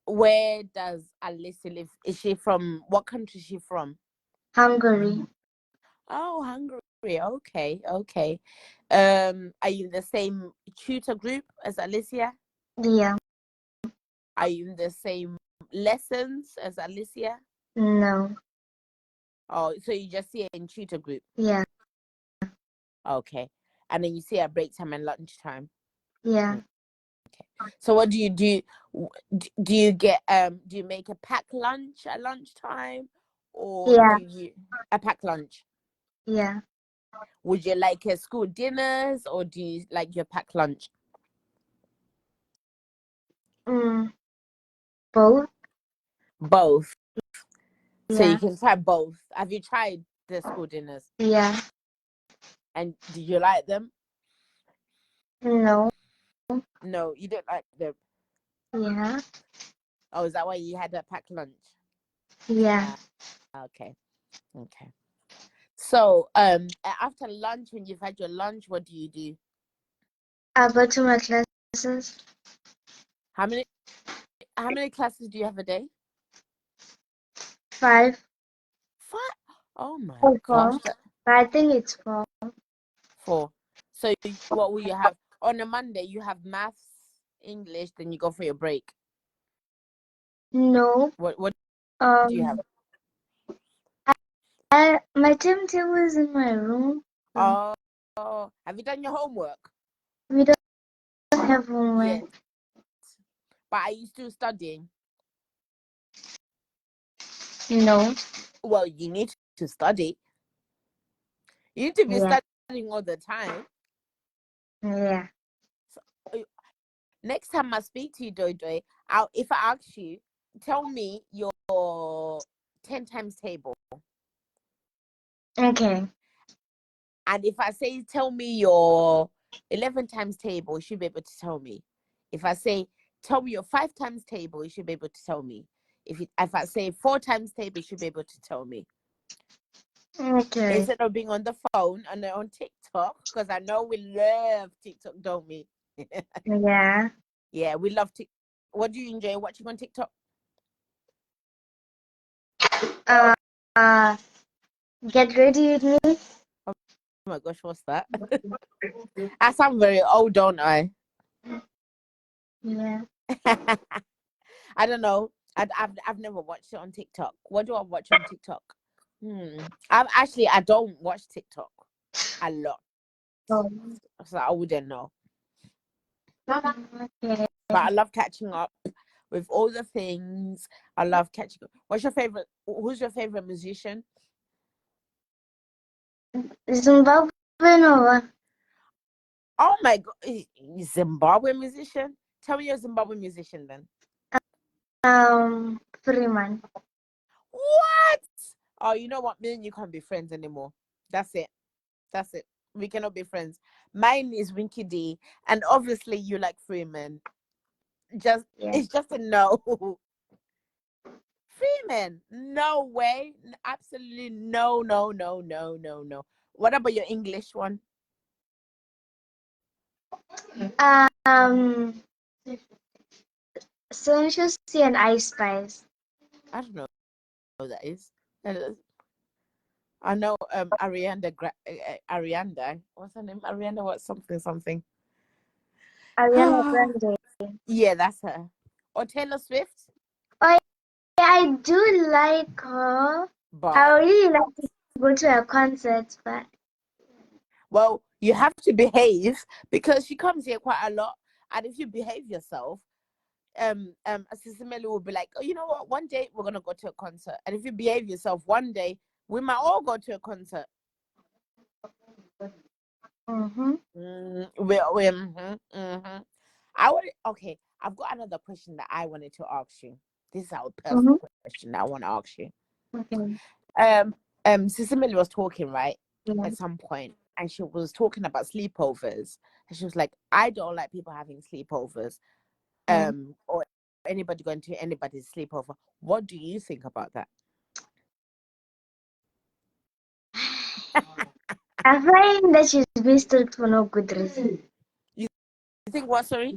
Where does Alicia live? Is she from, what country is she from? Hungary. Oh, Hungary. Okay. Are you in the same tutor group as Alicia? Yeah. Are you in the same lessons as Alicia? No. Oh, so you just see her in tutor group? Yeah. Okay. And then you see her break time and lunch time? Yeah. Okay. So what do you do? Do you get do you make a packed lunch at lunchtime, or do you a packed lunch? Yeah. Would you like a school dinners, or do you like your packed lunch? Both. Both. Yeah. So you can try both. Have you tried the school dinners? Yeah. And do you like them? No. No, you don't like them. Yeah. Oh, is that why you had a packed lunch? Yeah. Okay. Okay. So, after lunch, when you've had your lunch, what do you do? I go to my classes. How many classes do you have a day? 5 5. Oh my or gosh, 4. I think it's 4. 4. So what will you have on a Monday? You have maths, English, then you go for your break. No. What do you have? My timetable is in my room. Oh, have you done your homework? We don't have homework. Yes. But are you still studying? No. Well, you need to study. You need to be Yeah. studying all the time. Yeah. So, next time I speak to you, Joy, if I ask you, tell me your 10 times table. Okay. And if I say, tell me your 11 times table, you should be able to tell me. If I say, tell me your 5 times table, you should be able to tell me. If I say 4 times table, you should be able to tell me. Okay. Instead of being on the phone and on TikTok, because I know we love TikTok, don't we? Yeah. Yeah, we love TikTok. What do you enjoy watching on TikTok? Get ready with me. Oh my gosh, what's that? I sound very old, don't I? Yeah. I don't know. I've never watched it on TikTok. What do I watch on TikTok? I don't watch TikTok a lot, Oh. so I wouldn't know. Okay. But I love catching up with all the things. I love catching up. Who's your favorite musician? Zimbabwean or what? Oh my god, Zimbabwe musician? Tell me your Zimbabwe musician then. Freeman. What? Oh, you know what? Me and you can't be friends anymore. That's it. We cannot be friends. Mine is Winky D, and obviously you like Freeman. It's just a no. Freeman, no way. Absolutely no. What about your English one? Sensuous and Ice Spice. I don't know who that is. I know Arianda. What's her name? Arianda what something. Ariana Grande. Yeah, that's her. Or Taylor Swift. Oh, yeah, I do like her. But I really like to go to her concerts, but well, you have to behave because she comes here quite a lot, and if you behave yourself, Sister Melly will be like, oh, you know what? One day we're gonna go to a concert, and if you behave yourself, one day we might all go to a concert. Okay. I've got another question that I wanted to ask you. This is our personal question that I want to ask you. okay. Sister Millie was talking, right? Yeah. At some point, and she was talking about sleepovers. And she was like, I don't like people having sleepovers. Or anybody going to anybody's sleepover. What do you think about that? I find that she's been strict for no good reason. You think what, sorry?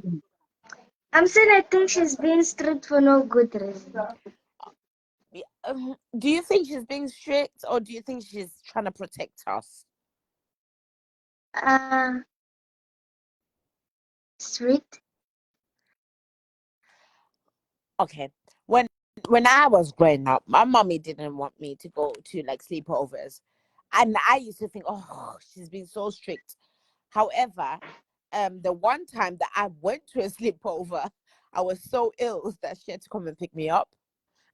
I'm saying I think she's being strict for no good reason. Do you think she's being strict, or do you think she's trying to protect us? Strict. Okay. When I was growing up, my mommy didn't want me to go to like sleepovers, and I used to think, oh, she's been so strict. However, the one time that I went to a sleepover, I was so ill that she had to come and pick me up.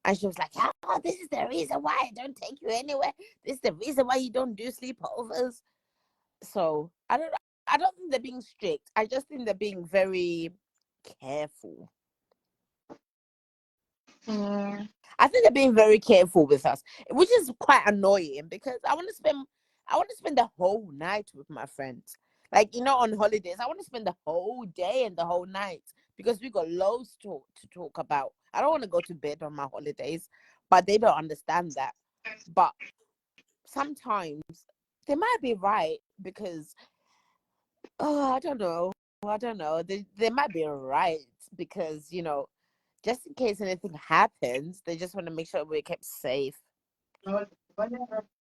And she was like, oh, this is the reason why I don't take you anywhere. This is the reason why you don't do sleepovers. So I don't think they're being strict. I just think they're being very careful. Yeah. I think they're being very careful with us, which is quite annoying because I want to spend the whole night with my friends. Like, on holidays, I want to spend the whole day and the whole night. because we got loads to talk about. I don't want to go to bed on my holidays, but they don't understand that. But sometimes they might be right because, I don't know. They might be right because, just in case anything happens, they just want to make sure we're kept safe.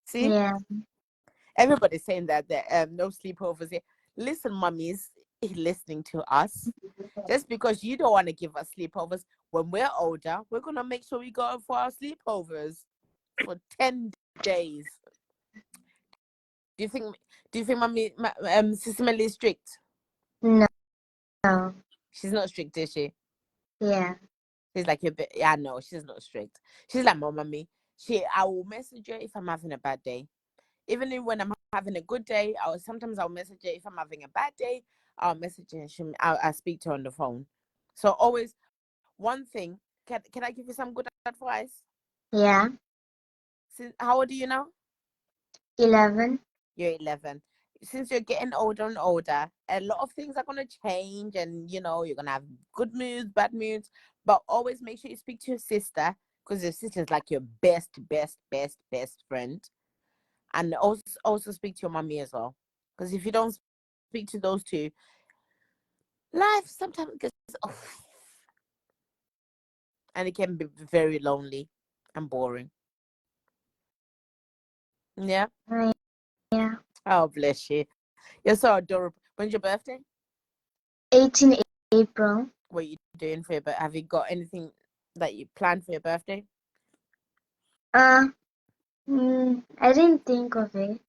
See? Yeah. Everybody's saying that there no sleepovers here. Listen, mummies listening to us. Just because you don't want to give us sleepovers, when we're older, we're gonna make sure we go for our sleepovers for 10 days. Do you think mummy Sister Melly is strict? No. She's not strict, is she? Yeah. She's like a bit. Yeah, no, she's not strict. She's like my mummy. I will message her if I'm having a bad day. Even when I'm having a good day, sometimes I'll message her. If I'm having a bad day, I'll message her and I'll speak to her on the phone. So always, one thing, can I give you some good advice? Yeah. How old are you now? 11. You're 11. Since you're getting older and older, a lot of things are going to change and, you're going to have good moods, bad moods. But always make sure you speak to your sister because your sister is like your best friend. And also speak to your mommy as well. Because if you don't speak to those two, life sometimes gets off. And it can be very lonely and boring. Yeah? Yeah. Oh, bless you. You're so adorable. When's your birthday? 18 April. What are you doing for your birthday? Have you got anything that you planned for your birthday? I didn't think of it.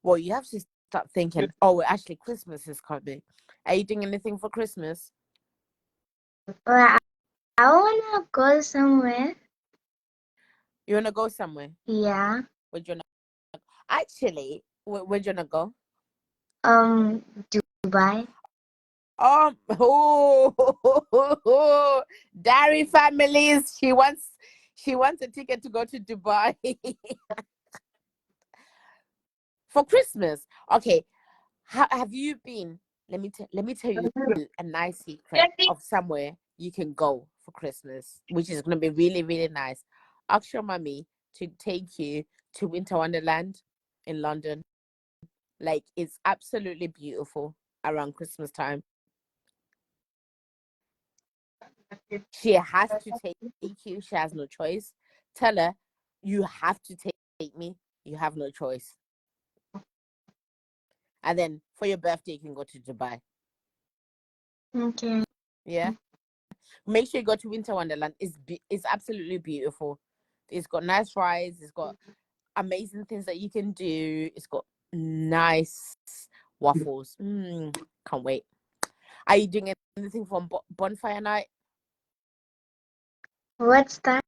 Well, you have to start thinking, oh, actually, Christmas is coming. Are you doing anything for Christmas? Well, I want to go somewhere. You want to go somewhere? Yeah. Where do you want to go? Actually, where do you want to go? Dubai. Dari families. She wants a ticket to go to Dubai for Christmas. Okay, have you been? Let me tell you a nice secret of somewhere you can go for Christmas, which is gonna be really, really nice. Ask your mommy to take you to Winter Wonderland in London. Like, it's absolutely beautiful around Christmas time. She has to take you. She has no choice. Tell her, you have to take me. You have no choice. And then for your birthday, you can go to Dubai. Okay. Yeah. Make sure you go to Winter Wonderland. It's absolutely beautiful. It's got nice rides. It's got amazing things that you can do. It's got nice waffles. Can't wait. Are you doing anything for bonfire night? What's that?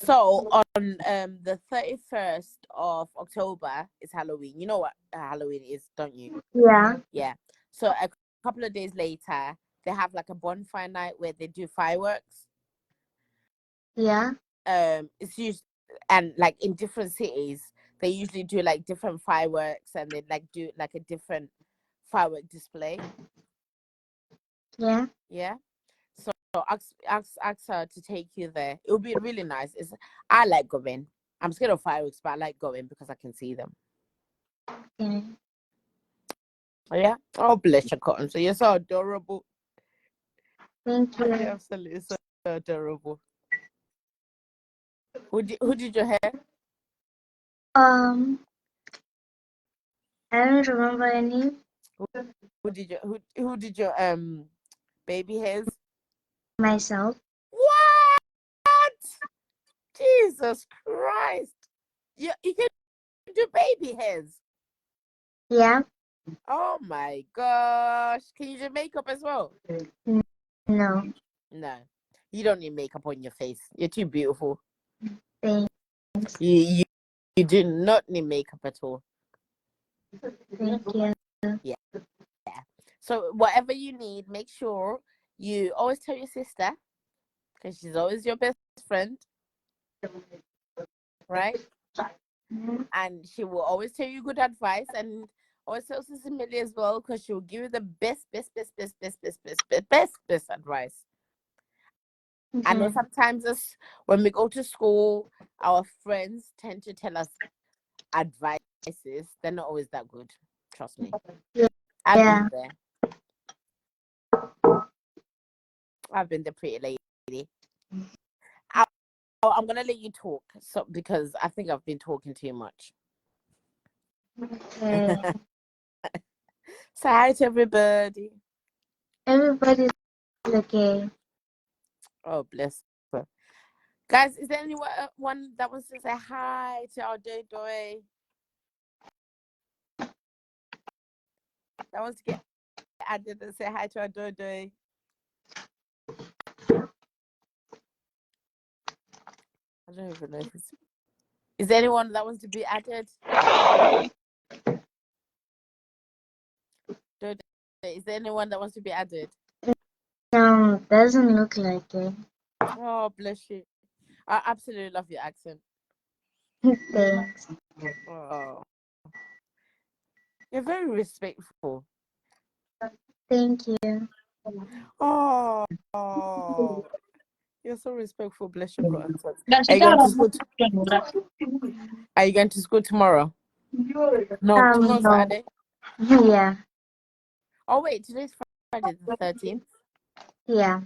So on the 31st of October is Halloween. You know what Halloween is, don't you? Yeah. Yeah. So a couple of days later, they have like a bonfire night where they do fireworks. Yeah. It's usually, and like in different cities, they usually do like different fireworks and they like do like a different firework display. Yeah. Yeah. So ask her to take you there. It would be really nice. I like going. I'm scared of fireworks, but I like going because I can see them. Okay. Yeah. Oh, bless your cotton. So you're so adorable. Thank you. You're absolutely so adorable. Who did your hair? I don't remember any. Who did your baby hairs? Myself. What? Jesus Christ! You can do baby hairs. Yeah. Oh my gosh! Can you do makeup as well? No. No, you don't need makeup on your face. You're too beautiful. Thanks. You do not need makeup at all. Thank you. Yeah. So whatever you need, make sure you always tell your sister, because she's always your best friend, right? And she will always tell you good advice. And Also, Millie as well, because she'll give you the best advice. I know sometimes when we go to school, our friends tend to tell us advices. They're not always that good. Trust me. I've been there. I've been the pretty lady. I'm gonna let you talk, because I think I've been talking too much. Okay. Say hi to everybody. Everybody's okay. Oh, bless her. Guys, is there anyone that wants to say hi to our Doy? That wants to get added and say hi to our Doy? I don't even know if it's... Is there anyone that wants to be added? Is there anyone that wants to be added? No, doesn't look like it. Oh, bless you. I absolutely love your accent. Thanks. Oh. You're very respectful. Thank you. Oh. You're so respectful. Bless your God. Are you going to school? Are you going to school tomorrow? No, tomorrow's No. Saturday. Yeah. Oh wait, today's Friday the 13th. Yeah.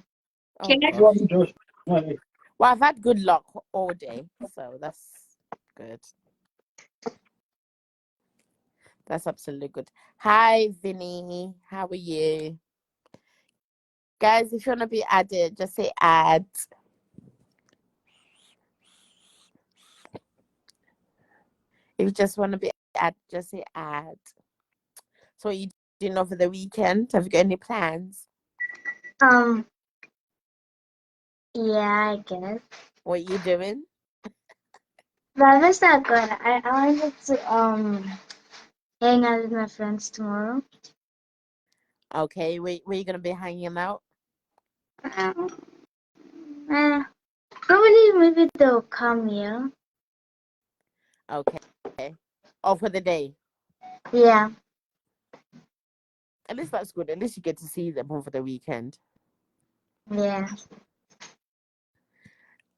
Oh, gosh. Well, I've had good luck all day, so that's good. That's absolutely good. Hi, Vinny. How are you? Guys, if you want to be added, just say add. If you just want to be added, just say add. So, what are you doing over the weekend? Have you got any plans? Yeah, I guess. What are you doing? That was not good. I wanted to hang out with my friends tomorrow. Okay, where are you gonna be hanging out? Probably maybe they'll come here. Okay. Oh, for the day. Yeah. At least that's good. At least you get to see them over the weekend. Yeah.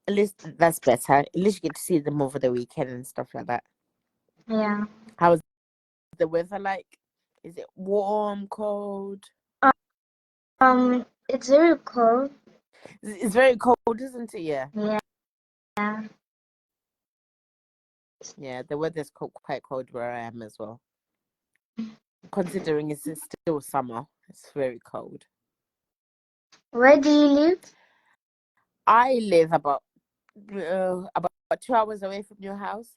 At least that's better. At least you get to see them over the weekend and stuff like that. Yeah. How is the weather like? Is it warm, cold? It's very cold. It's very cold, isn't it? Yeah. Yeah. Yeah, the weather's quite cold where I am as well. Considering it's still summer, it's very cold. Where do you live? I live about 2 hours away from your house.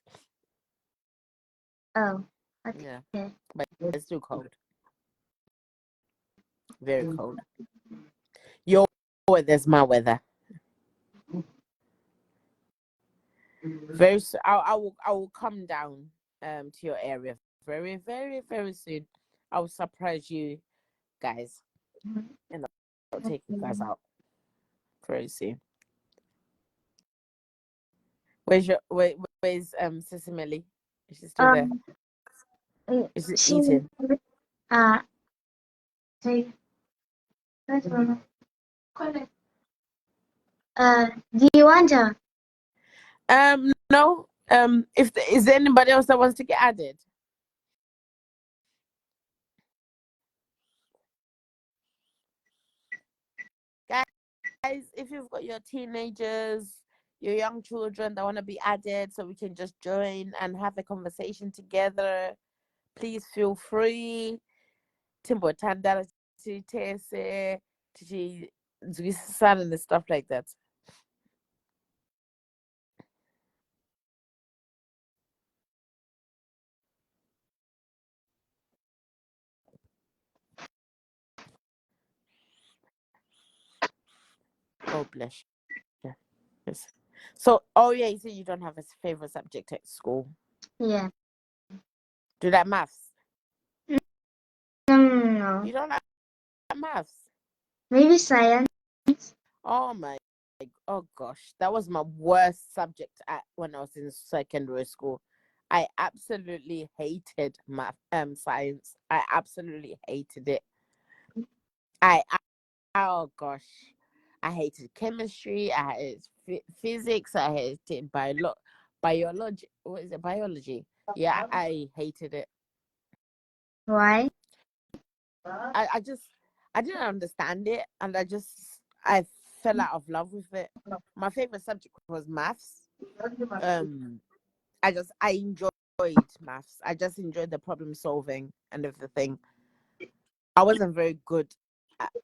Oh. Okay. Yeah, but it's still cold. Very cold. Your weather's my weather. I will come down to your area very, very, very soon. I will surprise you guys, and I'll take you guys out very soon. Where's Sissy Millie? Is she still there? Is she eating? Do you want her? No. Is there anybody else that wants to get added? Guys, if you've got your teenagers, your young children that want to be added, so we can just join and have a conversation together, please feel free. Timbo Tandara Tese, and stuff like that. Oh, bless you. Yes. So, yeah, you say you don't have a favorite subject at school. Yeah. Do that maths? No. You don't like maths? Maybe science. Oh gosh, that was my worst subject when I was in secondary school. I absolutely hated math, science. I absolutely hated it. Oh gosh, I hated chemistry. I hated physics. I hated biology. What is it? Biology. Yeah, I hated it. Why? I didn't understand it, and I fell out of love with it. My favorite subject was maths. I enjoyed maths. I just enjoyed the problem solving and everything. I wasn't very good.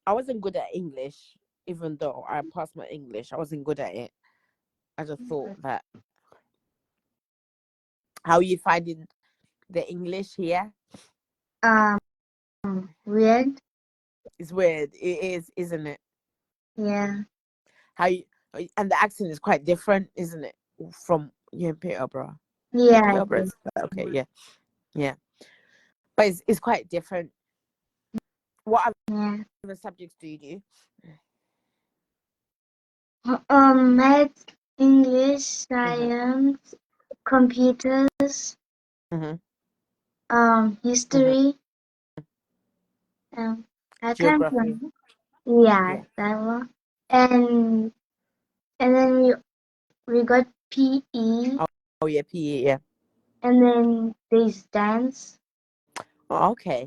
I wasn't good at English, even though I passed my English. I wasn't good at it. I just thought that. How you finding the English here? Weird. It's weird. It is, isn't it? Yeah. And the accent is quite different, isn't it? From you in Peterborough. Yeah. Peterborough. Okay, yeah. But it's quite different. What other subjects do you do? Math, English, science, computers, history. I can't Geography. remember. Yeah, that one. And then we got PE. Oh yeah, PE, yeah. And then there's dance. Oh, okay.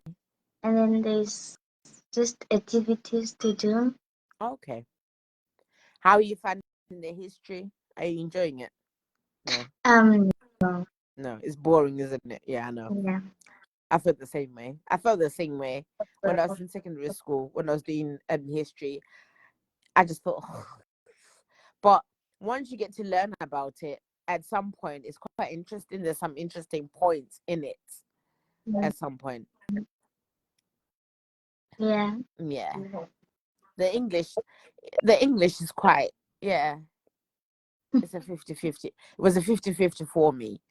And then there's just activities to do. Okay. How are you finding the history? Are you enjoying it? No. No, it's boring, isn't it? Yeah, I know. Yeah. I felt the same way. I felt the same way when I was in secondary school, when I was doing history. I just thought, but once you get to learn about it, at some point, it's quite interesting. There's some interesting points in it. At some point. Yeah. Yeah. The English is quite, yeah. It's a 50-50. It was a 50-50 for me.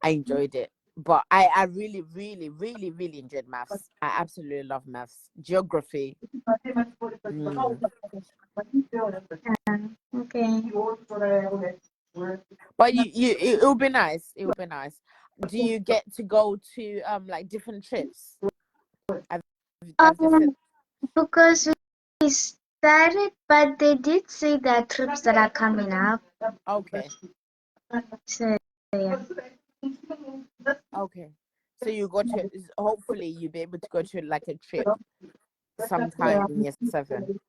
I enjoyed it. But I really, really, really, really enjoyed maths. I absolutely love maths. Geography. Okay. But it will be nice. It will be nice. Do you get to go to like different trips? Because we started, but they did say there are trips that are coming up. Okay. So yeah. Okay. So you go to, hopefully you'll be able to go to like a trip sometime in year 7.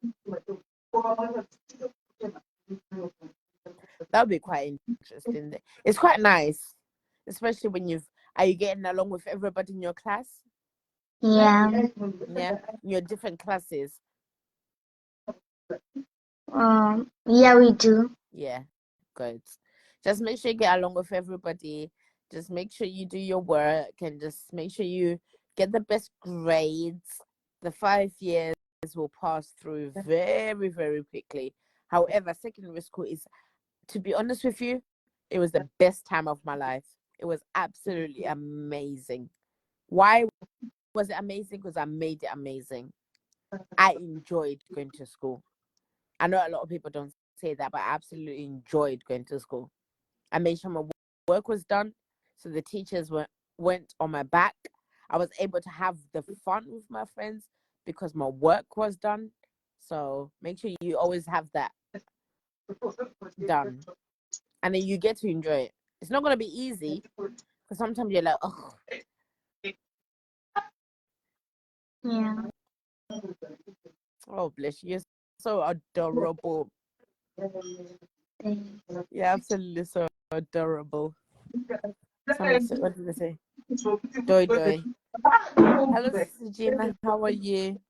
That would be quite interesting. It's quite nice, especially when are you getting along with everybody in your class? Yeah. Yeah, your different classes. Yeah, we do. Yeah, good. Just make sure you get along with everybody. Just make sure you do your work and just make sure you get the best grades. The 5 years will pass through very, very quickly. However, secondary school is, to be honest with you, it was the best time of my life. It was absolutely amazing. Why was it amazing? Because I made it amazing. I enjoyed going to school. I know a lot of people don't say that, but I absolutely enjoyed going to school. I made sure my work was done, so the teachers went on my back. I was able to have the fun with my friends because my work was done. So make sure you always have that done. And then you get to enjoy it. It's not going to be easy because sometimes you're like, oh. Yeah. Oh, bless you. You're so adorable. You're absolutely so adorable. What did I say? Doi Doi. Hello, Sister Gina. How are you?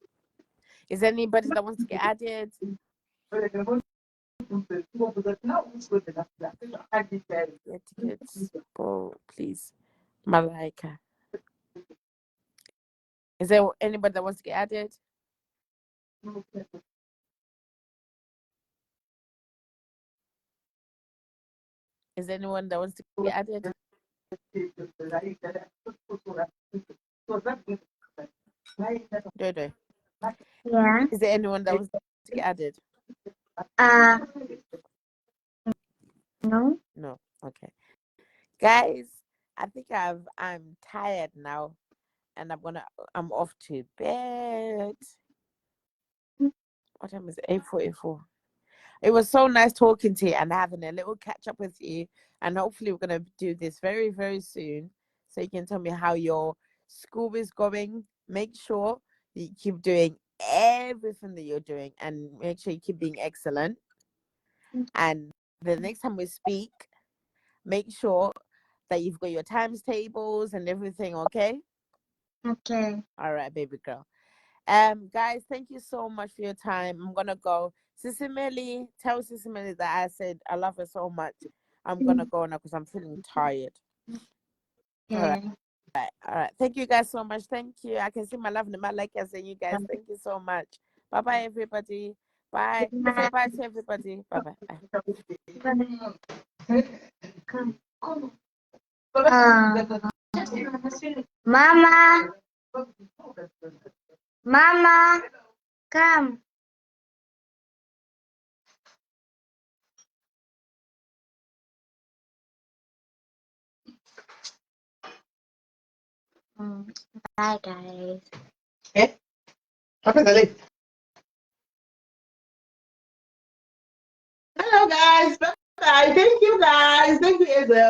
Is there anybody that wants to get added? Get tickets. Oh, please. Malaika. Is there anybody that wants to get added? Is there anyone that wants to get added? Dodo. Yeah. Is there anyone that wants to get added? No. No. Okay. Guys, I think I'm tired now, and I'm off to bed. What time is it? 8:44. It was so nice talking to you and having a little catch up with you. And hopefully we're gonna do this very, very soon. So you can tell me how your school is going. Make sure you keep doing everything that you're doing, and make sure you keep being excellent. And the next time we speak, make sure that you've got your times tables and everything, okay? Okay. All right, baby girl. Guys, thank you so much for your time. I'm gonna go. Sissy Melly, tell Sissy Melly that I said I love her so much. I'm gonna go now because I'm feeling tired. All right. All right. Thank you guys so much. Thank you. I can see my love in my like I say you guys. Thank you so much. Bye bye everybody. Bye. Say bye to everybody. Bye bye. Mama. Mama. Come. Bye guys. Okay. Hello guys. Bye bye. Thank you guys. Thank you as well.